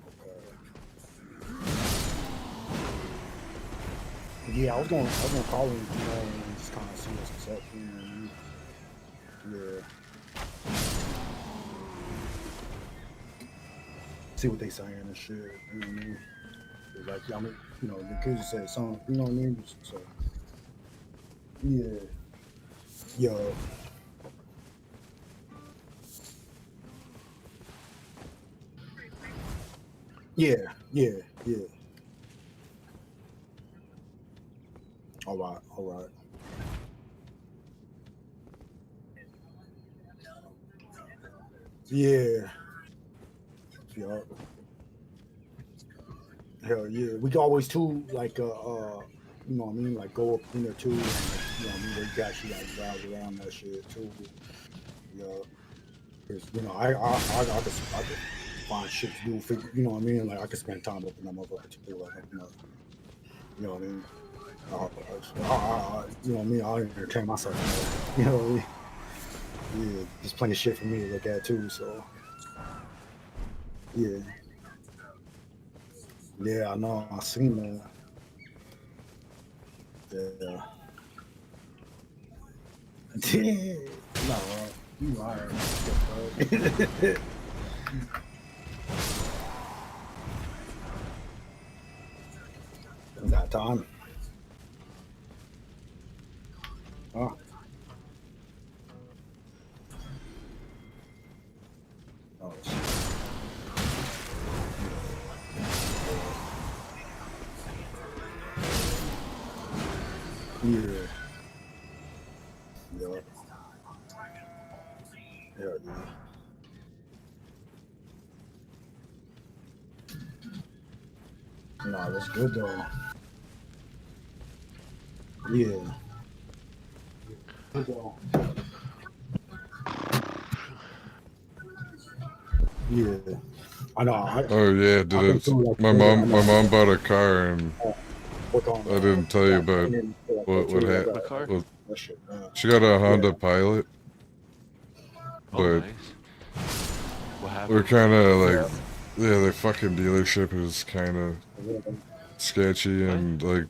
[SPEAKER 2] Okay. Yeah, I was gonna call him, and just kind of see what's up. You know what I mean? Yeah. See what they saying and shit. You know what I mean? 'Cause, like, I mean, the kids just said something. You know what I mean? So yeah, yeah, yeah, yeah, yeah. All right, all right. Yeah, yeah. Hell yeah. We can always too you know what I mean, like go up in there too, and like, you know what I mean, they can actually like browse around that shit too. Yeah, because I could find shit to do. You know what I mean? Like I could spend time up in that motherfucker too. Like you know what I mean? You know what I mean? I'll entertain myself. You know what I mean? Yeah, there's plenty of shit for me to look at too. So yeah, yeah, I know. I seen that. Yeah. No, you are. Is that time? Oh, oh shit. Yeah. Yeah. Yeah, yeah. Nah, that's good though. Yeah. Good though. Yeah. I know.
[SPEAKER 1] Oh yeah,
[SPEAKER 2] I think too. Like I
[SPEAKER 1] my
[SPEAKER 2] know.
[SPEAKER 1] mom bought a car and
[SPEAKER 2] Work on
[SPEAKER 1] I didn't tell you
[SPEAKER 2] that
[SPEAKER 1] about
[SPEAKER 2] training like that
[SPEAKER 1] what
[SPEAKER 2] too. I
[SPEAKER 1] happened.
[SPEAKER 5] What car?
[SPEAKER 1] Well,
[SPEAKER 2] that shit.
[SPEAKER 1] she got a
[SPEAKER 2] Yeah.
[SPEAKER 1] Honda Pilot,
[SPEAKER 5] Oh,
[SPEAKER 1] but
[SPEAKER 5] nice. What
[SPEAKER 1] we're
[SPEAKER 5] happened?
[SPEAKER 1] kind of
[SPEAKER 2] Yeah.
[SPEAKER 1] like, yeah, the fucking dealership is kind of sketchy,
[SPEAKER 5] What?
[SPEAKER 1] and like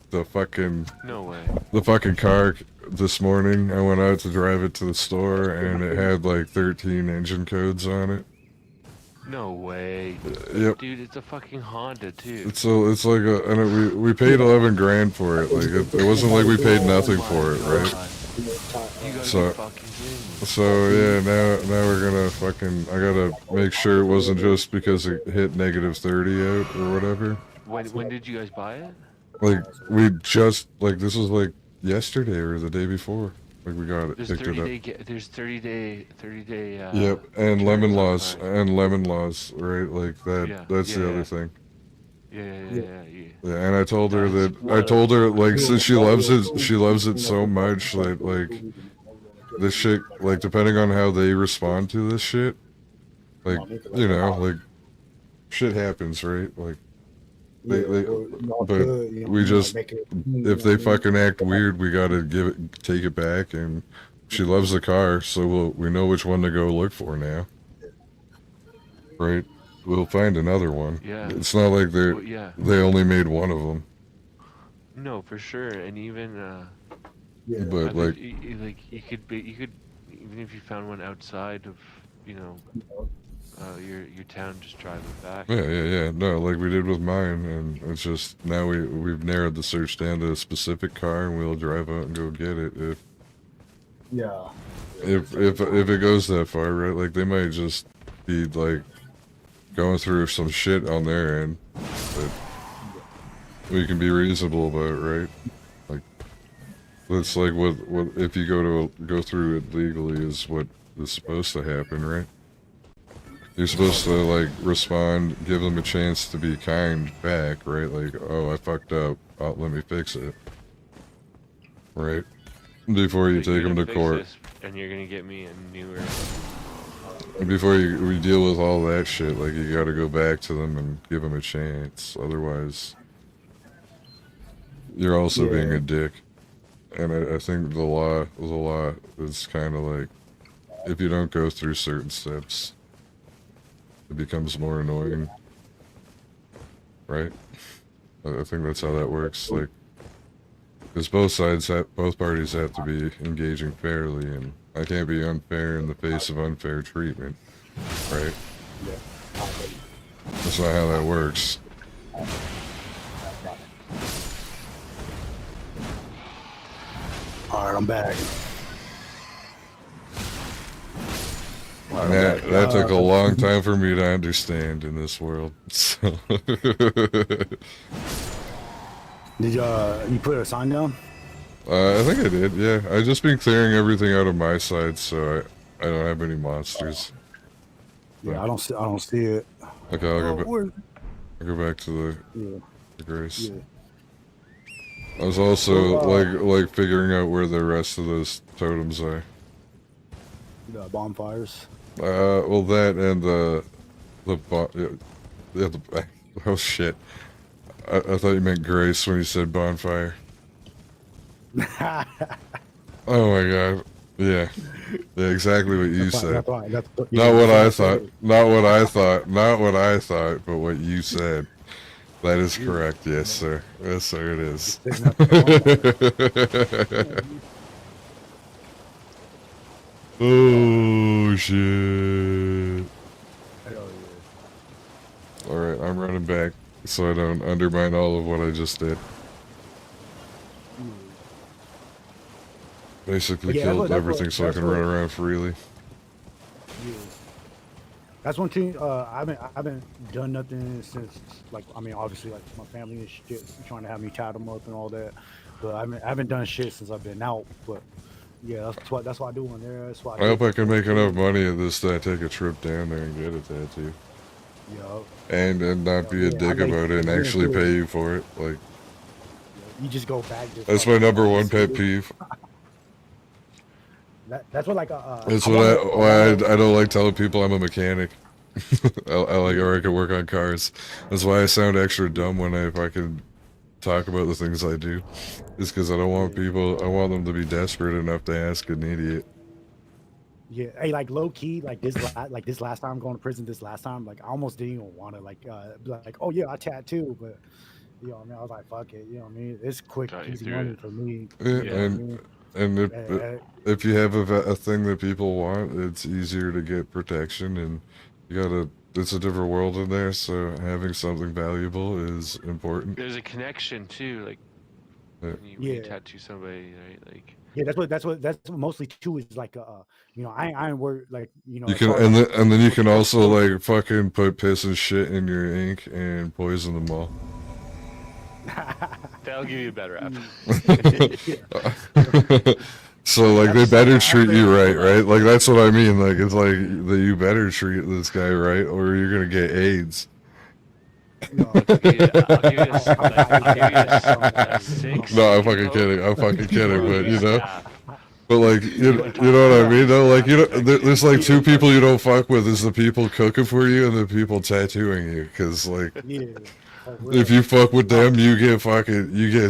[SPEAKER 5] No way.
[SPEAKER 1] the fucking car this morning, I went out to drive it to the store and it had like 13 engine codes on it.
[SPEAKER 5] No way.
[SPEAKER 1] Yep.
[SPEAKER 5] Dude, it's a fucking Honda too.
[SPEAKER 1] It's like we paid 11 grand for it. Like it wasn't like we paid
[SPEAKER 5] Oh
[SPEAKER 1] nothing
[SPEAKER 5] my
[SPEAKER 1] for it, right?
[SPEAKER 5] god. You gotta
[SPEAKER 1] So
[SPEAKER 5] be fucking kidding me.
[SPEAKER 1] so yeah, now we're gonna fucking, I gotta make sure it wasn't just because it hit -30 out or whatever.
[SPEAKER 5] When did you guys buy it?
[SPEAKER 1] Like we just, like, this was like yesterday or the day before. Like we got it,
[SPEAKER 5] There's
[SPEAKER 1] picked it
[SPEAKER 5] 30
[SPEAKER 1] up.
[SPEAKER 5] day there's 30 day
[SPEAKER 1] Yep, and
[SPEAKER 5] returns on the car.
[SPEAKER 1] lemon laws, right? Like that.
[SPEAKER 5] Yeah,
[SPEAKER 1] That's
[SPEAKER 5] yeah,
[SPEAKER 1] the
[SPEAKER 5] yeah.
[SPEAKER 1] other thing.
[SPEAKER 5] Yeah.
[SPEAKER 1] Yeah, and I told her
[SPEAKER 5] That's
[SPEAKER 1] that
[SPEAKER 5] what
[SPEAKER 1] like, since she loves it, so much that like this shit, like depending on how they respond to this shit, like, like shit happens, right? Like
[SPEAKER 2] Yeah,
[SPEAKER 1] they
[SPEAKER 2] not
[SPEAKER 1] but
[SPEAKER 2] good.
[SPEAKER 1] we just,
[SPEAKER 2] Make it.
[SPEAKER 1] if they fucking act weird, we gotta take it back, and she loves the car, so we know which one to go look for now, right? we'll find another one.
[SPEAKER 5] Yeah.
[SPEAKER 1] It's not like
[SPEAKER 5] Well, yeah.
[SPEAKER 1] they only made one of them.
[SPEAKER 5] No, for sure. And even
[SPEAKER 2] Yeah.
[SPEAKER 1] But like,
[SPEAKER 5] you could even if you found one outside of your town, just drive it back.
[SPEAKER 1] yeah. No, like we did with mine, and it's just now we've narrowed the search down to a specific car, and we'll drive out and go get it if it goes that far, right? Like they might just be like going through some shit on their end, but we can be reasonable about it, right? Like that's like what if you go through it legally is what is supposed to happen, right? You're supposed to like respond, give them a chance to be kind back, right? Like, oh, I fucked up. Oh, let me fix it, right? Before you
[SPEAKER 5] But you're
[SPEAKER 1] take them
[SPEAKER 5] gonna
[SPEAKER 1] to
[SPEAKER 5] fix
[SPEAKER 1] court.
[SPEAKER 5] this, and you're gonna get me a newer.
[SPEAKER 1] Before we deal with all that shit, like you gotta go back to them and give them a chance. Otherwise, you're also being a dick. And I think the law is kind of like, if you don't go through certain steps, it becomes more annoying, right? I think that's how that works. Like, because both parties have to be engaging fairly, and I can't be unfair in the face of unfair treatment, right? That's not how that works.
[SPEAKER 2] All right, I'm back.
[SPEAKER 1] And that took a long time for me to understand in this world. So
[SPEAKER 2] Did you put a sign down?
[SPEAKER 1] I think I did. Yeah, I just been clearing everything out of my side, so I don't have any monsters.
[SPEAKER 2] Yeah, I don't see it.
[SPEAKER 1] Okay, I'll go back to
[SPEAKER 2] Yeah.
[SPEAKER 1] the Grace.
[SPEAKER 2] Yeah.
[SPEAKER 1] I was also like figuring out where the rest of those totems are.
[SPEAKER 2] The bonfires.
[SPEAKER 1] Well, that and oh shit. I thought you meant Grace when you said bonfire. Oh my god. Yeah. Yeah, exactly what you said. Not what I thought. Not what I thought. Not what I thought, but what you said. That is correct. Yes, sir. Yes, sir, it is. Oh, shit. Alright, I'm running back so I don't undermine all of what I just did. Basically killed everything so I can run around freely.
[SPEAKER 2] Yeah. That's one thing. I haven't done nothing since, like, I mean, obviously, like my family and shit trying to have me tie them up and all that. But I haven't done shit since I've been out. But yeah, that's what I do on there. That's why
[SPEAKER 1] I hope I can make enough money at this that I take a trip down there and get a tattoo.
[SPEAKER 2] Yeah.
[SPEAKER 1] And not be a dick about it and actually pay you for it. Like,
[SPEAKER 2] you just go back.
[SPEAKER 1] That's my number one pet peeve.
[SPEAKER 2] That's what like
[SPEAKER 1] That's why I don't like telling people I'm a mechanic. I like, or I can work on cars. That's why I sound extra dumb when if I can talk about the things I do. It's because I don't want people. I want them to be desperate enough to ask an idiot.
[SPEAKER 2] Yeah, hey, like low key, like this last time going to prison. This last time, like I almost didn't even want to be like, oh yeah, I tattoo, but you know what I mean. I was like, fuck it, you know what I mean. It's quick, easy money for me.
[SPEAKER 1] Yeah, and if you have a thing that people want, it's easier to get protection, and you gotta. It's a different world in there, so having something valuable is important.
[SPEAKER 5] There's a connection too, like when you tattoo somebody, right? Like
[SPEAKER 2] yeah, that's what mostly too is like you know, I ain't worried, like, you know.
[SPEAKER 1] You can and then you can also like fucking put piss and shit in your ink and poison them all.
[SPEAKER 5] That'll give you a better rap.
[SPEAKER 1] So like they better treat you right? Like that's what I mean. Like it's like that you better treat this guy right, or you're gonna get AIDS.
[SPEAKER 2] No,
[SPEAKER 5] I'll give you a 6.
[SPEAKER 1] No, I'm fucking kidding. I'm fucking kidding. But you know, but like you know what I mean though. Like you know, there's like two people you don't fuck with. Is the people cooking for you and the people tattooing you. Because like.
[SPEAKER 2] yeah.
[SPEAKER 1] If you fuck with them, you get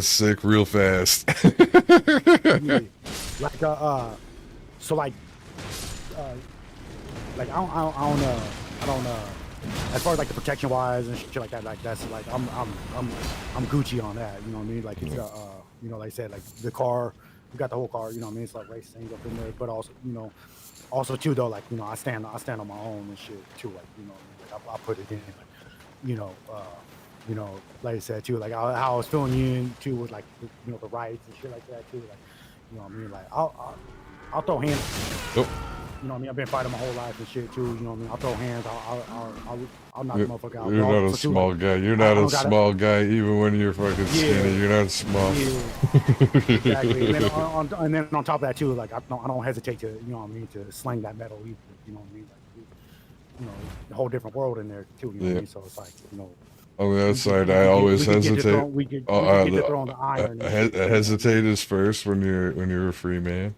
[SPEAKER 1] sick real fast.
[SPEAKER 2] Yeah. Like so like I don't as far as like the protection wise and shit like that, like that's like I'm Gucci on that. You know what I mean? Like it's you know, like I said, like the car, we got the whole car. You know what I mean? It's like race things up in there, but also you know, also too though, like you know, I stand on my own and shit too. Like you know, like I put it in. Like, you know, like I said too, like how I was filling you in too with like you know the rights and shit like that too. Like you know what I mean? Like I'll throw hands.
[SPEAKER 1] Nope.
[SPEAKER 2] You know what I mean? I've been fighting my whole life and shit too. You know what I mean? I'll throw hands. I'll knock a
[SPEAKER 1] You're,
[SPEAKER 2] motherfucker out.
[SPEAKER 1] you're
[SPEAKER 2] But
[SPEAKER 1] not a
[SPEAKER 2] also, too,
[SPEAKER 1] small
[SPEAKER 2] like,
[SPEAKER 1] guy. You're
[SPEAKER 2] I
[SPEAKER 1] not a
[SPEAKER 2] don't gotta.
[SPEAKER 1] small guy, even when you're fucking skinny.
[SPEAKER 2] Yeah,
[SPEAKER 1] You're not small.
[SPEAKER 2] yeah, exactly. And then and then on top of that too, like I don't hesitate to you know what I mean to sling that metal either. You know what I mean? Like you know, a whole different world in there too. You know what I
[SPEAKER 1] Yeah.
[SPEAKER 2] mean? So it's like you know.
[SPEAKER 1] On the outside, I always hesitate.
[SPEAKER 2] We could get to throw on the iron. And shit, you know?
[SPEAKER 1] Hesitate is first when you're a free man,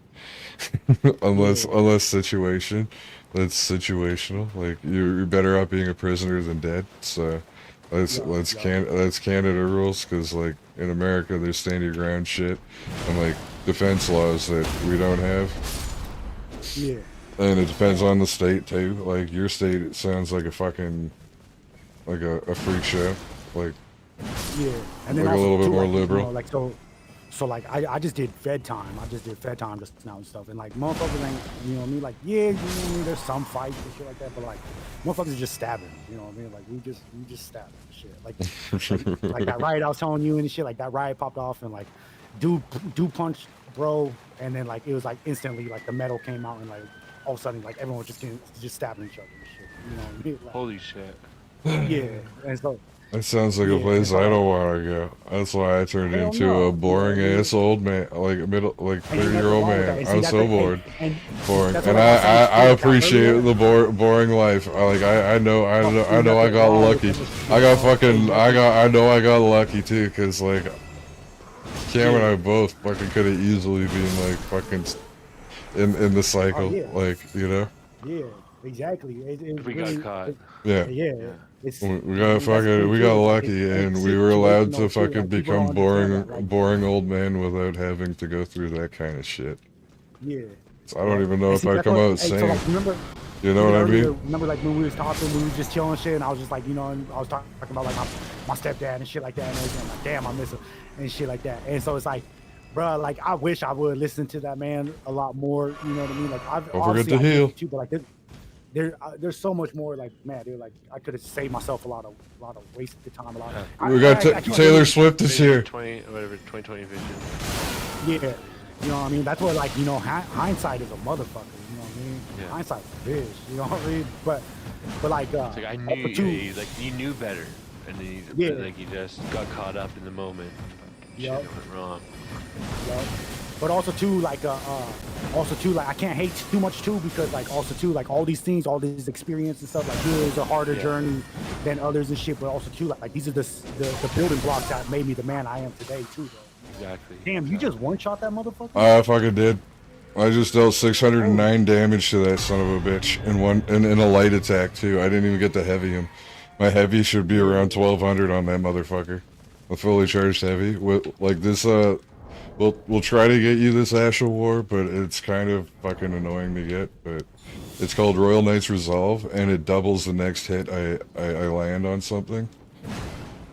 [SPEAKER 1] unless
[SPEAKER 2] Yeah.
[SPEAKER 1] unless situation, that's situational. Like you're better off being a prisoner than dead. So let's that's Canada rules because like in America there's stand your ground shit and like defense laws that we don't have.
[SPEAKER 2] Yeah.
[SPEAKER 1] And it depends on the state too. Like your state, it sounds like a fucking like a freak show. Like
[SPEAKER 2] Yeah, and then
[SPEAKER 1] like a
[SPEAKER 2] also
[SPEAKER 1] little bit
[SPEAKER 2] too,
[SPEAKER 1] more
[SPEAKER 2] like,
[SPEAKER 1] liberal.
[SPEAKER 2] You know, like so like I just did Fed time. I just did Fed time just now and stuff. And like motherfuckers ain't, you know what I mean? Like yeah, you know what I mean? There's some fights and shit like that, but like motherfuckers just stabbing. You know what I mean? Like we just stabbing and shit. Like that riot I was telling you and shit. Like that riot popped off and like dude punched bro, and then like it was like instantly like the metal came out and like all of a sudden like everyone was just stabbing each other and shit. You know what I mean? Like,
[SPEAKER 5] Holy shit.
[SPEAKER 2] yeah, and so.
[SPEAKER 1] That sounds like a
[SPEAKER 2] Yeah,
[SPEAKER 1] place
[SPEAKER 2] and so,
[SPEAKER 1] I don't want to go. That's why I turned
[SPEAKER 2] hell
[SPEAKER 1] into
[SPEAKER 2] no,
[SPEAKER 1] a boring
[SPEAKER 2] you know,
[SPEAKER 1] ass old man, like a middle, like
[SPEAKER 2] and ain't nothing
[SPEAKER 1] 30-year-old
[SPEAKER 2] wrong with that.
[SPEAKER 1] man.
[SPEAKER 2] And see,
[SPEAKER 1] I'm
[SPEAKER 2] that's
[SPEAKER 1] so bored,
[SPEAKER 2] and
[SPEAKER 1] boring,
[SPEAKER 2] that's
[SPEAKER 1] and
[SPEAKER 2] what I was saying
[SPEAKER 1] I
[SPEAKER 2] too, like that
[SPEAKER 1] appreciate
[SPEAKER 2] earlier.
[SPEAKER 1] the boring life. Like I know
[SPEAKER 2] See,
[SPEAKER 1] I
[SPEAKER 2] nothing
[SPEAKER 1] got
[SPEAKER 2] wrong with
[SPEAKER 1] lucky.
[SPEAKER 2] that shit,
[SPEAKER 1] I got
[SPEAKER 2] bro. Ain't
[SPEAKER 1] fucking
[SPEAKER 2] nothing.
[SPEAKER 1] I know I got lucky too, cause like Cam and
[SPEAKER 2] Yeah.
[SPEAKER 1] I both fucking could have easily been like fucking in the
[SPEAKER 2] Oh
[SPEAKER 1] cycle,
[SPEAKER 2] yeah.
[SPEAKER 1] like you know.
[SPEAKER 2] Yeah. Exactly.
[SPEAKER 5] If
[SPEAKER 2] It
[SPEAKER 5] we got
[SPEAKER 2] really.
[SPEAKER 5] caught.
[SPEAKER 1] Yeah.
[SPEAKER 2] Yeah.
[SPEAKER 5] Yeah.
[SPEAKER 2] It's.
[SPEAKER 1] We
[SPEAKER 2] You know what I
[SPEAKER 1] got
[SPEAKER 2] mean? That's the thing
[SPEAKER 1] we
[SPEAKER 2] too.
[SPEAKER 1] got
[SPEAKER 2] It's like
[SPEAKER 1] lucky
[SPEAKER 2] it's
[SPEAKER 1] and we were allowed to
[SPEAKER 2] situational too.
[SPEAKER 1] fucking
[SPEAKER 2] Like people
[SPEAKER 1] become
[SPEAKER 2] don't understand that. Like
[SPEAKER 1] boring old man without having to go through that kind of shit.
[SPEAKER 2] yeah.
[SPEAKER 1] So I don't
[SPEAKER 2] Yep.
[SPEAKER 1] even know
[SPEAKER 2] And
[SPEAKER 1] if
[SPEAKER 2] see,
[SPEAKER 1] I
[SPEAKER 2] that's
[SPEAKER 1] come
[SPEAKER 2] what.
[SPEAKER 1] out
[SPEAKER 2] Hey, so
[SPEAKER 1] sane.
[SPEAKER 2] like, remember
[SPEAKER 1] You know
[SPEAKER 2] even
[SPEAKER 1] what I
[SPEAKER 2] earlier?
[SPEAKER 1] mean?
[SPEAKER 2] Remember, like when we was talking, we was just chilling and shit, and I was just like, you know, and I was talking about like my stepdad and shit like that, and everything. I'm like, damn, I miss him and shit like that. And so it's like, bro, like I wish I would listen to that man a lot more. You know what I mean? Like I've
[SPEAKER 1] Don't forget
[SPEAKER 2] obviously
[SPEAKER 1] to
[SPEAKER 2] I did
[SPEAKER 1] heal.
[SPEAKER 2] too, but like there's so much more. Like man, dude, like I could have saved myself a lot of wasted time. A lot.
[SPEAKER 1] We got
[SPEAKER 2] I keep on
[SPEAKER 1] Taylor
[SPEAKER 2] thinking-
[SPEAKER 1] Swift is
[SPEAKER 5] Vision
[SPEAKER 1] here.
[SPEAKER 5] 2020 vision.
[SPEAKER 2] Yeah, you know what I mean. That's what like you know hindsight is a motherfucker. You know what I mean?
[SPEAKER 5] Yeah.
[SPEAKER 2] Hindsight's a bitch. You know what I mean? But like
[SPEAKER 5] It's like I knew,
[SPEAKER 2] also, too,
[SPEAKER 5] like you knew better, and then you,
[SPEAKER 2] Yeah.
[SPEAKER 5] like you just got caught up in the moment. And
[SPEAKER 2] Yup.
[SPEAKER 5] shit went wrong.
[SPEAKER 2] Yup. But also too, like I can't hate too much too because like also too like all these things, all this experience and stuff like this is a harder
[SPEAKER 5] Yeah.
[SPEAKER 2] journey than others and shit. But also too like these are the building blocks that made me the man I am today too. Though.
[SPEAKER 5] Exactly.
[SPEAKER 2] Damn, you just one shot that motherfucker.
[SPEAKER 1] I fucking did. I just dealt 609 damage to that son of a bitch in a light attack too. I didn't even get to heavy him. My heavy should be around 1200 on that motherfucker. A fully charged heavy. Like this we'll try to get you this Ashel War, but it's kind of fucking annoying to get. But it's called Royal Knight's Resolve, and it doubles the next hit I land on something.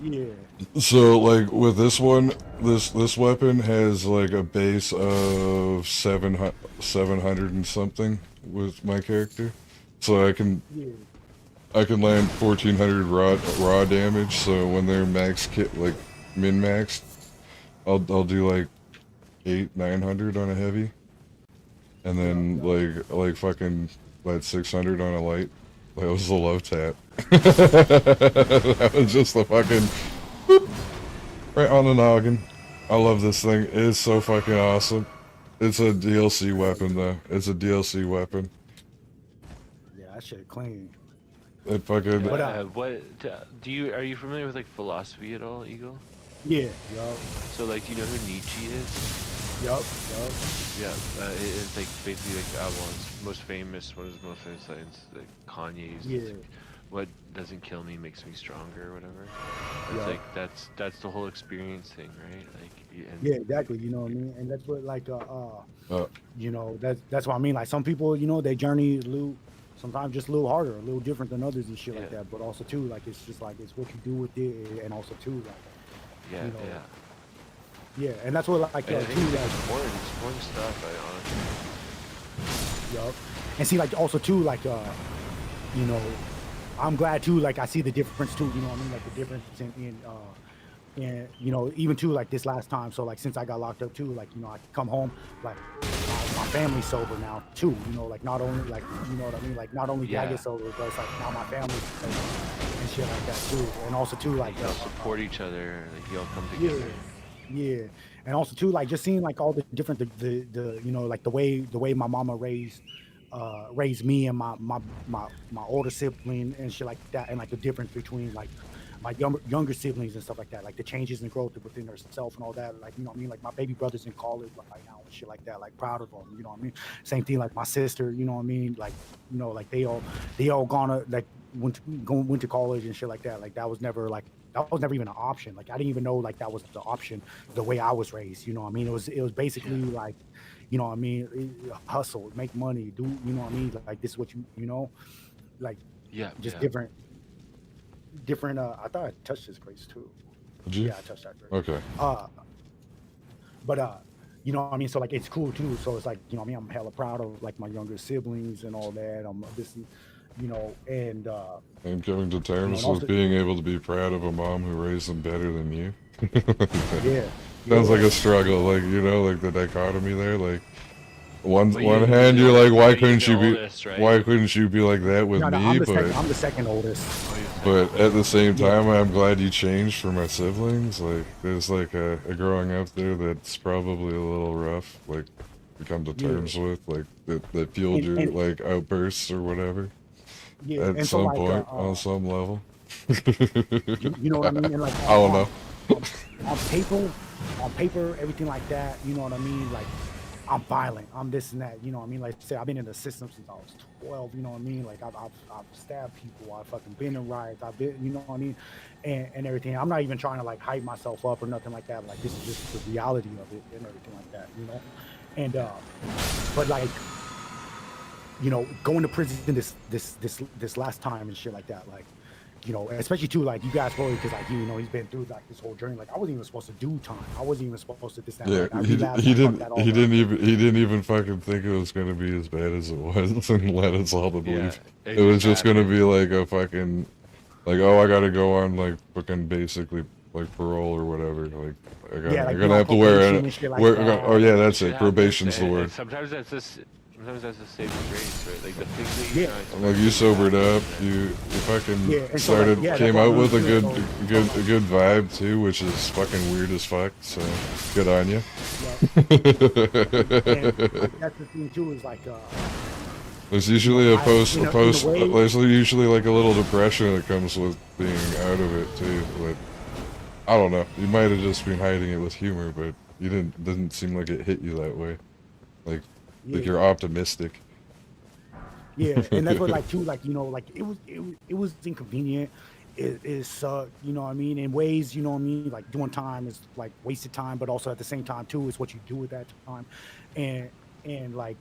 [SPEAKER 2] Yeah.
[SPEAKER 1] So like with this one, this weapon has like a base of 700 and something with my character, so I can land 1400 raw damage. So when they're max kit like min maxed, I'll do like 900 on a heavy, and then like fucking like 600 on a light. That was the love tap. That was just the fucking boop, right on the noggin. I love this thing. It is so fucking awesome. It's a DLC weapon though. It's a DLC weapon.
[SPEAKER 2] Yeah, that shit clean.
[SPEAKER 1] It fucking.
[SPEAKER 2] What
[SPEAKER 5] Are you familiar with like philosophy at all, Eagle?
[SPEAKER 2] Yeah. Yup.
[SPEAKER 5] So like, do you know who Nietzsche is?
[SPEAKER 2] Yup.
[SPEAKER 5] Yeah, it's like basically like Avalon's most famous, one of his most famous lines, like Kanye's.
[SPEAKER 2] Yeah.
[SPEAKER 5] Like, what doesn't kill me makes me stronger, or whatever. It's
[SPEAKER 2] Yeah.
[SPEAKER 5] like that's the whole experience thing, right? Like, and
[SPEAKER 2] Yeah, exactly. You know what I mean? And that's what like you know, that's what I mean. Like some people, you know, they journey loot sometimes just a little harder, a little different than others and shit like
[SPEAKER 5] Yeah.
[SPEAKER 2] that. But also too, like it's just like it's what you do with it, and also too, like
[SPEAKER 5] Yeah,
[SPEAKER 2] you know,
[SPEAKER 5] yeah.
[SPEAKER 2] yeah, and that's what like
[SPEAKER 5] I
[SPEAKER 2] too,
[SPEAKER 5] think
[SPEAKER 2] like
[SPEAKER 5] it's important stuff. I honestly.
[SPEAKER 2] yup. And see, like also too, like you know, I'm glad too, like I see the difference too. You know what I mean? Like the difference in you know, even too like this last time. So like since I got locked up too, like you know, I come home like my family's sober now too. You know, like not only like you know what I mean, like not only did I
[SPEAKER 5] Yeah.
[SPEAKER 2] get sober, but it's like now my family's sober and shit like that too. And also too, like
[SPEAKER 5] Like y'all support each other. Like y'all come
[SPEAKER 2] yeah,
[SPEAKER 5] together.
[SPEAKER 2] yeah, and also too, like just seeing like all the different the you know like the way my mama raised me and my older sibling and shit like that, and like the difference between like my younger siblings and stuff like that, like the changes and growth within herself and all that, like you know what I mean, like my baby brother's in college right now and shit like that, like proud of them, you know what I mean. Same thing like my sister, you know what I mean, like you know like they all gonna like went to college and shit like that, like that was never even an option. Like I didn't even know like that was the option the way I was raised. You know what I mean? It was
[SPEAKER 5] Yeah.
[SPEAKER 2] basically like, you know what I mean, hustle, make money, do you know what I mean? Like this is what you know, like
[SPEAKER 5] Yeah.
[SPEAKER 2] just
[SPEAKER 5] Yeah.
[SPEAKER 2] different. I thought I touched this grace too.
[SPEAKER 1] Did you?
[SPEAKER 2] Yeah, I touched that grace.
[SPEAKER 1] Okay.
[SPEAKER 2] Uh, but you know what I mean? So like it's cool too. So it's like, you know what I mean, I'm hella proud of like my younger siblings and all that. I'm this, you know, and
[SPEAKER 1] I'm coming to
[SPEAKER 2] you know,
[SPEAKER 1] terms
[SPEAKER 2] and
[SPEAKER 1] with
[SPEAKER 2] also
[SPEAKER 1] being able to be proud of a mom who raised them better than you.
[SPEAKER 2] yeah,
[SPEAKER 1] Sounds like
[SPEAKER 2] yeah.
[SPEAKER 1] a struggle, like, you know, like the dichotomy there, like
[SPEAKER 5] Well,
[SPEAKER 1] one
[SPEAKER 5] you
[SPEAKER 1] hand
[SPEAKER 5] the
[SPEAKER 1] you're like,
[SPEAKER 5] well, you the oldest,
[SPEAKER 1] why
[SPEAKER 5] right?
[SPEAKER 1] couldn't you be like that with
[SPEAKER 2] No, no,
[SPEAKER 1] me?
[SPEAKER 2] I'm the second oldest.
[SPEAKER 5] Oh, you're the second
[SPEAKER 1] But at the
[SPEAKER 5] oldest.
[SPEAKER 1] same
[SPEAKER 2] Yeah,
[SPEAKER 1] time, I'm glad you changed for my siblings. Like, there's like a growing up there that's probably a little rough, like, to come to
[SPEAKER 2] yeah,
[SPEAKER 1] terms with, like, that fueled your,
[SPEAKER 2] and
[SPEAKER 1] like, outbursts or whatever
[SPEAKER 2] yeah,
[SPEAKER 1] at
[SPEAKER 2] and so
[SPEAKER 1] some
[SPEAKER 2] like
[SPEAKER 1] point on some level.
[SPEAKER 2] you know what I mean, and like
[SPEAKER 1] I don't know.
[SPEAKER 2] on on paper, everything like that, you know what I mean, like I'm violent, I'm this and that, you know what I mean, like I said, I've been in the system since I was 12, you know what I mean, like I've stabbed people, I've fucking been in riots, I've been, you know what I mean, and everything. I'm not even trying to like hype myself up or nothing like that, like this is just the reality of it and everything like that, you know. And but like, you know, going to prison this last time and shit like that, like, you know, especially too, like you guys probably because like you know he's been through like this whole journey. Like I wasn't even supposed to do time. I wasn't even supposed to this that.
[SPEAKER 1] Yeah,
[SPEAKER 2] Like I relapsed.
[SPEAKER 1] he
[SPEAKER 2] I fucked that
[SPEAKER 1] didn't
[SPEAKER 2] all up.
[SPEAKER 1] he didn't even fucking think it was gonna be as bad as it was and led us all to
[SPEAKER 5] Yeah.
[SPEAKER 1] believe
[SPEAKER 5] It
[SPEAKER 1] it was
[SPEAKER 5] just
[SPEAKER 1] just gonna
[SPEAKER 5] happened.
[SPEAKER 1] be like a fucking like, oh, I gotta go on like fucking basically like parole or whatever. Like
[SPEAKER 2] Yeah,
[SPEAKER 1] I'm
[SPEAKER 2] like be
[SPEAKER 1] gonna
[SPEAKER 2] on
[SPEAKER 1] have to wear
[SPEAKER 2] probation
[SPEAKER 1] it.
[SPEAKER 2] and shit like
[SPEAKER 1] Wear oh
[SPEAKER 2] that.
[SPEAKER 1] yeah,
[SPEAKER 5] It
[SPEAKER 1] that's
[SPEAKER 5] shit
[SPEAKER 1] it.
[SPEAKER 5] happens,
[SPEAKER 1] Probation's the
[SPEAKER 5] and
[SPEAKER 1] word.
[SPEAKER 5] sometimes that's the saving grace, right? Like the things that you
[SPEAKER 2] Yeah,
[SPEAKER 5] try and
[SPEAKER 1] Like you
[SPEAKER 5] spread
[SPEAKER 1] sobered
[SPEAKER 5] happen,
[SPEAKER 1] up,
[SPEAKER 5] and then
[SPEAKER 1] you fucking
[SPEAKER 2] yeah, and so like
[SPEAKER 1] started
[SPEAKER 2] yeah, that's
[SPEAKER 1] came
[SPEAKER 2] what I
[SPEAKER 1] out
[SPEAKER 2] mean
[SPEAKER 1] with a
[SPEAKER 2] too. So
[SPEAKER 1] a
[SPEAKER 2] like
[SPEAKER 1] good vibe too, which is fucking weird as fuck. So good on you.
[SPEAKER 2] yeah, and like that's the thing too is like
[SPEAKER 1] There's
[SPEAKER 2] you know
[SPEAKER 1] usually
[SPEAKER 2] I in a way
[SPEAKER 1] there's usually like a little depression that comes with being out of it too, but I don't know. You might have just been hiding it with humor, but you didn't seem like it hit you that way. Like
[SPEAKER 2] yeah.
[SPEAKER 1] you're optimistic.
[SPEAKER 2] Yeah, and that's what like too, like you know, like it was inconvenient. It sucked, you know what I mean, in ways, you know what I mean. Like doing time is like wasted time, but also at the same time too is what you do with that time, and like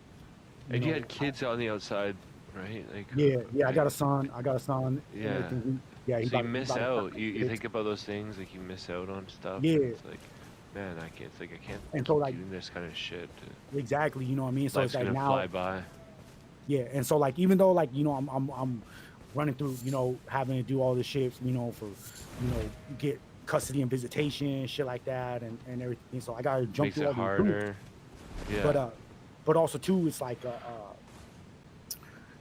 [SPEAKER 2] you
[SPEAKER 5] and you had
[SPEAKER 2] know,
[SPEAKER 5] kids on the outside, right? Like,
[SPEAKER 2] yeah,
[SPEAKER 5] right?
[SPEAKER 2] I got a son, and
[SPEAKER 5] Yeah.
[SPEAKER 2] everything. Yeah,
[SPEAKER 5] So you
[SPEAKER 2] he
[SPEAKER 5] miss
[SPEAKER 2] about to start
[SPEAKER 5] out.
[SPEAKER 2] having
[SPEAKER 5] You
[SPEAKER 2] kids.
[SPEAKER 5] think about those things, like you miss out on stuff, and
[SPEAKER 2] Yeah,
[SPEAKER 5] it's like, man, I can't. It's like I can't
[SPEAKER 2] and so
[SPEAKER 5] keep
[SPEAKER 2] like
[SPEAKER 5] doing this kind of shit.
[SPEAKER 2] exactly, you know what I mean. So it's
[SPEAKER 5] Life's
[SPEAKER 2] like
[SPEAKER 5] gonna fly
[SPEAKER 2] now,
[SPEAKER 5] by.
[SPEAKER 2] yeah, and so like even though like you know I'm running through, you know, having to do all this shit, you know, for you know get custody and visitation, shit like that, and everything. So I gotta jump
[SPEAKER 5] Makes
[SPEAKER 2] through
[SPEAKER 5] it
[SPEAKER 2] all these hoops.
[SPEAKER 5] harder.
[SPEAKER 2] But
[SPEAKER 5] Yeah.
[SPEAKER 2] but also too, it's like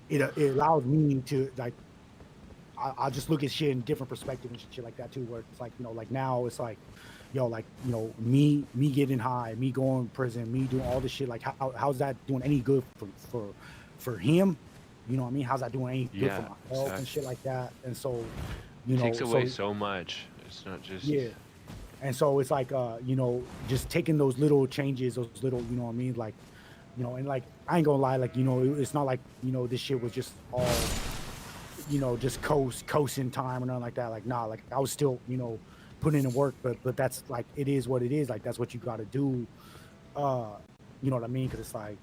[SPEAKER 2] it allows me to like I just look at shit in different perspective and shit like that too. Where it's like you know like now it's like yo like you know me getting high, me going to prison, me doing all this shit. Like how's that doing any good for him? You know what I mean? How's that doing any good for
[SPEAKER 5] Yeah.
[SPEAKER 2] myself and shit
[SPEAKER 5] Exactly.
[SPEAKER 2] like that? And so you
[SPEAKER 5] It
[SPEAKER 2] know
[SPEAKER 5] takes away
[SPEAKER 2] so
[SPEAKER 5] so much. It's not just.
[SPEAKER 2] yeah. And so it's like you know just taking those little changes, those little you know what I mean like you know and like I ain't gonna lie like you know it's not like you know this shit was just all you know, just coasting time or nothing like that. Like, nah, like I was still, you know, putting in work, but that's like it is what it is. Like that's what you got to do. Uh, you know what I mean? Because it's like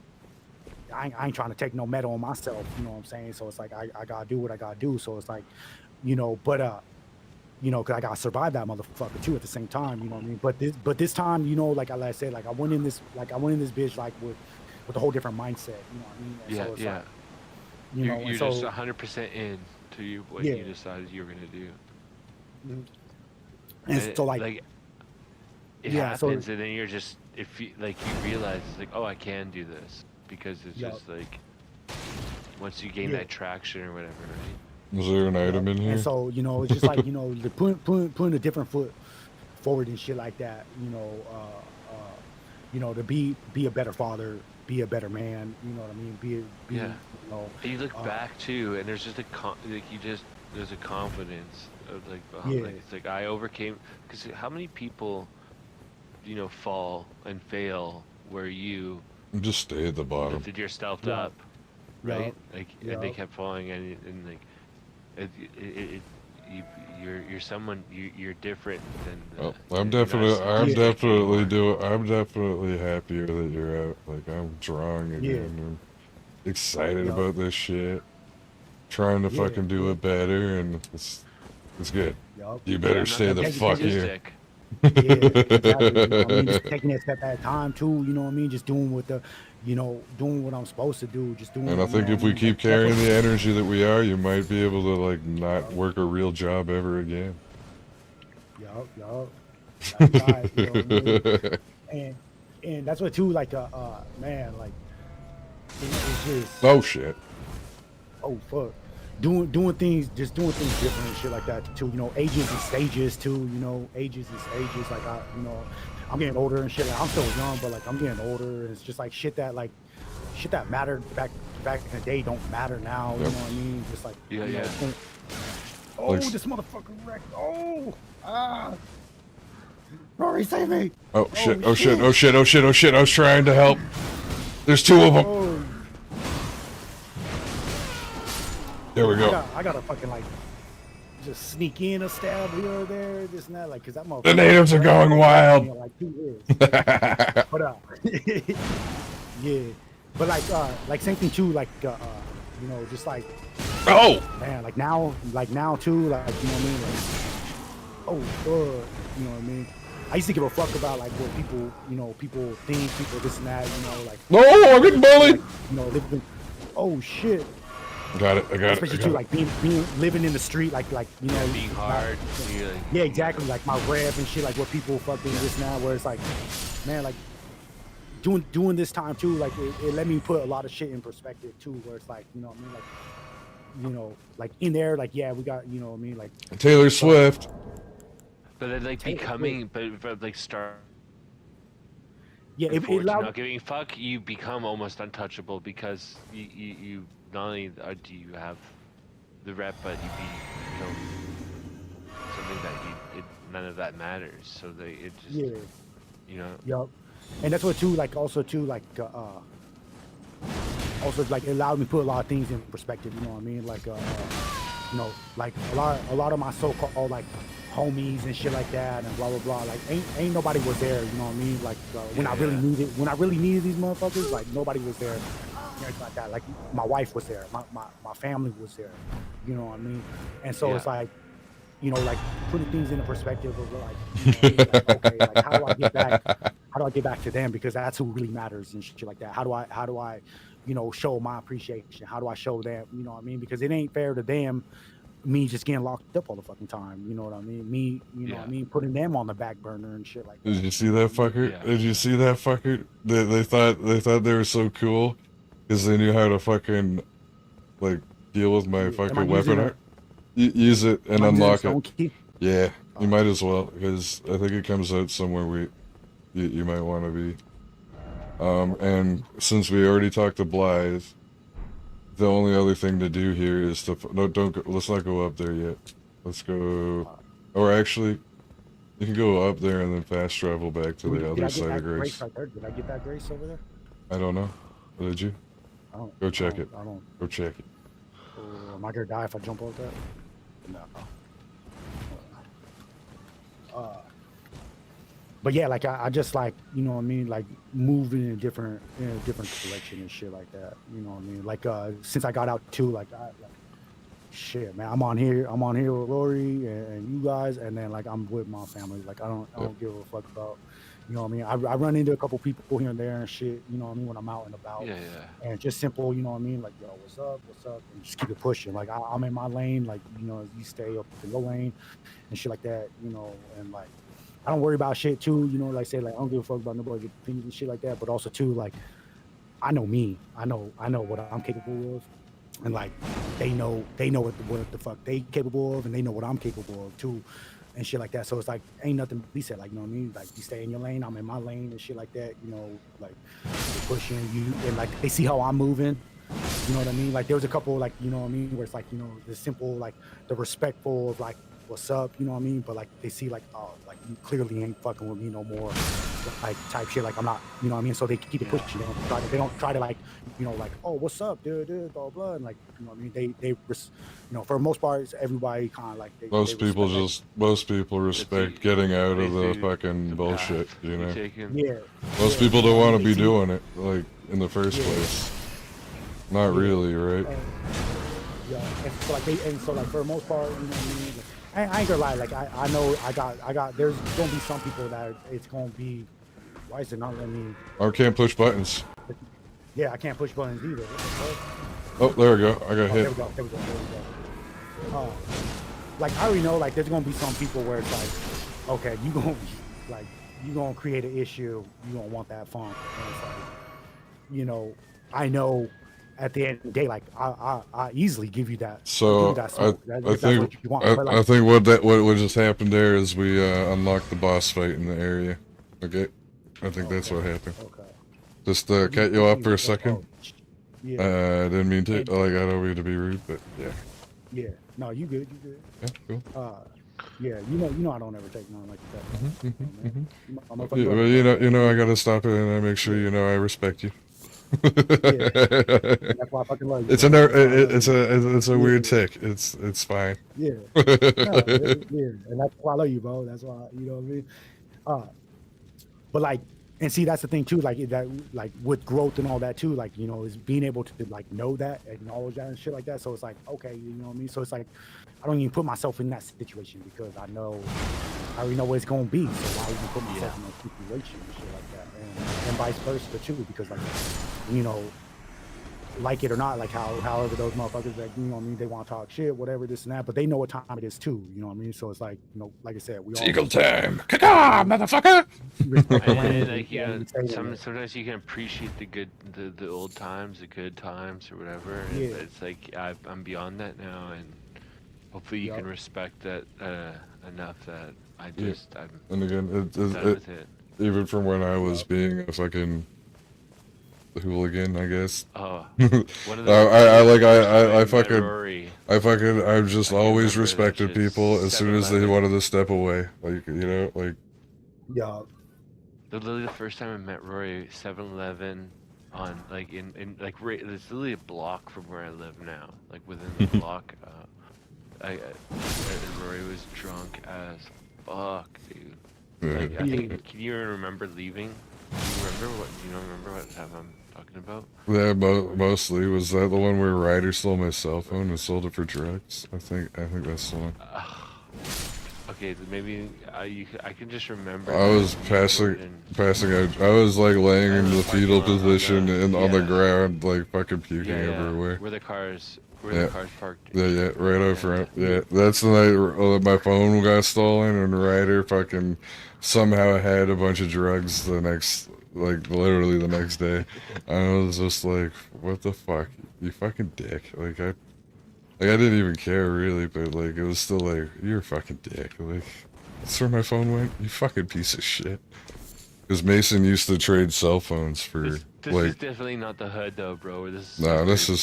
[SPEAKER 2] I ain't trying to take no medal on myself, you know what I'm saying? So it's like I gotta do what I gotta do. So it's like, you know, but you know, cause I gotta survive that motherfucker too at the same time, you know what I mean? But this time, you know, like I said, like I went in this bitch like with a whole different mindset, you know what I mean? And
[SPEAKER 5] Yeah,
[SPEAKER 2] so it's
[SPEAKER 5] yeah.
[SPEAKER 2] like, you
[SPEAKER 5] You're
[SPEAKER 2] know, and
[SPEAKER 5] you're just
[SPEAKER 2] so
[SPEAKER 5] 100% in to you what
[SPEAKER 2] yeah.
[SPEAKER 5] you decided you were gonna do,
[SPEAKER 2] Mhm. And
[SPEAKER 5] and
[SPEAKER 2] so like
[SPEAKER 5] like it
[SPEAKER 2] yeah, so
[SPEAKER 5] happens, and then you're just if you like you realize it's like, oh, I can do this because it's
[SPEAKER 2] yeah,
[SPEAKER 5] just like once you gain
[SPEAKER 2] yeah.
[SPEAKER 5] that traction or whatever, right?
[SPEAKER 1] Is there an
[SPEAKER 2] Yep.
[SPEAKER 1] item in
[SPEAKER 2] And
[SPEAKER 1] here?
[SPEAKER 2] so, you know, it's just like, you know, the putting a different foot forward and shit like that, you know, to be a better father, be a better man, you know what I mean?
[SPEAKER 5] Yeah.
[SPEAKER 2] You know,
[SPEAKER 5] And you look
[SPEAKER 2] uh,
[SPEAKER 5] back too, and there's just a like you just there's a confidence of like
[SPEAKER 2] yeah,
[SPEAKER 5] like it's like I overcame because how many people fall and fail where you
[SPEAKER 1] Just stay at the bottom.
[SPEAKER 5] lifted yourself
[SPEAKER 2] yeah,
[SPEAKER 5] up,
[SPEAKER 2] yeah,
[SPEAKER 5] right? Like and they
[SPEAKER 2] yeah,
[SPEAKER 5] kept falling and like it you you're someone you're different than
[SPEAKER 1] Well,
[SPEAKER 5] you're not a
[SPEAKER 1] I'm
[SPEAKER 5] statistic anymore.
[SPEAKER 1] I'm definitely happier that you're out. Like, I'm drawing
[SPEAKER 2] yeah,
[SPEAKER 1] again and excited
[SPEAKER 2] yeah,
[SPEAKER 1] about this shit. Trying to
[SPEAKER 2] yeah,
[SPEAKER 1] fucking do
[SPEAKER 2] yeah,
[SPEAKER 1] it better, and it's good.
[SPEAKER 2] yeah.
[SPEAKER 1] You
[SPEAKER 5] Yeah,
[SPEAKER 1] better
[SPEAKER 5] I'm not
[SPEAKER 1] stay
[SPEAKER 5] gonna
[SPEAKER 1] the
[SPEAKER 5] be a
[SPEAKER 2] Take, take
[SPEAKER 1] fuck
[SPEAKER 2] it,
[SPEAKER 1] here.
[SPEAKER 5] statistic.
[SPEAKER 2] yeah, exactly. You know what I mean? Just taking it a step at a time too, you know what I mean? Just doing what doing what I'm supposed to do, just
[SPEAKER 1] And I
[SPEAKER 2] doing, you know
[SPEAKER 1] think
[SPEAKER 2] what I
[SPEAKER 1] if we
[SPEAKER 2] mean? Like
[SPEAKER 1] keep carrying
[SPEAKER 2] definitely,
[SPEAKER 1] the energy that we are, you might be able to, like, not
[SPEAKER 2] yeah,
[SPEAKER 1] work a real job ever again.
[SPEAKER 2] yeah. That's right, you know what I mean? And that's what too, like man, like it's just
[SPEAKER 1] Oh shit.
[SPEAKER 2] oh fuck. Doing things different and shit like that too. You know, ages and stages too. You know, ages and stages. Like I'm getting older and shit. Like I'm still young, but like I'm getting older. And it's just like shit that mattered back in the day don't matter now. You
[SPEAKER 1] Yep.
[SPEAKER 2] know what I mean? Just like
[SPEAKER 5] Yeah,
[SPEAKER 2] you know.
[SPEAKER 5] yeah.
[SPEAKER 1] Like,
[SPEAKER 2] Oh, this motherfucker wrecked. Oh, Rory, save me.
[SPEAKER 1] oh shit,
[SPEAKER 2] Oh
[SPEAKER 1] oh shit,
[SPEAKER 2] shit.
[SPEAKER 1] oh shit, oh shit, oh shit. I was trying to help. There's two of them.
[SPEAKER 2] Oh,
[SPEAKER 1] There we go.
[SPEAKER 2] I gotta fucking like just sneak in a stab here or there, this and that, like, cause that motherfucker.
[SPEAKER 1] The natives are going wild.
[SPEAKER 2] Like 2 years. But yeah, but like same thing too, like you know, just like
[SPEAKER 1] Oh!
[SPEAKER 2] man, like now too, like you know what I mean, like you know what I mean. I used to give a fuck about like what people think, people this and that, you know, like
[SPEAKER 1] No, I'm getting bullied!
[SPEAKER 2] like, you know, living. Oh shit.
[SPEAKER 1] Got it, I got it, I
[SPEAKER 2] Especially
[SPEAKER 1] got
[SPEAKER 2] too,
[SPEAKER 1] it.
[SPEAKER 2] like being living in the street, like you know,
[SPEAKER 5] Being hard. You're like,
[SPEAKER 2] yeah, exactly, like my rep and shit, like what people fucking this now, where it's like, man, like doing this time too, like it let me put a lot of shit in perspective too, where it's like, you know what I mean, like, you know, like in there, like yeah, we got, you know what I mean, like
[SPEAKER 1] Taylor Swift.
[SPEAKER 5] but then like
[SPEAKER 2] Taylor
[SPEAKER 5] becoming, but like start
[SPEAKER 2] yeah, it
[SPEAKER 5] forward to
[SPEAKER 2] allowed,
[SPEAKER 5] not giving a fuck, you become almost untouchable because you not only do you have the rep, but become something that none of that matters. So it just
[SPEAKER 2] yeah,
[SPEAKER 5] you know
[SPEAKER 2] yup, and that's what too, like also too, like also like it allowed me to put a lot of things in perspective, you know what I mean, like you know, like a lot of my so-called like homies and shit like that and blah blah blah, like ain't nobody was there, you know what I mean, like when I really needed these motherfuckers, like nobody was there, anything like that. Like my wife was there, my family was there, you know what I mean, and so it's like, you know, like putting things into perspective of like, you know what I mean? Like, okay, like how do I get back to them, because that's who really matters and shit like that. How do I you know, show my appreciation? How do I show them, you know what I mean? Because it ain't fair to them, me just getting locked up all the fucking time, you know what I mean? Me, you know what I mean, putting them on the back burner and shit like that.
[SPEAKER 1] Did you see that fucker?
[SPEAKER 5] Yeah.
[SPEAKER 1] Did you see that fucker? They thought they were so cool because they knew how to fucking, like, deal with my
[SPEAKER 2] Am I
[SPEAKER 1] fucking
[SPEAKER 2] using
[SPEAKER 1] weapon
[SPEAKER 2] a,
[SPEAKER 1] art. Use it and
[SPEAKER 2] am I using a
[SPEAKER 1] unlock it.
[SPEAKER 2] stone key?
[SPEAKER 1] Yeah, you might as well, because I think it comes out somewhere you might want to be. And since we already talked to Blythe, the only other thing to do here is to no, don't go, let's not go up there yet. Let's go, or actually, you can go up there and then fast travel back to the
[SPEAKER 2] Did
[SPEAKER 1] other
[SPEAKER 2] I get
[SPEAKER 1] side of
[SPEAKER 2] that
[SPEAKER 1] Grace.
[SPEAKER 2] grace right there? Did I get that grace over there?
[SPEAKER 1] I don't know. Did you? Go check it.
[SPEAKER 2] I don't.
[SPEAKER 1] Go check it.
[SPEAKER 2] Am I gonna die if I jump over that? No. but yeah, like I just like, you know what I mean, like moving in a different direction and shit like that. You know what I mean? Like since I got out too, like shit, man, I'm on here with Rory and you guys, and then like I'm with my family. Like I don't give a fuck about, you know what I mean. I run into a couple people here and there and shit, you know what I mean, when I'm out and about,
[SPEAKER 5] Yeah, yeah.
[SPEAKER 2] and just simple, you know what I mean, like yo, what's up, and just keep it pushing. Like I'm in my lane, like you know, you stay up in your lane and shit like that, you know, and like I don't worry about shit too, you know, like say like I don't give a fuck about nobody's opinions and shit like that, but also too like I know me, I know what I'm capable of, and like they know what the fuck they capable of, and they know what I'm capable of too, and shit like that. So it's like ain't nothing to be said. Like you know what I mean? Like you stay in your lane, I'm in my lane and shit like that. You know, like they pushing you, and like they see how I'm moving. You know what I mean? Like there was a couple like you know what I mean where it's like you know the simple like the respectful of like what's up, you know what I mean? But like they see like oh like you clearly ain't fucking with me no more, like type shit. Like I'm not, you know what I mean? So they keep it
[SPEAKER 5] Yeah.
[SPEAKER 2] pushing. They don't try to like you know like oh what's up, dude, blah blah. And like you know what I mean? You know for the most part it's everybody kind of like they
[SPEAKER 1] Most people
[SPEAKER 2] respect, like,
[SPEAKER 1] just most people respect
[SPEAKER 5] the-
[SPEAKER 1] getting out of the
[SPEAKER 5] basically
[SPEAKER 1] fucking bullshit.
[SPEAKER 5] path
[SPEAKER 1] You
[SPEAKER 5] you
[SPEAKER 1] know,
[SPEAKER 5] taking.
[SPEAKER 2] yeah.
[SPEAKER 1] most
[SPEAKER 2] Yeah,
[SPEAKER 1] people
[SPEAKER 2] you know
[SPEAKER 1] don't
[SPEAKER 2] what I
[SPEAKER 1] want to
[SPEAKER 2] mean?
[SPEAKER 1] be
[SPEAKER 2] They see,
[SPEAKER 1] doing it like in the first
[SPEAKER 2] yeah,
[SPEAKER 1] place. Not
[SPEAKER 2] yeah.
[SPEAKER 1] really, right?
[SPEAKER 2] Yeah, and so like for the most part, you know what I mean. Like, I ain't gonna lie, like I know I got. There's gonna be some people that it's gonna be. Why is it not letting me?
[SPEAKER 1] I can't push buttons.
[SPEAKER 2] Yeah, I can't push buttons either. What the fuck?
[SPEAKER 1] Oh, there we go. I got
[SPEAKER 2] Oh,
[SPEAKER 1] hit.
[SPEAKER 2] there we go. Like I already know, like there's gonna be some people where it's like, okay, you gonna be like you gonna create an issue. You gonna want that funk, and it's like, you know, I know. At the end of the day, like I easily give you that
[SPEAKER 1] So
[SPEAKER 2] smoke
[SPEAKER 1] I
[SPEAKER 2] if that's what
[SPEAKER 1] think
[SPEAKER 2] you want. But
[SPEAKER 1] I
[SPEAKER 2] like,
[SPEAKER 1] think what just happened there is we unlocked the boss fight in the area. Okay, I think that's
[SPEAKER 2] okay,
[SPEAKER 1] what happened.
[SPEAKER 2] okay.
[SPEAKER 1] Just
[SPEAKER 2] So
[SPEAKER 1] cut you off for a
[SPEAKER 2] oh,
[SPEAKER 1] second.
[SPEAKER 2] yeah,
[SPEAKER 1] I didn't mean to.
[SPEAKER 2] and
[SPEAKER 1] Like I don't mean to be rude, but yeah.
[SPEAKER 2] yeah. No, you good, you good.
[SPEAKER 1] Yeah, cool.
[SPEAKER 2] Yeah, you know I don't ever take none like that. Man. I'm a fucking
[SPEAKER 1] Yeah,
[SPEAKER 2] brother,
[SPEAKER 1] but
[SPEAKER 2] bro.
[SPEAKER 1] you know, I gotta stop it and I make sure
[SPEAKER 2] Yeah,
[SPEAKER 1] you know I respect you.
[SPEAKER 2] yeah. And that's why I fucking love you, bro. That's why I love you.
[SPEAKER 1] It's a
[SPEAKER 2] Yeah,
[SPEAKER 1] weird tick. It's fine.
[SPEAKER 2] yeah. No, yeah, and that's why I love you, bro. That's why you know what I mean. Uh, but like, and see, that's the thing too. Like that, like with growth and all that too. Like you know, is being able to like know that, acknowledge that, and shit like that. So it's like, okay, you know what I mean. So it's like, I don't even put myself in that situation because I already know what it's gonna be. So why even put myself in that situation and shit like that, and vice versa too. Because like, you know, like it or not, like however those motherfuckers that you know what I mean, they want to talk shit, whatever this and that, but they know what time it is too. You know what I mean. So it's like you know, like I said, we all
[SPEAKER 1] Eagle time. Caca, motherfucker.
[SPEAKER 2] respect the
[SPEAKER 5] And
[SPEAKER 2] language
[SPEAKER 5] like you
[SPEAKER 2] and
[SPEAKER 5] know,
[SPEAKER 2] we say that.
[SPEAKER 5] sometimes you can appreciate the old times, the good times, or whatever. And
[SPEAKER 2] Yeah.
[SPEAKER 5] it's like I'm beyond that now, and hopefully you can
[SPEAKER 2] Yup.
[SPEAKER 5] respect that enough that I'm
[SPEAKER 1] And again,
[SPEAKER 5] done with it.
[SPEAKER 1] even from when I was
[SPEAKER 2] Yup.
[SPEAKER 1] being a fucking hooligan, I guess.
[SPEAKER 5] Oh, one of
[SPEAKER 1] I
[SPEAKER 5] the
[SPEAKER 1] like
[SPEAKER 5] first time
[SPEAKER 1] I
[SPEAKER 5] met
[SPEAKER 1] fucking
[SPEAKER 5] Rory,
[SPEAKER 1] I've just
[SPEAKER 5] I can
[SPEAKER 1] always
[SPEAKER 5] remember that
[SPEAKER 1] respected
[SPEAKER 5] shit.
[SPEAKER 1] people as soon as they
[SPEAKER 5] 7-Eleven.
[SPEAKER 1] wanted to step away. Like you know, like
[SPEAKER 2] Yup.
[SPEAKER 5] Literally the first time I met Rory, 7-Eleven on like in like right, it's literally a block from where I live now. Like within the block, Rory was drunk as fuck, dude.
[SPEAKER 1] yeah.
[SPEAKER 5] Like I
[SPEAKER 2] Yeah.
[SPEAKER 5] think, can you even remember leaving? Do you remember what time I'm talking about?
[SPEAKER 1] Yeah, mostly was that the one where Ryder stole my cell phone and sold it for drugs? I think that's the one.
[SPEAKER 5] Okay, then maybe I can just remember.
[SPEAKER 1] I was
[SPEAKER 5] that
[SPEAKER 1] passing
[SPEAKER 5] and
[SPEAKER 1] passing out. I was like laying in the
[SPEAKER 5] parking
[SPEAKER 1] fetal
[SPEAKER 5] lot on
[SPEAKER 1] position and on the
[SPEAKER 5] yeah,
[SPEAKER 1] ground, like fucking puking
[SPEAKER 5] yeah,
[SPEAKER 1] everywhere.
[SPEAKER 5] where the cars
[SPEAKER 1] Yeah.
[SPEAKER 5] parked.
[SPEAKER 1] Yeah, right out
[SPEAKER 5] And
[SPEAKER 1] front. Yeah, that's the night my phone got stolen and Ryder fucking somehow had a bunch of drugs the next, like literally the next day. I was just like, what the fuck, you fucking dick. Like I didn't even care really, but like it was still like, you're a fucking dick. Like that's where my phone went. You fucking piece of shit. Because Mason used to trade cell phones for
[SPEAKER 5] this is
[SPEAKER 1] like.
[SPEAKER 5] definitely not the hood though, bro. This is
[SPEAKER 1] No, this is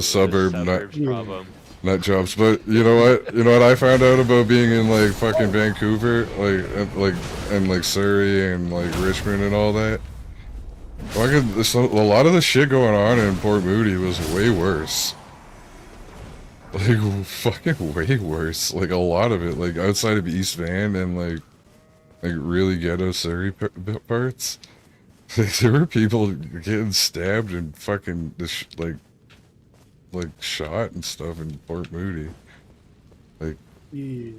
[SPEAKER 1] suburb,
[SPEAKER 5] suburbs
[SPEAKER 2] Yeah.
[SPEAKER 5] problem.
[SPEAKER 1] not jobs. But you know what? You know what I found out about being in like fucking Vancouver, and like Surrey and like Richmond and all that. A lot of the shit going on in Port Moody was way worse. Like fucking way worse. Like a lot of it, like outside of East Van and like like really ghetto Surrey parts. There were people getting stabbed and fucking like shot and stuff in Port Moody. Like,
[SPEAKER 2] Yeah.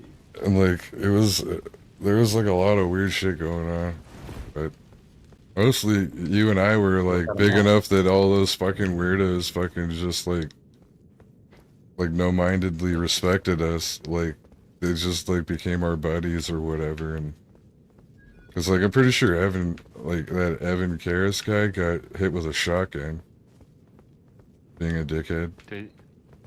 [SPEAKER 1] and like it was there was like a lot of weird shit going on, but mostly you and I were like big enough that all those fucking weirdos fucking just like no-mindedly respected us. Like they just like became our buddies or whatever. And because like I'm pretty sure Evan, like that Evan Karras guy, got hit with a shotgun, being a dickhead.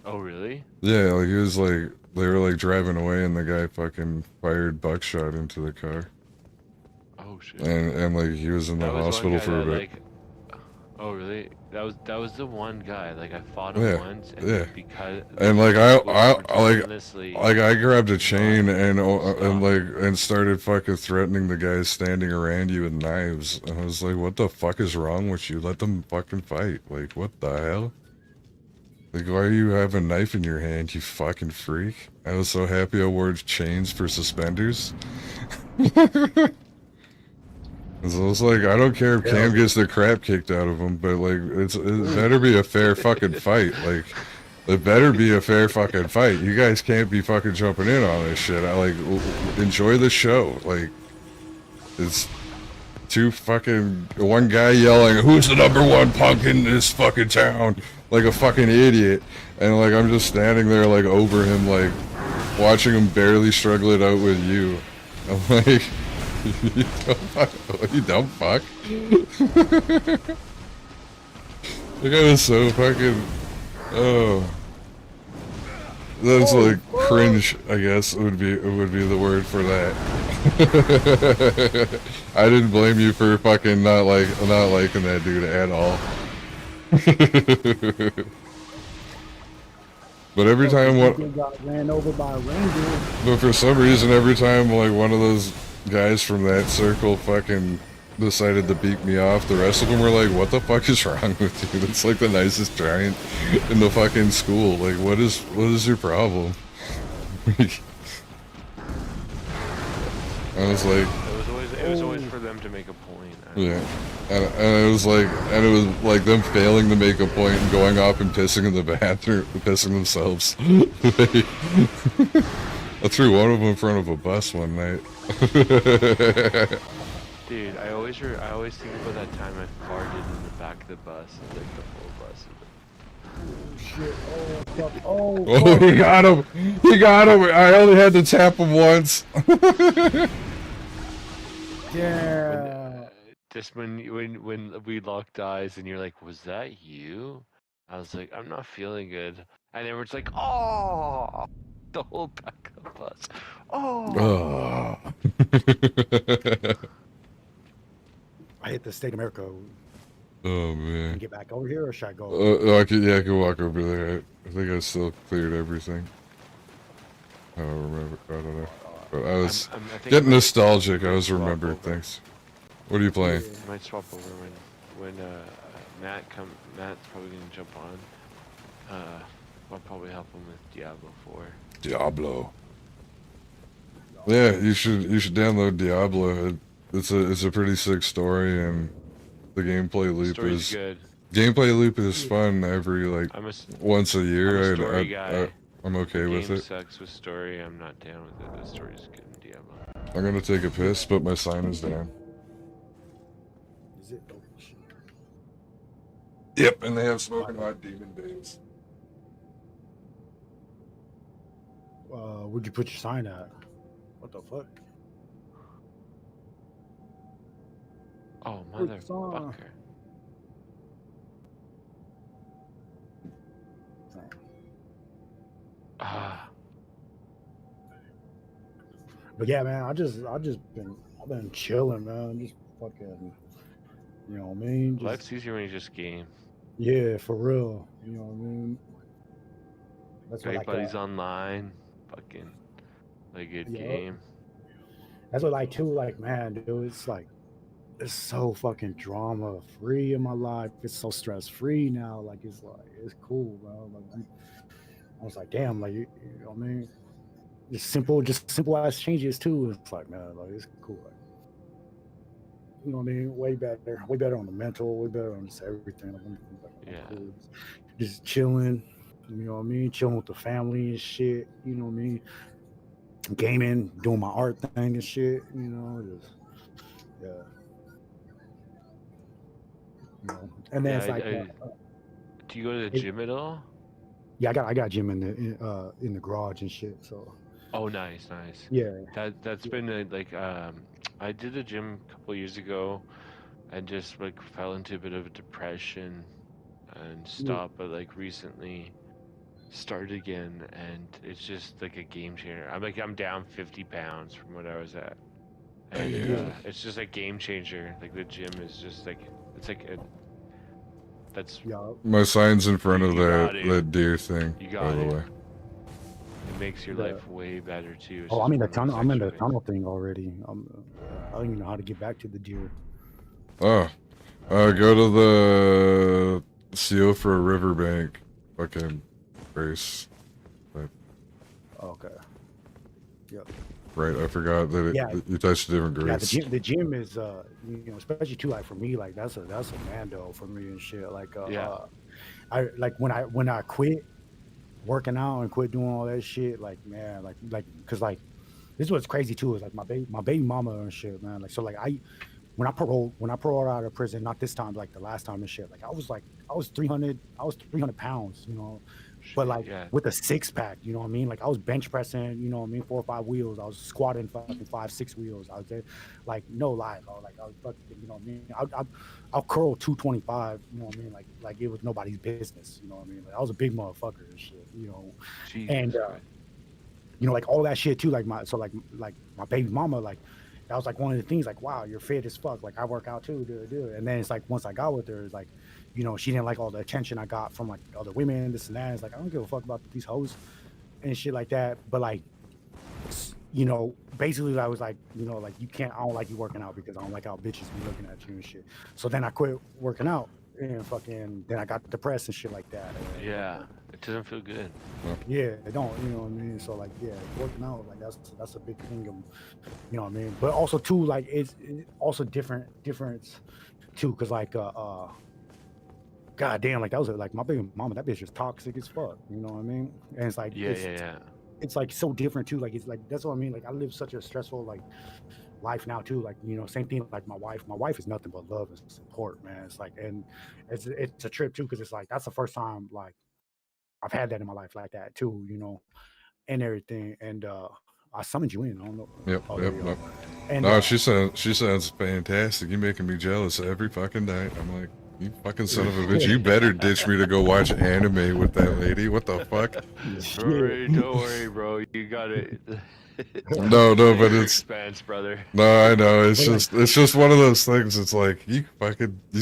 [SPEAKER 5] Oh, really?
[SPEAKER 1] Yeah, like he was like they were like driving away and the guy fucking fired buckshot into the car.
[SPEAKER 5] Oh shit.
[SPEAKER 1] And like he was in the
[SPEAKER 5] That was one
[SPEAKER 1] hospital
[SPEAKER 5] guy
[SPEAKER 1] for a
[SPEAKER 5] that,
[SPEAKER 1] bit.
[SPEAKER 5] like, oh really? That was the one guy. Like I fought him
[SPEAKER 1] Yeah,
[SPEAKER 5] once, and
[SPEAKER 1] yeah.
[SPEAKER 5] because
[SPEAKER 1] And like
[SPEAKER 5] people
[SPEAKER 1] I like
[SPEAKER 5] relentlessly
[SPEAKER 1] I grabbed a chain
[SPEAKER 5] stop.
[SPEAKER 1] and started fucking threatening the guys standing around you with knives. And I was like, what the fuck is wrong with you? Let them fucking fight. Like, what the hell? Like, why do you have a knife in your hand, you fucking freak? I was so happy I wore chains for suspenders. So I was like, I don't care if Cam gets the crap kicked out of him, but like, it better be a fair fucking fight. Like, it better be a fair fucking fight. You guys can't be fucking jumping in on this shit. I like, enjoy the show. Like, it's one guy yelling, "Who's the #1 punk in this fucking town?" Like a fucking idiot. And like, I'm just standing there like over him, like, watching him barely struggle it out with you. I'm like, you dumb fuck. The guy was so fucking, oh. That's like cringe, I guess would be the word for that. I didn't blame you for fucking not liking that dude at all. But every time
[SPEAKER 2] got ran over by a reindeer.
[SPEAKER 1] but for some reason every time like one of those guys from that circle fucking decided to beat me off, the rest of them were like, what the fuck is wrong with you? That's like the nicest giant in the fucking school. Like, what is your problem? I was like,
[SPEAKER 5] it was always for them to make a point.
[SPEAKER 1] yeah, and it was like them failing to make a point and going off and pissing in the bathroom, pissing themselves. I threw one of them in front of a bus one night.
[SPEAKER 5] Dude, I always think about that time I farted in the back of the bus, like the whole bus.
[SPEAKER 2] Shit. Oh, fuck. Oh,
[SPEAKER 1] Oh, he got him! He got him! I only had to tap him once.
[SPEAKER 2] yeah.
[SPEAKER 5] Just when we locked eyes and you're like, was that you? I was like, I'm not feeling good. And everyone's like, oh, the whole back of the bus. Oh.
[SPEAKER 2] I hit the State of America.
[SPEAKER 1] Oh man.
[SPEAKER 2] Can I get back over here, or should I go?
[SPEAKER 1] I could walk over there. I think I still cleared everything. I don't remember. I don't know. But I was getting nostalgic. I was remembering things. What are you playing?
[SPEAKER 5] I might swap over when Matt's probably gonna jump on. I'll probably help him with Diablo 4.
[SPEAKER 1] Diablo. Yeah, you should download Diablo. It's a pretty sick story, and the gameplay loop is
[SPEAKER 5] good.
[SPEAKER 1] Gameplay loop is fun every like once a year.
[SPEAKER 5] I'm a story guy.
[SPEAKER 1] I'm okay with it.
[SPEAKER 5] Sucks with story. I'm not down with it. The story's good in Diablo.
[SPEAKER 1] I'm gonna take a piss, but my sign is down.
[SPEAKER 2] Is it? Oh, shit.
[SPEAKER 1] Yep, and they have smoking hot demon babes.
[SPEAKER 2] Where'd you put your sign at? What the fuck?
[SPEAKER 5] Oh, motherfucker. Ah.
[SPEAKER 2] But yeah, man, I've been chilling, man. Just fucking, you know what I mean? Just,
[SPEAKER 5] Life's easier when you just game.
[SPEAKER 2] yeah, for real. You know what I mean? That's what
[SPEAKER 5] Great buddies online. Fucking play a good game.
[SPEAKER 2] That's what like too, like, man, dude, it's like it's so fucking drama free in my life. It's so stress free now. Like it's cool, bro. Like I was like, damn, like you know what I mean? Just simple ass changes too. It's like, man, like it's cool. Like, You know what I mean? Way better on the mental, way better on just everything. I'm
[SPEAKER 5] Yeah.
[SPEAKER 2] cool. Just chilling. You know what I mean? Chilling with the family and shit. You know what I mean? Gaming, doing my art thing and shit. You know, just yeah. You know, and then
[SPEAKER 5] Yeah.
[SPEAKER 2] it's like,
[SPEAKER 5] Do you go to the
[SPEAKER 2] it,
[SPEAKER 5] gym at all?
[SPEAKER 2] yeah, I got gym in the garage and shit. So
[SPEAKER 5] Oh, nice, nice.
[SPEAKER 2] yeah,
[SPEAKER 5] That's
[SPEAKER 2] yeah,
[SPEAKER 5] been like I did a gym a couple years ago and just like fell into a bit of a depression and
[SPEAKER 2] yeah.
[SPEAKER 5] stopped, but like recently started again, and it's just like a game changer. I'm down 50 pounds from what I was at, and
[SPEAKER 1] Yeah.
[SPEAKER 5] it's just a game changer. Like the gym is just like it's like that's
[SPEAKER 2] Yeah,
[SPEAKER 1] My sign's in front of
[SPEAKER 5] you got
[SPEAKER 1] that deer thing,
[SPEAKER 5] you
[SPEAKER 1] by
[SPEAKER 5] got
[SPEAKER 1] the
[SPEAKER 5] it.
[SPEAKER 1] way.
[SPEAKER 5] It makes your
[SPEAKER 2] yeah.
[SPEAKER 5] life way better too. It's
[SPEAKER 2] Oh,
[SPEAKER 5] just one less
[SPEAKER 2] I'm in
[SPEAKER 5] extra
[SPEAKER 2] the
[SPEAKER 5] thing.
[SPEAKER 2] tunnel thing already. I don't even know how to get back to the deer.
[SPEAKER 1] Oh, go to the seal for a riverbank fucking race. Like,
[SPEAKER 2] Okay. Yep.
[SPEAKER 1] right, I forgot that,
[SPEAKER 2] Yeah.
[SPEAKER 1] that you touched a different
[SPEAKER 2] Yeah,
[SPEAKER 1] grace.
[SPEAKER 2] the gym is you know, especially too, like for me, like that's a mando for me and shit. Like
[SPEAKER 5] Yeah.
[SPEAKER 2] I like when I quit working out and quit doing all that shit, like man, like because like this is what's crazy too is like my baby mama and shit, man. Like so like when I paroled out of prison, not this time, like the last time and shit, like I was 300 pounds, you know, but
[SPEAKER 5] Shit,
[SPEAKER 2] like
[SPEAKER 5] yeah.
[SPEAKER 2] with a six pack, you know what I mean? Like I was bench pressing, you know what I mean, 4 or 5 wheels. I was squatting fucking 5, 6 wheels. I was there, like no lie, bro. Like I was fucking, you know what I mean? I'll curl 225, you know what I mean? Like it was nobody's business, you know what I mean? Like I was a big motherfucker and shit, you know, and
[SPEAKER 5] Jesus Christ.
[SPEAKER 2] you know, like all that shit too. Like like my baby mama, like that was like one of the things. Like, wow, you're fit as fuck. Like I work out too, do. And then it's like once I got with her, it's like, you know, she didn't like all the attention I got from like other women, this and that. It's like I don't give a fuck about these hoes and shit like that. But like, you know, basically I was like, you know, like you can't. I don't like you working out because I don't like how bitches be looking at you and shit. So then I quit working out and fucking. Then I got depressed and shit like that.
[SPEAKER 5] Yeah. It doesn't feel good.
[SPEAKER 2] Yeah, I don't, you know what I mean? So like, yeah, working out, like that's a big thing, you know what I mean? But also too, like it's also difference too, cause like god damn, like that was like my baby mama, that bitch is toxic as fuck, you know what I mean? And it's like
[SPEAKER 5] Yeah.
[SPEAKER 2] it's like so different too. Like it's like that's what I mean. Like I live such a stressful like life now too. Like, you know, same thing like my wife. My wife is nothing but love and support, man. It's like and it's a trip too, because it's like that's the first time like I've had that in my life like that too, you know, and everything. And I summoned you in. I don't know.
[SPEAKER 1] Yep,
[SPEAKER 2] Oh,
[SPEAKER 1] yep,
[SPEAKER 2] there you go.
[SPEAKER 1] yep.
[SPEAKER 2] And
[SPEAKER 1] No, she sounds fantastic. You're making me jealous every fucking night. I'm like, you fucking son of a bitch. You better ditch me to go watch anime with that lady. What the fuck?
[SPEAKER 5] Don't worry, bro. You got it.
[SPEAKER 1] No, but it's
[SPEAKER 5] expense, brother.
[SPEAKER 1] no, I know.
[SPEAKER 2] But, like,
[SPEAKER 1] It's just one of those things. It's like you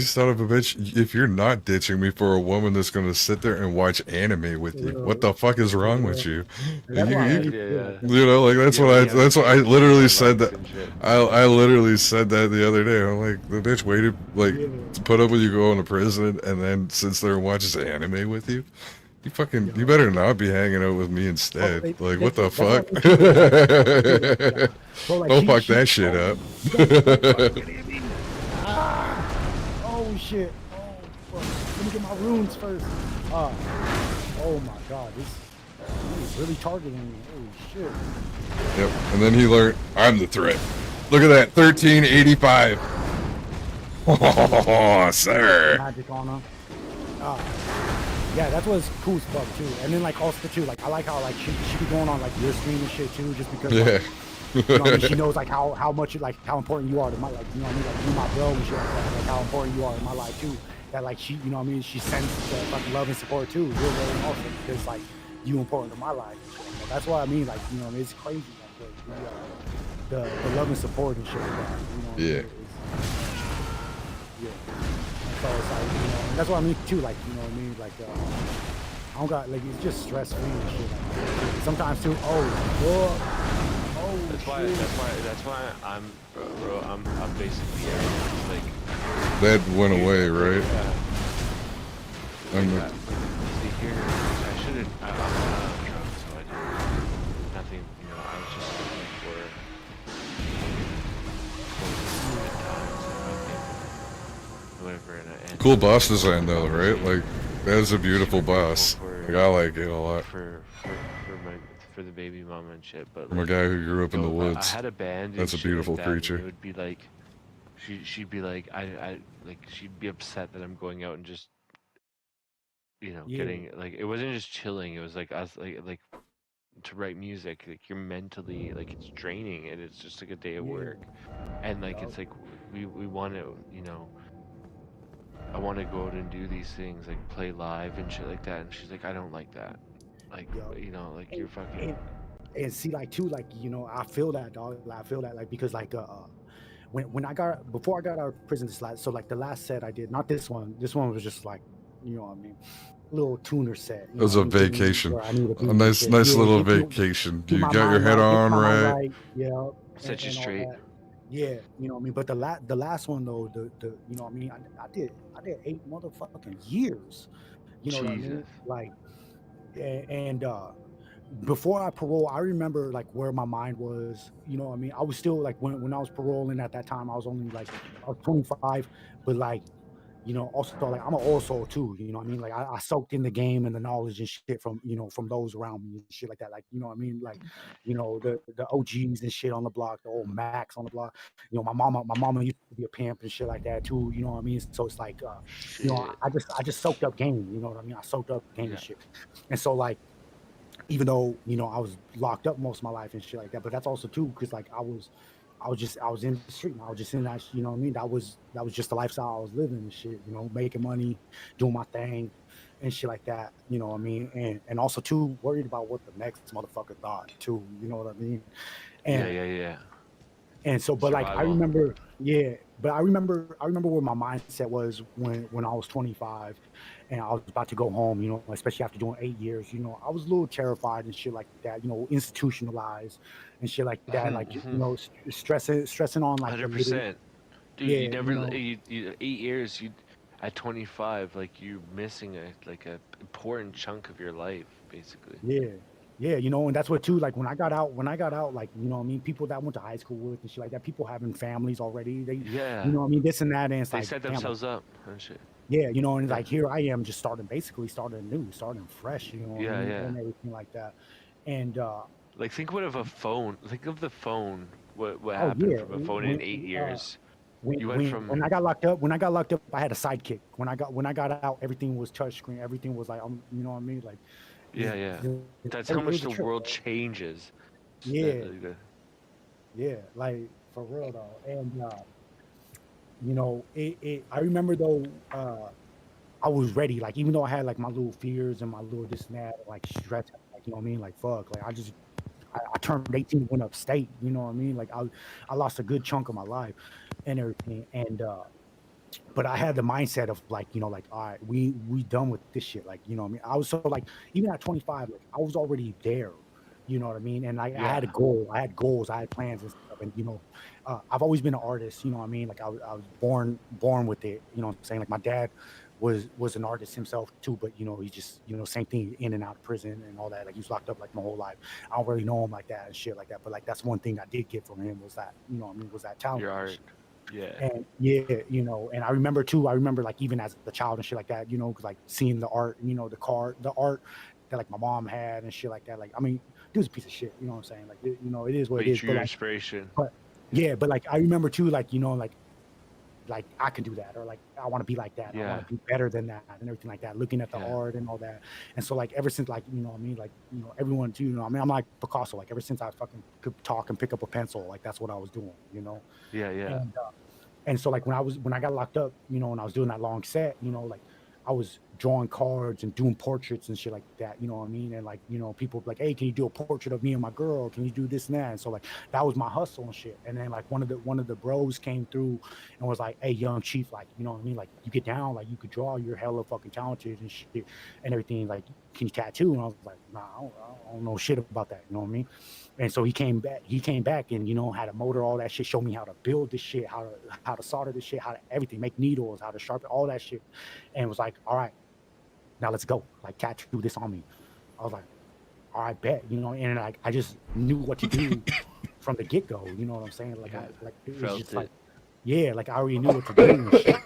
[SPEAKER 1] son of a bitch. If you're not ditching me for a woman that's gonna sit there and watch anime with you, what the fuck is wrong with you?
[SPEAKER 2] that's why I hate
[SPEAKER 5] Yeah.
[SPEAKER 1] You know, like that's
[SPEAKER 5] Yeah,
[SPEAKER 1] what
[SPEAKER 5] we have
[SPEAKER 1] that's what I
[SPEAKER 5] kids,
[SPEAKER 1] literally
[SPEAKER 5] we
[SPEAKER 1] said
[SPEAKER 5] have
[SPEAKER 1] that.
[SPEAKER 5] lights and shit.
[SPEAKER 1] I literally said that the other day. I'm like, the bitch waited like to put up with you going to prison and then sits there and watches anime with you. You better not be hanging out with me instead. Like, what the fuck? Don't fuck that shit up.
[SPEAKER 2] Oh shit. Oh fuck. Let me get my runes first. Oh my god, this is really targeting me. Holy shit.
[SPEAKER 1] Yep. And then he learned I'm the threat. Look at that, 1385. Oh, sir.
[SPEAKER 2] Magic on her. Yeah, that's what's cool as fuck too. And then like also too, like I like how like she be going on like your stream and shit too, just because
[SPEAKER 1] Yeah.
[SPEAKER 2] like, you know what I mean? She knows like how much like how important you are to my, like, you know what I mean, like you my bro and shit like that, like how important you are in my life too. That like she, you know what I mean, she sends like love and support too. You're really awesome because like you important to my life. So that's what I mean, like, you know, it's crazy like the love and support and shit like that. You know what I mean?
[SPEAKER 1] Yeah.
[SPEAKER 2] Yeah. So it's like, you know, and that's what I mean too, like, you know what I mean, like I don't got like it's just stress free and shit. Like, sometimes too.
[SPEAKER 5] That's why I'm, bro. I'm basically like.
[SPEAKER 1] That went away, right? I'm
[SPEAKER 5] Like, see here, I shouldn't. I'm not drunk, so I did nothing. You know, I was just looking for good times. whatever. And
[SPEAKER 1] Cool boss design though, right? Like that is a beautiful boss. Like I like it a lot.
[SPEAKER 5] For the baby mama and shit. But
[SPEAKER 1] From a
[SPEAKER 5] like,
[SPEAKER 1] guy who grew up in the
[SPEAKER 5] I
[SPEAKER 1] woods.
[SPEAKER 5] had a band and
[SPEAKER 1] That's a
[SPEAKER 5] shit like
[SPEAKER 1] beautiful
[SPEAKER 5] that, and
[SPEAKER 1] creature.
[SPEAKER 5] it would be like, she'd be like, she'd be upset that I'm going out and just,
[SPEAKER 2] Yeah,
[SPEAKER 5] getting like, it wasn't just chilling. It was like us like to write music. Like you're mentally like it's draining, and it's just like a day of
[SPEAKER 2] yeah,
[SPEAKER 5] work, and like
[SPEAKER 2] yup,
[SPEAKER 5] it's like we want to, I want to go out and do these things like play live and shit like that. And she's like, I don't like that. Like
[SPEAKER 2] yup.
[SPEAKER 5] like you're
[SPEAKER 2] And,
[SPEAKER 5] fucking.
[SPEAKER 2] and and see, like too, like I feel that, dog. Like, I feel that, like because like when I got before I got out of prison, this last so like the last set I did, not this one. This one was just like, what I mean, little tuner set.
[SPEAKER 1] It was a
[SPEAKER 2] Get me
[SPEAKER 1] vacation.
[SPEAKER 2] where I need to be
[SPEAKER 1] A
[SPEAKER 2] and
[SPEAKER 1] nice
[SPEAKER 2] shit.
[SPEAKER 1] nice
[SPEAKER 2] Yeah,
[SPEAKER 1] little vacation.
[SPEAKER 2] get
[SPEAKER 1] You
[SPEAKER 2] my
[SPEAKER 1] got your
[SPEAKER 2] mind
[SPEAKER 1] head
[SPEAKER 2] right, get
[SPEAKER 1] on
[SPEAKER 2] my mind
[SPEAKER 1] right.
[SPEAKER 2] right. Yeah,
[SPEAKER 5] Set you
[SPEAKER 2] and all
[SPEAKER 5] straight.
[SPEAKER 2] that. Yeah, what I mean. But the last one though, the what I mean, I did 8 motherfucking years. You know what I mean?
[SPEAKER 5] Jesus.
[SPEAKER 2] Like, and before I parole, I remember like where my mind was. What I mean? I was still like when I was paroling at that time, I was only like I was 25, but like also like I'm an old soul too. You know what I mean? Like I soaked in the game and the knowledge and shit from from those around me and shit like that. Like what I mean? Like the OGs and shit on the block, the old Max on the block. My mama used to be a pimp and shit like that too. You know what I mean? So it's like
[SPEAKER 5] Shit.
[SPEAKER 2] I just soaked up game. You know what I mean? I soaked up game
[SPEAKER 5] Yeah.
[SPEAKER 2] and shit. And so like even though I was locked up most of my life and shit like that, but that's also too because like I was in the street and I was just in that, what I mean? That was just the lifestyle I was living and shit, making money, doing my thing and shit like that, what I mean? And also too worried about what the next motherfucker thought too, you know what I mean?
[SPEAKER 5] Yeah.
[SPEAKER 2] And
[SPEAKER 5] Yeah.
[SPEAKER 2] and so, but like I
[SPEAKER 5] Survival.
[SPEAKER 2] remember, yeah, but I remember where my mindset was when I was 25 and I was about to go home, especially after doing 8 years, I was a little terrified and shit like that, institutionalized and shit like that, and like, stressing on like the little,
[SPEAKER 5] 100%. Dude,
[SPEAKER 2] yeah,
[SPEAKER 5] you never you 8 years, you at 25, like you're missing a important chunk of your life, basically.
[SPEAKER 2] yeah. Yeah, and that's what too. Like when I got out, like what I mean, people that I went to high school with and shit like that, people having families already. They,
[SPEAKER 5] Yeah.
[SPEAKER 2] what I mean, this and that, and it's
[SPEAKER 5] They
[SPEAKER 2] like,
[SPEAKER 5] set
[SPEAKER 2] damn, like,
[SPEAKER 5] themselves up and shit.
[SPEAKER 2] yeah, and
[SPEAKER 5] Yeah.
[SPEAKER 2] like here I am just basically starting new, starting fresh, what I
[SPEAKER 5] Yeah,
[SPEAKER 2] mean,
[SPEAKER 5] yeah.
[SPEAKER 2] and everything like that. And
[SPEAKER 5] Like think what of a phone. Think of the phone. What
[SPEAKER 2] oh
[SPEAKER 5] happened
[SPEAKER 2] yeah,
[SPEAKER 5] from a phone in 8 years?
[SPEAKER 2] when
[SPEAKER 5] You went
[SPEAKER 2] when
[SPEAKER 5] from
[SPEAKER 2] when I got locked up, I had a sidekick. When I got out, everything was touchscreen. Everything was like, you know what I mean, like
[SPEAKER 5] yeah,
[SPEAKER 2] it,
[SPEAKER 5] yeah. That's how
[SPEAKER 2] it
[SPEAKER 5] much
[SPEAKER 2] was a
[SPEAKER 5] the
[SPEAKER 2] trip,
[SPEAKER 5] world
[SPEAKER 2] bro.
[SPEAKER 5] changes.
[SPEAKER 2] Yeah, yeah, like for real though. And I remember though, I was ready. Like even though I had like my little fears and my little this and that, like stress, like what I mean, like fuck, like I turned 18 and went upstate. You know what I mean? Like I lost a good chunk of my life and everything. And but I had the mindset of like, like all right, we done with this shit. Like what I mean? I was so like even at 25, like I was already there. You know what I mean? And I had a
[SPEAKER 5] Yeah.
[SPEAKER 2] goal. I had goals. I had plans and stuff. And I've always been an artist. You know what I mean? Like I was born with it. You know what I'm saying? Like my dad was an artist himself too, but he just same thing, in and out of prison and all that. Like he was locked up like my whole life. I don't really know him like that and shit like that. But like that's one thing I did get from him was that what I mean, was that talent
[SPEAKER 5] Your
[SPEAKER 2] and
[SPEAKER 5] art.
[SPEAKER 2] shit.
[SPEAKER 5] Yeah.
[SPEAKER 2] And yeah, and I remember too. I remember like even as a child and shit like that. Cause like seeing the art, the art that like my mom had and shit like that. Like I mean, dude's a piece of shit. You know what I'm saying? Like it is what
[SPEAKER 5] But
[SPEAKER 2] it is.
[SPEAKER 5] you're
[SPEAKER 2] But
[SPEAKER 5] your
[SPEAKER 2] like,
[SPEAKER 5] inspiration.
[SPEAKER 2] but yeah, but like I remember too. Like I can do that, or like I want to be like that. I
[SPEAKER 5] Yeah.
[SPEAKER 2] want to be better than that, and everything like that. Looking at the
[SPEAKER 5] Yeah.
[SPEAKER 2] art and all that, and so like ever since like what I mean, like everyone too. I mean, I'm like Picasso. Like ever since I fucking could talk and pick up a pencil, like that's what I was doing.
[SPEAKER 5] Yeah, yeah.
[SPEAKER 2] And so like when I got locked up, and I was doing that long set, like I was drawing cards and doing portraits and shit like that, you know what I mean? And like, people like, hey, can you do a portrait of me and my girl? Can you do this and that? And so like that was my hustle and shit. And then like one of the bros came through and was like, hey, young chief, like, you know what I mean? Like you get down, like you could draw, you're hella fucking talented and shit and everything. Like, can you tattoo? And I was like, nah, I don't know shit about that, you know what I mean? And so he came back and had a motor, all that shit, showed me how to build this shit, how to solder this shit, how to everything, make needles, how to sharpen all that shit, and was like, all right, now let's go, like tattoo this on me. I was like, all right, bet, and like I just knew what to do from the get go. You know what I'm saying? Like
[SPEAKER 5] Yeah.
[SPEAKER 2] it was
[SPEAKER 5] Felt
[SPEAKER 2] just
[SPEAKER 5] it.
[SPEAKER 2] like yeah, like I already knew what to do and shit,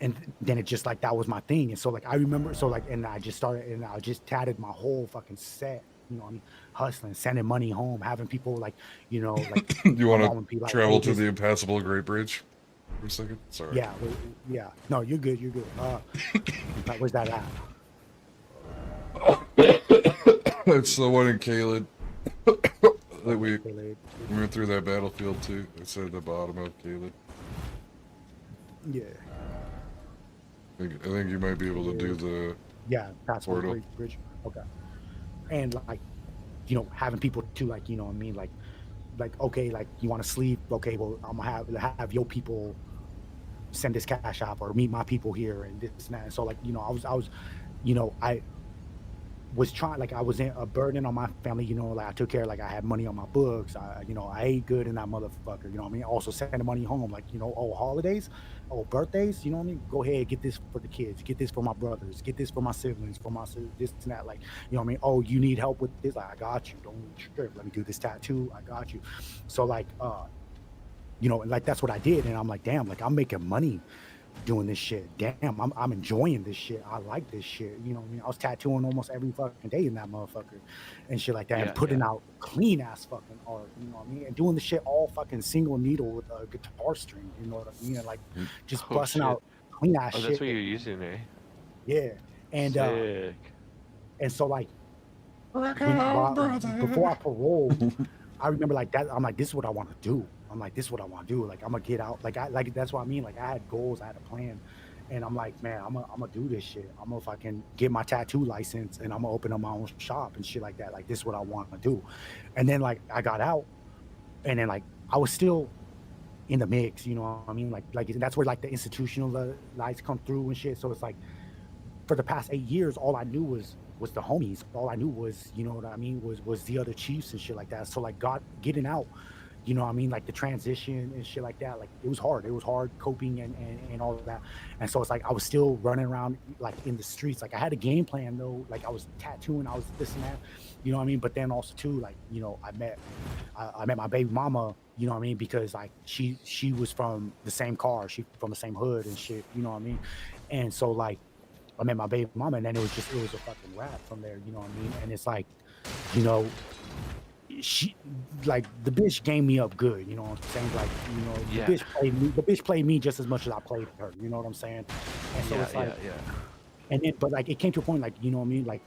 [SPEAKER 2] and then it just like that was my thing. And so like I remember, so like, and I just started, and I just tatted my whole fucking set. What I mean, hustling, sending money home, having people like, like
[SPEAKER 1] You
[SPEAKER 2] my
[SPEAKER 1] want
[SPEAKER 2] mom
[SPEAKER 1] to
[SPEAKER 2] would be like,
[SPEAKER 1] travel
[SPEAKER 2] "Hey,
[SPEAKER 1] to
[SPEAKER 2] this,
[SPEAKER 1] the impassable Great Bridge for a second? Sorry.
[SPEAKER 2] yeah, yeah, no, you're good, you're good." Where's that at?
[SPEAKER 1] It's the one in Caled that we
[SPEAKER 2] Caleb.
[SPEAKER 1] went through that battlefield too. It's at the bottom of Caled.
[SPEAKER 2] Yeah,
[SPEAKER 1] I think you might be able to do the
[SPEAKER 2] yeah, that's what
[SPEAKER 1] portal.
[SPEAKER 2] Great Bridge. Okay, and like, having people too, like, what I mean, like, okay, like you want to sleep, okay, well, I'm gonna have your people send this cash app or meet my people here and this and that. And so like, I was trying, like I was in a burden on my family, like I took care, like I had money on my books, I ate good in that motherfucker, what I mean, also sending money home, like, oh, holidays, oh, birthdays, what I mean, go ahead, get this for the kids, get this for my brothers, get this for my siblings, for my this and that, like, what I mean, oh, you need help with this, like, I got you, don't trip, let me do this tattoo, I got you. So like, and like that's what I did, and I'm like, damn, like I'm making money doing this shit. Damn, I'm enjoying this shit. I like this shit. What I mean? I was tattooing almost every fucking day in that motherfucker and shit like that, and
[SPEAKER 5] Yeah,
[SPEAKER 2] putting
[SPEAKER 5] yeah.
[SPEAKER 2] out clean ass fucking art. You know what I mean? And doing the shit all fucking single needle with a guitar string. You know what I mean? And like just
[SPEAKER 5] Oh
[SPEAKER 2] busting
[SPEAKER 5] shit.
[SPEAKER 2] out clean ass
[SPEAKER 5] Oh,
[SPEAKER 2] shit.
[SPEAKER 5] that's what you're using, eh?
[SPEAKER 2] Yeah, and
[SPEAKER 5] Sick.
[SPEAKER 2] so like
[SPEAKER 1] Rock on,
[SPEAKER 2] before I
[SPEAKER 1] brother.
[SPEAKER 2] paroled, I remember like that. I'm like, this is what I want to do. I'm like, this is what I want to do. Like, I'm gonna get out. Like, that's what I mean. Like, I had goals, I had a plan, and I'm like, man, I'm gonna do this shit. I'm gonna fucking get my tattoo license, and I'm gonna open up my own shop and shit like that. Like, this is what I want to do. And then like I got out, and then like I was still in the mix. You know what I mean? Like that's where like the institutional lights come through and shit. So it's like for the past 8 years, all I knew was the homies. All I knew was, you know what I mean, was the other chiefs and shit like that. So like getting out, what I mean, like the transition and shit like that, like it was hard. It was hard coping and all of that. And so it's like I was still running around like in the streets. Like I had a game plan though. Like I was tattooing, I was this and that, what I mean. But then also too, like, I met my baby mama, what I mean, because like she was from the same car, she from the same hood and shit, what I mean. And so like I met my baby mama, and then it was a fucking wrap from there, you know what I mean? And it's like, you know, she like the bitch game me up good, you know what I'm saying? Like,
[SPEAKER 5] Yeah.
[SPEAKER 2] the bitch played me just as much as I played her, you know what I'm saying? And so
[SPEAKER 5] Yeah,
[SPEAKER 2] it's
[SPEAKER 5] yeah,
[SPEAKER 2] like,
[SPEAKER 5] yeah.
[SPEAKER 2] and then but like it came to a point, like, you know what I mean? Like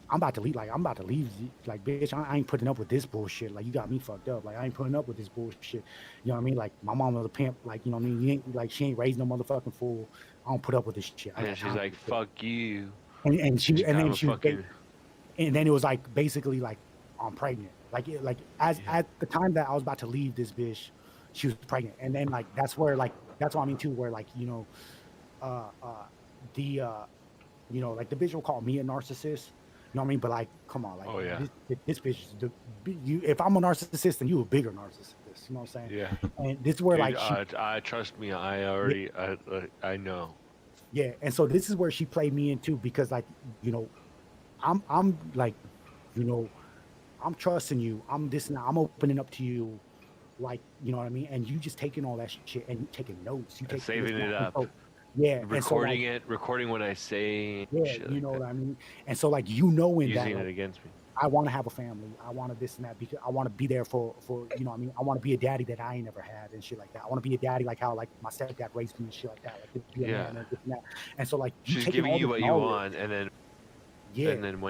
[SPEAKER 2] I'm about to leave, like I'm about to leave, like bitch, I ain't putting up with this bullshit. Like you got me fucked up. Like I ain't putting up with this bullshit. You know what I mean? Like my mom was a pimp, like, you know what I mean? You ain't like she ain't raised no motherfucking fool. I don't put up with this shit. I
[SPEAKER 5] And
[SPEAKER 2] got
[SPEAKER 5] she's
[SPEAKER 2] time for
[SPEAKER 5] like,
[SPEAKER 2] this shit.
[SPEAKER 5] fuck you.
[SPEAKER 2] And
[SPEAKER 5] And
[SPEAKER 2] she
[SPEAKER 5] she
[SPEAKER 2] and
[SPEAKER 5] kind
[SPEAKER 2] then
[SPEAKER 5] of
[SPEAKER 2] she was
[SPEAKER 5] fucking.
[SPEAKER 2] and then it was like basically like I'm pregnant. Like as
[SPEAKER 5] Yeah.
[SPEAKER 2] at the time that I was about to leave this bitch, she was pregnant. And then like that's where like that's what I mean too, where like, uh the like the bitch will call me a narcissist. You know what I mean? But like, come on, like
[SPEAKER 5] Oh, yeah.
[SPEAKER 2] this bitch is you if I'm a narcissist, then you a bigger narcissist. You know what I'm saying?
[SPEAKER 5] Yeah.
[SPEAKER 2] And this is where
[SPEAKER 5] Dude,
[SPEAKER 2] like she
[SPEAKER 5] I trust me. I know.
[SPEAKER 2] yeah, and so this is where she played me in too, because like, I'm like, you know, I'm trusting you. I'm this and that. I'm opening up to you, like, you know what I mean? And you just taking all that shit and you taking notes. You
[SPEAKER 5] And
[SPEAKER 2] taking this
[SPEAKER 5] saving
[SPEAKER 2] and
[SPEAKER 5] it
[SPEAKER 2] that. And
[SPEAKER 5] up.
[SPEAKER 2] so, yeah, and so like,
[SPEAKER 5] Recording what I say, and
[SPEAKER 2] yeah,
[SPEAKER 5] shit
[SPEAKER 2] you
[SPEAKER 5] like
[SPEAKER 2] know
[SPEAKER 5] that.
[SPEAKER 2] what I mean? And so like, knowing that
[SPEAKER 5] Using it
[SPEAKER 2] like
[SPEAKER 5] against me.
[SPEAKER 2] I want to have a family. I want to this and that because I want to be there for you know what I mean. I want to be a daddy that I ain't never had and shit like that. I want to be a daddy like how like my stepdad raised me and shit like that. Like to be a
[SPEAKER 5] Yeah.
[SPEAKER 2] man and this and that. And so like you
[SPEAKER 5] She's
[SPEAKER 2] taking
[SPEAKER 5] giving
[SPEAKER 2] all
[SPEAKER 5] you
[SPEAKER 2] this
[SPEAKER 5] what you
[SPEAKER 2] knowledge,
[SPEAKER 5] want,
[SPEAKER 2] yeah,
[SPEAKER 5] and then
[SPEAKER 2] and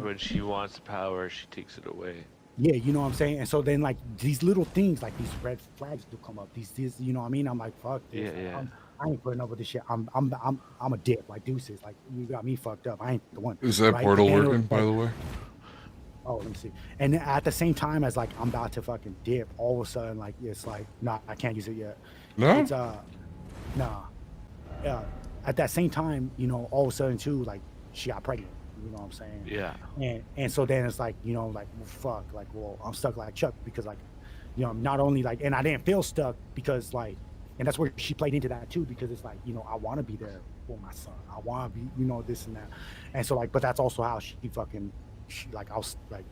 [SPEAKER 5] when she wants the power, she takes it away.
[SPEAKER 2] yeah, you know what I'm saying. And so then like these little things, like these red flags do come up. These, you know what I mean. I'm like, fuck this.
[SPEAKER 5] Yeah, yeah.
[SPEAKER 2] I ain't putting up with this shit. I'm a dick, like deuces. Like you got me fucked up. I ain't the one,
[SPEAKER 1] Is that
[SPEAKER 2] right? But
[SPEAKER 1] portal
[SPEAKER 2] then it was
[SPEAKER 1] working, by
[SPEAKER 2] like,
[SPEAKER 1] the way?
[SPEAKER 2] oh, let me see. And then at the same time as like I'm about to fucking dip, all of a sudden like it's like, nah, I can't use it yet.
[SPEAKER 1] No?
[SPEAKER 2] It's nah. Yeah. At that same time, all of a sudden too, like she got pregnant. You know what I'm saying?
[SPEAKER 5] Yeah.
[SPEAKER 2] And so then it's like, like, well, fuck, like, well, I'm stuck like Chuck because like, not only like, and I didn't feel stuck because like, and that's where she played into that too, because it's like, I want to be there for my son. I want to be, this and that. And so like, but that's also how she fucking, like, I was like,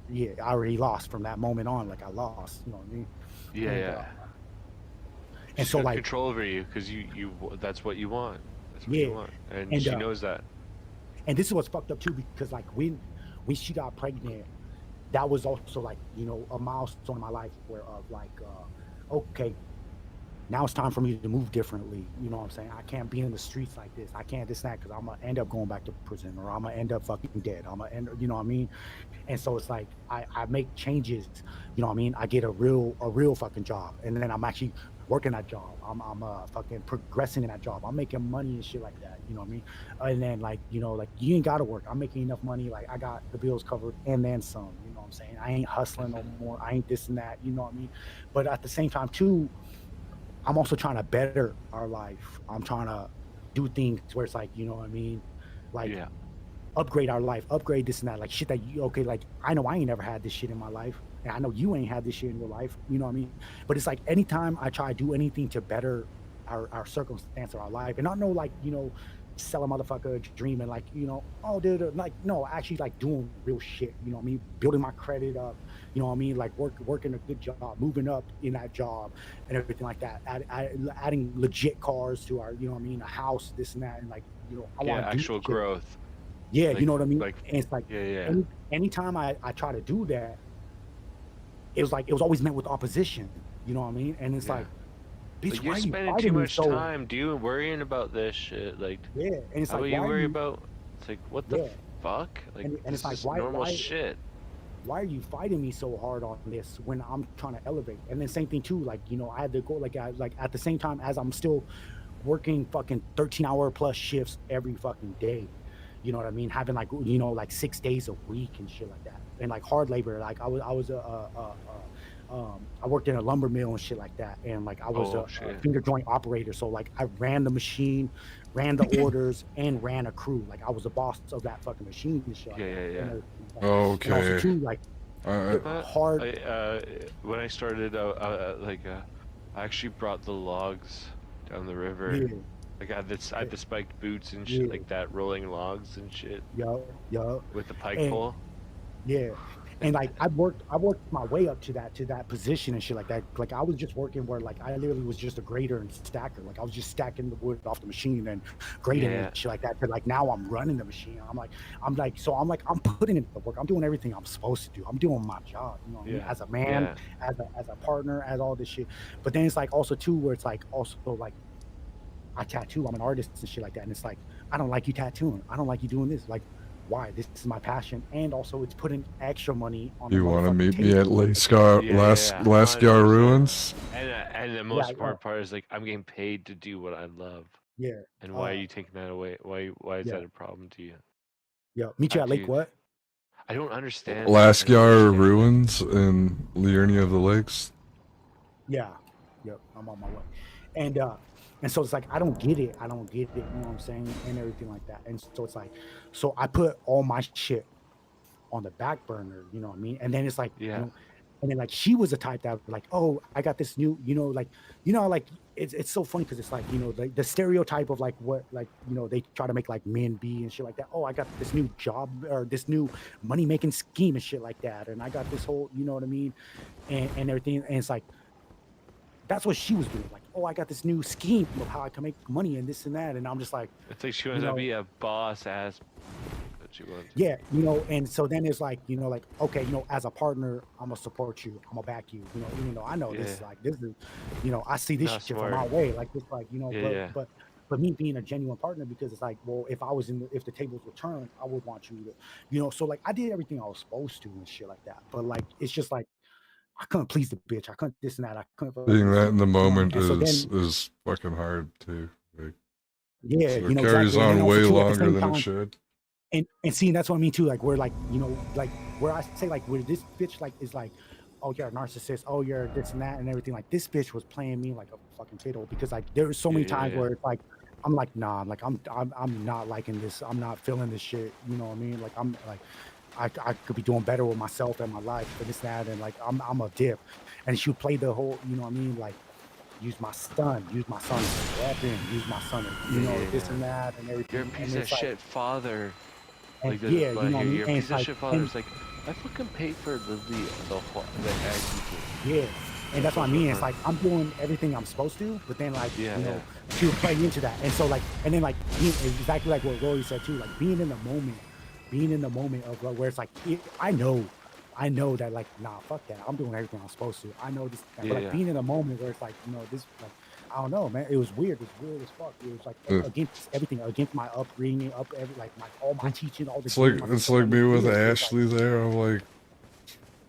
[SPEAKER 2] yeah, I already lost from that moment on. Like I lost, you know what I mean?
[SPEAKER 5] Yeah,
[SPEAKER 2] And
[SPEAKER 5] yeah.
[SPEAKER 2] and
[SPEAKER 5] She's
[SPEAKER 2] so
[SPEAKER 5] got
[SPEAKER 2] like
[SPEAKER 5] control over you because that's what you want. That's what you
[SPEAKER 2] yeah,
[SPEAKER 5] want, and
[SPEAKER 2] and
[SPEAKER 5] she knows that.
[SPEAKER 2] and this is what's fucked up too because like when she got pregnant, that was also like a milestone in my life where of like okay, now it's time for me to move differently. You know what I'm saying? I can't be in the streets like this. I can't this and that because I'm gonna end up going back to prison or I'm gonna end up fucking dead. I'm gonna end, you know what I mean? And so it's like I make changes, you know what I mean? I get a real fucking job. And then I'm actually working that job. I'm fucking progressing in that job. I'm making money and shit like that. You know what I mean? And then like, like you ain't gotta work. I'm making enough money. Like I got the bills covered and then some, you know what I'm saying? I ain't hustling no more. I ain't this and that, you know what I mean? But at the same time too, I'm also trying to better our life. I'm trying to do things where it's like, you know what I mean? Like
[SPEAKER 5] Yeah,
[SPEAKER 2] upgrade our life, upgrade this and that, like shit that you okay, like I know I ain't never had this shit in my life. And I know you ain't had this shit in your life, you know what I mean? But it's like anytime I try to do anything to better our circumstance of our life, and I know like, sell a motherfucker a dream and like, oh dude, like no, actually like doing real shit, you know what I mean? Building my credit up, you know what I mean? Like working a good job, moving up in that job and everything like that. Adding legit cars to our, you know what I mean, a house, this and that, and like, I
[SPEAKER 5] yeah.
[SPEAKER 2] want to do
[SPEAKER 5] Actual
[SPEAKER 2] shit.
[SPEAKER 5] growth,
[SPEAKER 2] Yeah, you
[SPEAKER 5] like
[SPEAKER 2] know what I mean?
[SPEAKER 5] like
[SPEAKER 2] And it's like
[SPEAKER 5] yeah, yeah.
[SPEAKER 2] anytime I try to do that, it was like it was always met with opposition, you know what I mean? And it's
[SPEAKER 5] Yeah.
[SPEAKER 2] like, bitch,
[SPEAKER 5] Like
[SPEAKER 2] why
[SPEAKER 5] you're
[SPEAKER 2] are you
[SPEAKER 5] spending too
[SPEAKER 2] fighting me
[SPEAKER 5] much
[SPEAKER 2] so?
[SPEAKER 5] time doing worrying about this shit. Like,
[SPEAKER 2] Yeah, and it's
[SPEAKER 5] how about
[SPEAKER 2] like,
[SPEAKER 5] you
[SPEAKER 2] why are
[SPEAKER 5] worry
[SPEAKER 2] you?
[SPEAKER 5] about? It's like what the
[SPEAKER 2] Yeah,
[SPEAKER 5] fuck? Like
[SPEAKER 2] and it's
[SPEAKER 5] this
[SPEAKER 2] like,
[SPEAKER 5] is normal
[SPEAKER 2] why
[SPEAKER 5] shit.
[SPEAKER 2] why are you fighting me so hard on this when I'm trying to elevate? And then same thing too, like I had to go like at the same time as I'm still working fucking 13-hour plus shifts every fucking day. You know what I mean? Having like like 6 days a week and shit like that, and like hard labor. Like I was I worked in a lumber mill and shit like that, and like I was
[SPEAKER 5] Oh
[SPEAKER 2] a
[SPEAKER 5] shit.
[SPEAKER 2] finger joint operator. So like I ran the machine, ran the orders, and ran a crew. Like I was the boss of that fucking machine and shit like
[SPEAKER 5] Yeah,
[SPEAKER 2] that,
[SPEAKER 5] yeah,
[SPEAKER 2] and
[SPEAKER 5] yeah.
[SPEAKER 2] everything like that. And also
[SPEAKER 1] Okay.
[SPEAKER 2] too like
[SPEAKER 1] I
[SPEAKER 2] hard.
[SPEAKER 5] When I started I actually brought the logs down the river.
[SPEAKER 2] Yeah,
[SPEAKER 5] Like I had the spiked boots and shit
[SPEAKER 2] yeah,
[SPEAKER 5] like that, rolling logs and shit
[SPEAKER 2] yo,
[SPEAKER 5] with the pike
[SPEAKER 2] and
[SPEAKER 5] pole.
[SPEAKER 2] yeah, and like I worked my way up to that position and shit like that. Like I was just working where like I literally was just a grader and stacker. Like I was just stacking the wood off the machine and grading it
[SPEAKER 5] Yeah,
[SPEAKER 2] and shit like that. But like now I'm running the machine. I'm putting in the work. I'm doing everything I'm supposed to do. I'm doing my job. You know what I mean?
[SPEAKER 5] yeah,
[SPEAKER 2] As a man,
[SPEAKER 5] yeah.
[SPEAKER 2] as a partner, as all this shit. But then it's like also too where it's like also like I tattoo. I'm an artist and shit like that. And it's like, I don't like you tattooing. I don't like you doing this. Like, why? This is my passion. And also, it's putting extra money on the
[SPEAKER 1] You want to
[SPEAKER 2] motherfucking
[SPEAKER 1] meet me at
[SPEAKER 2] table.
[SPEAKER 5] Yeah, yeah, yeah,
[SPEAKER 1] Lascar
[SPEAKER 5] 100%.
[SPEAKER 1] Ruins?
[SPEAKER 5] And the
[SPEAKER 2] Yeah,
[SPEAKER 5] most important part is like I'm getting paid to do what I love.
[SPEAKER 2] yeah,
[SPEAKER 5] And why are you taking that away? Why is
[SPEAKER 2] yeah,
[SPEAKER 5] that a problem to you?
[SPEAKER 2] yeah. Meet you
[SPEAKER 5] I
[SPEAKER 2] at Lake
[SPEAKER 5] dude,
[SPEAKER 2] what?
[SPEAKER 5] I don't understand it. I don't
[SPEAKER 1] Lascar
[SPEAKER 5] understand it.
[SPEAKER 1] Ruins in Liurnia of the Lakes?
[SPEAKER 2] Yeah, yep. I'm on my way. And and so it's like I don't get it. I don't get it. You know what I'm saying? And everything like that. And so it's like, so I put all my shit on the back burner, you know what I mean? And then it's like,
[SPEAKER 5] Yeah,
[SPEAKER 2] and then like she was the type that like, oh, I got this new, like, like it's so funny because it's like, like the stereotype of like what like, they try to make like men be and shit like that. Oh, I got this new job or this new money making scheme and shit like that. And I got this whole, you know what I mean? And everything. And it's like, that's what she was doing. Like, oh, I got this new scheme of how I can make money and this and that. And I'm just like,
[SPEAKER 5] it's like she
[SPEAKER 2] you
[SPEAKER 5] wants to
[SPEAKER 2] know,
[SPEAKER 5] be a boss ass. What she wants.
[SPEAKER 2] yeah, and so then it's like, like, okay, as a partner, I'm gonna support you, I'm gonna back you, even though I know
[SPEAKER 5] Yeah,
[SPEAKER 2] this is, I see this
[SPEAKER 5] not
[SPEAKER 2] shit from my
[SPEAKER 5] smart.
[SPEAKER 2] way, like it's like,
[SPEAKER 5] Yeah,
[SPEAKER 2] but
[SPEAKER 5] yeah.
[SPEAKER 2] me being a genuine partner because it's like, well, if the tables were turned, I would want you to, so like I did everything I was supposed to and shit like that, but like it's just like I couldn't please the bitch, I couldn't this and that, I couldn't
[SPEAKER 1] Seeing
[SPEAKER 2] fucking,
[SPEAKER 1] that in the
[SPEAKER 2] you know what I mean,
[SPEAKER 1] moment
[SPEAKER 2] and so
[SPEAKER 1] is fucking hard too. Like,
[SPEAKER 2] yeah,
[SPEAKER 1] so it carries
[SPEAKER 2] exactly, and then
[SPEAKER 1] on
[SPEAKER 2] also
[SPEAKER 1] way
[SPEAKER 2] too at the
[SPEAKER 1] longer
[SPEAKER 2] same
[SPEAKER 1] than it
[SPEAKER 2] time.
[SPEAKER 1] should.
[SPEAKER 2] And seeing that's what I mean too. Like where like like where I say like where this bitch like is like, oh you're a narcissist, oh you're this and that and everything. Like this bitch was playing me like a fucking fiddle because like there's so
[SPEAKER 5] Yeah,
[SPEAKER 2] many
[SPEAKER 5] yeah,
[SPEAKER 2] times
[SPEAKER 5] yeah.
[SPEAKER 2] where it's like I'm like nah, like I'm not liking this. I'm not feeling this shit. You know what I mean? Like I'm like I could be doing better with myself and my life and this and that and like I'm a dip. And she would play the whole you know what I mean like use my son as a weapon, use my son as
[SPEAKER 5] Yeah, yeah,
[SPEAKER 2] this
[SPEAKER 5] yeah.
[SPEAKER 2] and that and
[SPEAKER 5] You're a
[SPEAKER 2] everything. And
[SPEAKER 5] piece of
[SPEAKER 2] it's like
[SPEAKER 5] shit father.
[SPEAKER 2] and
[SPEAKER 5] Like the
[SPEAKER 2] yeah, you
[SPEAKER 5] like
[SPEAKER 2] know what I mean?
[SPEAKER 5] you're a
[SPEAKER 2] And
[SPEAKER 5] piece
[SPEAKER 2] it's
[SPEAKER 5] of
[SPEAKER 2] like
[SPEAKER 5] shit father.
[SPEAKER 2] and
[SPEAKER 5] It's like I fucking paid for the egg people.
[SPEAKER 2] Yeah. And that's what I
[SPEAKER 5] Fuck
[SPEAKER 2] mean.
[SPEAKER 5] with
[SPEAKER 2] It's
[SPEAKER 5] her.
[SPEAKER 2] like I'm doing everything I'm supposed to, but then like
[SPEAKER 5] Yeah,
[SPEAKER 2] you
[SPEAKER 5] yeah.
[SPEAKER 2] know, she would play into that, and so like, and then like being, exactly like what Rory said too, like being in the moment of like, where it's like I know that like nah, fuck that, I'm doing everything I'm supposed to. I know this, but
[SPEAKER 5] Yeah,
[SPEAKER 2] like
[SPEAKER 5] yeah.
[SPEAKER 2] being in a moment where it's like this like I don't know, man. It was weird. It was weird as fuck. It was like
[SPEAKER 1] Uh,
[SPEAKER 2] against everything, against my upbringing, up every like my all my teaching, all the
[SPEAKER 1] It's like
[SPEAKER 2] game. I
[SPEAKER 1] it's
[SPEAKER 2] picked up
[SPEAKER 1] like
[SPEAKER 2] on
[SPEAKER 1] me
[SPEAKER 2] this
[SPEAKER 1] with
[SPEAKER 2] weird. It was like
[SPEAKER 1] Ashley there. I'm like,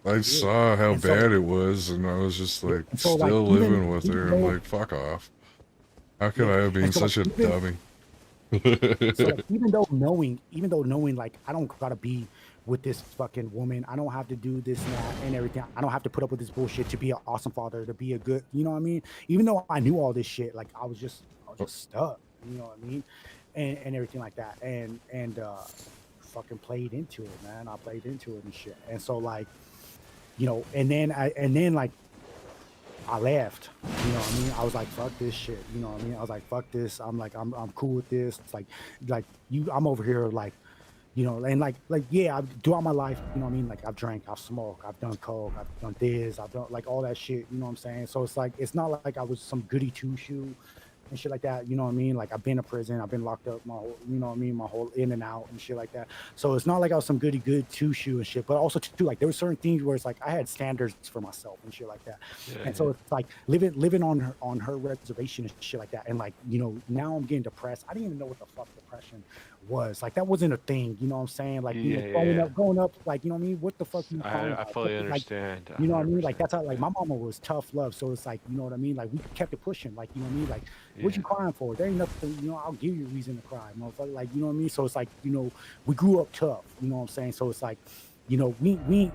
[SPEAKER 1] I
[SPEAKER 2] yeah,
[SPEAKER 1] saw how
[SPEAKER 2] and so
[SPEAKER 1] bad it was, and I was just
[SPEAKER 2] yeah,
[SPEAKER 1] like
[SPEAKER 2] and so like
[SPEAKER 1] still
[SPEAKER 2] even
[SPEAKER 1] living with
[SPEAKER 2] even
[SPEAKER 1] her. I'm
[SPEAKER 2] though
[SPEAKER 1] like, fuck off. How could
[SPEAKER 2] yeah,
[SPEAKER 1] I have been
[SPEAKER 2] and so like
[SPEAKER 1] such a
[SPEAKER 2] even
[SPEAKER 1] dummy?
[SPEAKER 2] so like even though knowing like I don't gotta be with this fucking woman, I don't have to do this and that and everything. I don't have to put up with this bullshit to be an awesome father, to be a good, you know what I mean? Even though I knew all this shit, like I was just stuck, you know what I mean? And everything like that. And fucking played into it, man. I played into it and shit. And so like, and then like I left. You know what I mean? I was like, fuck this shit. You know what I mean? I was like, fuck this. I'm like, I'm cool with this. It's like you, I'm over here like, and like yeah, throughout my life, you know what I mean? Like I've drank, I've smoked, I've done coke, I've done this, I've done like all that shit. You know what I'm saying? So it's like it's not like I was some goody two shoe and shit like that. You know what I mean? Like I've been to prison, I've been locked up my whole, you know what I mean, my whole in and out and shit like that. So it's not like I was some goody good two shoe and shit, but also too like there were certain things where it's like I had standards for myself and shit like that.
[SPEAKER 5] Yeah,
[SPEAKER 2] And
[SPEAKER 5] yeah.
[SPEAKER 2] so it's like living on her reservation and shit like that. And like, now I'm getting depressed. I didn't even know what the fuck depression was. Like that wasn't a thing, you know what I'm saying? Like,
[SPEAKER 5] Yeah, yeah,
[SPEAKER 2] growing up, like, you know what I mean? What the fuck are you crying
[SPEAKER 5] I
[SPEAKER 2] about?
[SPEAKER 5] fully
[SPEAKER 2] Like,
[SPEAKER 5] understand.
[SPEAKER 2] you know what I mean? Like
[SPEAKER 5] 100%.
[SPEAKER 2] that's how like
[SPEAKER 5] Yeah.
[SPEAKER 2] my mama was tough love. So it's like, you know what I mean? Like we kept it pushing. Like, you know what I mean? Like, what
[SPEAKER 5] Yeah.
[SPEAKER 2] you crying for? There ain't nothing, I'll give you a reason to cry, motherfucker. Like, you know what I mean? So it's like, we grew up tough, you know what I'm saying? So it's like, we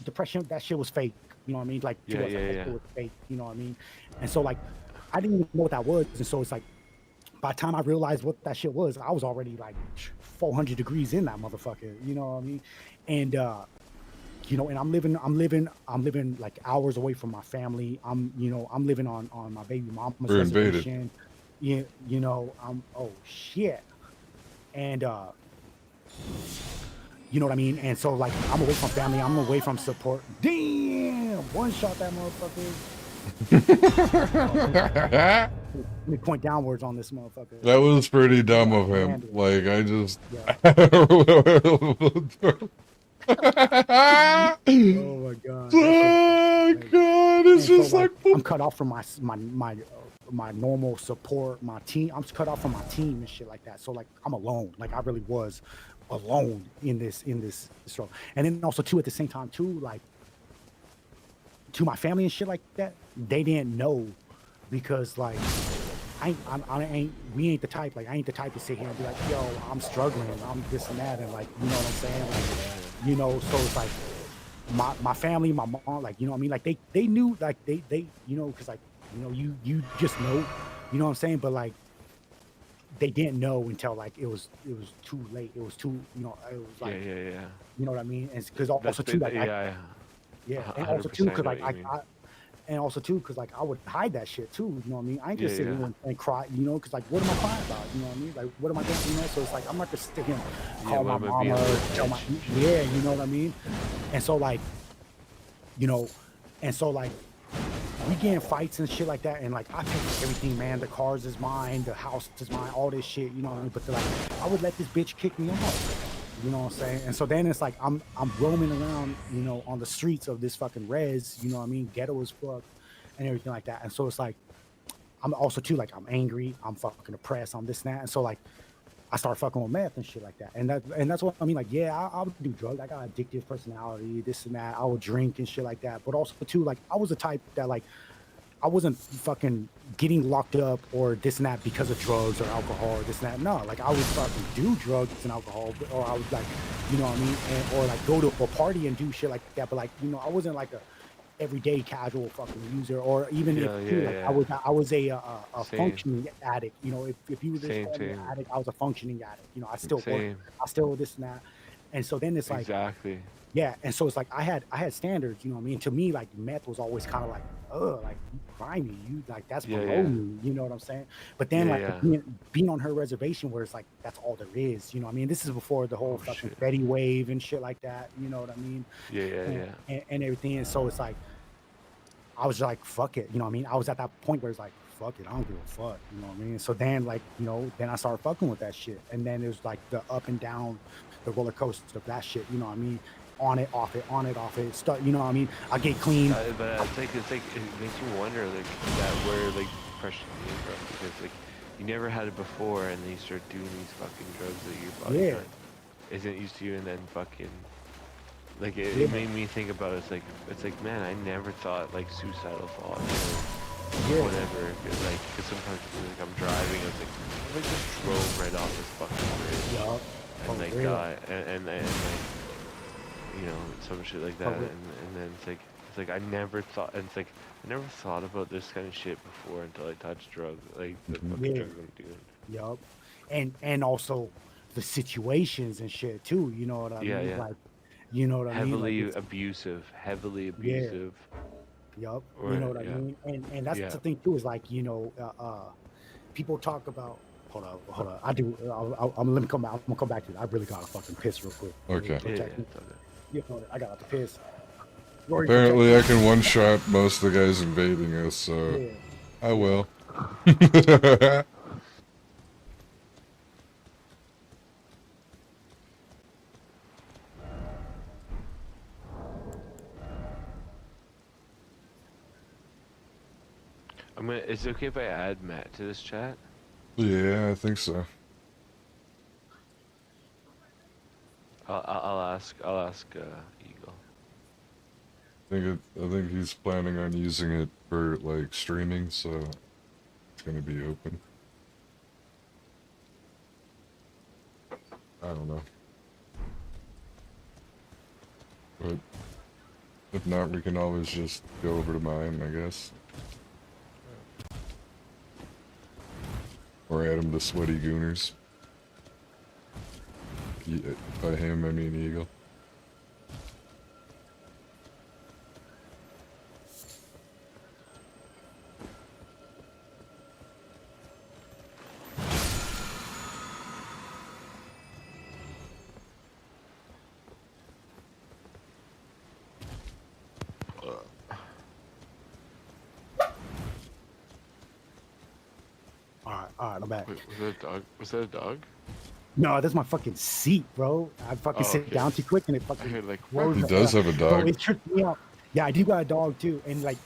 [SPEAKER 2] depression, that shit was fake. You know what I mean? Like
[SPEAKER 5] Yeah,
[SPEAKER 2] to us, like
[SPEAKER 5] yeah,
[SPEAKER 2] that
[SPEAKER 5] yeah.
[SPEAKER 2] shit was fake. You know what I mean? And so like I didn't even know what that was. And so it's like by the time I realized what that shit was, I was already like 400 degrees in that motherfucker. You know what I mean? And and I'm living like hours away from my family. I'm living on my baby mama's
[SPEAKER 1] We're invaded.
[SPEAKER 2] reservation. I'm oh shit. And you know what I mean? And so like I'm away from family, I'm away from support. Damn, one shot that motherfucker.
[SPEAKER 1] That
[SPEAKER 2] Let me point downwards on this motherfucker.
[SPEAKER 1] was pretty dumb
[SPEAKER 2] Yeah,
[SPEAKER 1] of him.
[SPEAKER 2] land it.
[SPEAKER 1] Like I just
[SPEAKER 2] Yeah. Oh my god, that shit was
[SPEAKER 1] Oh
[SPEAKER 2] fucking crazy.
[SPEAKER 1] god, it's
[SPEAKER 2] And so
[SPEAKER 1] just
[SPEAKER 2] like
[SPEAKER 1] like
[SPEAKER 2] I'm cut off from my normal support, my team. I'm cut off from my team and shit like that. So like I'm alone. Like I really was alone in this struggle. And then also too at the same time too, like to my family and shit like that, they didn't know because like I ain't we ain't the type, like I ain't the type to sit here and be like, yo, I'm struggling, I'm this and that, and like, you know what I'm saying? Like, so it's like my family, my mom, like, you know what I mean? Like they knew, like they because like, you just know, you know what I'm saying? But like they didn't know until like it was too late. It was too, it was
[SPEAKER 5] Yeah,
[SPEAKER 2] like,
[SPEAKER 5] yeah, yeah.
[SPEAKER 2] you know what I mean? And because
[SPEAKER 5] That's
[SPEAKER 2] also too, like
[SPEAKER 5] yeah, yeah.
[SPEAKER 2] yeah, and also too,
[SPEAKER 5] 100% I
[SPEAKER 2] because
[SPEAKER 5] know
[SPEAKER 2] like
[SPEAKER 5] what you mean.
[SPEAKER 2] and also too, because like I would hide that shit too. You know what I mean? I ain't
[SPEAKER 5] Yeah,
[SPEAKER 2] just sit here
[SPEAKER 5] yeah.
[SPEAKER 2] and cry. Because like, what am I crying about? You know what I mean? Like, what am I doing? So it's like I'm not just sit here and
[SPEAKER 5] Yeah,
[SPEAKER 2] call
[SPEAKER 5] what
[SPEAKER 2] my
[SPEAKER 5] am I being
[SPEAKER 2] mama
[SPEAKER 5] a
[SPEAKER 2] or
[SPEAKER 5] little
[SPEAKER 2] tell my
[SPEAKER 5] bitch?
[SPEAKER 2] yeah. You know what I mean? And so like, you know, and so like we get in fights and shit like that, and like I pay for everything, man. The cars is mine, the house is mine, all this shit. You know what I mean? But like, I would let this bitch kick me off. You know what I'm saying? And so then it's like I'm roaming around, on the streets of this fucking res, you know what I mean, ghetto as fuck, and everything like that. And so it's like I'm also too like I'm angry, I'm fucking depressed, I'm this and that. And so like I start fucking with meth and shit like that. And that's what I mean. Like, yeah, I would do drugs. I got addictive personality, this and that. I would drink and shit like that. But also too, like I was the type that like I wasn't fucking getting locked up or this and that because of drugs or alcohol or this and that. No, like I would fucking do drugs and alcohol, or I would like, you know what I mean, or like go to a party and do shit like that. But like, I wasn't like a everyday casual fucking user, or even if
[SPEAKER 5] Yeah,
[SPEAKER 2] too,
[SPEAKER 5] yeah,
[SPEAKER 2] like
[SPEAKER 5] yeah.
[SPEAKER 2] I was a
[SPEAKER 5] Same,
[SPEAKER 2] functioning addict. If you would just
[SPEAKER 5] same,
[SPEAKER 2] call me an
[SPEAKER 5] same,
[SPEAKER 2] addict, I was a functioning addict. I still work,
[SPEAKER 5] same.
[SPEAKER 2] I still this and that. And so then it's like,
[SPEAKER 5] Exactly.
[SPEAKER 2] yeah, and so it's like I had standards, you know what I mean? To me, like meth was always kind of like, like you grimy, you like that's
[SPEAKER 5] Yeah,
[SPEAKER 2] below
[SPEAKER 5] yeah.
[SPEAKER 2] me, you know what I'm saying? But then
[SPEAKER 5] Yeah,
[SPEAKER 2] like
[SPEAKER 5] yeah.
[SPEAKER 2] being on her reservation where it's like that's all there is, you know what I mean? This is before the whole
[SPEAKER 5] Oh
[SPEAKER 2] fucking
[SPEAKER 5] shit.
[SPEAKER 2] Fetty wave and shit like that, you know what I mean?
[SPEAKER 5] Yeah, yeah,
[SPEAKER 2] And,
[SPEAKER 5] yeah.
[SPEAKER 2] and everything. And so it's like I was like, fuck it, you know what I mean? I was at that point where it's like, fuck it, I don't give a fuck, you know what I mean? So then, like, then I started fucking with that shit. And then it was like the up and down, the roller coaster of that shit, you know what I mean? On it, off it, stuff, you know what I mean? I get clean.
[SPEAKER 5] But it's like it makes me wonder like that where like depression came from because like you never had it before and then you start doing these fucking drugs that your body
[SPEAKER 2] Yeah,
[SPEAKER 5] kind isn't used to and then fucking like
[SPEAKER 2] yeah,
[SPEAKER 5] it made me think about it. It's like man I never thought like suicidal thoughts or
[SPEAKER 2] yeah,
[SPEAKER 5] whatever cause sometimes like I'm driving I was like I just drove right off this fucking bridge
[SPEAKER 2] yup, for
[SPEAKER 5] and like
[SPEAKER 2] real,
[SPEAKER 5] and like you know, some shit like
[SPEAKER 2] for
[SPEAKER 5] that,
[SPEAKER 2] real.
[SPEAKER 5] and then it's like I never thought, and it's like I never thought about this kind of shit before until I touched drugs, like the
[SPEAKER 1] Mhm.
[SPEAKER 5] fucking
[SPEAKER 2] Yeah,
[SPEAKER 5] drugs I'm doing.
[SPEAKER 2] yup. And also the situations and shit too, you know what I
[SPEAKER 5] Yeah,
[SPEAKER 2] mean?
[SPEAKER 5] yeah,
[SPEAKER 2] Like, you know what I mean? Like it's
[SPEAKER 5] heavily
[SPEAKER 2] yeah,
[SPEAKER 5] abusive,
[SPEAKER 2] yup, you know
[SPEAKER 5] or
[SPEAKER 2] what I
[SPEAKER 5] yeah,
[SPEAKER 2] mean? And that's
[SPEAKER 5] yeah.
[SPEAKER 2] the thing too, is like, people talk about hold on. I do. Let me come back. I'm gonna come back to that. I really gotta fucking piss real quick. Rory,
[SPEAKER 1] Okay.
[SPEAKER 5] Yeah, yeah,
[SPEAKER 2] protect me.
[SPEAKER 5] it's all good.
[SPEAKER 2] You know, I got to piss. Rory, protect
[SPEAKER 1] Apparently,
[SPEAKER 2] me.
[SPEAKER 1] I can one-shot most of the guys invading us, so
[SPEAKER 2] Yeah,
[SPEAKER 1] I
[SPEAKER 2] yeah.
[SPEAKER 1] will.
[SPEAKER 5] Is it okay if I add Matt to this chat?
[SPEAKER 1] Yeah, I think so.
[SPEAKER 5] I'll ask Eagle.
[SPEAKER 1] I think he's planning on using it for like streaming, so it's gonna be open. I don't know, but if not, we can always just go over to mine, I guess, or add him to Sweaty Gooners. By him, I mean Eagle.
[SPEAKER 2] All right, I'm back.
[SPEAKER 5] Wait, was that a dog? Was that a dog?
[SPEAKER 2] No, that's my fucking seat, bro. I fucking
[SPEAKER 5] Oh,
[SPEAKER 2] sit
[SPEAKER 5] okay.
[SPEAKER 2] down too quick and it
[SPEAKER 5] I
[SPEAKER 2] fucking
[SPEAKER 5] heard like
[SPEAKER 2] throws
[SPEAKER 1] He
[SPEAKER 2] the
[SPEAKER 1] does have a
[SPEAKER 2] bro.
[SPEAKER 1] dog.
[SPEAKER 2] It tripped me out. Yeah, I do got a dog too, and like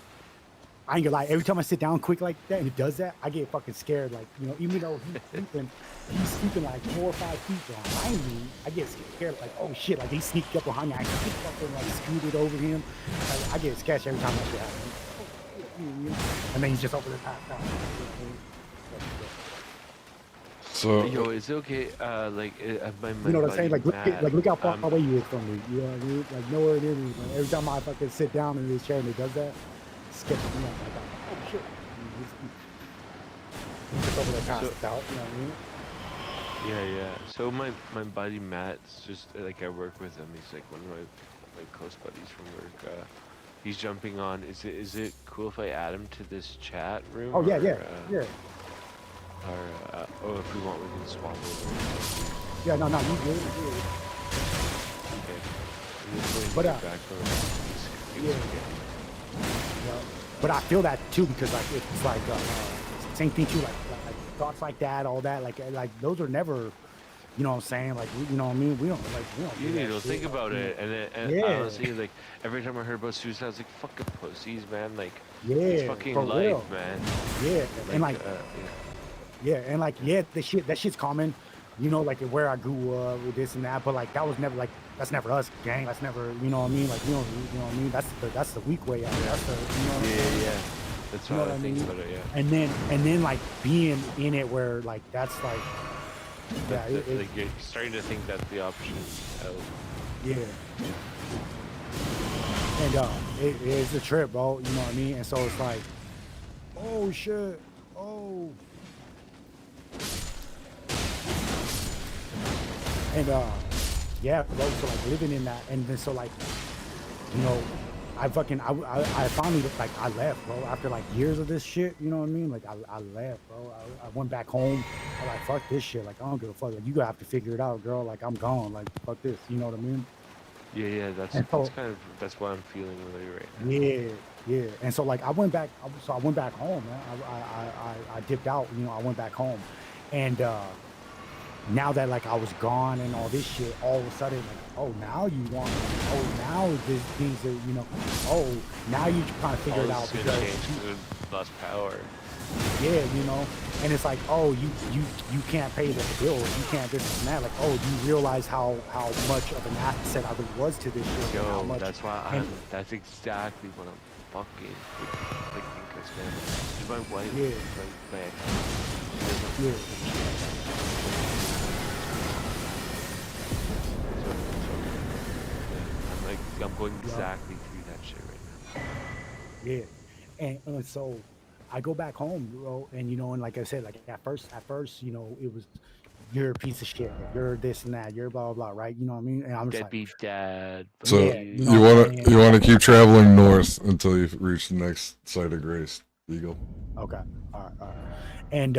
[SPEAKER 2] I ain't gonna lie. Every time I sit down quick like that and it does that, I get fucking scared. Like even though he's sleeping like 4 or 5 feet behind me. I get scared. Like oh shit, like he sneaked up behind me. I fucking like scooted over him. Like, I get sketched every time that shit happens. And then he's just over there passed out.
[SPEAKER 1] So
[SPEAKER 5] yo, is it okay? My
[SPEAKER 2] You know what I'm
[SPEAKER 5] buddy
[SPEAKER 2] saying? Like
[SPEAKER 5] Matt.
[SPEAKER 2] look how far away you is from me. You know what I mean? Like nowhere near me. Like, every time I fucking sit down in this chair and it does that, it sketches me out. Like oh shit. He's just over there passed out. You know what I mean?
[SPEAKER 5] Yeah, yeah. So my buddy Matt's just like I work with him. He's like one of my close buddies from work. He's jumping on. Is it cool if I add him to this chat room?
[SPEAKER 2] Oh yeah,
[SPEAKER 5] or,
[SPEAKER 2] yeah, yeah.
[SPEAKER 5] Or if we want, we can swap over.
[SPEAKER 2] Yeah, no, you good, you good.
[SPEAKER 5] Okay. I'm just going to
[SPEAKER 2] But,
[SPEAKER 5] get back on.
[SPEAKER 2] yeah. Yeah. But I feel that too because like it's like same thing too. Like thoughts like that, all that. Like those are never. You know what I'm saying? Like you know what I mean? We don't
[SPEAKER 5] You
[SPEAKER 2] do
[SPEAKER 5] need
[SPEAKER 2] that
[SPEAKER 5] to
[SPEAKER 2] shit.
[SPEAKER 5] think about it, and
[SPEAKER 2] Yeah.
[SPEAKER 5] honestly, like every time I heard about suicide, I was like, "Fucking pussies, man!" Like,
[SPEAKER 2] Yeah,
[SPEAKER 5] it's fucking
[SPEAKER 2] for
[SPEAKER 5] life,
[SPEAKER 2] real.
[SPEAKER 5] man.
[SPEAKER 2] Yeah, and like
[SPEAKER 5] Yeah.
[SPEAKER 2] yeah, and like yeah, that shit's common. You know, like where I grew up with this and that, but like that was never like that's never us, gang. That's never you know what I mean. Like you know what I mean. That's the weak way out. That's the you know. What I mean?
[SPEAKER 5] Yeah. That's
[SPEAKER 2] You know
[SPEAKER 5] how
[SPEAKER 2] what
[SPEAKER 5] I
[SPEAKER 2] I
[SPEAKER 5] think
[SPEAKER 2] mean?
[SPEAKER 5] about it. Yeah.
[SPEAKER 2] And then like being in it where like that's like yeah
[SPEAKER 5] Like you're starting to think that's the option out.
[SPEAKER 2] yeah. And it's a trip, bro. You know what I mean? And so it's like, oh shit, oh. And yeah, bro. So like living in that, and then so like, you know, I finally like I left, bro. After like years of this shit, you know what I mean? Like I left, bro. I went back home. I like fuck this shit. Like I don't give a fuck. Like you gotta have to figure it out, girl. Like I'm gone. Like fuck this. You know what I mean?
[SPEAKER 5] Yeah, yeah,
[SPEAKER 2] And
[SPEAKER 5] that's
[SPEAKER 2] so
[SPEAKER 5] kind of that's what I'm feeling really right now.
[SPEAKER 2] yeah, yeah. And so like I went back. So I went back home, man. I dipped out. You know, I went back home, and now that like I was gone and all this shit, all of a sudden like, oh now you want, oh now these are oh now you kind of figure
[SPEAKER 5] All
[SPEAKER 2] it
[SPEAKER 5] this
[SPEAKER 2] out
[SPEAKER 5] is gonna
[SPEAKER 2] because
[SPEAKER 5] change because we lost power.
[SPEAKER 2] yeah, and it's like, oh you can't pay the bills, you can't this and that. Like, oh, do you realize how much of an asset I really was to this shit and how
[SPEAKER 5] Yo,
[SPEAKER 2] much
[SPEAKER 5] that's why
[SPEAKER 2] and
[SPEAKER 5] that's exactly what I'm fucking thinking, cause man, 'cause my wife,
[SPEAKER 2] yeah,
[SPEAKER 5] my ex, she doesn't
[SPEAKER 2] yeah,
[SPEAKER 5] give a shit about me. So yeah, I'm going
[SPEAKER 2] yeah,
[SPEAKER 5] exactly through that shit right now.
[SPEAKER 2] yeah. And so I go back home, bro, and and like I said, like at first, it was you're a piece of shit, you're this and that, you're blah blah blah, right? You know what I mean? And I'm just like,
[SPEAKER 5] Deadbeat dad,
[SPEAKER 1] So
[SPEAKER 2] yeah, you know
[SPEAKER 5] buddy.
[SPEAKER 2] what I'm saying?
[SPEAKER 1] you wanna keep traveling north until you reach the next site of grace, Eagle.
[SPEAKER 2] Okay, all right, and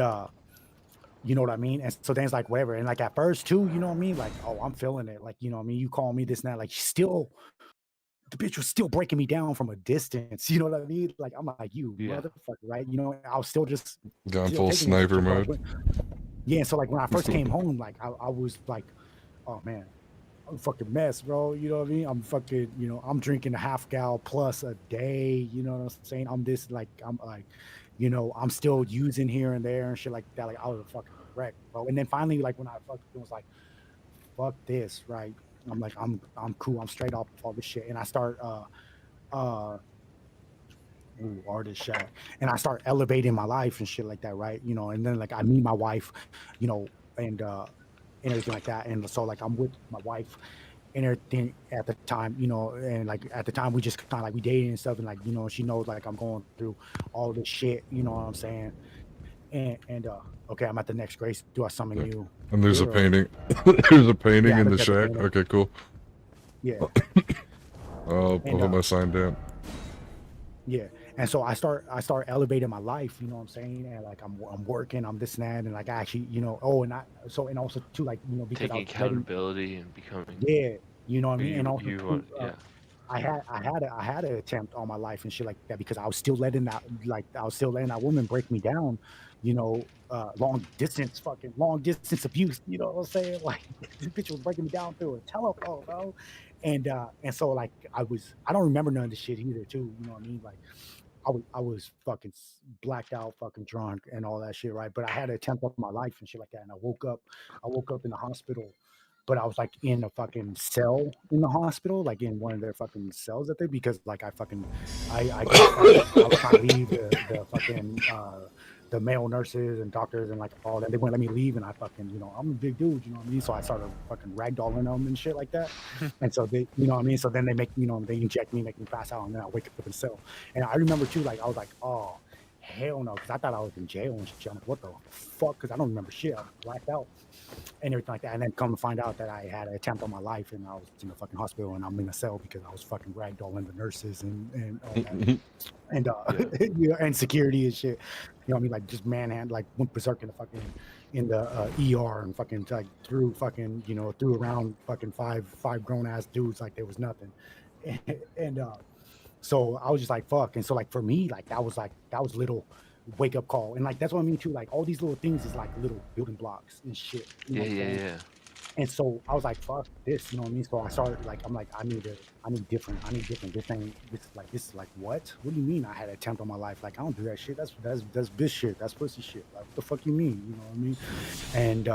[SPEAKER 2] you know what I mean? And so then it's like whatever, and like at first too, you know what I mean? Like, oh, I'm feeling it, like you know what I mean? You call me this and that, like still the bitch was still breaking me down from a distance. You know what I mean? Like I'm like you
[SPEAKER 5] Yeah.
[SPEAKER 2] motherfucker, right? I was still just
[SPEAKER 1] Gone
[SPEAKER 2] still
[SPEAKER 1] full
[SPEAKER 2] taking this
[SPEAKER 1] sniper
[SPEAKER 2] shit, bro.
[SPEAKER 1] mode.
[SPEAKER 2] Yeah, and so like when I first came home, like I was like, oh man, I'm a fucking mess, bro. You know what I mean? I'm fucking, I'm drinking a half gal plus a day. You know what I'm saying? I'm this like I'm like, I'm still using here and there and shit like that. Like I was a fucking wreck, bro. And then finally, like when I fucking was like, fuck this, right? I'm like, I'm cool. I'm straight off all this shit. And I start uh ooh, artist shot. And I start elevating my life and shit like that, right? And then like I meet my wife, you know, and everything like that. And so like I'm with my wife and everything at the time, and like at the time we just kind of like we dated and stuff, and like she knows like I'm going through all this shit, you know what I'm saying? And okay, I'm at the next grace. Do I summon
[SPEAKER 1] Okay.
[SPEAKER 2] you
[SPEAKER 1] And there's a
[SPEAKER 2] here or
[SPEAKER 1] painting. There's a painting
[SPEAKER 2] yeah? I
[SPEAKER 1] in the
[SPEAKER 2] looked at the
[SPEAKER 1] shack.
[SPEAKER 2] painting.
[SPEAKER 1] Okay, cool.
[SPEAKER 2] Yeah,
[SPEAKER 1] I'll
[SPEAKER 2] and
[SPEAKER 1] put my sign down.
[SPEAKER 2] yeah, and so I start elevating my life, you know what I'm saying? And like I'm working, I'm this and that, and like I actually, oh, and also too, like because I
[SPEAKER 5] Taking
[SPEAKER 2] was letting,
[SPEAKER 5] accountability and becoming
[SPEAKER 2] yeah, you know what I
[SPEAKER 5] who
[SPEAKER 2] mean, and also
[SPEAKER 5] you
[SPEAKER 2] too,
[SPEAKER 5] want. Yeah.
[SPEAKER 2] I had an attempt on my life and shit like that because I was still letting that woman break me down, long distance abuse, you know what I'm saying? Like this bitch was breaking me down through a telephone, bro. And so like I don't remember none of this shit either too, you know what I mean? Like I was fucking blacked out, fucking drunk and all that shit, right? But I had an attempt on my life and shit like that. And I woke up in the hospital, but I was like in a fucking cell in the hospital, like in one of their fucking cells that they because like I got I was trying to leave the fucking the male nurses and doctors and like all that. They wouldn't let me leave, and I fucking I'm a big dude, you know what I mean? So I started fucking ragdolling them and shit like that. And so they, you know what I mean? So then they make they inject me, make me pass out, and then I wake up in the cell. And I remember too, like I was like, oh hell no, because I thought I was in jail and shit. I'm like, what the fuck? Because I don't remember shit. I blacked out and everything like that. And then come to find out that I had an attempt on my life and I was in the fucking hospital and I'm in a cell because I was fucking ragdolling the nurses and all that. And
[SPEAKER 5] Yeah.
[SPEAKER 2] and security and shit. You know what I mean? Like just manhand, like went berserk in the fucking in the ER and fucking like threw around fucking five grown ass dudes like there was nothing. And so I was just like, fuck. And so like for me, like that was little wake up call. And like that's what I mean too. Like all these little things is like little building blocks and shit. You know
[SPEAKER 5] Yeah.
[SPEAKER 2] what I'm
[SPEAKER 5] Yeah.
[SPEAKER 2] saying?
[SPEAKER 5] Yeah.
[SPEAKER 2] And so I was like, fuck this, you know what I mean? So I started like I'm like, I need different. I need different. This is like what? What do you mean I had an attempt on my life? Like I don't do that shit. That's bitch shit. That's pussy shit. Like what the fuck you mean? You know what I mean? And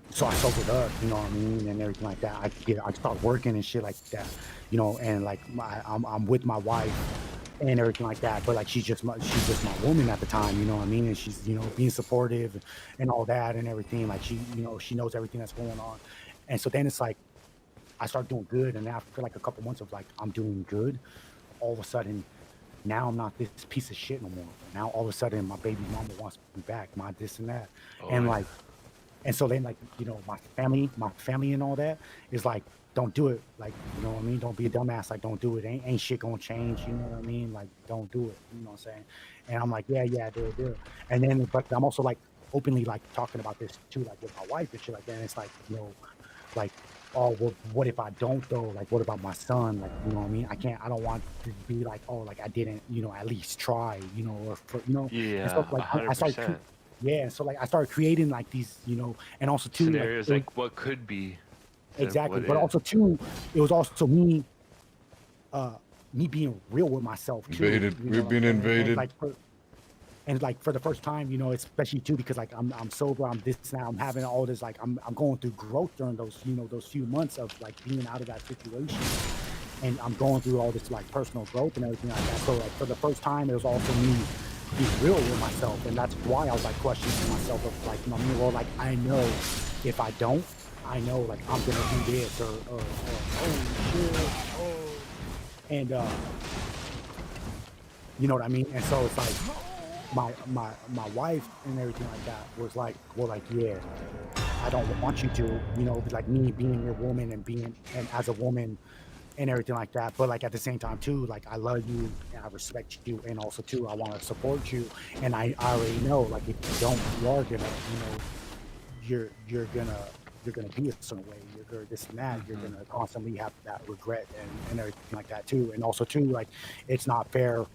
[SPEAKER 2] so I sobered up, you know what I mean, and everything like that. I start working and shit like that, and like I'm with my wife and everything like that. But like she's just my woman at the time, you know what I mean, and she's being supportive and all that and everything. Like she knows everything that's going on, and so then it's like I start doing good, and after like a couple months of like I'm doing good, all of a sudden now I'm not this piece of shit no more. Now all of a sudden my baby mama wants me back, my this and that,
[SPEAKER 5] Oh
[SPEAKER 2] and
[SPEAKER 5] yeah.
[SPEAKER 2] like And so then, like, you know, my family and all that is like, don't do it. Like, you know what I mean? Don't be a dumbass. Like, don't do it. Ain't shit gonna change. You know what I mean? Like, don't do it. You know what I'm saying? And I'm like, yeah, do it. And then, but I'm also like openly like talking about this too, like with my wife and shit like that. And it's like, you know, like, oh, well, what if I don't though? Like, what about my son? Like, you know what I mean? I don't want to be like, oh, like I didn't, you know, at least try, you know, or for, you know, and so
[SPEAKER 5] Yeah,
[SPEAKER 2] like I started,
[SPEAKER 5] 100%.
[SPEAKER 2] yeah, so like I started creating like these, you know, and also too, like,
[SPEAKER 5] Scenarios
[SPEAKER 2] it was,
[SPEAKER 5] like what could be instead of
[SPEAKER 2] exactly,
[SPEAKER 5] what
[SPEAKER 2] but
[SPEAKER 5] if.
[SPEAKER 2] also too, it was also uh, me being real with myself too,
[SPEAKER 1] Invaded.
[SPEAKER 2] you know
[SPEAKER 1] We've
[SPEAKER 2] what I'm
[SPEAKER 1] been
[SPEAKER 2] saying?
[SPEAKER 1] invaded.
[SPEAKER 2] And like for the first time, you know, especially too, because like I'm sober, I'm this now, I'm having all this, like I'm going through growth during those, you know, those few months of like being out of that situation, and I'm going through all this like personal growth and everything like that. So like for the first time, it was also me being real with myself, and that's why I was like questioning myself of like, you know, what I mean, well, like I know if I don't, I know like I'm gonna do this or oh shit, and you know what I mean? And so it's like my wife and everything like that was like, well, like, yeah, I don't want you to, you know, like me being your woman and being and as a woman and everything like that. But like at the same time too, like I love you and I respect you, and also too I want to support you. And I already know like if you don't, you are gonna, you know, you're gonna be a certain way. You're gonna this and that. You're
[SPEAKER 5] Hmm.
[SPEAKER 2] gonna constantly have that regret and everything like that too. And also too, like it's not fair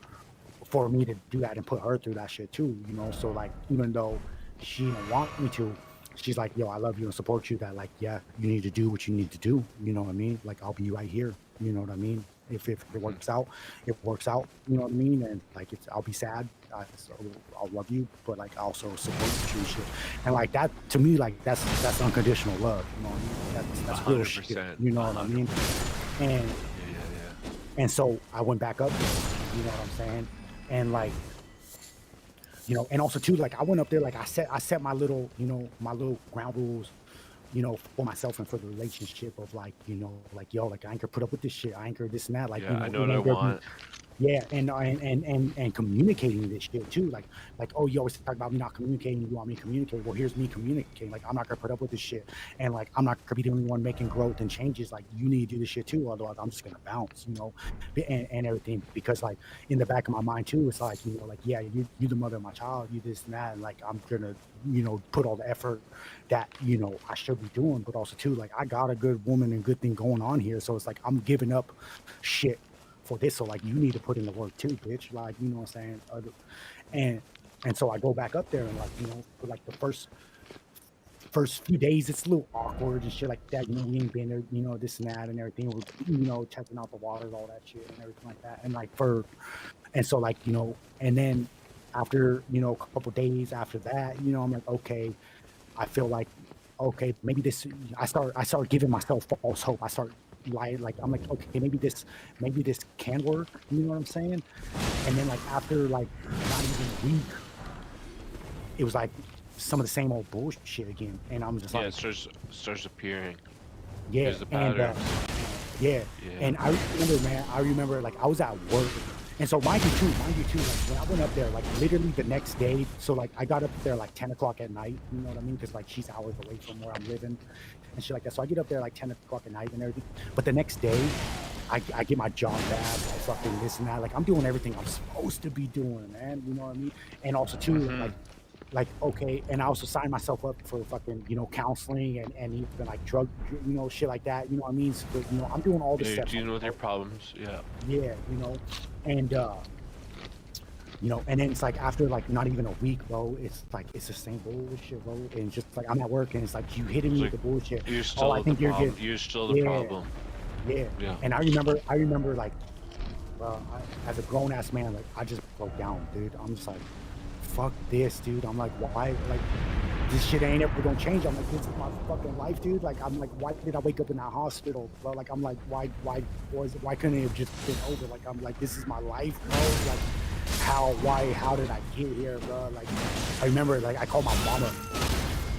[SPEAKER 2] for me to do that and put her through that shit too, you know. So like even though she didn't want me to, she's like, yo, I love you and support you. That like, yeah, you need to do what you need to do. You know what I mean? Like I'll be right here. You know what I mean? If it
[SPEAKER 5] Hmm.
[SPEAKER 2] works out, it works out. You know what I mean? And like it's I'll be sad. So I'll love you, but like I also support you and shit. And like that to me, like that's unconditional love. You know what I mean? That's real shit.
[SPEAKER 5] 100%.
[SPEAKER 2] You know what I mean?
[SPEAKER 5] 100%.
[SPEAKER 2] And
[SPEAKER 5] Yeah.
[SPEAKER 2] and so I went back up there. You know what I'm saying? And like you know, and also too, like I went up there, like I set my little, you know, my little ground rules, you know, for myself and for the relationship of like, you know, like yo, like I ain't gonna put up with this shit. I ain't gonna this and that. Like,
[SPEAKER 5] Yeah,
[SPEAKER 2] you
[SPEAKER 5] I
[SPEAKER 2] know,
[SPEAKER 5] know
[SPEAKER 2] it
[SPEAKER 5] what I
[SPEAKER 2] ain't gonna be
[SPEAKER 5] want.
[SPEAKER 2] yeah, and communicating this shit too. Like, oh, you always talk about me not communicating. You want me to communicate? Well, here's me communicating. Like, I'm not gonna put up with this shit, and like, I'm not gonna be the only one making growth and changes. Like, you need to do this shit too. Otherwise, I'm just gonna bounce, you know, and everything. Because like in the back of my mind too, it's like you know, like yeah, you the mother of my child, you this and that, and like I'm gonna you know put all the effort that you know I should be doing, but also too like I got a good woman and good thing going on here, so it's like I'm giving up shit for this. So like you need to put in the work too, bitch. Like, you know what I'm saying? And and so I go back up there and like, you know, for like the first few days it's a little awkward and shit like that. You know, we ain't been there, you know, this and that and everything. We're, you know, testing out the waters, all that shit and everything like that. And like and so like, you know, and then after, you know, a couple days after that, you know, I'm like, okay, I feel like, okay, maybe this. I start giving myself false hope. I start like I'm like, okay, maybe this can work. You know what I'm saying? And then like after like not even a week, it was like some of the same old bullshit again. And I'm just
[SPEAKER 5] Yeah, it
[SPEAKER 2] like,
[SPEAKER 5] starts appearing.
[SPEAKER 2] yeah,
[SPEAKER 5] Here's the
[SPEAKER 2] and
[SPEAKER 5] patterns.
[SPEAKER 2] yeah,
[SPEAKER 5] Yeah.
[SPEAKER 2] and I remember, man, I remember like I was at work. And so mind you too, like when I went up there, like literally the next day, so like I got up there like 10 o'clock at night, you know what I mean? Because like she's hours away from where I'm living and shit like that. So I get up there like 10 o'clock at night and everything. But the next day, I get my job back, I fucking this and that. Like I'm doing everything I'm supposed to be doing, man. You know what I mean? And also too,
[SPEAKER 5] Hmm.
[SPEAKER 2] like okay, and I also signed myself up for fucking you know counseling and even like you know shit like that. You know what I mean? So, you know I'm doing all the
[SPEAKER 5] Yeah, you're
[SPEAKER 2] steps.
[SPEAKER 5] dealing with your problems. Yeah.
[SPEAKER 2] Yeah, you know, and you know, and then it's like after like not even a week, bro, it's like it's the same bullshit, bro. And it's just like I'm at work and it's like you hitting
[SPEAKER 5] It's
[SPEAKER 2] me with
[SPEAKER 5] like
[SPEAKER 2] the bullshit.
[SPEAKER 5] you're
[SPEAKER 2] Oh, I
[SPEAKER 5] still the
[SPEAKER 2] think you're good.
[SPEAKER 5] problem. You're still the
[SPEAKER 2] Yeah,
[SPEAKER 5] problem.
[SPEAKER 2] yeah.
[SPEAKER 5] Yeah.
[SPEAKER 2] And I remember like, as a grown ass man, like I just broke down, dude. I'm just like, fuck this, dude. I'm like, why? Like, this shit ain't ever gonna change. I'm like, this is my fucking life, dude. Like, I'm like, why did I wake up in that hospital, bro? Like, I'm like, why couldn't it have just been over? Like, I'm like, this is my life, bro. Like, how did I get here, bro? Like, I remember, like, I called my mama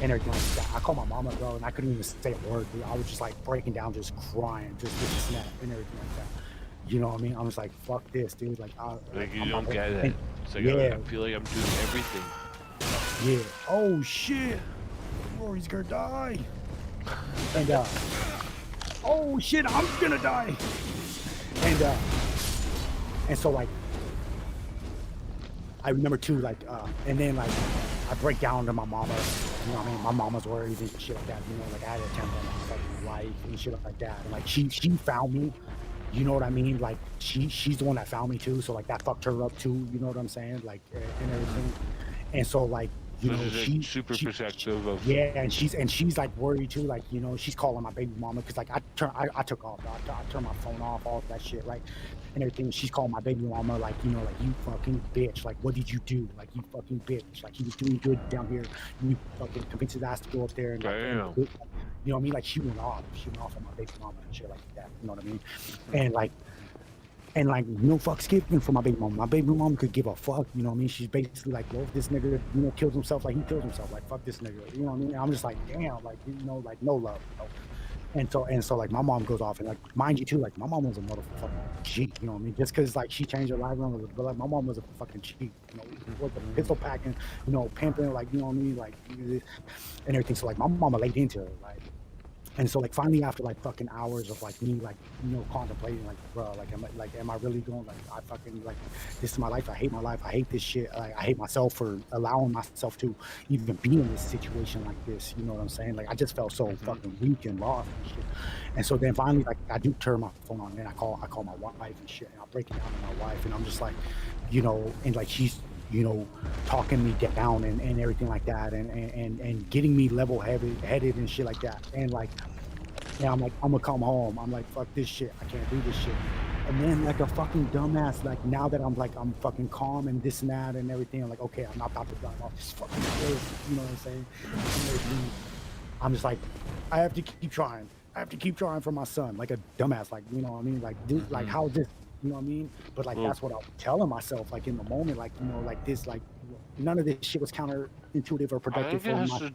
[SPEAKER 2] and everything like that. I called my mama, bro, and I couldn't even say a word, dude. I was just like breaking down, just crying, just this and that and everything like that. You know what I mean? I was like, fuck this, dude. Like,
[SPEAKER 5] Like you
[SPEAKER 2] I'm
[SPEAKER 5] don't
[SPEAKER 2] not
[SPEAKER 5] get
[SPEAKER 2] and
[SPEAKER 5] it. It's like
[SPEAKER 2] yeah,
[SPEAKER 5] I feel like I'm doing everything.
[SPEAKER 2] yeah. Oh shit. or he's gonna die. And oh shit, I'm gonna die. And so like I remember too, like and then like I break down to my mama, you know what I mean? My mama's worried and shit like that, you know, like I had a temper on my fucking life and shit like that. And like she found me, you know what I mean? Like she's the one that found me too, so like that fucked her up too, you know what I'm saying? Like and everything. And so like, you
[SPEAKER 5] So
[SPEAKER 2] know,
[SPEAKER 5] she's, like, super protective of.
[SPEAKER 2] yeah, and she's like worried too, like, you know, she's calling my baby mama because like I took off, I turned my phone off, all that shit, right, and everything. She's calling my baby mama, like, you know, like, you fucking bitch, like, what did you do, like, you fucking bitch, like, he was doing good down here, you fucking convinced his ass to go up there and like,
[SPEAKER 5] Damn.
[SPEAKER 2] you know what I mean, like she went off on my baby mama and shit like that, you know what I mean, and like no fucks given for my baby mama. My baby mama could give a fuck, you know what I mean? She's basically like, well, if this nigga, you know, kills himself, like he kills himself, like fuck this nigga, you know what I mean? And I'm just like, damn, like, you know, like no love, you know? And so like my mom goes off and like, mind you too, like my mom was a motherfucking G, you know what I mean? Just because like she changed her life around, but like my mom was a fucking G, you know, with the pistol packing, you know, pimping, like, you know what I mean, like, and everything. So like my mama laid into her, like. And so like finally after like fucking hours of like me like, you know, contemplating like, bro, like am I really going, like I fucking, like this is my life, I hate my life, I hate this shit, like I hate myself for allowing myself to even be in this situation like this, you know what I'm saying? Like I just felt so fucking weak and lost and shit. And so then finally like I do turn my phone on and I call my wife and shit, and I'm breaking down to my wife and I'm just like, you know, and like she's, you know, talking me down and everything like that and getting me level headed and shit like that. And like, yeah, I'm like, I'm gonna come home. I'm like, fuck this shit. I can't do this shit. And then like a fucking dumbass, like now that I'm like, I'm fucking calm and this and that and everything, I'm like, okay, I'm not about to drive off this fucking place, you know what I'm saying? And I'm just like, I have to keep trying. I have to keep trying for my son, like a dumbass, like, you know what I mean? Like, dude, like how is this? You know what I mean? But like that's what I was telling myself, like in the moment, like, you know, like this, like none of this shit was counterintuitive or productive for my.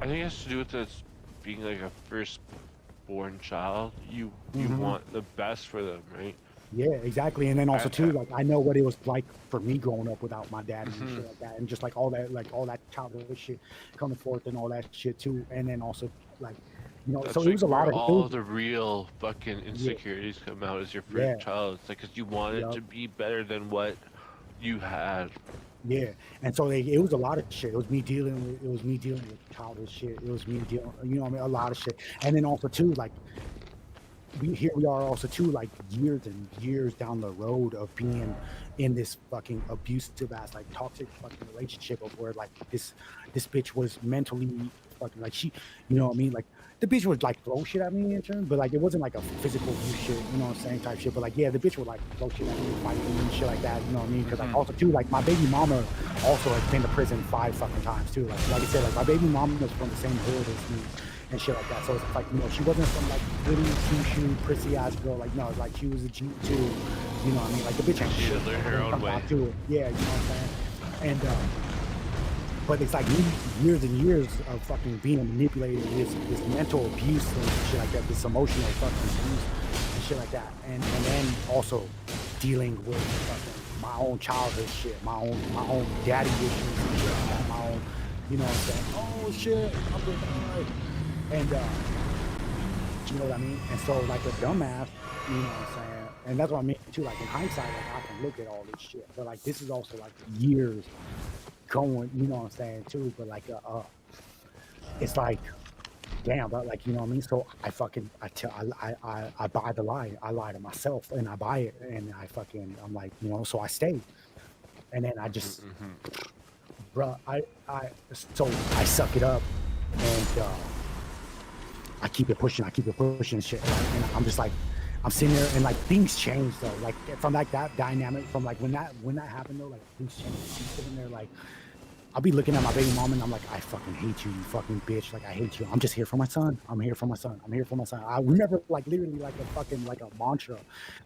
[SPEAKER 5] I think it has to do with this being like a firstborn child. You want the best for them, right?
[SPEAKER 2] Yeah, exactly. And then also too, like I know what it was like for me growing up without my dad and shit like that, and just like all that childhood shit coming forth and all that shit too. And then also like, you know,
[SPEAKER 5] That's
[SPEAKER 2] so
[SPEAKER 5] like
[SPEAKER 2] it was a lot
[SPEAKER 5] where
[SPEAKER 2] of
[SPEAKER 5] all the real fucking insecurities come out as your first
[SPEAKER 2] Yeah.
[SPEAKER 5] child. It's like 'cause you want it to be better than what you had.
[SPEAKER 2] Yeah, and so it was a lot of shit. It was me dealing with childhood shit. It was me dealing, you know what I mean, a lot of shit. And then also too, like here we are also too, like years and years down the road of being in this fucking abusive ass, like toxic fucking relationship of where like this bitch was mentally fucking, like she, you know what I mean, like the bitch would like throw shit at me in turn, but like it wasn't like a physical abuse shit, you know what I'm saying, type shit, but like yeah, the bitch would like throw shit at me, fight me and shit like that, you know what I mean, because like also too, like my baby mama also has been to prison 5 fucking times too, like I said, like my baby mama was from the same hood as me and shit like that. So it's like, you know, she wasn't some like really shoo prissy ass girl. Like no, like she was a G too. You know what I mean? Like the bitch ain't
[SPEAKER 5] She
[SPEAKER 2] shit.
[SPEAKER 5] lived her own way.
[SPEAKER 2] To it. Yeah, you know what I'm saying? And but it's like years and years of fucking being manipulated, this mental abuse and shit like that, this emotional fucking abuse and shit like that. And then also dealing with fucking my own childhood shit, my own daddy issues and shit like that, my own, you know what I'm saying? Oh shit, I'm gonna die. And you know what I mean? And so like a dumbass, you know what I'm saying? And that's what I mean too, like in hindsight, like I can look at all this shit. But like this is also like years going, you know what I'm saying, too. But like it's like damn, but like, you know what I mean? So I buy the lie. I lie to myself and I buy it and I'm like, you know, so I stay. And then I just bruh, so I suck it up and I keep it pushing and shit. And I'm just like, I'm sitting there and like things change though. Like from like that dynamic, from like when that happened though, like things change. I'm sitting there like, I'll be looking at my baby mom and I'm like, I fucking hate you, you fucking bitch. Like I hate you. I'm just here for my son. I'm here for my son. I'm here for my son. I remember like literally like a fucking like a mantra,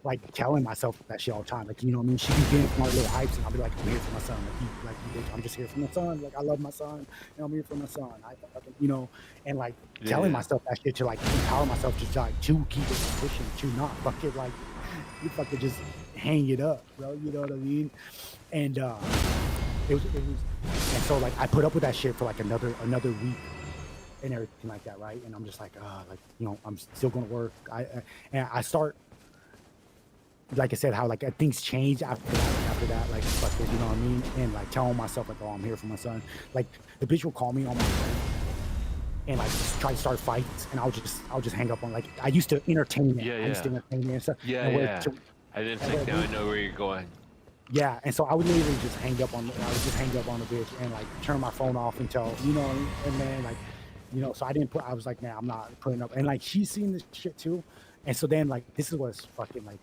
[SPEAKER 2] like telling myself that shit all the time. Like, you know what I mean? She'd be getting my little hypes and I'll be like, I'm here for my son. Like you bitch, I'm just here for my son. Like I love my son. And I'm here for my son. I fucking, you know, and like telling myself that shit to like empower myself just like to keep it pushing, to not fucking like you fucking just hang it up, bro. You know what I mean? And it was, and so like I put up with that shit for like another week, and everything like that, right? And I'm just like, like, you know, I'm still gonna work. And I start, like I said, how like things change after that, like fuck it, you know what I mean? And like telling myself like, oh, I'm here for my son. Like the bitch will call me on my phone and like just try to start fights, and I'll just hang up on. Like I used to entertain it.
[SPEAKER 5] Yeah,
[SPEAKER 2] I used to
[SPEAKER 5] yeah.
[SPEAKER 2] entertain it and stuff.
[SPEAKER 5] Yeah,
[SPEAKER 2] And where
[SPEAKER 5] yeah. I didn't
[SPEAKER 2] and
[SPEAKER 5] think
[SPEAKER 2] where
[SPEAKER 5] now I know where you're going.
[SPEAKER 2] yeah, and so I would literally just hang up on. I would just hang up on the bitch and like turn my phone off until, you know, and then like, you know, so I didn't put. I was like, nah, I'm not putting up. And like she's seen this shit too, and so then like this is what's fucking like.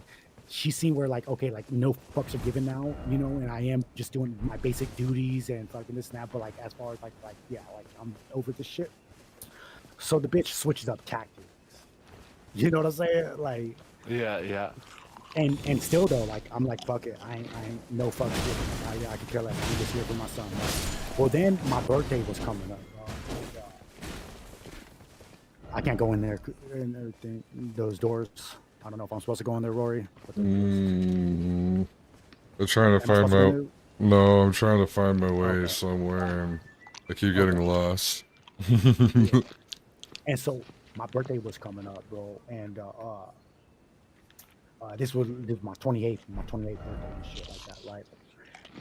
[SPEAKER 2] She's seen where like, okay, like no fucks are given now, you know, and I am just doing my basic duties and fucking this and that. But like as far as like yeah, like I'm over this shit. So the bitch switches up tactics. You know what I'm saying? Like,
[SPEAKER 5] Yeah, yeah.
[SPEAKER 2] and still though, like I'm like, fuck it, I ain't no fuck shit. I could care less. I'm just here for my son. Right? Well, then my birthday was coming up. And, I can't go in there and everything. Those doors. I don't know if I'm supposed to go in there, Rory. But
[SPEAKER 1] I'm trying to
[SPEAKER 2] am I
[SPEAKER 1] find
[SPEAKER 2] supposed to go
[SPEAKER 1] my.
[SPEAKER 2] in
[SPEAKER 1] No, I'm trying to find my way
[SPEAKER 2] Okay.
[SPEAKER 1] somewhere, and I keep
[SPEAKER 2] Okay.
[SPEAKER 1] getting lost.
[SPEAKER 2] there? And so my birthday was coming up, bro. And this was my 28th birthday and shit like that, right?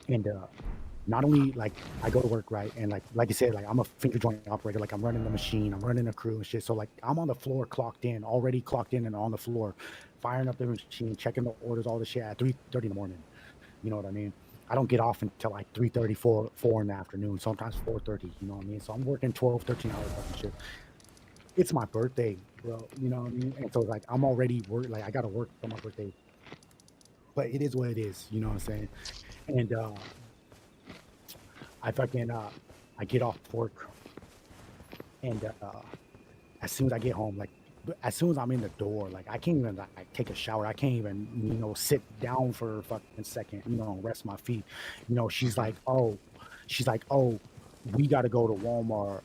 [SPEAKER 2] And not only like I go to work, right, and like I said, like I'm a finger joint operator, like I'm running the machine, I'm running a crew and shit. So like I'm on the floor, already clocked in and on the floor, firing up the machine, checking the orders, all the shit at 3:30 in the morning. You know what I mean? I don't get off until like 3:30, 4 in the afternoon, sometimes 4:30. You know what I mean? So I'm working 12, 13 hours fucking shit. It's my birthday, bro. You know what I mean? And so like I'm already like I gotta work for my birthday, but it is what it is. You know what I'm saying? And I fucking I get off work, and as soon as I get home, like as soon as I'm in the door, like I can't even like take a shower. I can't even, you know, sit down for a fucking second, you know, and rest my feet. You know, she's like, oh, we got to go to Walmart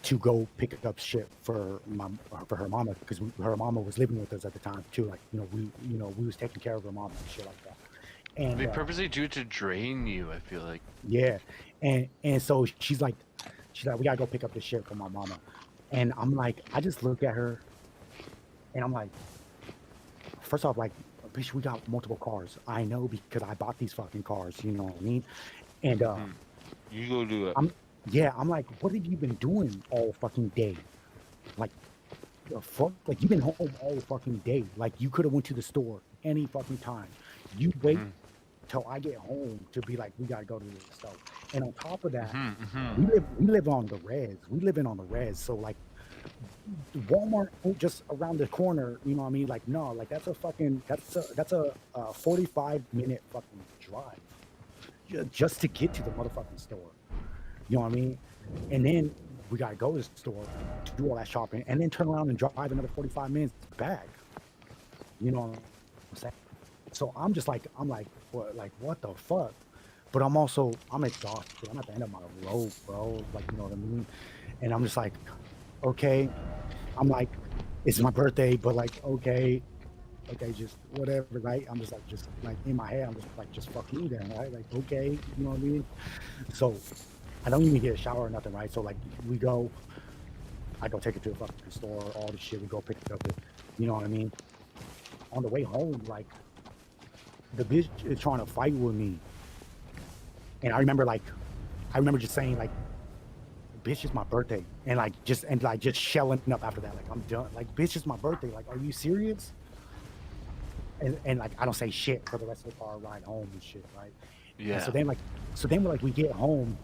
[SPEAKER 2] to go pick up shit for her mama, because her mama was living with us at the time too. Like, we was taking care of her mama and shit like that. And
[SPEAKER 5] They purposely do it to drain you, I feel like.
[SPEAKER 2] yeah, and so she's like, we gotta go pick up this shit for my mama. And I'm like, I just look at her, and I'm like, first off, like, bitch, we got multiple cars. I know because I bought these fucking cars. You know what I mean? And
[SPEAKER 5] You go do it.
[SPEAKER 2] I'm like, what have you been doing all fucking day? Like, the fuck? Like, you've been home all fucking day. Like, you could have went to the store any fucking time. You wait till I get home to be like, we gotta go to this stuff. And on top of that, we live on the res. We live in on the res. So like, Walmart ain't just around the corner. You know what I mean? Like, no, like that's a 45-minute fucking drive just to get to the motherfucking store. You know what I mean? And then we gotta go to the store to do all that shopping, and then turn around and drive another 45 minutes back. You know what I'm saying? So I'm like, what the fuck? But I'm exhausted. I'm at the end of my rope, bro. Like, you know what I mean? And I'm just like, okay. I'm like, it's my birthday, but like, okay, just whatever, right? I'm just like in my head, I'm just like, just fuck you then, right? Like, okay, you know what I mean? So I don't even get a shower or nothing, right? So like, I go take it to the fucking store, all this shit, we go pick it up, you know what I mean? On the way home, like, the bitch is trying to fight with me. And I remember just saying like, bitch, it's my birthday. And just shelling up after that. Like, I'm done. Like, bitch, it's my birthday. Like, are you serious? And like, I don't say shit for the rest of the car ride home and shit, right?
[SPEAKER 5] Yeah.
[SPEAKER 2] And so then we get home,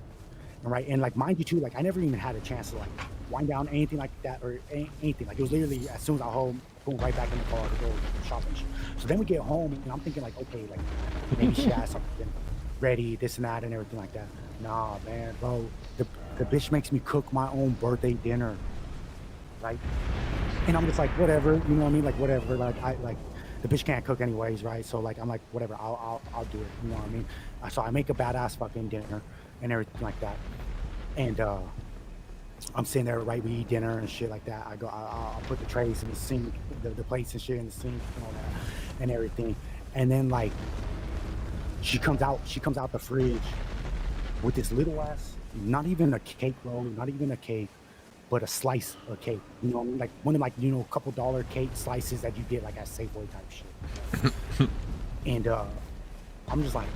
[SPEAKER 2] right? And like, mind you too, like I never even had a chance to like wind down anything like that or anything. Like, it was literally as soon as I got home, going right back in the car to go shopping. So then we get home, and I'm thinking like, okay, like maybe she has something ready, this and that, and everything like that. Nah, man, bro, the bitch makes me cook my own birthday dinner, right? And I'm just like, whatever, you know what I mean? Like, whatever, like the bitch can't cook anyways, right? So like, I'm like, whatever, I'll do it, you know what I mean? So I make a badass fucking dinner and everything like that, and I'm sitting there, right? We eat dinner and shit like that. I'll put the trays in the sink, the plates and shit in the sink and all that and everything. And then like, she comes out the fridge with this little ass, not even a cake roll, not even a cake, but a slice of cake. You know what I mean? Like one of like, you know, couple dollar cake slices that you get like at Safeway type shit. And I'm just like,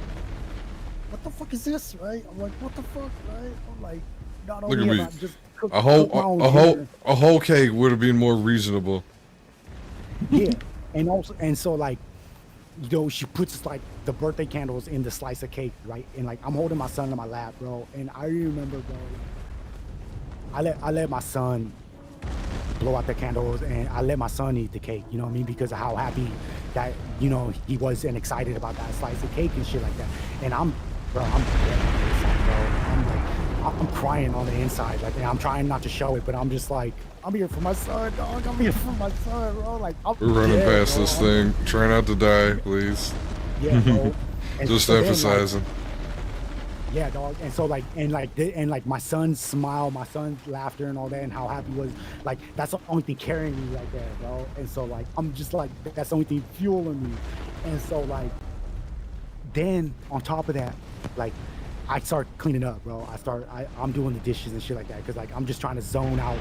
[SPEAKER 2] what the fuck is this, right? I'm like, what the fuck, right? I'm like, not
[SPEAKER 1] Look
[SPEAKER 2] only
[SPEAKER 1] at
[SPEAKER 2] am
[SPEAKER 1] me.
[SPEAKER 2] I just cook
[SPEAKER 1] A
[SPEAKER 2] my own dinner,
[SPEAKER 1] whole cake would have been more reasonable.
[SPEAKER 2] yeah, and also, and so like, you know, she puts like the birthday candles in the slice of cake, right? And like, I'm holding my son in my lap, bro. And I remember, bro, I let my son blow out the candles, and I let my son eat the cake. You know what I mean? Because of how happy that, you know, he was and excited about that slice of cake and shit like that. And I'm dead on the inside, bro. I'm like, I'm crying on the inside. Like, I'm trying not to show it, but I'm just like, I'm here for my son, dog. I'm here for my son, bro. Like, I'm
[SPEAKER 1] We're running
[SPEAKER 2] dead,
[SPEAKER 1] past
[SPEAKER 2] bro.
[SPEAKER 1] this thing. Try not to die, please.
[SPEAKER 2] Yeah, bro. And
[SPEAKER 1] Just
[SPEAKER 2] so then, like,
[SPEAKER 1] emphasizing.
[SPEAKER 2] yeah, dog. And so like, and like my son's smile, my son's laughter and all that, and how happy he was, like, that's the only thing carrying me right there, bro. And so like, I'm just like, that's the only thing fueling me. And so like, then on top of that, like, I start cleaning up, bro. I'm doing the dishes and shit like that, because like, I'm just trying to zone out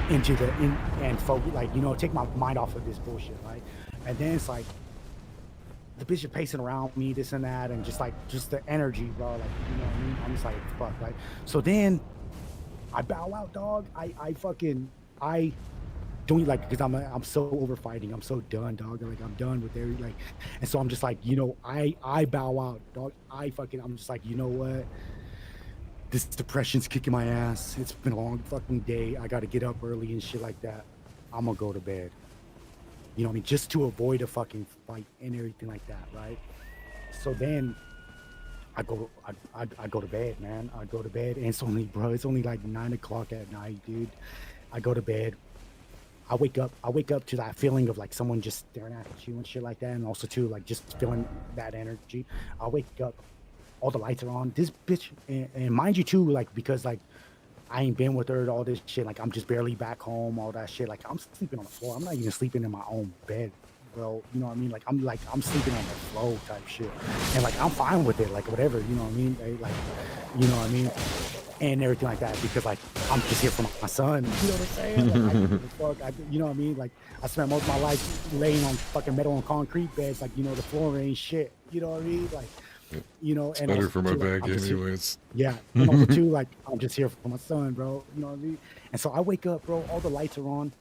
[SPEAKER 2] into and focus, like, you know, take my mind off of this bullshit, right? And then it's like, the bitch is pacing around me, this and that, and just the energy, bro. Like, you know what I mean? I'm just like, fuck, right? So then I bow out, dog. I don't like, because I'm so over fighting. I'm so done, dog. Like, I'm done with every, like, and so I'm just like, you know, I bow out, dog. I'm just like, you know what? This depression's kicking my ass. It's been a long fucking day. I got to get up early and shit like that. I'm gonna go to bed. You know what I mean? Just to avoid a fucking fight and everything like that, right? So then I go to bed, man. I go to bed, and it's only like 9 o'clock at night, dude. I go to bed. I wake up to that feeling of like someone just staring at you and shit like that, and also too like just feeling that energy. I wake up, all the lights are on. This bitch, and mind you too, like, because like I ain't been with her, all this shit. Like, I'm just barely back home, all that shit. Like, I'm sleeping on the floor. I'm not even sleeping in my own bed, bro. You know what I mean? Like, I'm sleeping on the floor type shit. And like, I'm fine with it. Like, whatever, you know what I mean? Like, you know what I mean? And everything like that, because like, I'm just here for my son. You know what I'm saying? Like, I don't give a fuck. You know what I mean? Like, I spent most of my life laying on fucking metal and concrete beds. Like, you know, the floor ain't shit. You know what I mean? Like, you know,
[SPEAKER 1] It's
[SPEAKER 2] and
[SPEAKER 1] better
[SPEAKER 2] also
[SPEAKER 1] for my
[SPEAKER 2] too, like,
[SPEAKER 1] back
[SPEAKER 2] I'm just here-
[SPEAKER 1] anyways.
[SPEAKER 2] yeah, and also too, like, I'm just here for my son, bro. You know what I mean? And so I wake up, bro. All the lights are on,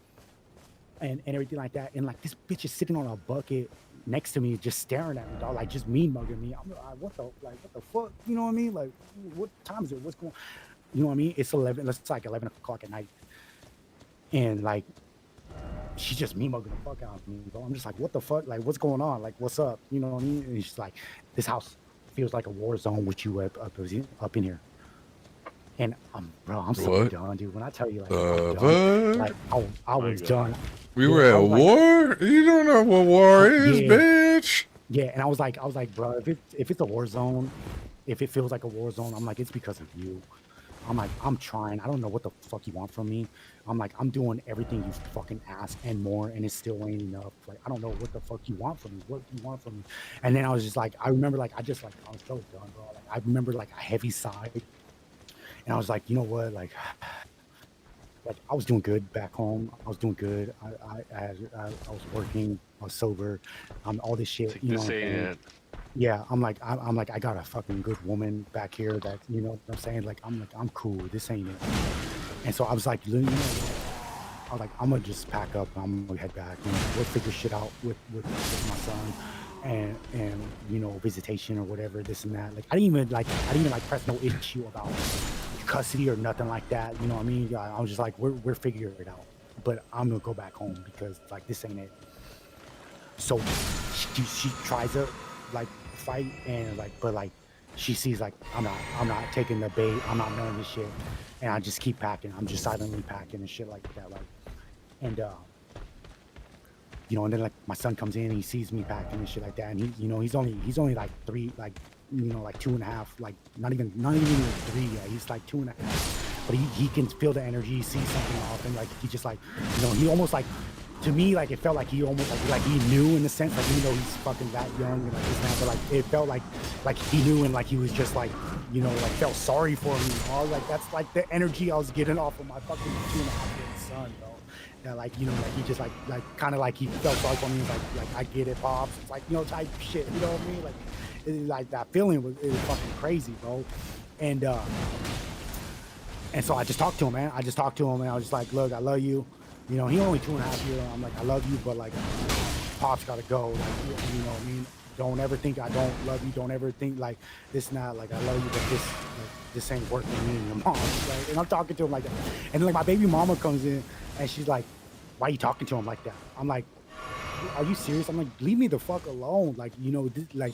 [SPEAKER 2] and everything like that. And like, this bitch is sitting on a bucket next to me, just staring at me, dog. Like, just mean mugging me. I'm like, what the fuck? You know what I mean? Like, what time is it? What's going? You know what I mean? It's like 11 o'clock at night, and like, she's just me mugging the fuck out of me, bro. I'm just like, what the fuck? Like, what's going on? Like, what's up? You know what I mean? And she's like, this house feels like a war zone with you up in here. And bro, I'm so
[SPEAKER 1] What?
[SPEAKER 2] done, dude. When I tell you, like, I'm done,
[SPEAKER 1] What?
[SPEAKER 2] like, I was done.
[SPEAKER 1] We
[SPEAKER 2] Yeah,
[SPEAKER 1] were
[SPEAKER 2] I
[SPEAKER 1] at
[SPEAKER 2] was like,
[SPEAKER 1] war? You don't know what war is,
[SPEAKER 2] yeah,
[SPEAKER 1] bitch.
[SPEAKER 2] yeah. And I was like, bro, if it's a war zone, if it feels like a war zone, I'm like, it's because of you. I'm like, I'm trying. I don't know what the fuck you want from me. I'm like, I'm doing everything you fucking ask and more, and it still ain't enough. Like, I don't know what the fuck you want from me. What do you want from me? And then I was just like, I remember, like, I was so done, bro. Like, I remember, like, a heavy sigh, and I was like, you know what, like I was doing good back home. I was doing good. I was working. I was sober. All this shit.
[SPEAKER 5] Like,
[SPEAKER 2] You know
[SPEAKER 5] this
[SPEAKER 2] what I'm
[SPEAKER 5] ain't
[SPEAKER 2] saying?
[SPEAKER 5] it.
[SPEAKER 2] Yeah, I'm like, I got a fucking good woman back here that, you know what I'm saying? Like, I'm cool. This ain't it. And so I was like, you know, I was like, I'm gonna just pack up. I'm gonna head back. You know, we'll figure shit out with my son, and you know, visitation or whatever, this and that. Like, I didn't even press no issue about custody or nothing like that. You know what I mean? I was just like, we're figuring it out. But I'm gonna go back home because like, this ain't it. So she tries to like fight, and like, but like, she sees like, I'm not taking the bait. I'm not none of this shit, and I just keep packing. I'm just silently packing and shit like that. Like, and you know, and then like my son comes in, and he sees me packing and shit like that, and he, you know, he's only like 3, like, you know, like 2.5, like not even 3 yet. He's like 2.5, but he can feel the energy, he sees something off, and like, he just like, you know, he almost like to me, like, it felt like he almost like he knew in the sense, like, even though he's fucking that young and like this now, but like it felt like he knew and like he was just like, you know, like felt sorry for me. All like that's like the energy I was getting off of my fucking 2.5-year-old son, bro. That like, you know, like he just like kind of like he felt sorry for me. He's like I get it, pops. It's like, you know, type shit. You know what I mean? Like that feeling was, it was fucking crazy, bro. And so I just talked to him, man. I just talked to him, and I was just like, look, I love you. You know, he only 2.5 years. I'm like, I love you, but like, pops gotta go. Like, you know what I mean? Don't ever think I don't love you. Don't ever think like this. Not like I love you, but this ain't working. Me and your mom. Like, and I'm talking to him like that. And then like my baby mama comes in, and she's like, why are you talking to him like that? I'm like, are you serious? I'm like, leave me the fuck alone. Like, you know, this, like,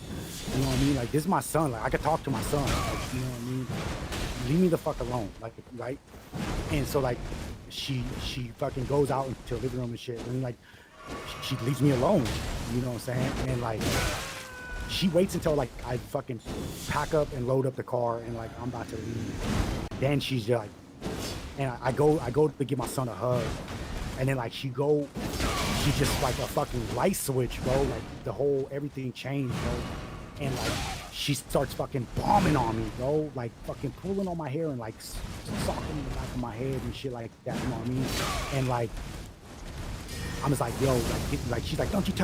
[SPEAKER 2] you know what I mean? Like, this is my son. Like, I could talk to my son. Like, you know what I mean? Leave me the fuck alone. Like, right? And so like, she fucking goes out into the living room and shit, and like, she leaves me alone. You know what I'm saying? And like, she waits until like I fucking pack up and load up the car, and like I'm about to leave. Then she's just like, and I go to give my son a hug, and then like she just like a fucking light switch, bro. Like the whole everything changed, bro. And like she starts fucking bombing on me, bro. Like fucking pulling on my hair and like socking the back of my head and shit like that. You know what I mean? And like I'm just like, yo, like she's like, don't you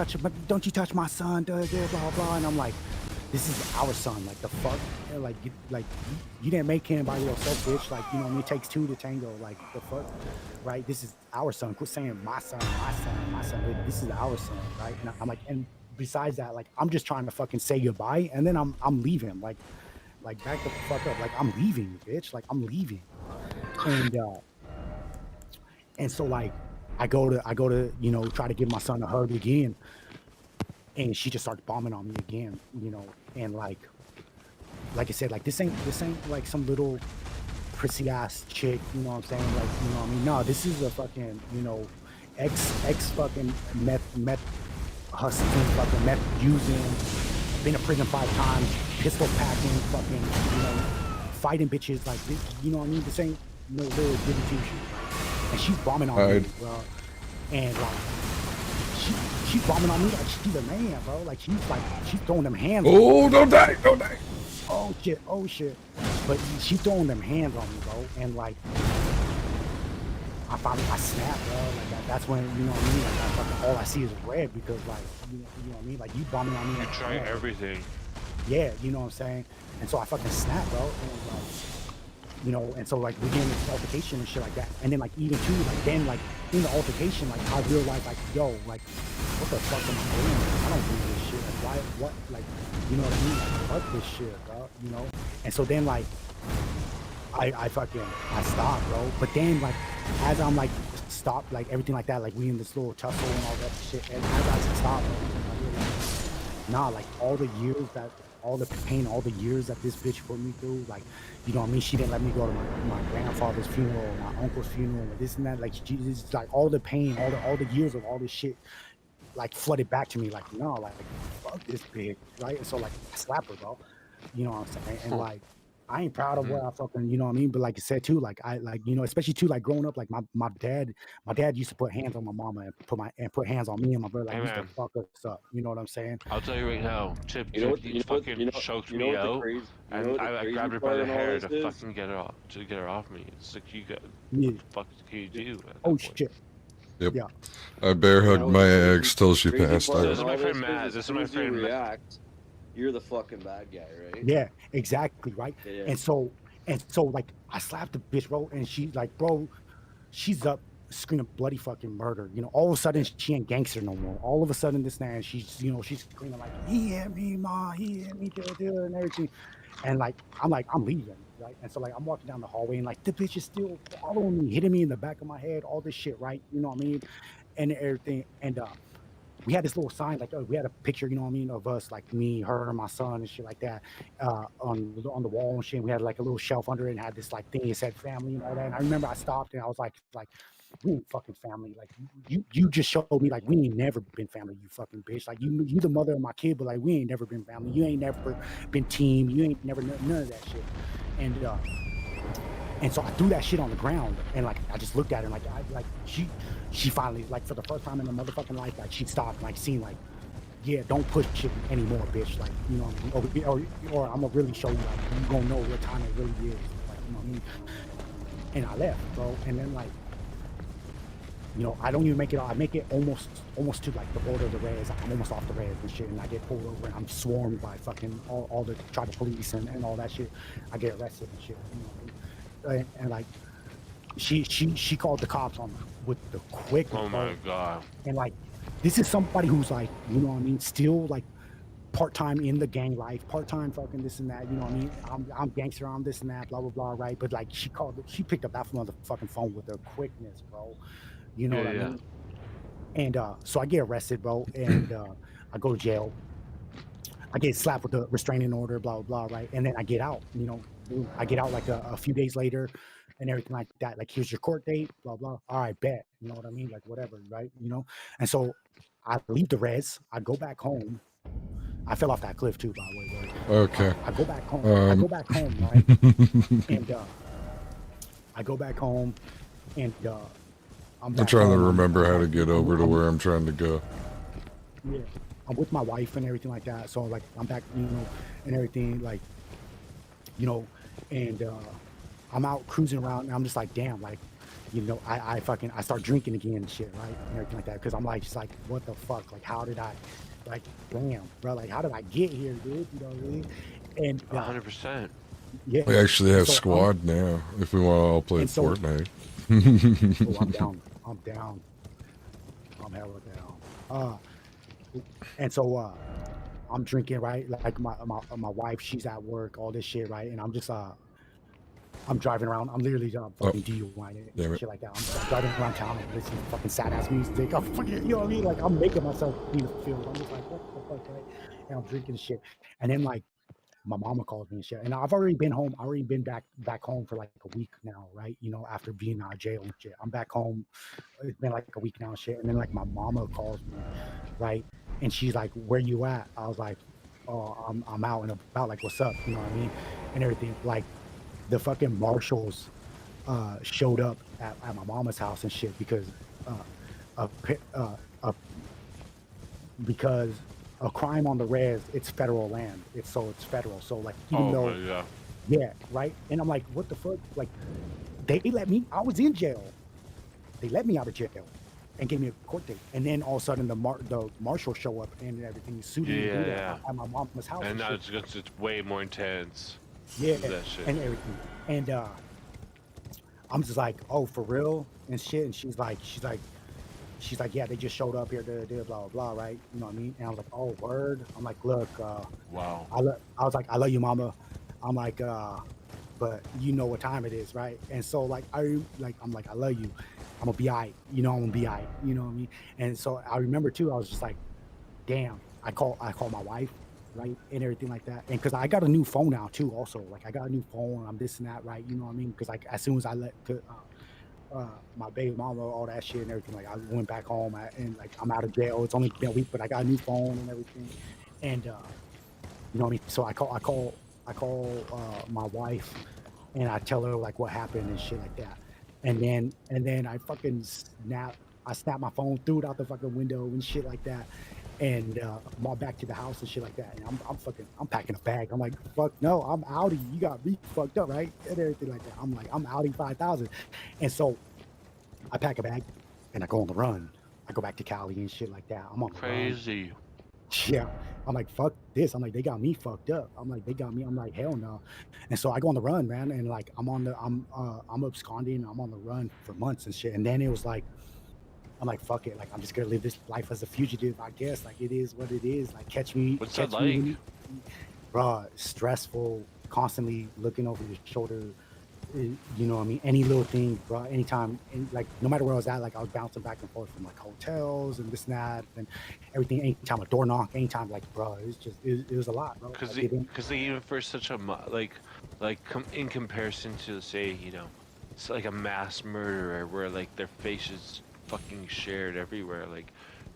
[SPEAKER 2] touch my son, blah blah blah. And I'm like, this is our son. Like the fuck, and like you didn't make him by yourself, bitch. Like, you know what I mean? It takes two to tango. Like the fuck, right? This is our son. Quit saying my son, my son, my son. Like, this is our son, right? And I'm like, and besides that, like I'm just trying to fucking say goodbye, and then I'm leaving. Like back the fuck up. Like I'm leaving, bitch. Like I'm leaving. And so like I go to, you know, try to give my son a hug again, and she just starts bombing on me again, you know. And like I said, like this ain't like some little prissy ass chick, you know what I'm saying? Like, you know what I mean? No, this is a fucking, you know, ex fucking meth hustling, fucking meth using, been to prison 5 times, pistol packing, fucking, you know, fighting bitches, like this, you know what I mean? This ain't no little ditty two shit. And she's bombing on me, bro. And like she's bombing on me like she's a man, bro. Like she's throwing them hands.
[SPEAKER 1] Oh, don't die, don't die.
[SPEAKER 2] Oh shit. But she's throwing them hands on me, bro. And like I snap, bro. Like that's when, you know what I mean? Like all I see is red, because like you know what I mean? Like you bombing on me.
[SPEAKER 5] You try everything.
[SPEAKER 2] Yeah, you know what I'm saying? And so I fucking snap, bro. And like, you know, and so like we get into this altercation and shit like that. And then like even too, like then like in the altercation, like I realized like, yo, like what the fuck am I doing? Like, I don't do this shit. Like why, what, like, you know what I mean? Like fuck this shit, bro, you know? And so then like I stopped, bro. But then like as I'm like stopped, like everything like that, like we in this little tussle and all that shit, and as I stopped, I realized, nah, like all the pain, all the years that this bitch put me through, like, you know what I mean? She didn't let me go to my grandfather's funeral, my uncle's funeral, and this and that. Like, it's like all the pain, all the years of all this shit, like flooded back to me. Like, no, like fuck this bitch, right? And so like I slap her, bro. You know what I'm saying? And like I ain't proud of what I fucking, you know what I mean? But like I said too, like I like, you know, especially too, like growing up, like my dad used to put hands on my mama and put hands on me and my brother. Like,
[SPEAKER 5] Hey,
[SPEAKER 2] used to
[SPEAKER 5] man.
[SPEAKER 2] fuck us up. You know what I'm saying?
[SPEAKER 5] I'll tell you right now, Chip,
[SPEAKER 7] You know what?
[SPEAKER 5] you fucking choked me out, and I grabbed her by the hair to fucking get her off me. It's like, you got,
[SPEAKER 2] Yeah.
[SPEAKER 5] what the fuck can you do? At that
[SPEAKER 2] Oh
[SPEAKER 5] point?
[SPEAKER 2] shit.
[SPEAKER 1] Yep.
[SPEAKER 2] Yeah.
[SPEAKER 1] I bear hugged my ex till she passed
[SPEAKER 5] This is
[SPEAKER 1] out.
[SPEAKER 5] my friend Matt. This is my friend Matt.
[SPEAKER 7] React, you're the fucking bad guy, right?
[SPEAKER 2] Yeah, exactly, right?
[SPEAKER 7] Yeah.
[SPEAKER 2] And so like I slapped the bitch, bro, and she's like, bro, she's up screaming bloody fucking murder. You know, all of a sudden she ain't gangster no more. All of a sudden this man, she's, you know, she's screaming like, he hit me, ma, he hit me, and everything. And like I'm leaving, right? And so like I'm walking down the hallway and like the bitch is still following me, hitting me in the back of my head, all this shit, right? You know what I mean? And everything. And we had this little sign, like we had a picture, you know what I mean, of us, like me, her, and my son, and shit like that, on the wall and shit. We had like a little shelf under it and had this like thing that said family and all that. And I remember I stopped and I was like, we ain't fucking family. Like you just showed me like we ain't never been family, you fucking bitch. Like you the mother of my kid, but like we ain't never been family. You ain't never been team. You ain't never none of that shit. And And so I threw that shit on the ground, and like I just looked at her, and like she finally, like, for the first time in her motherfucking life, like she stopped, like seen, like, yeah, don't push it anymore, bitch. Like, you know what I mean? Or I'm gonna really show you, like, you gonna know what time it really is. Like, you know what I mean? And I left, bro. And then, like, you know, I don't even make it. I make it almost to like the border of the res. I'm almost off the res and shit, and I get pulled over, and I'm swarmed by fucking all the tribal police and all that shit. I get arrested and shit. You know what I mean? And like, she called the cops on with the quick.
[SPEAKER 5] Oh my god.
[SPEAKER 2] And like, this is somebody who's like, you know what I mean, still like part-time in the gang life, part-time fucking this and that, you know what I mean? I'm gangster, I'm this and that, blah blah blah, right? But like, she picked up that motherfucking phone with her quickness, bro. You know
[SPEAKER 5] Yeah,
[SPEAKER 2] what I
[SPEAKER 5] yeah.
[SPEAKER 2] mean? And so I get arrested, bro, and I go to jail. I get slapped with the restraining order, blah blah blah, right? And then I get out. You know, boom, I get out like a few days later, and everything like that. Like, here's your court date, blah blah. All right, bet. You know what I mean? Like, whatever, right? You know. And so I leave the res. I go back home. I fell off that cliff too, by the way. But,
[SPEAKER 1] Okay.
[SPEAKER 2] I go back home. I
[SPEAKER 1] Um,
[SPEAKER 2] go back home, right? And I go back home, and I'm
[SPEAKER 1] I'm
[SPEAKER 2] back
[SPEAKER 1] trying to
[SPEAKER 2] home.
[SPEAKER 1] remember how to
[SPEAKER 2] like,
[SPEAKER 1] get over to where I'm trying to go.
[SPEAKER 2] Yeah, I'm with my wife and everything like that. So like, I'm back, you know, and everything, like, you know, and I'm out cruising around, and I'm just like, damn, like, you know, I start drinking again and shit, right, and everything like that, because I'm like, just like, what the fuck, like, how did I, like, damn, bro, like, how did I get here, dude? You know what I mean? And
[SPEAKER 5] 100%.
[SPEAKER 2] yeah,
[SPEAKER 1] We actually have
[SPEAKER 2] so
[SPEAKER 1] squad now. If we want to all play
[SPEAKER 2] and so
[SPEAKER 1] Fortnite.
[SPEAKER 2] oh, I'm down, I'm hella down. And so I'm drinking, right? Like, my wife, she's at work, all this shit, right? And I'm just I'm driving around. I'm literally
[SPEAKER 1] Oh,
[SPEAKER 2] fucking DUI and
[SPEAKER 1] damn it.
[SPEAKER 2] shit like that. I'm just driving around town and listening to fucking sad ass music. I'm fucking, you know what I mean? Like, I'm making myself feel. I'm just like, what the fuck, right? And I'm drinking shit. And then like, my mama calls me and shit. And I've already been home. I already been back home for like a week now, right? You know, after being out of jail and shit. I'm back home. It's been like a week now and shit. And then like, my mama calls me, right? And she's like, "Where you at?" I was like, "Oh, I'm out and about. Like, what's up?" You know what I mean? And everything. Like, the fucking marshals showed up at my mama's house and shit because a, a because a crime on the res, it's federal land. It's federal. So like, even
[SPEAKER 5] Oh
[SPEAKER 2] though,
[SPEAKER 5] my god.
[SPEAKER 2] yeah, right. And I'm like, what the fuck? Like, they let me. I was in jail. They let me out of jail and gave me a court date. And then all of a sudden, the marshals show up and everything, suited
[SPEAKER 5] Yeah,
[SPEAKER 2] me to do that
[SPEAKER 5] yeah.
[SPEAKER 2] at my mama's house.
[SPEAKER 5] And now
[SPEAKER 2] shit.
[SPEAKER 5] it's way more intense.
[SPEAKER 2] Yeah,
[SPEAKER 5] That shit.
[SPEAKER 2] and everything. And I'm just like, oh, for real and shit. And she's like, yeah, they just showed up here, blah blah blah, right? You know what I mean? And I was like, oh, word. I'm like, look,
[SPEAKER 5] Wow.
[SPEAKER 2] I was like, I love you, mama. I'm like, but you know what time it is, right? And so like, I'm like, I love you. I'm gonna be alright. You know, I'm gonna be alright. You know what I mean? And so I remember too, I was just like, damn. I call my wife, right, and everything like that. And because I got a new phone now too, also. Like, I got a new phone. I'm this and that, right? You know what I mean? Because like, as soon as I let my baby mama, all that shit and everything, like, I went back home, and like, I'm out of jail. It's only been a week, but I got a new phone and everything. And you know what I mean? So I call my wife, and I tell her like what happened and shit like that. And then I fucking snap my phone, threw it out the fucking window and shit like that. And walk back to the house and shit like that. And I'm packing a bag. I'm like, fuck no, I'm outie. You got me fucked up, right? And everything like that. I'm like, I'm outie 5,000. And so I pack a bag and I go on the run. I go back to Cali and shit like that. I'm on the run.
[SPEAKER 5] Crazy.
[SPEAKER 2] Yeah. I'm like, fuck this. I'm like, they got me fucked up. I'm like, they got me. I'm like, hell no. And so I go on the run, man. And like, I'm absconding. I'm on the run for months and shit. And then it was like, I'm like, fuck it. Like, I'm just gonna live this life as a fugitive, I guess. Like, it is what it is. Like,
[SPEAKER 5] What's that
[SPEAKER 2] catch me
[SPEAKER 5] like?
[SPEAKER 2] when bruh, stressful, constantly looking over your shoulder. You know what I mean? Any little thing, bro. Anytime, like, no matter where I was at, like, I was bouncing back and forth from like hotels and this and that and everything. Anytime a door knock, anytime, like, bro, it was a lot, bro.
[SPEAKER 5] Because
[SPEAKER 2] Like,
[SPEAKER 5] even for such a in comparison to, say, you know, it's like a mass murderer where like their face is fucking shared everywhere. Like,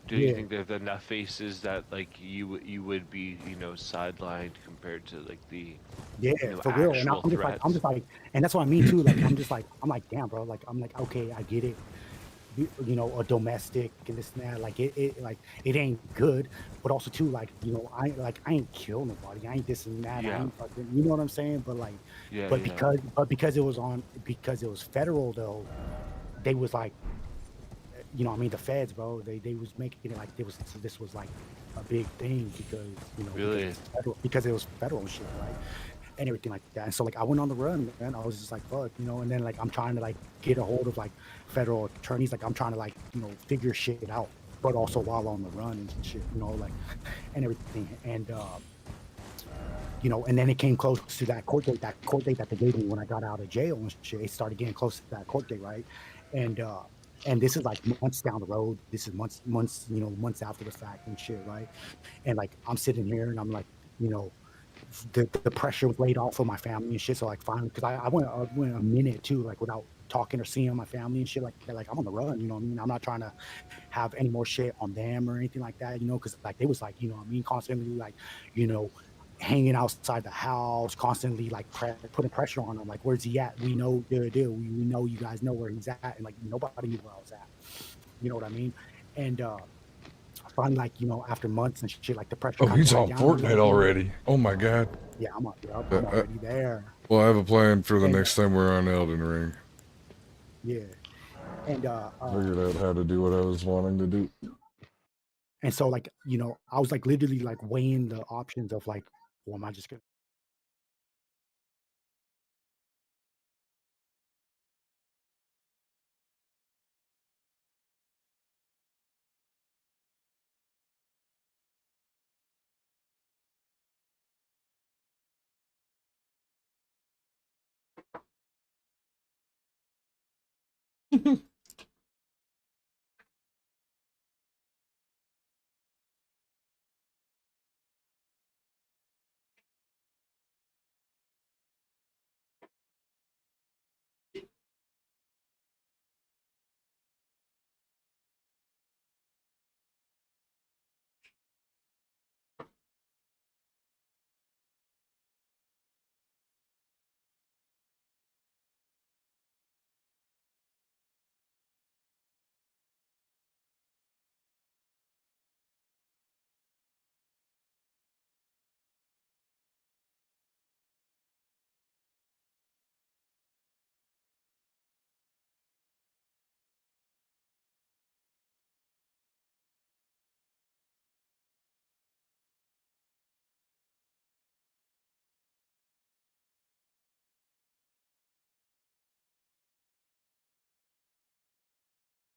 [SPEAKER 5] Do you
[SPEAKER 2] Yeah.
[SPEAKER 5] think there's enough faces that like you would be, you know, sidelined compared to like the,
[SPEAKER 2] Yeah,
[SPEAKER 5] you know,
[SPEAKER 2] for real. And
[SPEAKER 5] actual
[SPEAKER 2] I'm just
[SPEAKER 5] threats?
[SPEAKER 2] like, and that's what I mean too. Like, I'm like, damn, bro. Like, I'm like, okay, I get it. You know, a domestic and this and that. Like, like, it ain't good. But also too, like, you know, I ain't kill nobody. I ain't this and that. I
[SPEAKER 5] Yeah,
[SPEAKER 2] ain't fucking. You know what I'm saying? But like,
[SPEAKER 5] yeah, yeah.
[SPEAKER 2] because it was federal though, they was like, you know, I mean, the feds, bro. They was making it like this was like a big thing because you know
[SPEAKER 5] Really?
[SPEAKER 2] because it was federal shit, right? And everything like that. And so like I went on the run, man. I was just like, fuck, you know, and then like I'm trying to like get a hold of like federal attorneys. Like I'm trying to like, you know, figure shit out, but also while on the run and shit, you know, like and everything. And you know, and then it came close to that court date that they gave me when I got out of jail and shit. It started getting close to that court date, right? And and this is like months down the road. This is months, you know, months after the fact and shit, right? And like I'm sitting here and I'm like, you know, the pressure was laid off of my family and shit. So like finally, because I went a minute too, like without talking or seeing my family and shit like that. Like I'm on the run, you know what I mean? I'm not trying to have any more shit on them or anything like that, you know, because like they was like, you know what I mean, constantly like, you know, hanging outside the house, constantly like putting pressure on him. Like, where's he at? We know we know you guys know where he's at, and like nobody knew where I was at. You know what I mean? And finally, like you know, after months and shit, like the pressure
[SPEAKER 1] Oh,
[SPEAKER 2] kind of
[SPEAKER 1] he's
[SPEAKER 2] died
[SPEAKER 1] on
[SPEAKER 2] down a little
[SPEAKER 1] Fortnite
[SPEAKER 2] bit.
[SPEAKER 1] already. Oh my god.
[SPEAKER 2] Yeah, yup,
[SPEAKER 1] Uh,
[SPEAKER 2] I'm
[SPEAKER 1] uh,
[SPEAKER 2] already there.
[SPEAKER 1] well, I have a plan for the
[SPEAKER 2] And
[SPEAKER 1] next time we're on Elden Ring.
[SPEAKER 2] yeah, and
[SPEAKER 1] Figured out how to do what I was wanting to do.
[SPEAKER 2] and so like you know, I was like literally like weighing the options of like, well, am I just gonna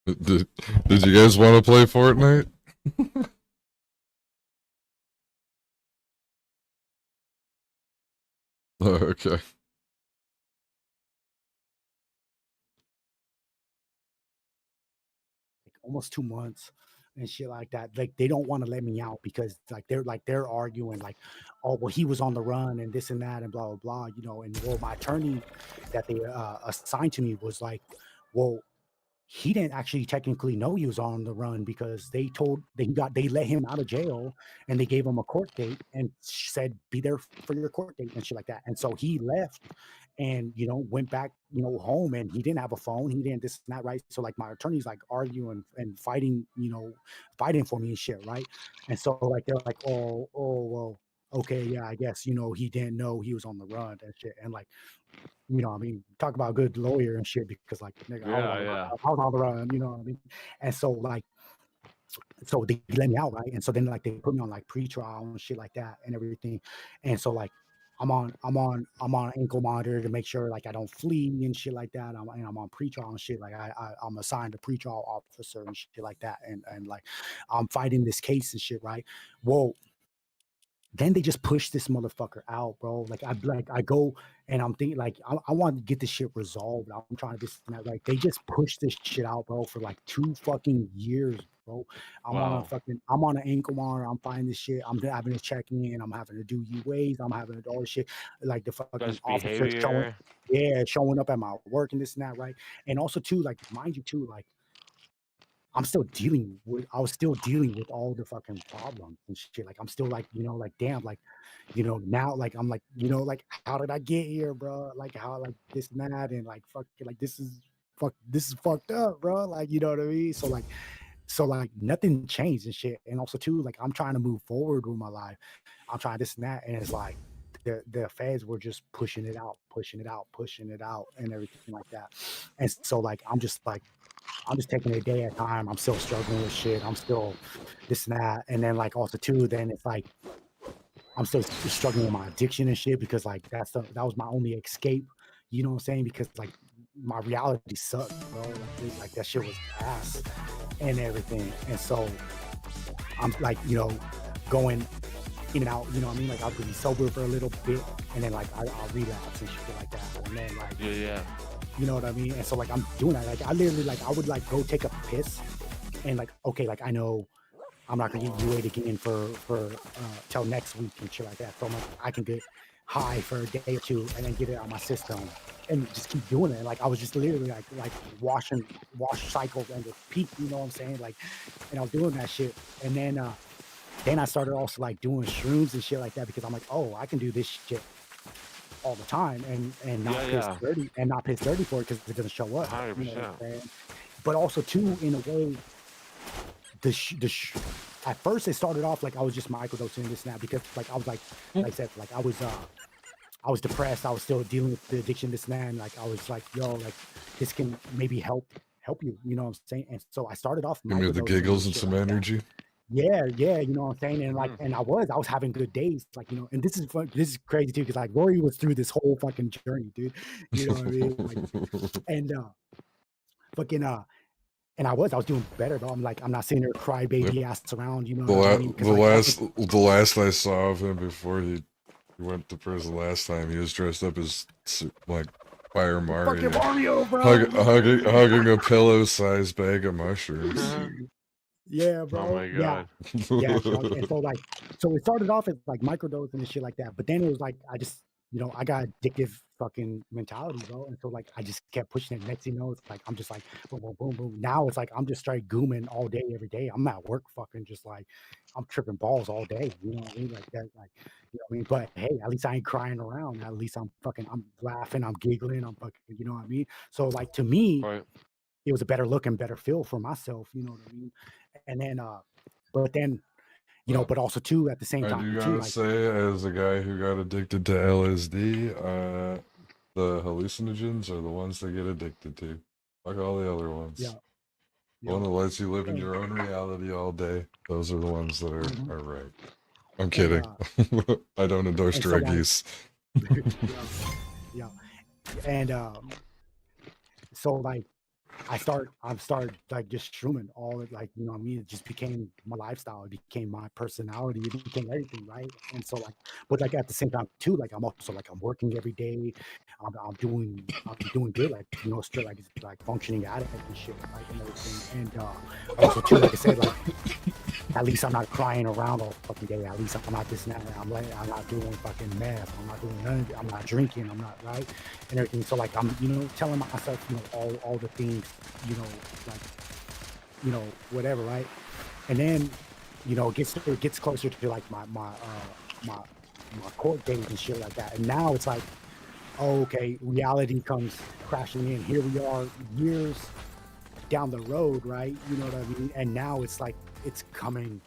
[SPEAKER 1] Did, did you guys want to play Fortnite? Oh, okay.
[SPEAKER 2] like almost 2 months and shit like that. Like they don't want to let me out because like they're arguing like, oh well, he was on the run and this and that and blah blah blah, you know. And well, my attorney that they assigned to me was like, well, he didn't actually technically know he was on the run because they let him out of jail and they gave him a court date and said be there for your court date and shit like that. And so he left and you know went back you know home and he didn't have a phone. He didn't this and that, right? So like my attorney's like arguing and fighting, you know, fighting for me and shit, right? And so like they're like, oh well, okay, yeah, I guess you know he didn't know he was on the run and shit. And like you know, what I mean, talk about a good lawyer and shit because like nigga,
[SPEAKER 5] Yeah, yeah.
[SPEAKER 2] I was on the run, you know what I mean? And so like so they let me out, right? And so then like they put me on like pre-trial and shit like that and everything. And so like I'm on ankle monitor to make sure like I don't flee and shit like that. I'm on pre-trial and shit. Like I'm assigned a pre-trial officer and shit like that. And like I'm fighting this case and shit, right? Well, then they just push this motherfucker out, bro. Like I go and I'm thinking like I want to get this shit resolved. I'm trying to this and that. Like they just push this shit out, bro, for like 2 fucking years, bro.
[SPEAKER 5] Wow.
[SPEAKER 2] I'm on an ankle monitor. I'm finding this shit. I'm having to check in. I'm having to do UAs. I'm having to do all this shit. Like the fucking
[SPEAKER 5] Best
[SPEAKER 2] officer showing,
[SPEAKER 5] behavior.
[SPEAKER 2] yeah, showing up at my work and this and that, right? And also too, like mind you too, like I'm still dealing with I was still dealing with all the fucking problems and shit. Like I'm still like, like damn, like, now like I'm like, like how did I get here, bro? Like how like this and that and like fuck like this is fucked up, bro. Like, you know what I mean? So like nothing changed and shit. And also too, like I'm trying to move forward with my life. I'm trying this and that. And it's like the feds were just pushing it out, pushing it out, pushing it out, and everything like that. And so like I'm just taking it a day at a time. I'm still struggling with shit. I'm still this and that. And then like also too, then it's like I'm still struggling with my addiction and shit because like that was my only escape. You know what I'm saying? Because like my reality sucked, bro. Like that shit was ass and everything. And so I'm like, going in and out, you know what I mean? Like I'll be sober for a little bit and then like I'll relapse and shit like that. And then like
[SPEAKER 5] Yeah.
[SPEAKER 2] you know what I mean? And so like I'm doing that. Like I literally like I would like go take a piss and like okay, like I know I'm not gonna get UA'd again for till next week and shit like that. So I'm like I can get high for a day or two and then get it out of my system and just keep doing it. Like I was just literally like wash cycles and repeat, you know what I'm saying? Like and I was doing that shit. And then I started also like doing shrooms and shit like that because I'm like, oh, I can do this shit all the time and not piss
[SPEAKER 5] Yeah.
[SPEAKER 2] dirty and not piss dirty for it because it doesn't show up. You know what
[SPEAKER 5] 100%.
[SPEAKER 2] I'm saying? But also too, in a way, at first it started off like I was just microdosing this and that because like I was like I said, like I was depressed. I was still dealing with the addiction, this and that. And like I was like, yo, like this can maybe help you. You know what I'm saying? And so I started off
[SPEAKER 1] Give me the
[SPEAKER 2] microdosing
[SPEAKER 1] giggles and
[SPEAKER 2] shit
[SPEAKER 1] some
[SPEAKER 2] like that.
[SPEAKER 1] energy.
[SPEAKER 2] Yeah, you know what I'm saying? And like, and I was having good days, like, and this is fun, this is crazy too, because like Rory was through this whole fucking journey, dude. You know what I mean? Like, and fucking and I was doing better, but I'm like, I'm not sitting there cry baby ass around, you know what I mean? Because like
[SPEAKER 1] the last I saw of him before he went to prison last time, he was dressed up as like Fire Mario,
[SPEAKER 2] fucking Mario, bro.
[SPEAKER 1] hugging a pillow-sized bag of mushrooms.
[SPEAKER 2] Yeah, bro.
[SPEAKER 5] Oh my god.
[SPEAKER 2] Yeah, dog. And so like, so it started off as like microdosing and shit like that, but then it was like I just, I got addictive fucking mentality, bro. And so like I just kept pushing it. Next thing you know, it's like I'm just like boom, boom, boom, boom. Now it's like I'm just straight gooming all day, every day. I'm at work fucking just like I'm tripping balls all day. You know what I mean? Like that, like you know what I mean? But hey, at least I ain't crying around. At least I'm laughing, I'm giggling, I'm fucking, you know what I mean? So like to me,
[SPEAKER 5] Right.
[SPEAKER 2] it was a better look and better feel for myself, you know what I mean? And then but then but also too at the same
[SPEAKER 1] I
[SPEAKER 2] time
[SPEAKER 1] do
[SPEAKER 2] too,
[SPEAKER 1] gotta
[SPEAKER 2] like
[SPEAKER 1] say, as a guy who got addicted to LSD, the hallucinogens are the ones that get addicted to. Like all the other ones.
[SPEAKER 2] yeah,
[SPEAKER 1] The one that lets you live in
[SPEAKER 2] and,
[SPEAKER 1] your own reality all day. Those are the ones that
[SPEAKER 2] mhm.
[SPEAKER 1] are right. I'm
[SPEAKER 2] and
[SPEAKER 1] kidding. I don't endorse
[SPEAKER 2] and so
[SPEAKER 1] drug
[SPEAKER 2] like
[SPEAKER 1] use.
[SPEAKER 2] yeah, and so like I've started like just shrooming all it, like you know what I mean. It just became my lifestyle. It became my personality. It became everything, right? And so like, but like at the same time too, like I'm also like I'm working every day. I'm doing good, like straight like functioning addict and shit, right, and everything. And also too, like I said, like at least I'm not crying around all fucking day. At least I'm not this and that. I'm not doing fucking meth. I'm not doing none of it. I'm not drinking. I'm not right and everything. So like I'm telling myself all the things like whatever, right? And then it gets closer to like my court dates and shit like that. And now it's like, oh, okay, reality comes crashing in. Here we are, years down the road, right? You know what I mean? And now it's like it's coming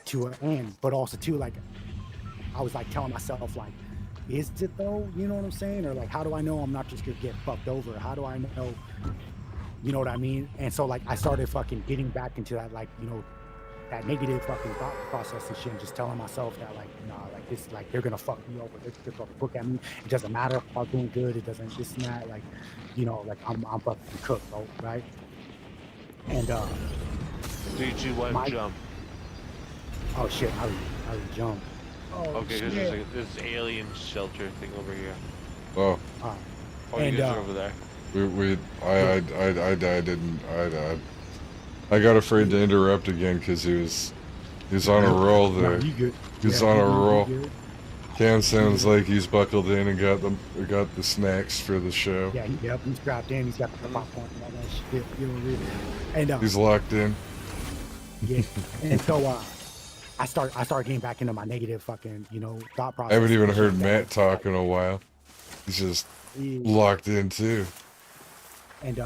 [SPEAKER 2] to an end. But also too, like I was like telling myself, like, is it though? You know what I'm saying? Or like, how do I know I'm not just gonna get fucked over? How do I know? You know what I mean? And so like I started fucking getting back into that, like, that negative fucking thought process and shit, and just telling myself that like, nah, like this, like they're gonna fuck me over. They're gonna look at me. It doesn't matter if I'm doing good. It doesn't this and that. Like, like I'm fucking cooked, bro, right? And
[SPEAKER 5] Did you want to jump?
[SPEAKER 2] oh shit, I already jumped. Oh,
[SPEAKER 5] Okay,
[SPEAKER 2] shit.
[SPEAKER 5] there's this alien shelter thing over here.
[SPEAKER 1] Oh,
[SPEAKER 5] Oh, you
[SPEAKER 2] And,
[SPEAKER 5] guys are over there.
[SPEAKER 1] I got afraid to interrupt again because he was on a roll
[SPEAKER 2] No,
[SPEAKER 1] there.
[SPEAKER 2] you good.
[SPEAKER 1] He's
[SPEAKER 2] Yeah,
[SPEAKER 1] on a
[SPEAKER 2] you
[SPEAKER 1] roll.
[SPEAKER 2] good.
[SPEAKER 1] Cam sounds like he's buckled in and got the snacks for the show.
[SPEAKER 2] Yeah, yep, he's strapped in. He's got the popcorn and all that shit. You know what I mean? And
[SPEAKER 1] He's locked in.
[SPEAKER 2] yeah, and so I start getting back into my negative fucking thought process.
[SPEAKER 1] I haven't even
[SPEAKER 2] and shit
[SPEAKER 1] heard
[SPEAKER 2] like
[SPEAKER 1] Matt
[SPEAKER 2] that.
[SPEAKER 1] talk in a while. He's just
[SPEAKER 2] Yeah.
[SPEAKER 1] locked in too.
[SPEAKER 2] And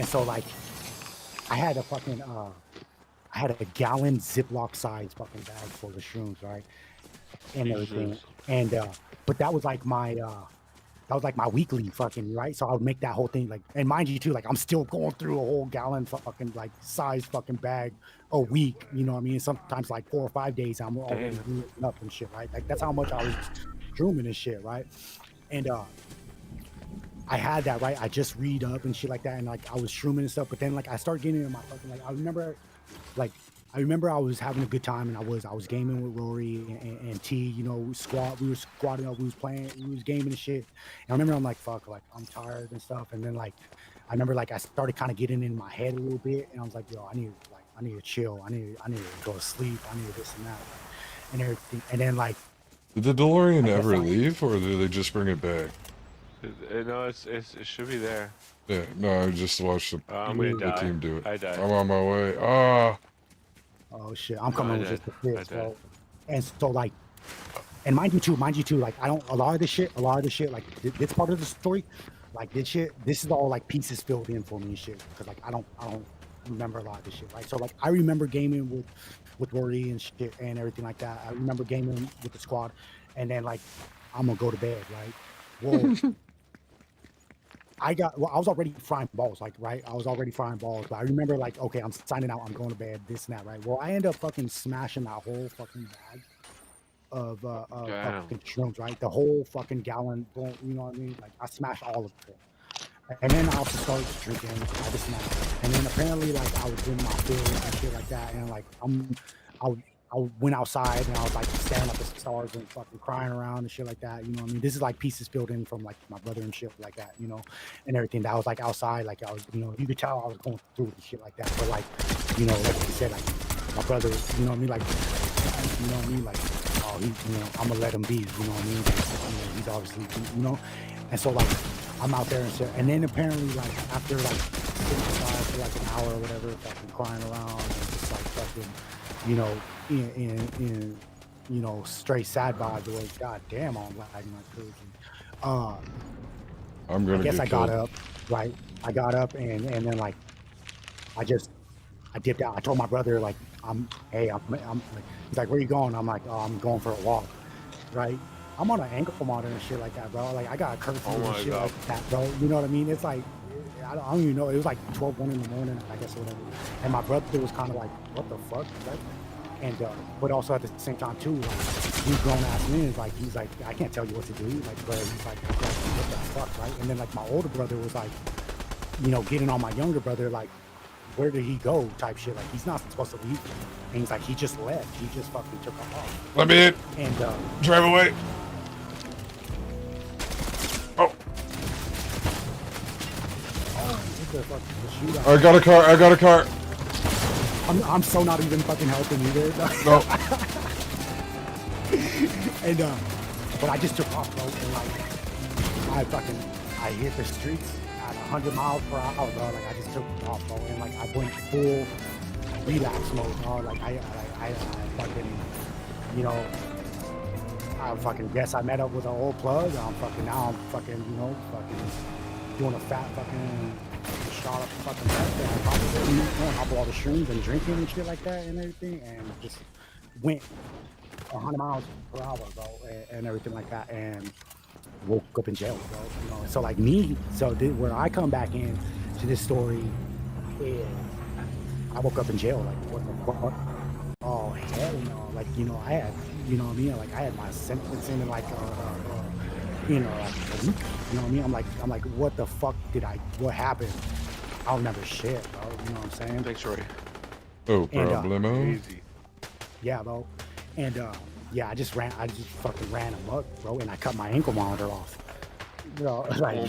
[SPEAKER 2] so like I had a gallon Ziploc size fucking bag full of shrooms, right? And everything.
[SPEAKER 5] Jesus.
[SPEAKER 2] And but that was like my weekly fucking, right? So I would make that whole thing like, and mind you too, like I'm still going through a whole gallon fucking like size fucking bag a week, you know what I mean? Sometimes like 4 or 5 days I'm already
[SPEAKER 5] Damn.
[SPEAKER 2] using up and shit, right? Like that's how much I was shrooming and shit, right? And I had that, right? I just read up and shit like that, and like I was shrooming and stuff, but then like I started getting in my fucking like I remember I was having a good time, and I was gaming with Rory and T, we were squatting up, we was playing, we was gaming and shit. And I remember I'm like, fuck, like I'm tired and stuff. And then like I remember like I started kind of getting in my head a little bit, and I was like, yo, I need to chill, I need to go to sleep, I need this and that, and everything. And then like
[SPEAKER 1] Did the DeLorean
[SPEAKER 2] I guess
[SPEAKER 1] ever
[SPEAKER 2] I-
[SPEAKER 1] leave, or did they just bring it back?
[SPEAKER 5] No, it should be there.
[SPEAKER 1] Yeah, no, I just watched
[SPEAKER 5] I'm gonna
[SPEAKER 1] the
[SPEAKER 5] die.
[SPEAKER 1] team do it.
[SPEAKER 5] I died.
[SPEAKER 1] I'm on my way. Ah,
[SPEAKER 2] oh shit, I'm
[SPEAKER 5] No,
[SPEAKER 2] coming
[SPEAKER 5] I
[SPEAKER 2] with
[SPEAKER 5] did.
[SPEAKER 2] just the
[SPEAKER 5] I
[SPEAKER 2] fits,
[SPEAKER 5] did.
[SPEAKER 2] bro. And so like, and mind you too, like a lot of this shit, like this part of the story, like this is all like pieces filled in for me and shit, because like I don't remember a lot of this shit, right? So like I remember gaming with Rory and shit and everything like that. I remember gaming with the squad, and then like I'm gonna go to bed, right? Well, I was already frying balls, like, right? I was already frying balls, but I remember, like, okay, I'm signing out, I'm going to bed, this and that, right? Well, I end up fucking smashing that whole fucking bag of
[SPEAKER 5] Damn.
[SPEAKER 2] fucking shrooms, right? The whole fucking gallon, boom, you know what I mean? Like, I smashed all of it. And then I also started drinking all this and that. And then apparently, like, I was doing my field and shit like that, and like, I went outside and I was like staring at the stars and fucking crying around and shit like that. You know what I mean? This is like pieces filled in from like my brother and shit like that, and everything. That was like outside, like I was, you could tell I was going through and shit like that. But like, like I said, like my brother, you know what I mean? Like, you know what I mean? Like, oh, I'm gonna let him be, you know what I mean? Like, he's obviously, and so like I'm out there and shit. And then apparently like after like sitting outside for like an hour or whatever, fucking crying around and just like fucking, in straight sad vibes. Like, god damn, I'm lagging like crazy.
[SPEAKER 1] I'm gonna
[SPEAKER 2] I guess
[SPEAKER 1] get
[SPEAKER 2] I got
[SPEAKER 1] killed.
[SPEAKER 2] up, right? I got up and then like I dipped out. I told my brother like I'm like, he's like, where you going? I'm like, oh, I'm going for a walk, right? I'm on an ankle monitor and shit like that, bro. Like I got a curfew
[SPEAKER 5] Oh
[SPEAKER 2] and
[SPEAKER 5] my
[SPEAKER 2] shit
[SPEAKER 5] God.
[SPEAKER 2] like that, bro. You know what I mean? It's like I don't even know. It was like 12, 1 in the morning, I guess, or whatever. And my brother was kind of like, what the fuck? Right? And but also at the same time too, like these grown ass men is like, he's like, I can't tell you what to do, like, but he's like, what the fuck, right? And then like my older brother was like, getting on my younger brother, like, where did he go? Type shit. Like he's not supposed to leave. And he's like, he just left. He just fucking took off.
[SPEAKER 1] Let me in.
[SPEAKER 2] And
[SPEAKER 1] Drive away. Oh,
[SPEAKER 2] the shootout.
[SPEAKER 1] I got a car. I got a car.
[SPEAKER 2] I'm so not even fucking helping either.
[SPEAKER 1] No.
[SPEAKER 2] And but I just took off, bro. And like I hit the streets at 100 miles per hour, bro. Like I just took off, bro. And like I went full relapse mode, bro. Like I fucking, I fucking guess I met up with an old plug. I'm fucking doing a fat fucking shot up fucking back there on top of it, on top of all the shrooms and drinking and shit like that and everything, and just went 100 miles per hour, bro, and everything like that, and woke up in jail, bro. So like me, where I come back in to this story is I woke up in jail, like what the fuck? Oh hell no, like I had, you know what I mean? Like I had my sentencing in like like a week, you know what I mean? I'm like, what the fuck what happened? I don't remember shit, bro. You know what I'm saying?
[SPEAKER 5] Thanks, Rory.
[SPEAKER 1] No
[SPEAKER 2] And,
[SPEAKER 1] problemo.
[SPEAKER 5] Easy.
[SPEAKER 2] Yeah, bro. And yeah, I just fucking ran amok, bro, and I cut my ankle monitor off. Like,
[SPEAKER 5] Oh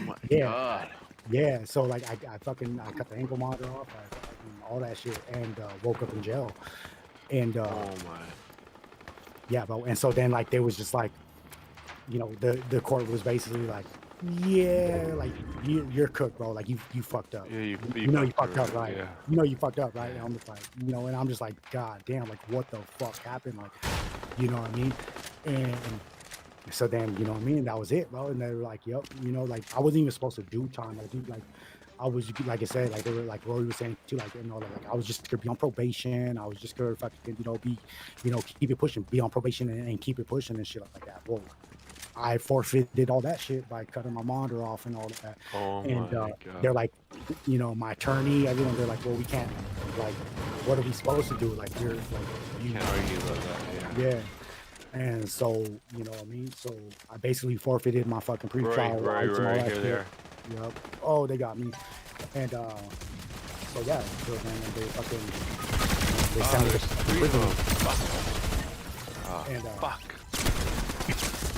[SPEAKER 5] my
[SPEAKER 2] Yeah.
[SPEAKER 5] God.
[SPEAKER 2] yeah, so like I cut the ankle monitor off, all that shit, and woke up in jail. And
[SPEAKER 5] Oh my.
[SPEAKER 2] Yeah, bro. And so then like there was just like, you know, the court was basically like, yeah, like you're cooked, bro. Like you fucked up.
[SPEAKER 5] Yeah, you
[SPEAKER 2] You know you
[SPEAKER 5] fucked
[SPEAKER 2] fucked up,
[SPEAKER 5] around,
[SPEAKER 2] right?
[SPEAKER 5] yeah.
[SPEAKER 2] You know you fucked up, right?
[SPEAKER 5] Yeah.
[SPEAKER 2] And I'm just like, you know, and I'm just like, God damn, like what the fuck happened? Like, you know what I mean? And so then, you know what I mean? That was it, bro. And they were like, yep, you know, like I wasn't even supposed to do time. Like, dude, like I was, like I said, like they were like Rory was saying too, like, you know, like I was just gonna be on probation. I was just gonna fucking, you know, be, you know, keep it pushing, be on probation and keep it pushing and shit like that. Well, I forfeited all that shit by cutting my monitor off and all that.
[SPEAKER 5] Oh
[SPEAKER 2] And
[SPEAKER 5] my
[SPEAKER 2] they're
[SPEAKER 5] god.
[SPEAKER 2] like, you know, my attorney, everyone, they're like, well, we can't, like, what are we supposed to do? Like, you're like, you,
[SPEAKER 5] Can't argue about that, yeah.
[SPEAKER 2] yeah. And so, you know what I mean? So I basically forfeited my fucking pre-trial rights and all
[SPEAKER 5] Rory,
[SPEAKER 2] that
[SPEAKER 5] here
[SPEAKER 2] shit.
[SPEAKER 5] they are.
[SPEAKER 2] Yep. Oh, they got me. And so yeah, so then they fucking they sent me
[SPEAKER 5] there's
[SPEAKER 2] to
[SPEAKER 5] 3 of
[SPEAKER 2] prison.
[SPEAKER 5] them. Fuck. Oh,
[SPEAKER 2] And
[SPEAKER 5] fuck.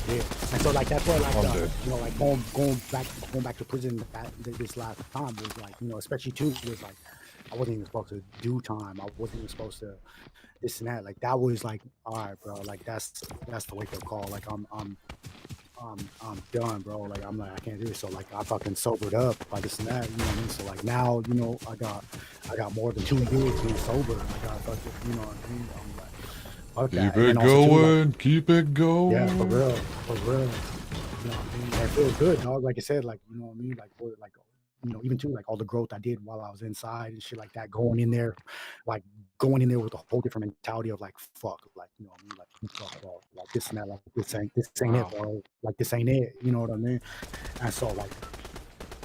[SPEAKER 2] yeah. And so like that's where like
[SPEAKER 1] I'm dead.
[SPEAKER 2] you know, like going back to prison this last time was like, you know, especially too was like I wasn't even supposed to do time. I wasn't even supposed to this and that. Like that was like, all right, bro, like that's the wake up call. Like I'm done, bro. Like I'm like I can't do this. So like I fucking sobered up by this and that. You know what I mean? So like now, you know, I got more than 2 years being sober. And I got fucking, you know what I mean? I'm like, fuck that.
[SPEAKER 1] Keep
[SPEAKER 2] And
[SPEAKER 1] it
[SPEAKER 2] then also too, like,
[SPEAKER 1] going. Keep it going.
[SPEAKER 2] yeah, for real, for real. You know what I mean? And it feels good, dog. Like I said, like you know what I mean? Like we're like. You know, even too, like all the growth I did while I was inside and shit like that, going in there with a whole different mentality of like, fuck, like, you know what I mean? Like, fuck, bro, like this and that, like this ain't it,
[SPEAKER 5] Wow.
[SPEAKER 2] bro. Like this ain't it, you know what I mean? And so like,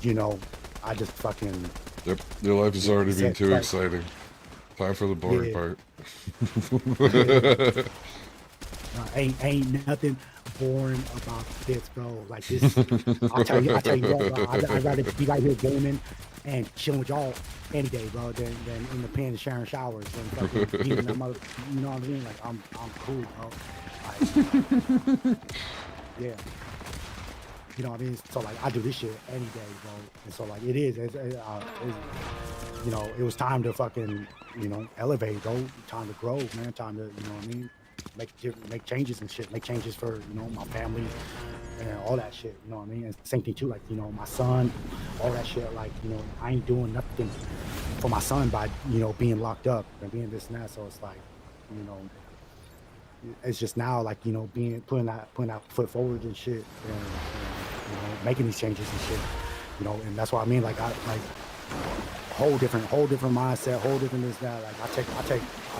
[SPEAKER 2] you know, I just fucking
[SPEAKER 1] Yep, your life has already been
[SPEAKER 2] said,
[SPEAKER 1] too
[SPEAKER 2] like,
[SPEAKER 1] exciting. Time for the boring
[SPEAKER 2] yeah,
[SPEAKER 1] part.
[SPEAKER 2] ain't nothing boring about this, bro. Like this, I tell you what, bro. I'd rather be right here gaming and chilling with y'all any day, bro, than in the pen sharing showers and fucking being that mother. You know what I mean? Like I'm cool, bro. Like, yeah. You know what I mean? So like I do this shit any day, bro. And so like it is, you know, it was time to fucking, you know, elevate, bro. Time to grow, man. Time to, you know what I mean? Make changes and shit. Make changes for, you know, my family and all that shit. You know what I mean? And same thing too, like, you know, my son, all that shit. Like, you know, I ain't doing nothing for my son by, you know, being locked up and being this and that. So it's like, you know, it's just now like, you know, putting that foot forward and shit, and you know, making these changes and shit, you know. And that's what I mean, like I like whole different mindset, whole different this that. Like I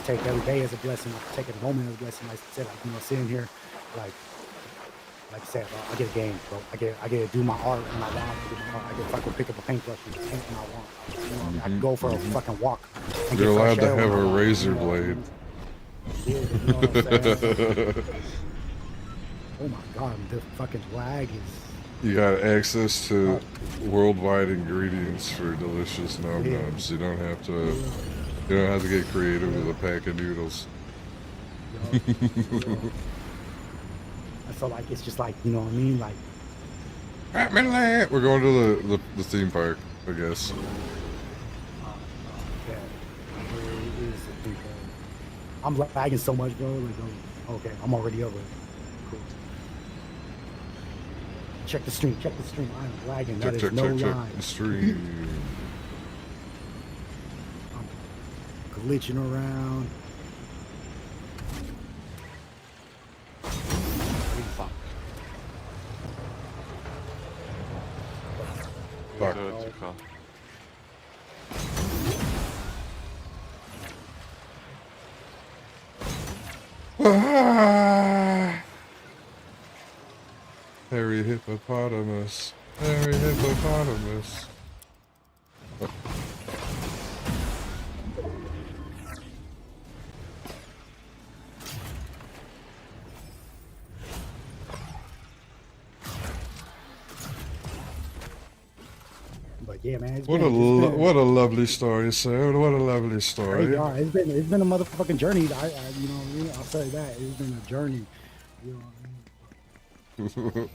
[SPEAKER 2] take every day as a blessing. I take every moment as a blessing. Like I said, like, you know, sitting here, like I said, bro, I get a game, bro. I get to do my art when I want. I get to fucking pick up a paintbrush and paint when I want. You know, I can go for a fucking walk. And
[SPEAKER 1] You're
[SPEAKER 2] get fresh
[SPEAKER 1] allowed to
[SPEAKER 2] air when
[SPEAKER 1] have
[SPEAKER 2] I
[SPEAKER 1] a
[SPEAKER 2] want,
[SPEAKER 1] razor
[SPEAKER 2] you know what I
[SPEAKER 1] blade.
[SPEAKER 2] mean? Yeah, you know what I'm saying? Oh my god, the fucking lag is.
[SPEAKER 1] You got access to
[SPEAKER 2] Oh,
[SPEAKER 1] worldwide ingredients for delicious num
[SPEAKER 2] yeah,
[SPEAKER 1] nums. You don't have to.
[SPEAKER 2] yeah,
[SPEAKER 1] You don't have to get creative with
[SPEAKER 2] yeah,
[SPEAKER 1] a pack of noodles.
[SPEAKER 2] yup, yeah. And so like it's just like, you know what I mean? Like
[SPEAKER 1] We're going to the theme park, I guess.
[SPEAKER 2] yeah, it is a thing, bro. I'm lagging so much, bro. Like okay, I'm already over it. Cool. Check the stream. I am lagging. That is no
[SPEAKER 1] Check
[SPEAKER 2] lie.
[SPEAKER 1] the stream.
[SPEAKER 2] I'm glitching around.
[SPEAKER 5] Fuck.
[SPEAKER 1] Fuck.
[SPEAKER 5] So it's a call.
[SPEAKER 1] Hairy hippopotamus. Hairy hippopotamus.
[SPEAKER 2] But yeah, man,
[SPEAKER 1] What a lovely story, sir. What a lovely story.
[SPEAKER 2] crazy. It's been a motherfucking journey. You know what I mean? I'll tell you that. It's been a journey. You know what I mean?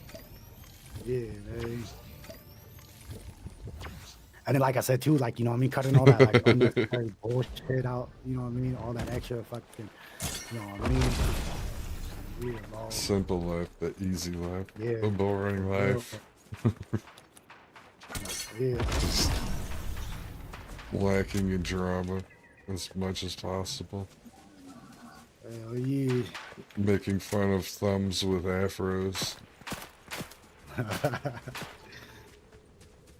[SPEAKER 2] Yeah, man. And then, like I said too, like, you know what I mean, cutting all that like unnecessary bullshit out. You know what I mean? All that extra fucking, you know what I mean? Yeah, bro.
[SPEAKER 1] Simple life, the easy life,
[SPEAKER 2] Yeah.
[SPEAKER 1] the boring life.
[SPEAKER 2] Yeah.
[SPEAKER 1] Just lacking in drama as much as possible.
[SPEAKER 2] Hell yeah.
[SPEAKER 1] Making fun of thumbs with afros.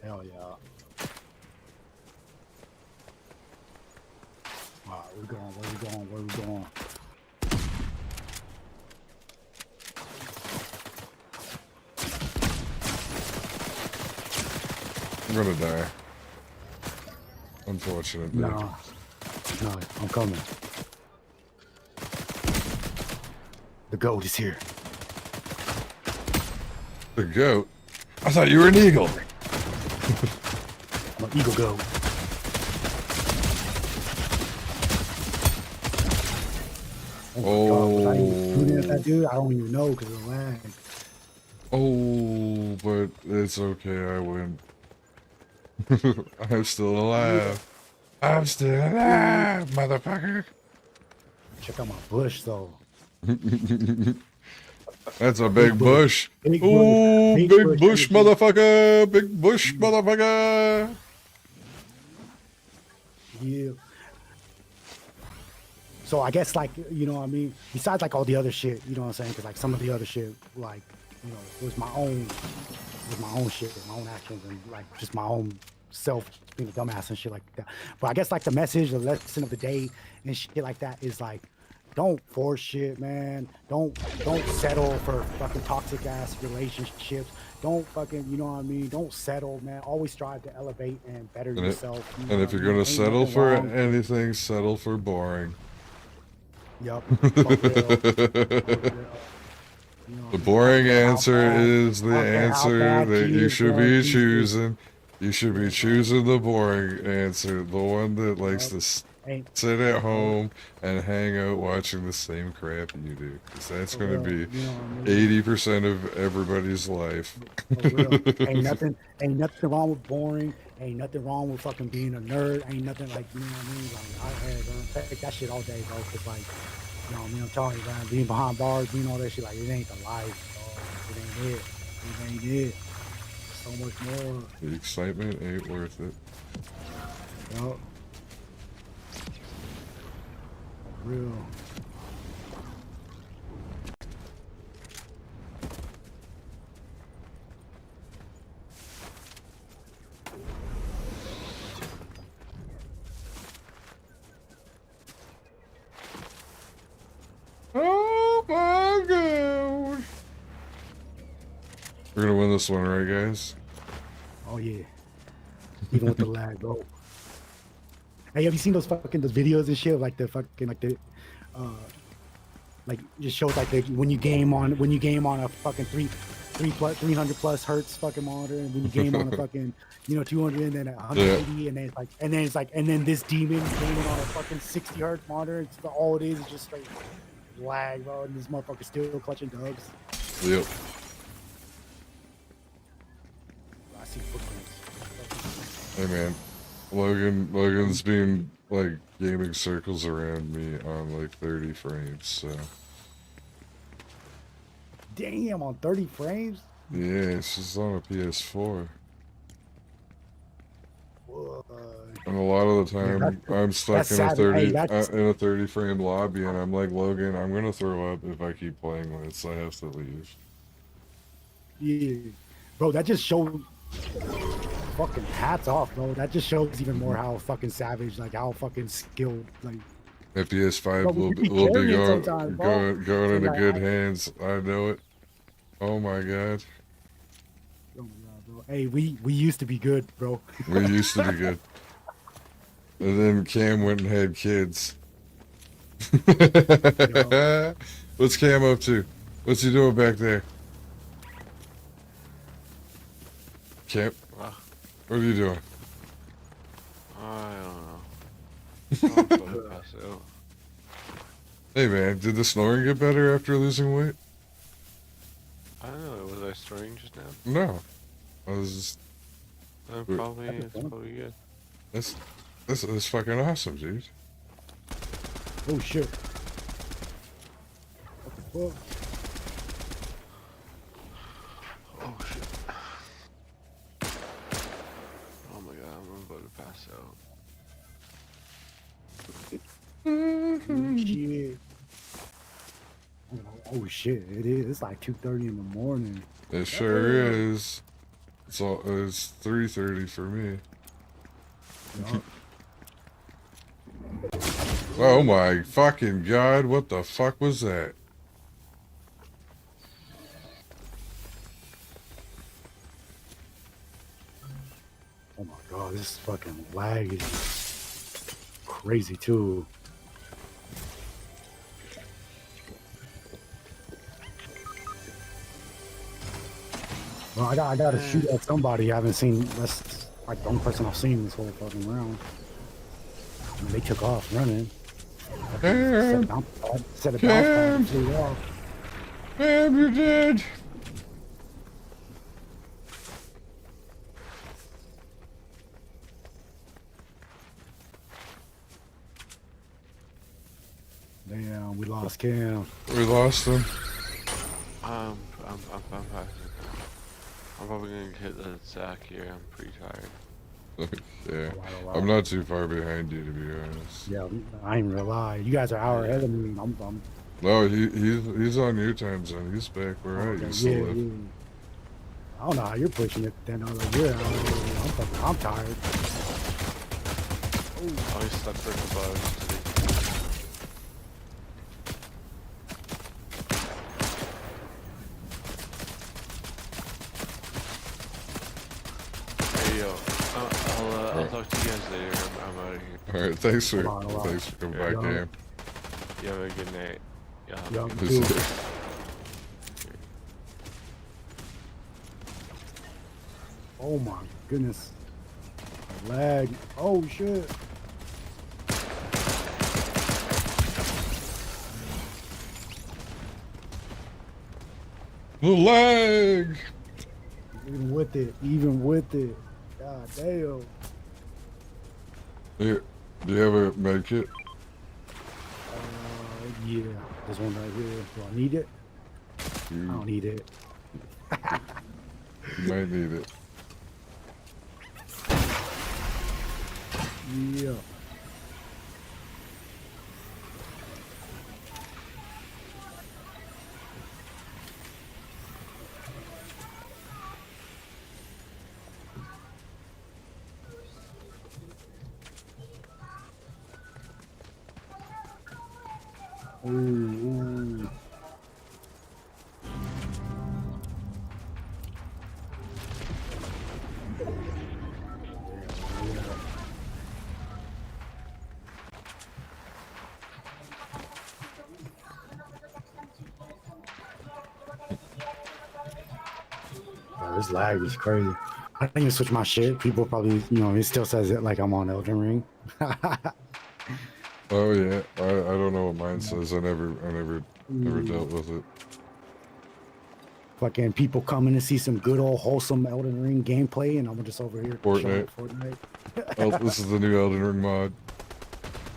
[SPEAKER 2] Hell yeah. Alright, where we going? Where we going? Where we going?
[SPEAKER 1] I'm gonna die. Unfortunately.
[SPEAKER 2] No. No, I'm coming. The goat is here.
[SPEAKER 1] The goat? I thought you were an eagle.
[SPEAKER 2] I'm an eagle goat. Oh, my God, was I even shooting at that dude? I don't even know because of the lag.
[SPEAKER 1] Oh, but it's okay, I win. I'm still alive. I'm still alive, motherfucker.
[SPEAKER 2] Check out my bush though.
[SPEAKER 1] That's a big bush.
[SPEAKER 2] Big
[SPEAKER 1] Ooh,
[SPEAKER 2] bush.
[SPEAKER 1] big bush,
[SPEAKER 2] energy.
[SPEAKER 1] motherfucker. Big bush, motherfucker.
[SPEAKER 2] Yeah. So I guess like, you know what I mean? Besides like all the other shit, you know what I'm saying? Cause like some of the other shit, like, you know, was my own shit, my own actions and like just my own self being a dumbass and shit like that. But I guess like the message, the lesson of the day and shit like that is like, don't force shit, man. Don't settle for fucking toxic ass relationships. Don't fucking, you know what I mean? Don't settle, man. Always strive to elevate and better yourself. You know
[SPEAKER 1] And if
[SPEAKER 2] what I
[SPEAKER 1] you're
[SPEAKER 2] mean?
[SPEAKER 1] gonna
[SPEAKER 2] Ain't
[SPEAKER 1] settle
[SPEAKER 2] nothing
[SPEAKER 1] for
[SPEAKER 2] wrong.
[SPEAKER 1] anything, settle for boring.
[SPEAKER 2] Yup. For real. For real. You know,
[SPEAKER 1] The
[SPEAKER 2] I
[SPEAKER 1] boring
[SPEAKER 2] don't care how
[SPEAKER 1] answer
[SPEAKER 2] bad-
[SPEAKER 1] is the
[SPEAKER 2] I don't care how
[SPEAKER 1] answer
[SPEAKER 2] bad
[SPEAKER 1] that
[SPEAKER 2] she
[SPEAKER 1] you
[SPEAKER 2] is,
[SPEAKER 1] should
[SPEAKER 2] bro,
[SPEAKER 1] be
[SPEAKER 2] she's
[SPEAKER 1] choosing. You should be
[SPEAKER 2] Yeah,
[SPEAKER 1] choosing the boring answer, the one that likes to
[SPEAKER 2] ain't
[SPEAKER 1] sit at home and hang out watching the same crap you do. 'Cause that's
[SPEAKER 2] for
[SPEAKER 1] going to
[SPEAKER 2] real.
[SPEAKER 1] be
[SPEAKER 2] You know what I mean?
[SPEAKER 1] 80% of everybody's life.
[SPEAKER 2] For real. Ain't nothing wrong with boring. Ain't nothing wrong with fucking being a nerd. Ain't nothing like, you know what I mean? Like, I take that shit all day, bro. Cause like, you know what I mean? I'm telling you, man, being behind bars, being all that shit, like, it ain't the life, bro. It ain't it. It ain't it. So much more.
[SPEAKER 1] The excitement ain't worth it.
[SPEAKER 2] Yup. Real.
[SPEAKER 1] Oh my god! We're gonna win this one, right, guys?
[SPEAKER 2] Oh yeah. Even with the lag, bro. Hey, have you seen those videos and shit of like the fucking like the like just shows like when you game on a fucking 300 plus hertz fucking monitor, and when you game on a fucking 200 and then 180 and then this demon gaming on a fucking 60 hertz monitor. It's all it is just straight lag, bro, and this motherfucker still clutching dubs.
[SPEAKER 1] Yep.
[SPEAKER 2] I see footprints.
[SPEAKER 1] Hey man, Logan's been like gaming circles around me on like 30 frames, so
[SPEAKER 2] Damn, on 30 frames.
[SPEAKER 1] yeah, it's just on a PS4.
[SPEAKER 2] What?
[SPEAKER 1] And a lot of the time, I'm stuck
[SPEAKER 2] that's
[SPEAKER 1] in a
[SPEAKER 2] savage.
[SPEAKER 1] 30
[SPEAKER 2] Hey, that's-
[SPEAKER 1] in a 30 frame lobby, and I'm like, Logan, I'm gonna throw up if I keep playing this. I have to leave.
[SPEAKER 2] Yeah, bro, that just shows fucking hats off, bro. That just shows even more how fucking savage, like how fucking skilled, like.
[SPEAKER 1] FPS 5
[SPEAKER 2] Bro,
[SPEAKER 1] will
[SPEAKER 2] we
[SPEAKER 1] be,
[SPEAKER 2] be
[SPEAKER 1] will be
[SPEAKER 2] carrying
[SPEAKER 1] going
[SPEAKER 2] sometimes, bro.
[SPEAKER 1] going into
[SPEAKER 2] Like,
[SPEAKER 1] good hands. I know it. Oh my god,
[SPEAKER 2] Oh my God, bro. Hey, we used to be good, bro.
[SPEAKER 1] we used to be good, and then Cam went and had kids. What's Cam up to? What's he doing back there? Cam, what are you doing?
[SPEAKER 5] I don't know. I'm fucking pass out.
[SPEAKER 1] Hey man, did the snoring get better after losing weight?
[SPEAKER 5] I don't know. Was I snoring just now?
[SPEAKER 1] No. I was just,
[SPEAKER 5] Probably. It's probably good.
[SPEAKER 1] this is fucking awesome, dude.
[SPEAKER 2] Oh shit. What the fuck?
[SPEAKER 5] pass out.
[SPEAKER 2] Shit. Oh shit! It is. It's like 2:30 in the morning.
[SPEAKER 1] It sure is. It's 3:30 for me.
[SPEAKER 2] Yup.
[SPEAKER 1] Oh my fucking god! What the fuck was that?
[SPEAKER 2] Oh my god! This fucking lag is crazy too. Well, I gotta shoot at somebody I haven't seen. That's like the only person I've seen this whole fucking round. I mean, they took off running.
[SPEAKER 1] Cam!
[SPEAKER 2] Set a bounce pad
[SPEAKER 1] Cam!
[SPEAKER 2] and flew off.
[SPEAKER 1] Cam, you're dead!
[SPEAKER 2] Damn, we lost Cam.
[SPEAKER 1] We lost him.
[SPEAKER 5] I'm probably gonna hit the sack here. I'm pretty tired.
[SPEAKER 1] Yeah.
[SPEAKER 2] Alright.
[SPEAKER 1] I'm not too far behind you, to be honest.
[SPEAKER 2] Yeah, I ain't gonna lie. You guys are an hour ahead of me. I'm
[SPEAKER 1] No, he's on your time zone. He's back where I used to live.
[SPEAKER 2] yeah. I don't know how you're pushing it. Then I'm like, yeah, I'm tired.
[SPEAKER 5] I slept for a couple hours today. Hey yo, I'll talk to you guys later. I'm out of here.
[SPEAKER 1] Alright, thanks for
[SPEAKER 2] Hold on.
[SPEAKER 1] coming
[SPEAKER 5] Yeah.
[SPEAKER 1] by, Cam.
[SPEAKER 5] You have a good night. Yeah.
[SPEAKER 2] Yeah,
[SPEAKER 5] have a
[SPEAKER 2] me
[SPEAKER 5] good
[SPEAKER 2] too.
[SPEAKER 5] night.
[SPEAKER 2] Oh my goodness. Lag. Oh shit.
[SPEAKER 1] The lag!
[SPEAKER 2] Even with it. Even with it. God damn.
[SPEAKER 1] Here, do you have a med kit?
[SPEAKER 2] Yeah. This one right here. Do I need it? I don't need it.
[SPEAKER 1] You might need it.
[SPEAKER 2] Yeah. Ooh. Oh, this lag is crazy. I think I switch my shit. People probably, it still says it like I'm on Elden Ring.
[SPEAKER 1] Oh yeah, I don't know what mine says. I never dealt with it.
[SPEAKER 2] Fucking people coming to see some good old wholesome Elden Ring gameplay, and I'm just over here chilling
[SPEAKER 1] Fortnite.
[SPEAKER 2] with Fortnite.
[SPEAKER 1] Oh, this is the new Elden Ring mod.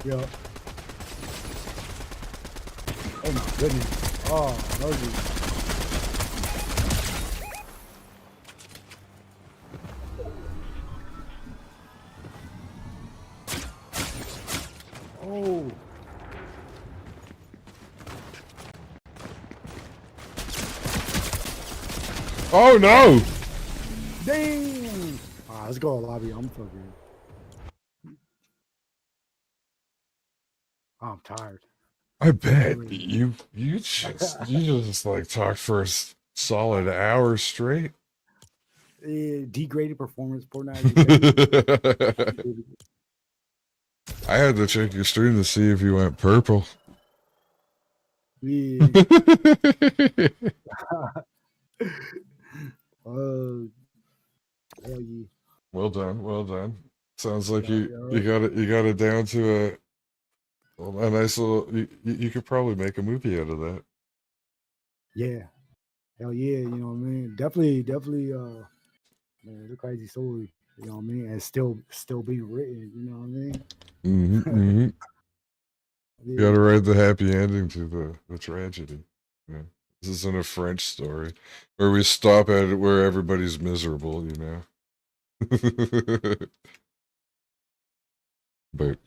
[SPEAKER 2] Yeah. Oh my goodness. Oh, mercy. Oh.
[SPEAKER 1] Oh no!
[SPEAKER 2] Damn. Let's go lobby. I'm fucking. I'm tired.
[SPEAKER 1] I bet you just like talked for a solid hour straight.
[SPEAKER 2] Degraded performance, Fortnite.
[SPEAKER 1] I had to check your stream to see if you went purple.
[SPEAKER 2] Yeah. Hell yeah.
[SPEAKER 1] Well done, well done. Sounds like
[SPEAKER 2] Yeah,
[SPEAKER 1] you got it down to a nice little. You could probably make a movie out of that.
[SPEAKER 2] Yeah. Hell yeah, you know what I mean? Definitely, man, it's a crazy story. You know what I mean? And still being written, you know what I mean?
[SPEAKER 1] Mm-hmm. You gotta write the happy ending to the tragedy. Yeah. This isn't a French story where we stop at it where everybody's miserable, you know. but